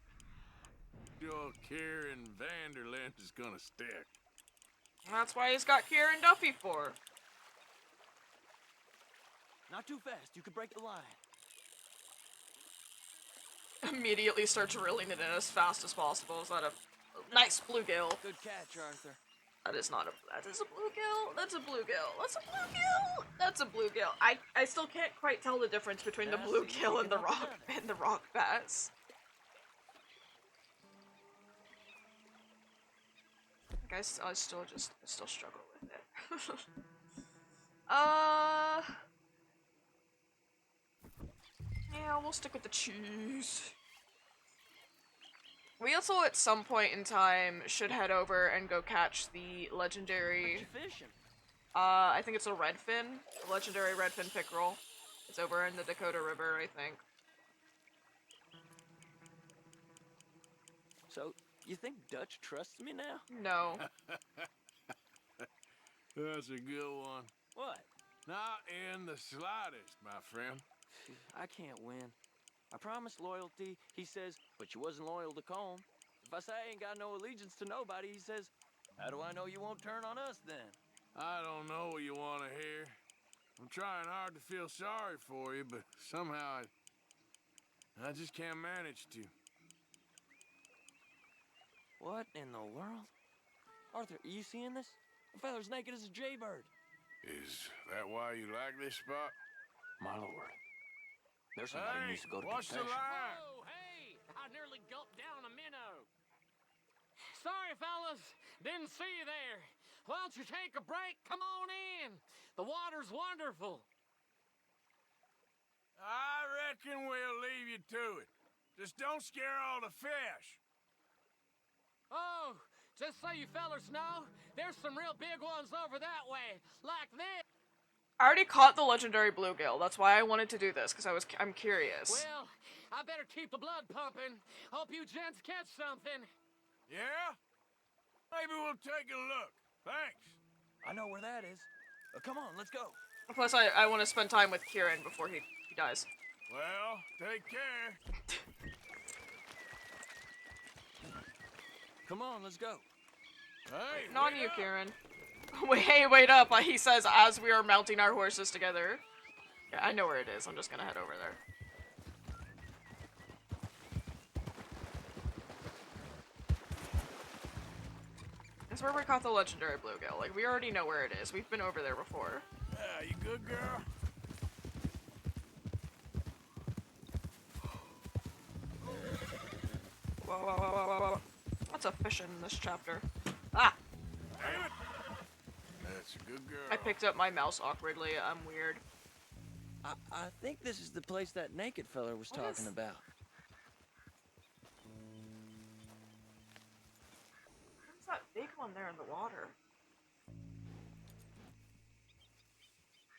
sure Kieran Vanderlyn is gonna stick. That's why he's got Kieran Duffy for. Not too fast. You could break the line. Immediately starts reeling it in as fast as possible. Is that a nice bluegill? Good catch, Arthur. That is not a. That is a bluegill. That's a bluegill. That's a bluegill. That's a bluegill. I still can't quite tell the difference between the bluegill and the rock bass. Guys, I still struggle with it. Yeah, we'll stick with the cheese. We also, at some point in time, should head over and go catch the legendary. What you fishing? I think it's a redfin, the legendary redfin pickerel. It's over in the Dakota River, I think. So, you think Dutch trusts me now? No. That's a good one. What? Not in the slightest, my friend. I can't win. I promised loyalty, he says, but you wasn't loyal to Colm. If I say I ain't got no allegiance to nobody, he says, how do I know you won't turn on us then? I don't know what you want to hear. I'm trying hard to feel sorry for you, but somehow I just can't manage to. What in the world? Arthur, are you seeing this? The feller's naked as a jaybird. Is that why you like this spot? My lord. There's somebody who needs to go to watch the confession. line! Oh, hey! I nearly gulped down a minnow. Sorry, fellas. Didn't see you there. Why don't you take a break? Come on in. The water's wonderful. I reckon we'll leave you to it. Just don't scare all the fish. Oh, just so you fellers know, there's some real big ones over that way, like this. I already caught the legendary bluegill. That's why I wanted to do this, because I'm curious. Well, I better keep the blood pumping. Hope you gents catch something. Yeah? Maybe we'll take a look. Thanks. I know where that is. Come on, let's go. Plus, I want to spend time with Kieran before he dies. Well, take care. Come on, let's go. Hey, Not you, Kieran. Wait up, he says as we are mounting our horses together. Yeah, I know where it is. I'm just gonna head over there. That's where we caught the legendary bluegill. Like, we already know where it is. We've been over there before. Yeah, you good, girl? Whoa. Lots of fishing in this chapter. Ah! Damn it! That's a good girl. I picked up my mouse awkwardly. I'm weird. I think this is the place that naked feller was talking about. What's that big one there in the water?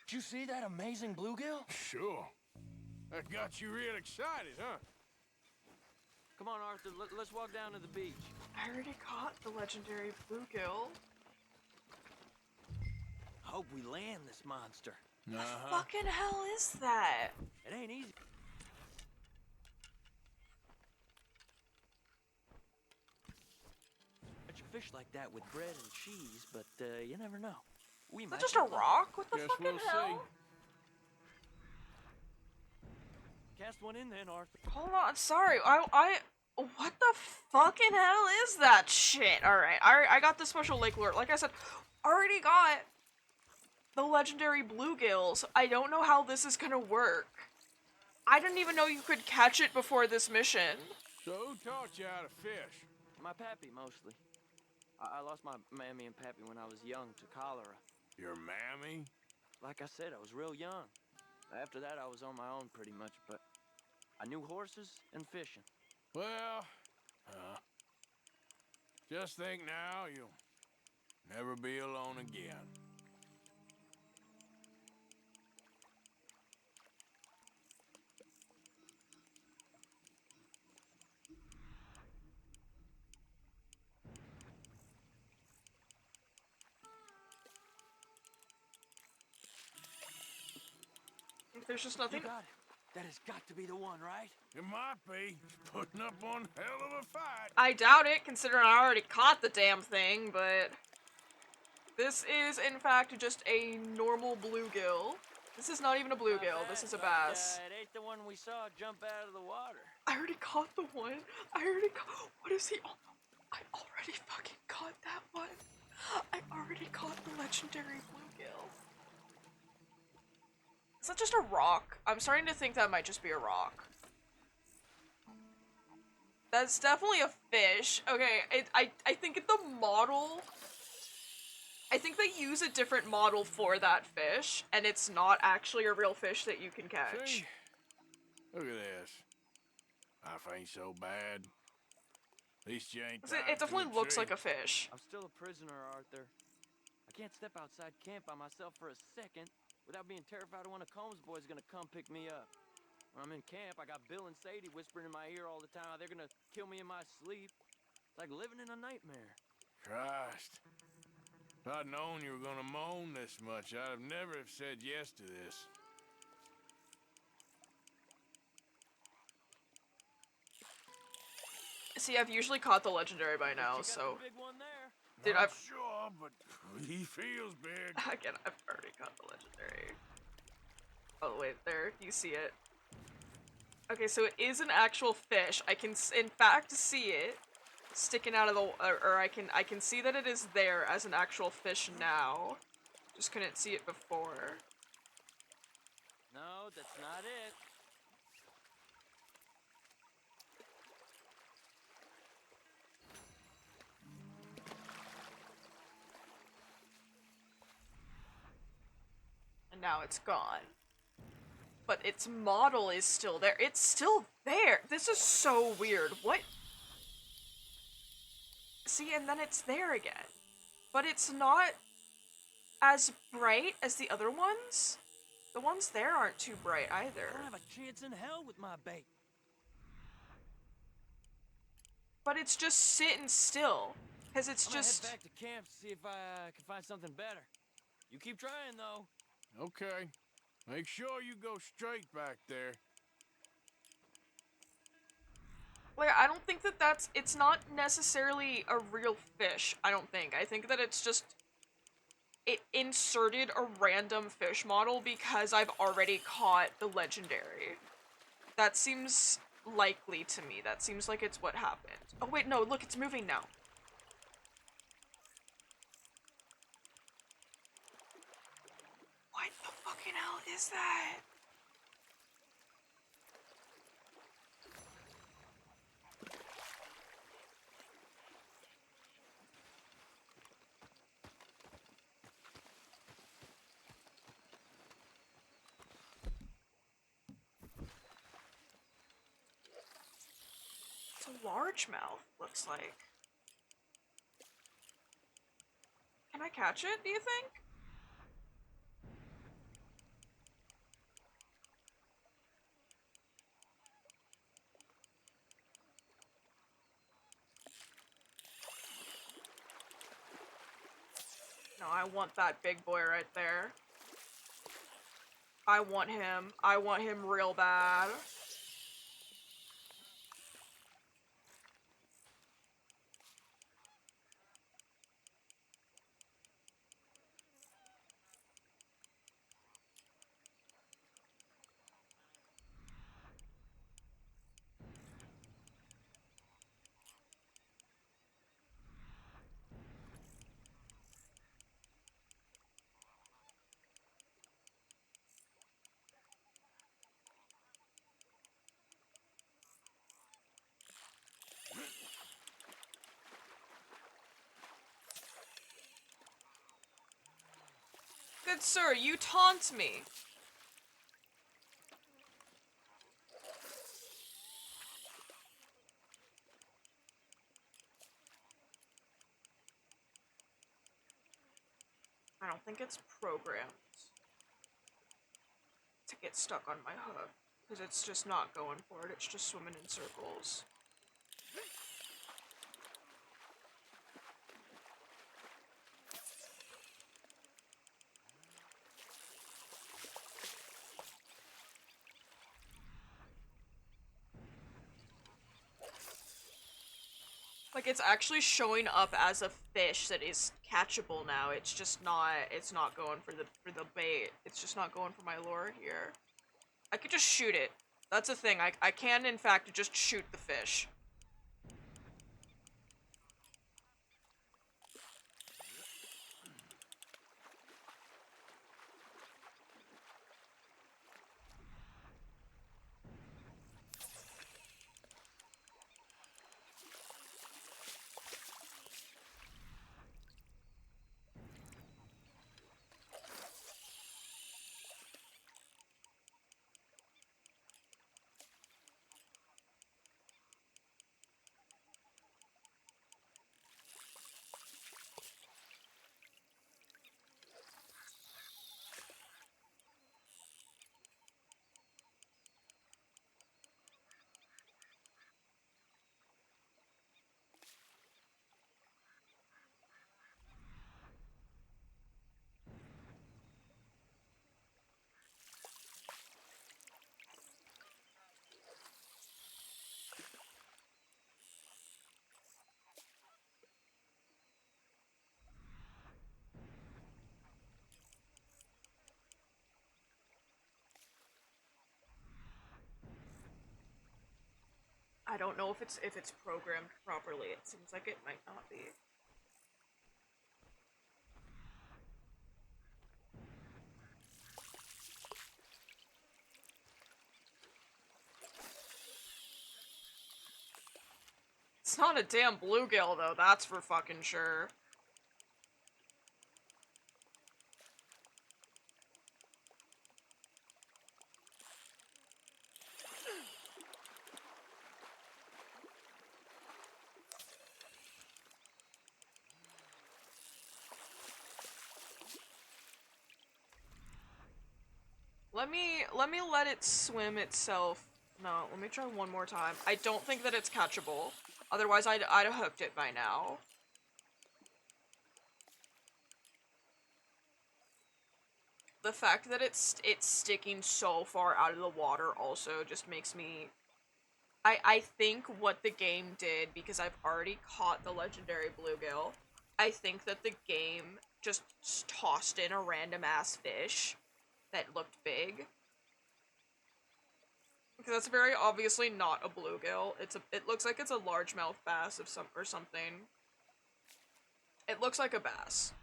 Did you see that amazing bluegill? Sure. That got you real excited, huh? Come on, Arthur, let's walk down to the beach. I already caught the legendary bluegill. Hope we land this monster. What the fucking hell is that? It ain't easy. Catch a fish like that with bread and cheese, but you never know. Is that just a rock? What the fucking hell? Cast one in then, Arthur. Hold on, sorry. What the fucking hell is that shit? Alright, I got the special lake lure. Like I said, already got the legendary bluegills. I don't know how this is gonna work. I didn't even know you could catch it before this mission. So who taught you how to fish? My pappy, mostly. I lost my mammy and pappy when I was young to cholera. Your mammy? Like I said, I was real young. After that, I was on my own pretty much, but I knew horses and fishing. Well, just think now you'll never be alone again. There's just nothing. You got it. That has got to be the one, right? It might be. Putting up one hell of a fight. I doubt it, considering I already caught the damn thing, but this is, in fact, just a normal bluegill. This is not even a bluegill, this is a bass. It ain't the one we saw jump out of the water. I already caught the one. What is he? Oh, I already fucking caught that one. I already caught the legendary bluegill. Is that just a rock? I'm starting to think that might just be a rock. That's definitely a fish. Okay, I think the model... I think they use a different model for that fish, and it's not actually a real fish that you can catch. See? Look at this. Life ain't so bad. At least you ain't It definitely looks like a fish. I'm still a prisoner, Arthur. I can't step outside camp by myself for a second without being terrified one of Combs' boys is gonna come pick me up. When I'm in camp, I got Bill and Sadie whispering in my ear all the time how they're gonna kill me in my sleep. It's like living in a nightmare. Christ. If I'd known you were gonna moan this much, I'd have never have said yes to this. See, I've usually caught the legendary by now, so. Dude, Not I've. sure, but he feels big. Again, I've already caught the legendary. Oh, wait, there. You see it. Okay, so it is an actual fish. I can, in fact, see it sticking out of the, or I can see that it is there as an actual fish now. Just couldn't see it before. No, that's not it. And now it's gone. But its model is still there. It's still there! This is so weird. What? See, and then it's there again. But it's not as bright as the other ones. The ones there aren't too bright either. I don't have a chance in hell with my bait. But it's just sitting still. Because it's just... Head back to camp to see if I can find something better. You keep trying, though. Okay. Make sure you go straight back there. Like, I don't think that that's... It's not necessarily a real fish, I don't think. I think that it's just... It inserted a random fish model because I've already caught the legendary. That seems likely to me. That seems like it's what happened. Oh wait, no, look, it's moving now. What the fucking hell is that? It's a largemouth, looks like. Can I catch it, do you think? No, I want that big boy right there. I want him. I want him real bad. Good sir, you taunt me. I don't think it's programmed to get stuck on my hook, because it's just not going for it, it's just swimming in circles. Like, it's actually showing up as a fish that is catchable now. It's just not, it's not going for the bait. It's just not going for my lure here. I could just shoot it. That's a thing. I can, in fact, just shoot the fish. I don't know if it's programmed properly. It seems like it might not be. It's not a damn bluegill though, that's for fucking sure. Let me let it swim itself. No, let me try one more time. I don't think that it's catchable. Otherwise, I'd have hooked it by now. The fact that it's sticking so far out of the water also just makes me... I think what the game did, because I've already caught the legendary bluegill, I think that the game just tossed in a random ass fish that looked big. Because that's very obviously not a bluegill. It looks like it's a largemouth bass or something. It looks like a bass.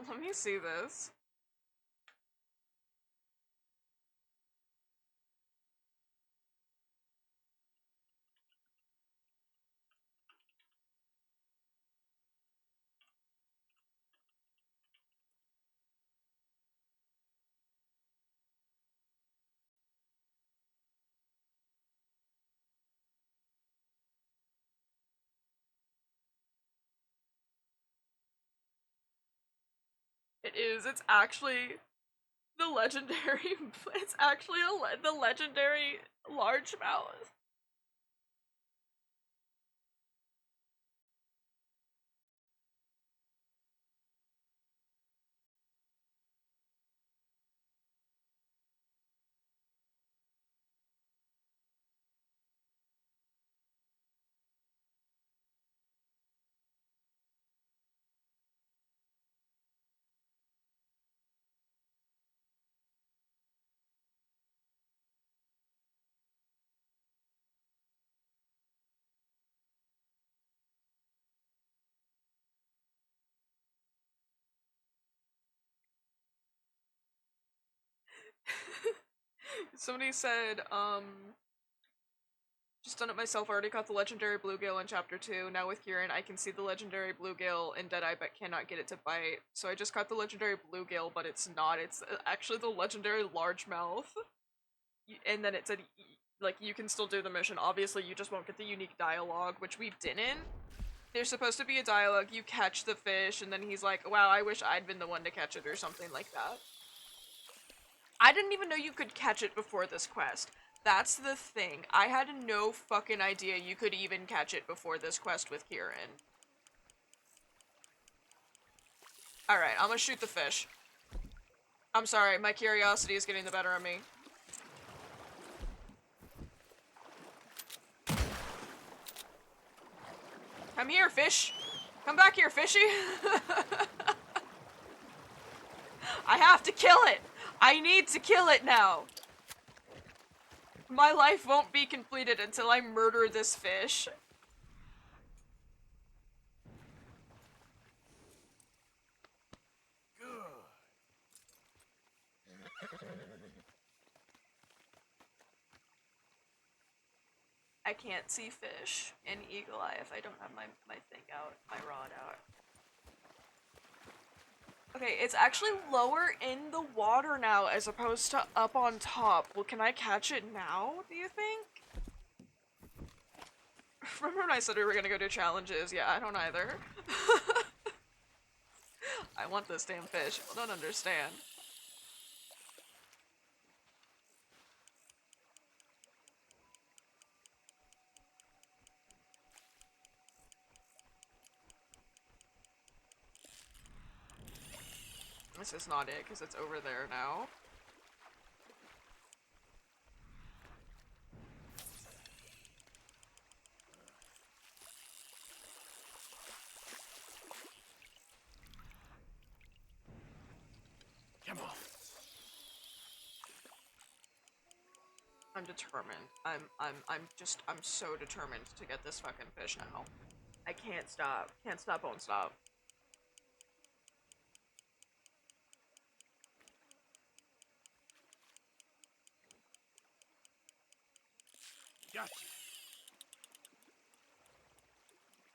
Let me see this. It is. It's actually the legendary. It's actually the legendary largemouth. Somebody said, just done it myself, already caught the legendary bluegill in chapter 2. Now with Kieran, I can see the legendary bluegill in Deadeye but cannot get it to bite. So I just caught the legendary bluegill, but it's not. It's actually the legendary largemouth. And then it said, like, you can still do the mission. Obviously, you just won't get the unique dialogue, which we didn't. There's supposed to be a dialogue, you catch the fish, and then he's like, wow, I wish I'd been the one to catch it, or something like that. I didn't even know you could catch it before this quest. That's the thing. I had no fucking idea you could even catch it before this quest with Kieran. Alright, I'm gonna shoot the fish. I'm sorry, my curiosity is getting the better of me. Come here, fish! Come back here, fishy! I have to kill it! I need to kill it now! My life won't be completed until I murder this fish. I can't see fish in Eagle Eye if I don't have my thing out, my rod out. Okay, it's actually lower in the water now as opposed to up on top. Well, can I catch it now, do you think? Remember when I said we were gonna go do challenges? Yeah, I don't either. I want this damn fish. I don't understand. This is not it, because it's over there now. Come on. I'm determined. I'm so determined to get this fucking fish now. I can't stop. Can't stop, won't stop. Gotcha.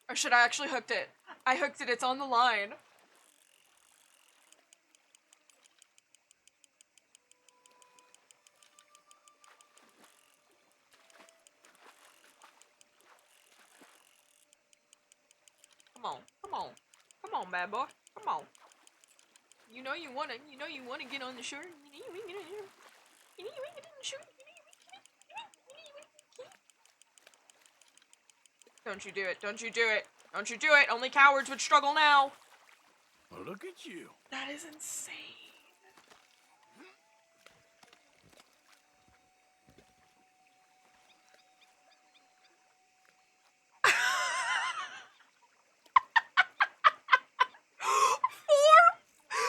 Or should I actually hooked it? I hooked it, it's on the line. Come on, come on. Come on, bad boy. Come on. You know you wanna get on the shore. You know you wanna get on the shore. You know you wanna get on the shore. Don't you do it. Don't you do it. Don't you do it. Only cowards would struggle now. Well, look at you. That is insane.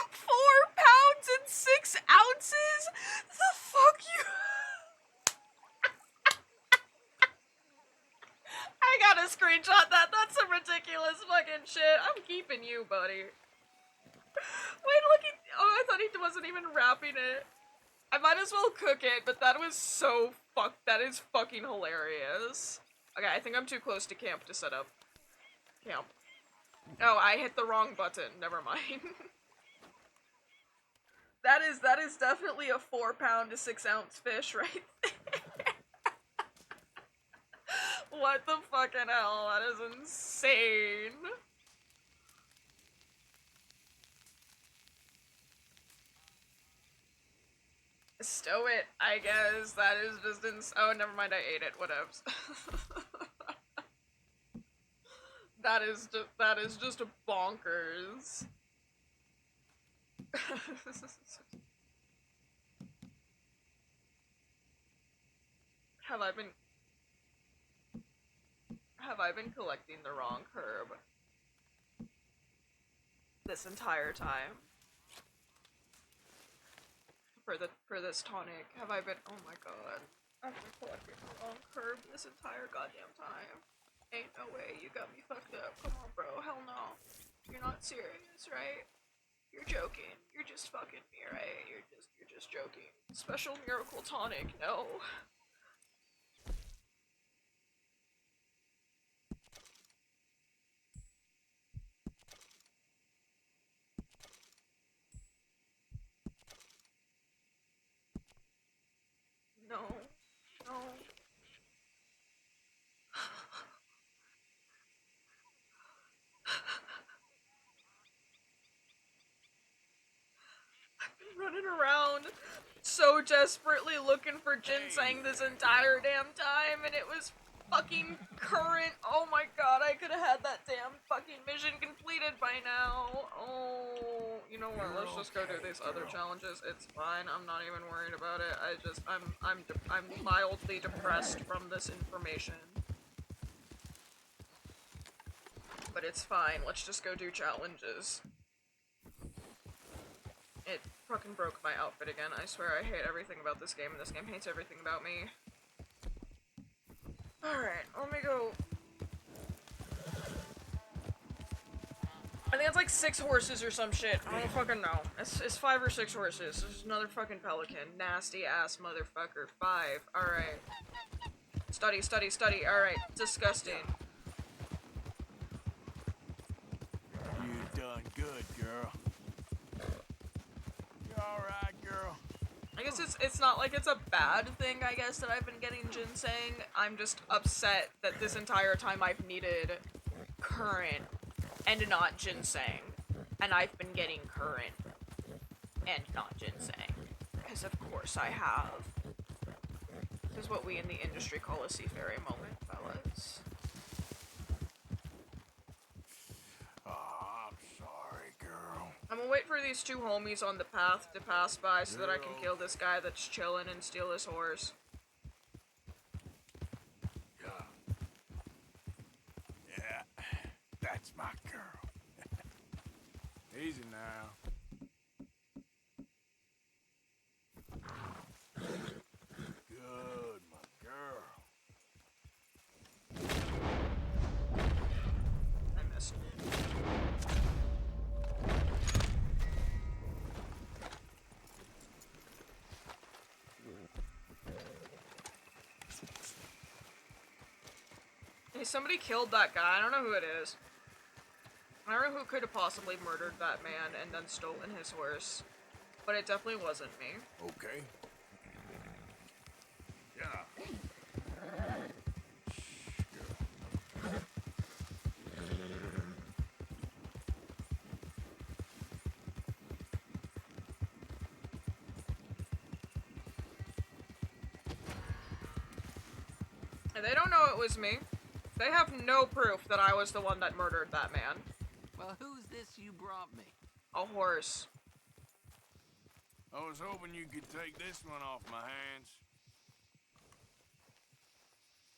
Four pounds and 6 ounces? The fuck you? I gotta screenshot that. That's some ridiculous fucking shit. I'm keeping you, buddy. Wait, look at. Oh, I thought he wasn't even wrapping it. I might as well cook it, but that was so that is fucking hilarious. Okay, I think I'm too close to camp to set up camp. Oh, I hit the wrong button. Never mind. That is definitely a 4 pound to 6 ounce fish right there. What the fucking hell? That is insane. Stow it, I guess. That is just oh, never mind, I ate it. Whatevs. That is just a bonkers. Have I been collecting the wrong herb this entire time? For this tonic, have I been? Oh my god, I've been collecting the wrong herb this entire goddamn time. Ain't no way, you got me fucked up. Come on, bro, hell no. You're not serious, right? You're joking. You're just fucking me, right? You're just joking. Special miracle tonic, no. No. No. I've been running around so desperately looking for ginseng this entire damn time, and it was fucking current. Oh my god, I could have had that damn fucking mission completed by now. Oh, you know what? Let's just go do these other challenges. It's fine. I'm not even worried about it. I'm mildly depressed from this information. But it's fine. Let's just go do challenges. It fucking broke my outfit again. I swear I hate everything about this game, and this game hates everything about me. Alright, let me go. I think it's like 6 horses or some shit. I don't fucking know. It's 5 or 6 horses. There's another fucking pelican. Nasty ass motherfucker. 5. Alright. Study, study, study. Alright. Disgusting. You done good, girl. You alright, girl? I guess it's not like it's a bad thing, I guess, that I've been getting ginseng. I'm just upset that this entire time I've needed current and not ginseng. And I've been getting current and not ginseng. Because of course I have. This is what we in the industry call a seafaring moment, fellas. Oh, I'm sorry, girl. I'm gonna wait for these 2 homies on the path to pass by so that I can kill this guy that's chilling and steal his horse. Yeah, that's my girl. Easy now. Good, Somebody killed that guy. I don't know who it is. I don't know who could have possibly murdered that man and then stolen his horse. But it definitely wasn't me. Okay. Yeah. And they don't know it was me. They have no proof that I was the one that murdered that man. Well, who's this you brought me? A horse. I was hoping you could take this one off my hands.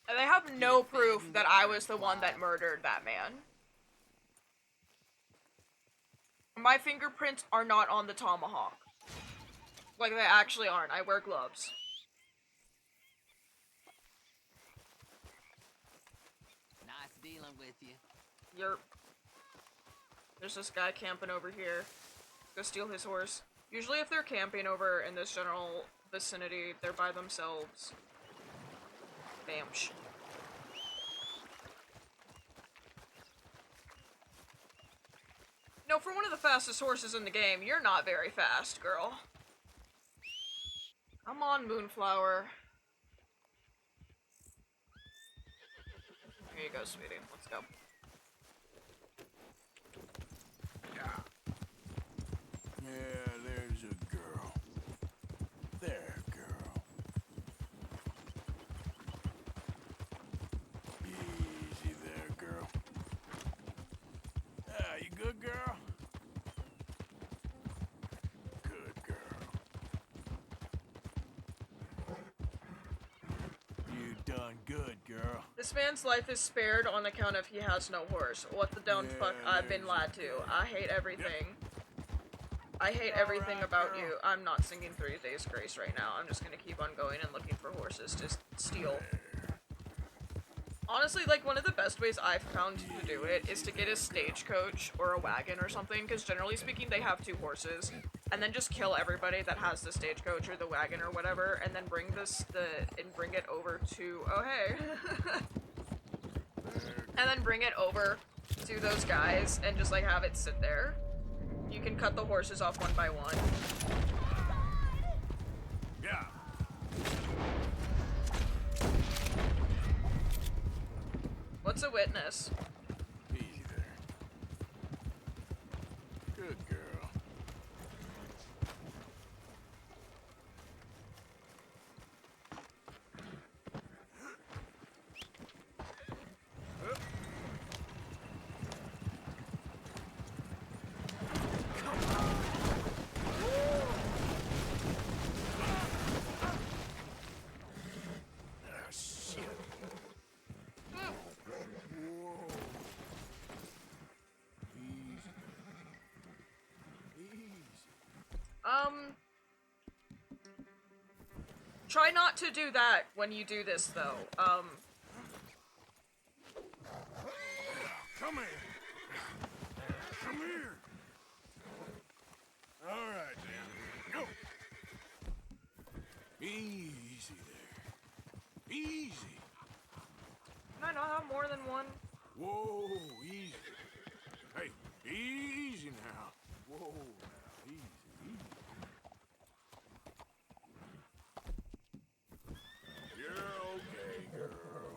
And they have no proof that I was the one that murdered that man. My fingerprints are not on the tomahawk. Like, they actually aren't. I wear gloves. Nice dealing with you. There's this guy camping over here. Go steal his horse. Usually if they're camping over in this general vicinity, they're by themselves. Bamsh. No, for one of the fastest horses in the game, you're not very fast, girl. Come on, Moonflower. Here you go, sweetie. Let's go. Yeah, there's a girl. There, girl. Easy there, girl. Ah, you good, girl? Good girl. You done good, girl. This man's life is spared on account of he has no horse. What the dumb fuck I've been lied to. I hate everything. I hate everything about you. I'm not singing 3 Days Grace right now. I'm just gonna keep on going and looking for horses to steal. Honestly, like, one of the best ways I've found to do it is to get a stagecoach or a wagon or something, because generally speaking they have 2 horses, and then just kill everybody that has the stagecoach or the wagon or whatever, and then bring bring it over to, oh hey, and then bring it over to those guys and just like have it sit there. You can cut the horses off one by one. Yeah. What's a witness? Easy there. Good girl. Try not to do that when you do this, though. Come here. Come here. All right, then. Go. Easy there. Easy. Can I not have more than one? Whoa, easy. Hey, easy now. Whoa, now, easy, easy. You're okay, girl.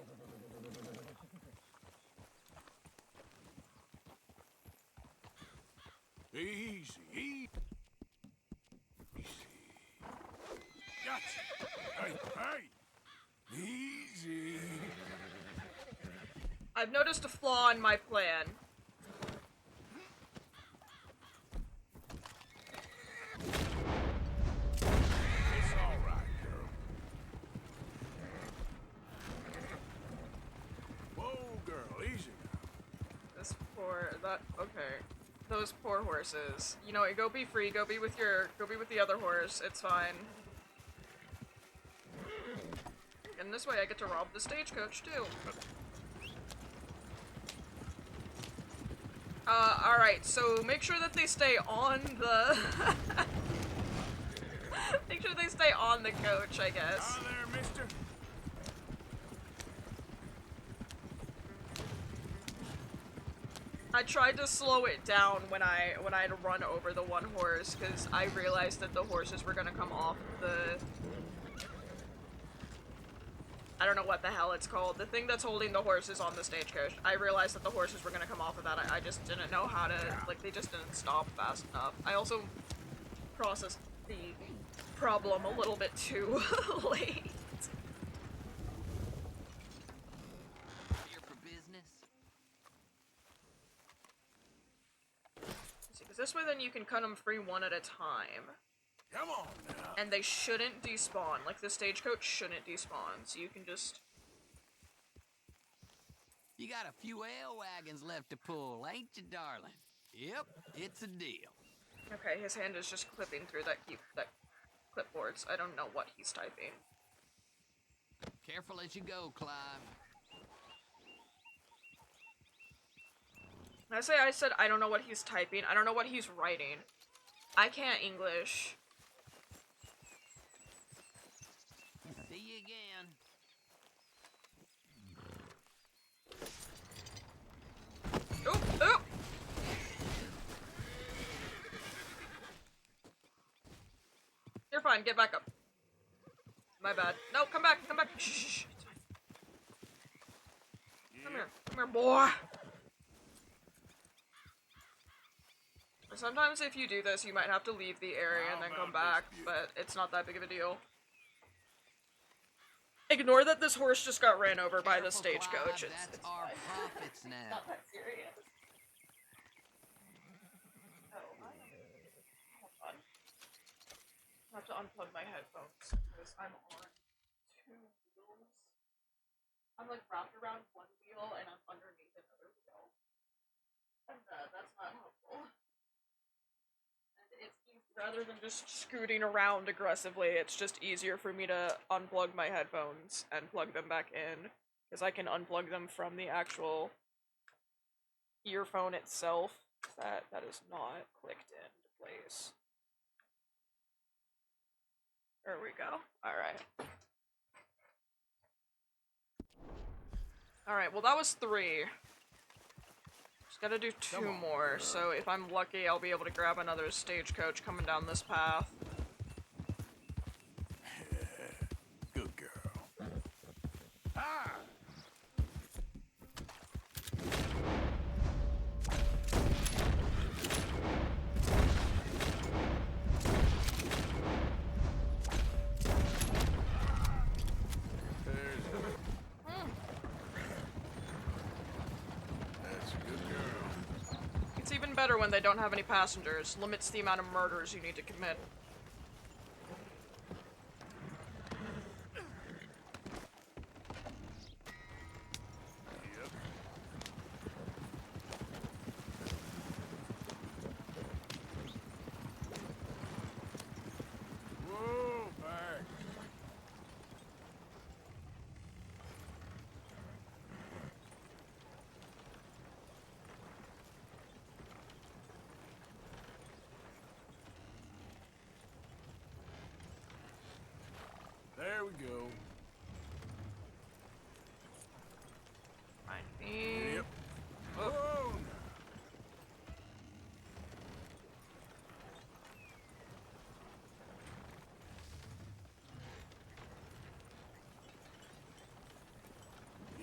Easy, easy. Gotcha. Hey, hey. Easy. I've noticed a flaw in my plan. It's all right, girl. Whoa, girl, easy now. Okay. Those poor horses. You know what, go be free, go be with the other horse, it's fine. And this way I get to rob the stagecoach, too. Alright, so make sure that they stay on the... make sure they stay on the coach, I guess. Hi there, mister. I tried to slow it down when I had to run over the one horse because I realized that the horses were gonna come off the. I don't know what the hell it's called. The thing that's holding the horses on the stagecoach. I realized that the horses were gonna come off of that. I just didn't know how to, like, they just didn't stop fast enough. I also processed the problem a little bit too late. Here for business? See, because this way then you can cut them free one at a time. Come on now. And they shouldn't despawn. Like, the stagecoach shouldn't despawn, so you can just... You got a few ale wagons left to pull, ain't you, darling? Yep, it's a deal. Okay, his hand is just clipping through that clipboards. I don't know what he's typing. Careful as you go, Clive. I said I don't know what he's typing. I don't know what he's writing. I can't English. See you again. Oop, oop! You're fine, get back up. My bad. No, come back, come back. Shh. Come here, boy. Sometimes if you do this, you might have to leave the area and then come back, but it's not that big of a deal. Ignore that this horse just got ran over by the stagecoach. That's our profits now. Not that serious. Hold on. I have to unplug my headphones because I'm on two wheels. I'm like wrapped around one wheel and I'm underneath another wheel. And that's not helpful. And it's rather than just scooting around aggressively, it's just easier for me to unplug my headphones and plug them back in. Because I can unplug them from the actual earphone itself. That is not clicked into place. There we go. Alright. Alright, well that was 3. Just gotta do 2 more, so if I'm lucky I'll be able to grab another stagecoach coming down this path. Good girl. Ah! It's even better when they don't have any passengers. Limits the amount of murders you need to commit. Whoa, back. There we go. Yep. Oh.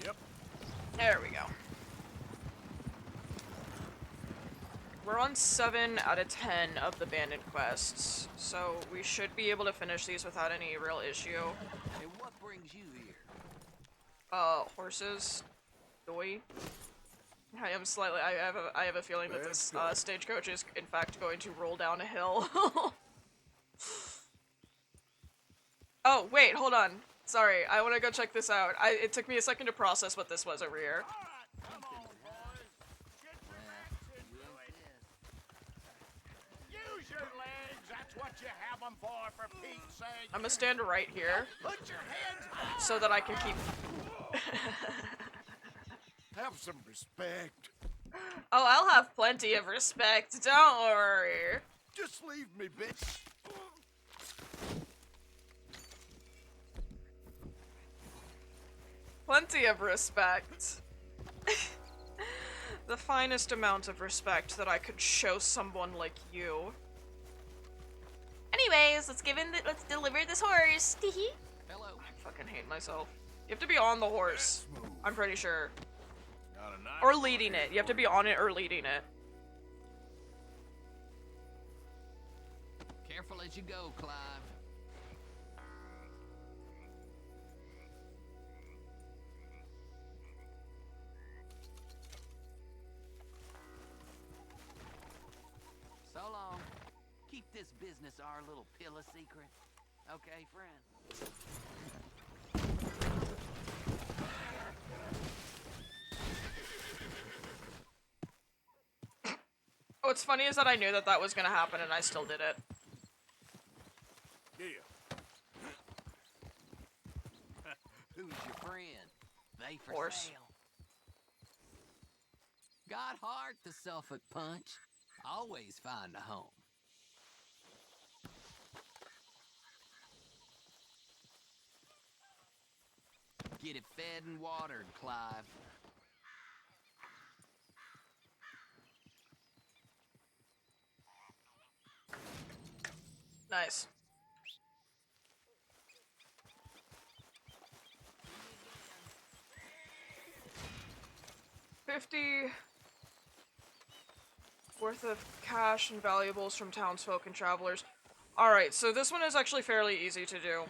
Yep. There we go. We're on 7 out of 10 of the bandit quests, so we should be able to finish these without any real issue. Hey, what brings you here? Horses. Doi. I am slightly. I have a feeling that this stagecoach is in fact going to roll down a hill. Oh wait, hold on. Sorry, I want to go check this out. It took me a second to process what this was over here. Use your legs, that's what you have them for Pete's sake. I'm gonna stand right here Put your hands high. so that I can keep. Have some respect. Oh, I'll have plenty of respect. Don't worry. Just leave me, bitch. Plenty of respect. The finest amount of respect that I could show someone like you. Anyways, let's deliver this horse. Hello. I fucking hate myself. You have to be on the horse. I'm pretty sure. Or leading it. You have to be on it or leading it. Careful as you go, Clive. So long. Keep this business our little pill a secret. Okay, friend? What's funny is that I knew that that was gonna happen and I still did it. Yeah. Who's your friend? They for Horse. sale. Got heart, the Suffolk Punch. Always find a home. Get it fed and watered, Clive. Nice. $50 worth of cash and valuables from townsfolk and travelers. Alright, so this one is actually fairly easy to do.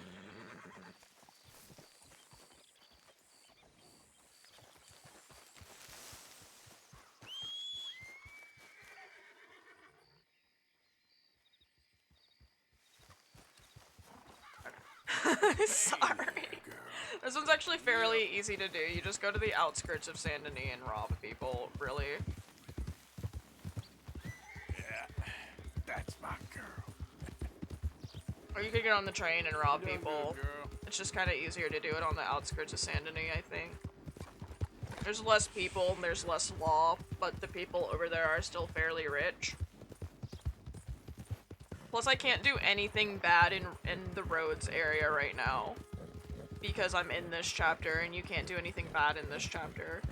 Sorry. This one's actually fairly easy to do. You just go to the outskirts of Saint Denis and rob people, really. Yeah, that's my girl. Or you could get on the train and rob people. It's just kind of easier to do it on the outskirts of Saint Denis, I think. There's less people and there's less law, but the people over there are still fairly rich. Plus, I can't do anything bad in the roads area right now. Because I'm in this chapter, and you can't do anything bad in this chapter.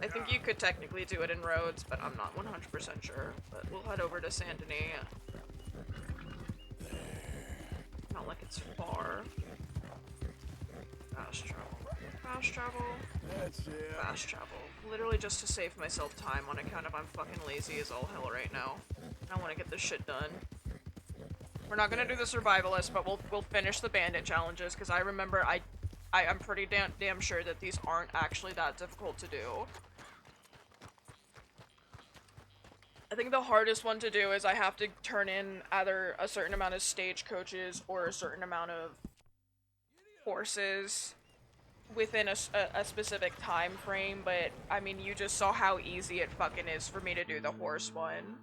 I think you could technically do it in roads, but I'm not 100% sure. But we'll head over to Saint Denis. Not like it's far. Fast travel. Fast travel. That's it. Fast travel. Literally just to save myself time on account of I'm fucking lazy as all hell right now. I want to get this shit done. We're not gonna do the survivalist, but we'll finish the bandit challenges because I remember I'm pretty damn sure that these aren't actually that difficult to do. I think the hardest one to do is I have to turn in either a certain amount of stagecoaches or a certain amount of horses within a specific time frame, but I mean, you just saw how easy it fucking is for me to do the horse one.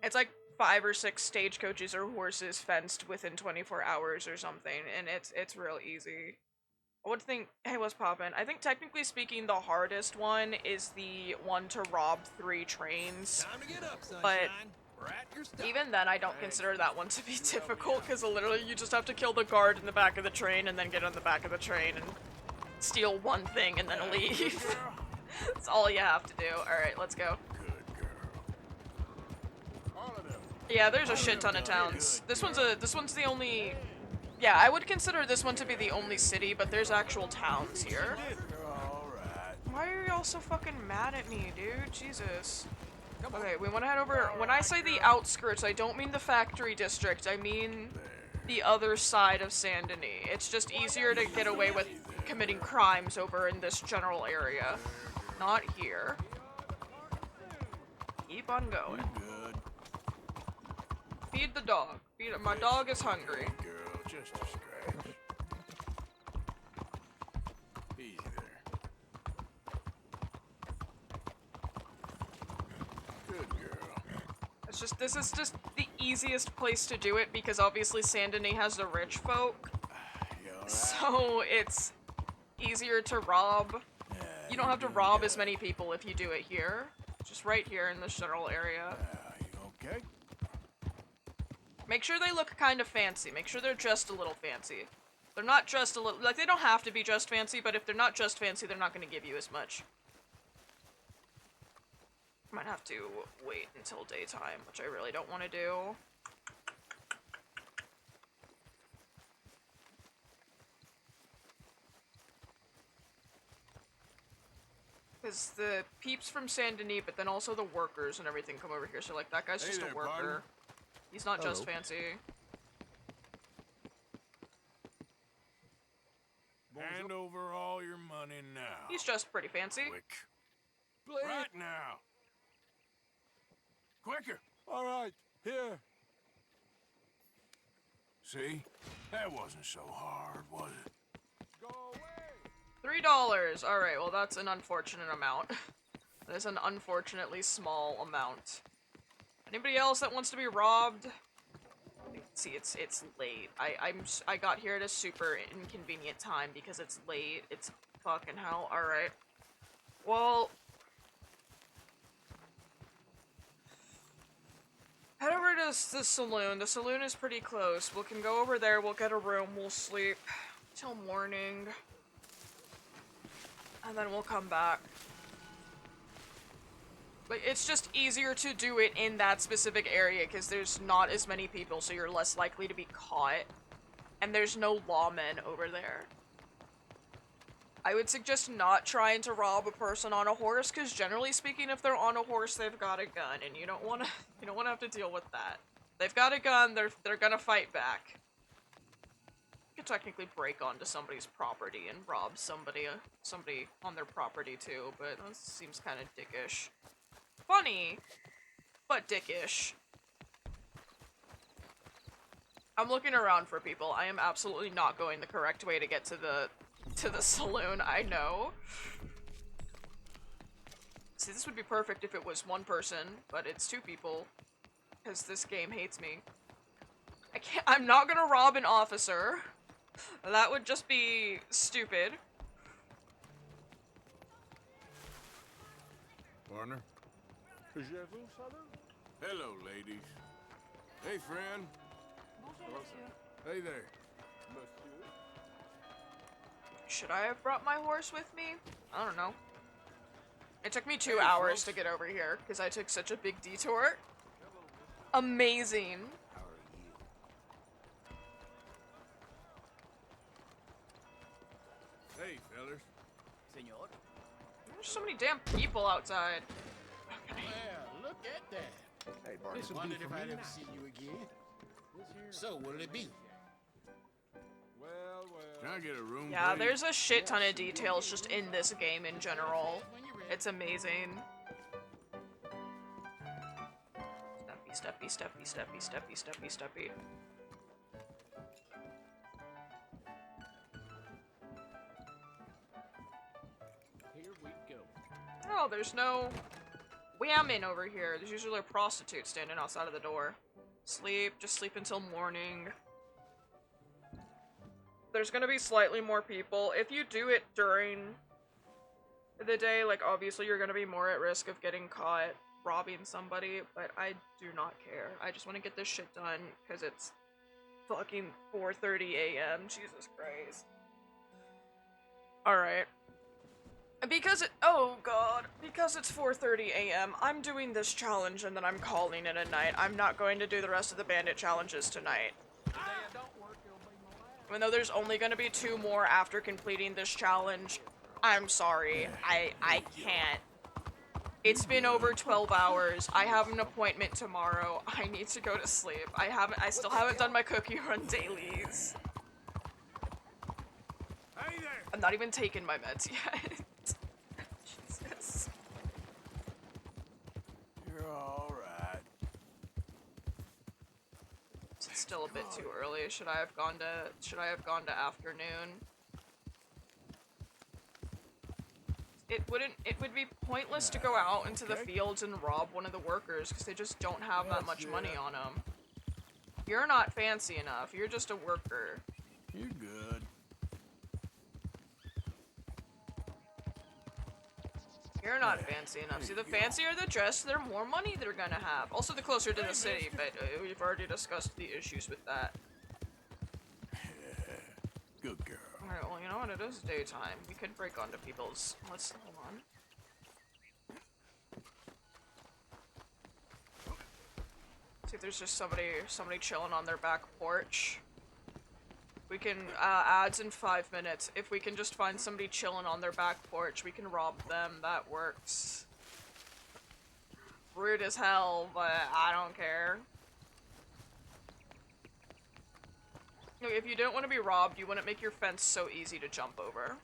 It's like 5 or 6 stagecoaches or horses fenced within 24 hours or something, and it's real easy. I would think, hey, what's poppin'? I think technically speaking, the hardest one is the one to rob 3 trains. Time to get up, sunshine. But even then, I don't consider that one to be difficult, because literally you just have to kill the guard in the back of the train and then get on the back of the train and steal one thing and then leave. That's all you have to do. Alright, let's go. Yeah, there's a shit ton of towns. This one's the only... Yeah, I would consider this one to be the only city, but there's actual towns here. Why are y'all so fucking mad at me, dude? Jesus. Okay, we want to head over... When I say the outskirts, I don't mean the factory district. I mean the other side of Saint Denis. It's just easier to get away with committing crimes over in this general area. Not here. Keep on going. Feed the dog. My dog is hungry. Girl, just a scratch. Easy there. Good girl. It's just, this is just the easiest place to do it because obviously Saint Denis has the rich folk. So it's easier to rob. You don't have to rob as many people if you do it here. Just right here in this general area. Okay. Make sure they look kind of fancy. Make sure they're just a little fancy. They're not just a little... Like, they don't have to be just fancy, but if they're not just fancy, they're not going to give you as much. Might have to wait until daytime, which I really don't want to do. Because the peeps from Saint Denis, but then also the workers and everything come over here. So, like, that guy's just a worker. Partner. He's not just Hello. fancy. Hand over all your money now. He's just pretty fancy. Quick. Right now. Quicker. All right, here. See? That wasn't so hard, was it? $3. Alright, well that's an unfortunate amount. That is an unfortunately small amount. Anybody else that wants to be robbed? See, it's late. I got here at a super inconvenient time because it's late. It's fucking hell. Alright. Well, head over to the saloon. The saloon is pretty close. We can go over there, we'll get a room, we'll sleep till morning. And then we'll come back. Like, it's just easier to do it in that specific area because there's not as many people, so you're less likely to be caught. And there's no lawmen over there. I would suggest not trying to rob a person on a horse, because generally speaking, if they're on a horse, they've got a gun, and you don't want to have to deal with that. They've got a gun, they're gonna fight back. You could technically break onto somebody's property and rob somebody on their property too, but that seems kind of dickish. Funny, but dickish. I'm looking around for people. I am absolutely not going the correct way to get to the saloon, I know. See, this would be perfect if it was one person, but it's two people, because this game hates me. I'm not gonna rob an officer. That would just be stupid. Partner? Hello, ladies. Hey, friend. Hey there. Should I have brought my horse with me? I don't know. It took me 2 hours to get over here, because I took such a big detour. Amazing. Hey, fellas. Senor? There's so many damn people outside. Well, look at that. Hey, Barney. Wondered if I'd ever see you again. So, what'll it be? Can I get a room, Yeah, please? there's a shit ton of details just in this game in general. It's amazing. Steppy, steppy, steppy, steppy, steppy, steppy, steppy. Here we go. Oh, there's no whammon over here. There's usually a prostitute standing outside of the door. Sleep, just sleep until morning. There's gonna be slightly more people. If you do it during the day, like, obviously you're gonna be more at risk of getting caught robbing somebody, but I do not care. I just want to get this shit done, because it's fucking 4:30 a.m. Jesus Christ. Alright. Because oh god, because it's 4:30 a.m., I'm doing this challenge and then I'm calling it a night. I'm not going to do the rest of the bandit challenges tonight. Even though there's only going to be 2 more after completing this challenge, I'm sorry. I can't. It's been over 12 hours. I have an appointment tomorrow. I need to go to sleep. I still haven't done my cookie run dailies. Hey there. I'm not even taking my meds yet. Jesus. You're all right. It's still a bit too early. Should I have gone to afternoon? It would be pointless to go out into the fields and rob one of the workers because they just don't have that much money on them. You're not fancy enough. You're just a worker. You're good. You're not fancy enough. See, the fancier the dress, the more money they're gonna have. Also, the closer to the city, but we've already discussed the issues with that. Good girl. Alright, well, you know what? It is daytime. We could break onto people's... Let's... Hold on. See if there's just somebody chilling on their back porch. We can, ads in 5 minutes. If we can just find somebody chilling on their back porch, we can rob them. That works. Rude as hell, but I don't care. Look, if you didn't want to be robbed, you wouldn't make your fence so easy to jump over.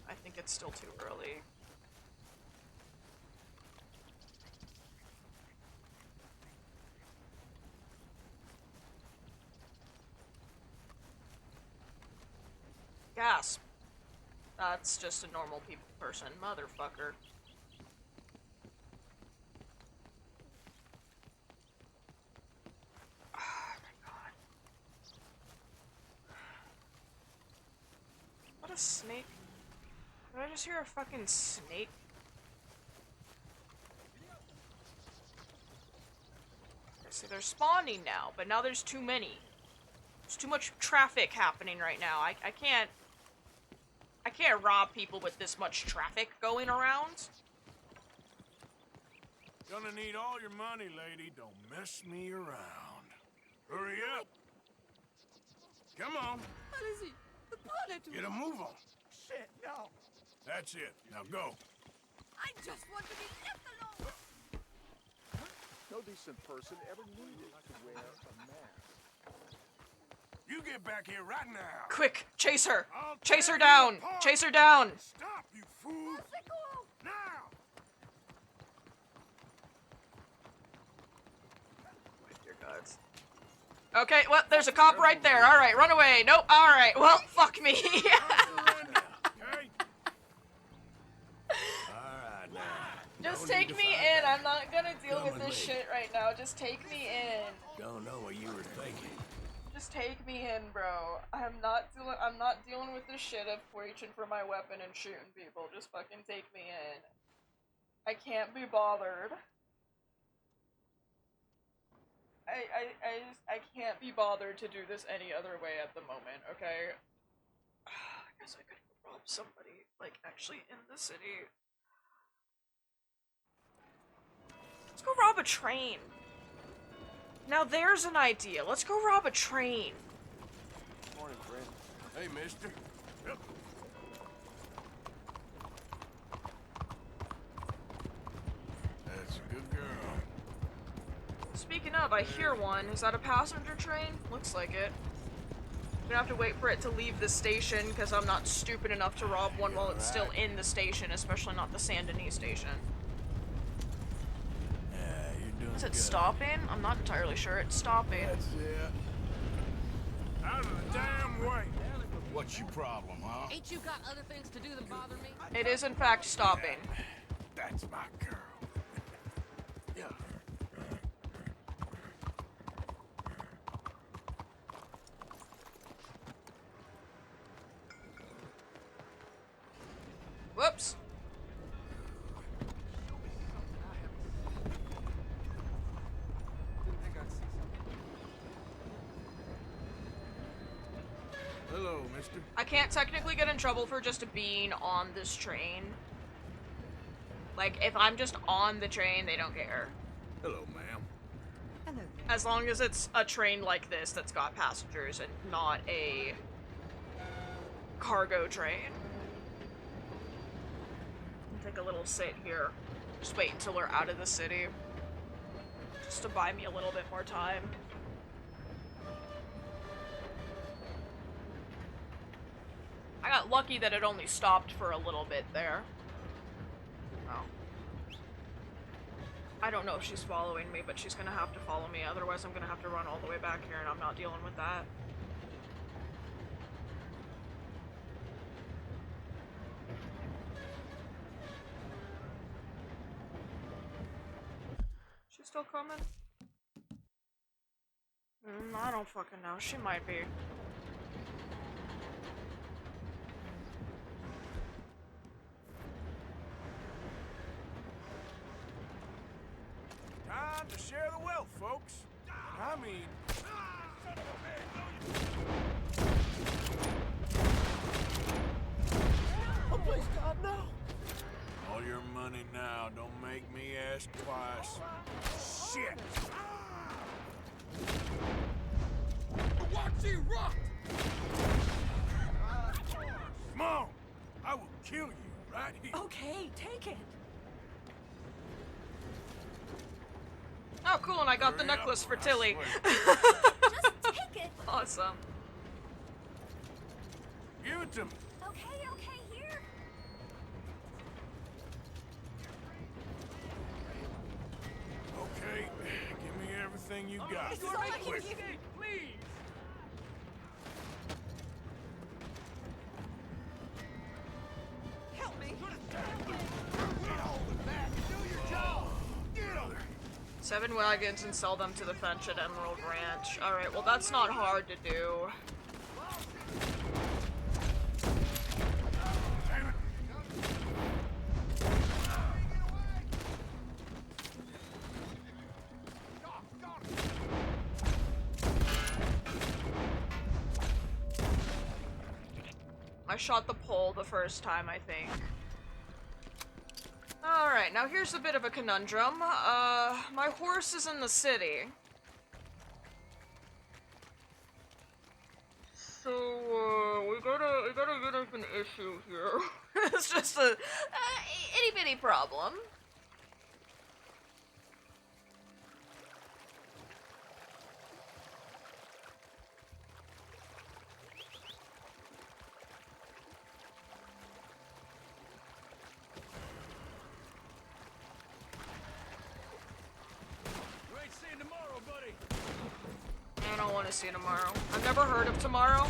I think it's still too early. Gasp. That's just a normal person, motherfucker. Oh my god. What a snake. Did I just hear a fucking snake? Okay, see, they're spawning now, but now there's too many. There's too much traffic happening right now. I can't rob people with this much traffic going around. Gonna need all your money, lady. Don't mess me around. Hurry up. Come on. Allez-y. Prenez-tout. Get a move on. Shit, no. That's it. Now go. I just want to be left alone. No decent person ever needed to wear a mask. You get back here right now. Quick, chase her. I'll Chase her tear you down. apart. Chase her down. Stop, you fool. Now. Dear gods. Okay, well, there's a cop right there. All right, run away. Nope. All right. Well, fuck me. Just take me in. I'm not gonna deal with this shit right now. Just take me in. Don't know what you were thinking. Just take me in, bro. I'm not dealing with this shit of reaching for my weapon and shooting people. Just fucking take me in. I can't be bothered. I can't be bothered to do this any other way at the moment, okay? I guess I could rob somebody, like, actually in the city. Let's go rob a train. Now there's an idea. Let's go rob a train. Morning, friend. Hey, mister. Yep. That's a good girl. Speaking of, I hear one. Is that a passenger train? Looks like it. I'm gonna have to wait for it to leave the station because I'm not stupid enough to rob one while it's still in the station, especially not the Saint Denis station. Yeah, you're doing Is it good. stopping? I'm not entirely sure it's stopping. That's it. Out of the damn way. What's your problem, huh? Ain't you got other things to do than bother me? It is in fact stopping. That's my girl. Yeah. Whoops. Hello, mister. I can't technically get in trouble for just being on this train. Like, if I'm just on the train, they don't care. Hello, ma'am. Hello. As long as it's a train like this that's got passengers and not a cargo train. Take a little sit here. Just wait until we're out of the city. Just to buy me a little bit more time. I got lucky that it only stopped for a little bit there. Oh. I don't know if she's following me, but she's gonna have to follow me, otherwise I'm gonna have to run all the way back here and I'm not dealing with that. She's still coming? I don't fucking know. She might be. Time to share the wealth, folks. I mean... Oh, please, God, no! All your money now. Don't make me ask twice. Shit! Watch you rock! Come on! I will kill you right here. Okay, take it. Oh, cool, and I got the necklace for Tilly. Just take it. Awesome. Give it to me. Okay, here. Okay, give me everything you got. This is all I can Quick. give you. Please! Help me. Do your job! Get him! 7 wagons and sell them to the French at Emerald Ranch. Alright, well that's not hard to do. I shot the pole the first time, I think. Alright, now here's a bit of a conundrum. My horse is in the city. So, we gotta get up an issue here. It's just a itty-bitty problem. You ain't seeing tomorrow, buddy. I don't want to see tomorrow. I've never heard of tomorrow.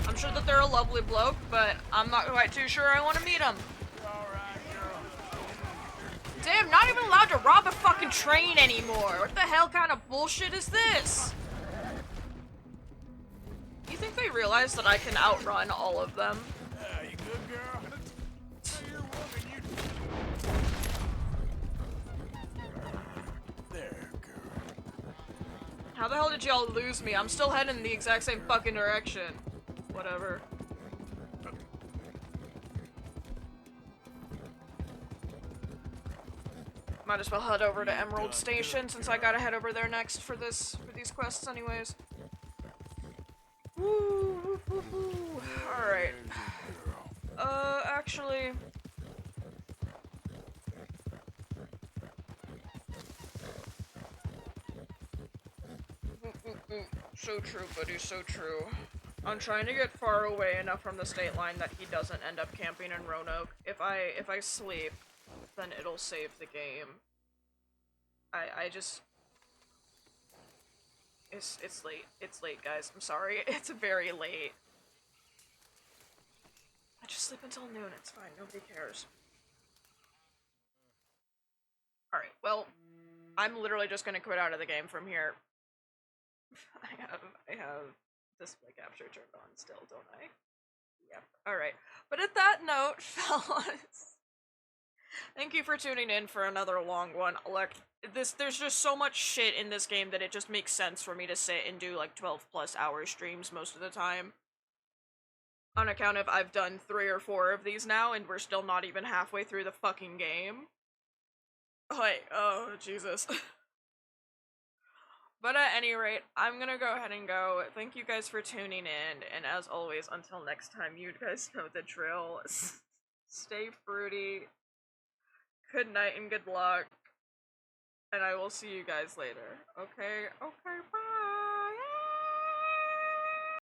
I'm sure that they're a lovely bloke, but I'm not quite too sure I want to meet them. Damn, not even allowed to rob a fucking train anymore. What the hell kind of bullshit is this? You think they realize that I can outrun all of them? You good, girl? You're woman, you... There, girl. How the hell did y'all lose me? I'm still heading in the exact same fucking direction. Whatever. Might as well head over to Emerald Station since I gotta head over there next for these quests anyways. Woo, woo, woo, woo. Alright. Actually... So true, buddy, so true. I'm trying to get far away enough from the state line that he doesn't end up camping in Roanoke. If I sleep, then it'll save the game. I just... It's late. It's late, guys. I'm sorry. It's very late. I just sleep until noon. It's fine. Nobody cares. Alright, well, I'm literally just gonna quit out of the game from here. I have display capture turned on still, don't I? Yep. Alright. But at that note, fellas, thank you for tuning in for another long one. Look, there's just so much shit in this game that it just makes sense for me to sit and do like 12 plus hour streams most of the time. On account of I've done 3 or 4 of these now and we're still not even halfway through the fucking game. Like, oh, Jesus. But at any rate, I'm gonna go ahead and go. Thank you guys for tuning in, and as always, until next time, you guys know the drill. Stay fruity. Good night and good luck. And I will see you guys later. Okay? Okay,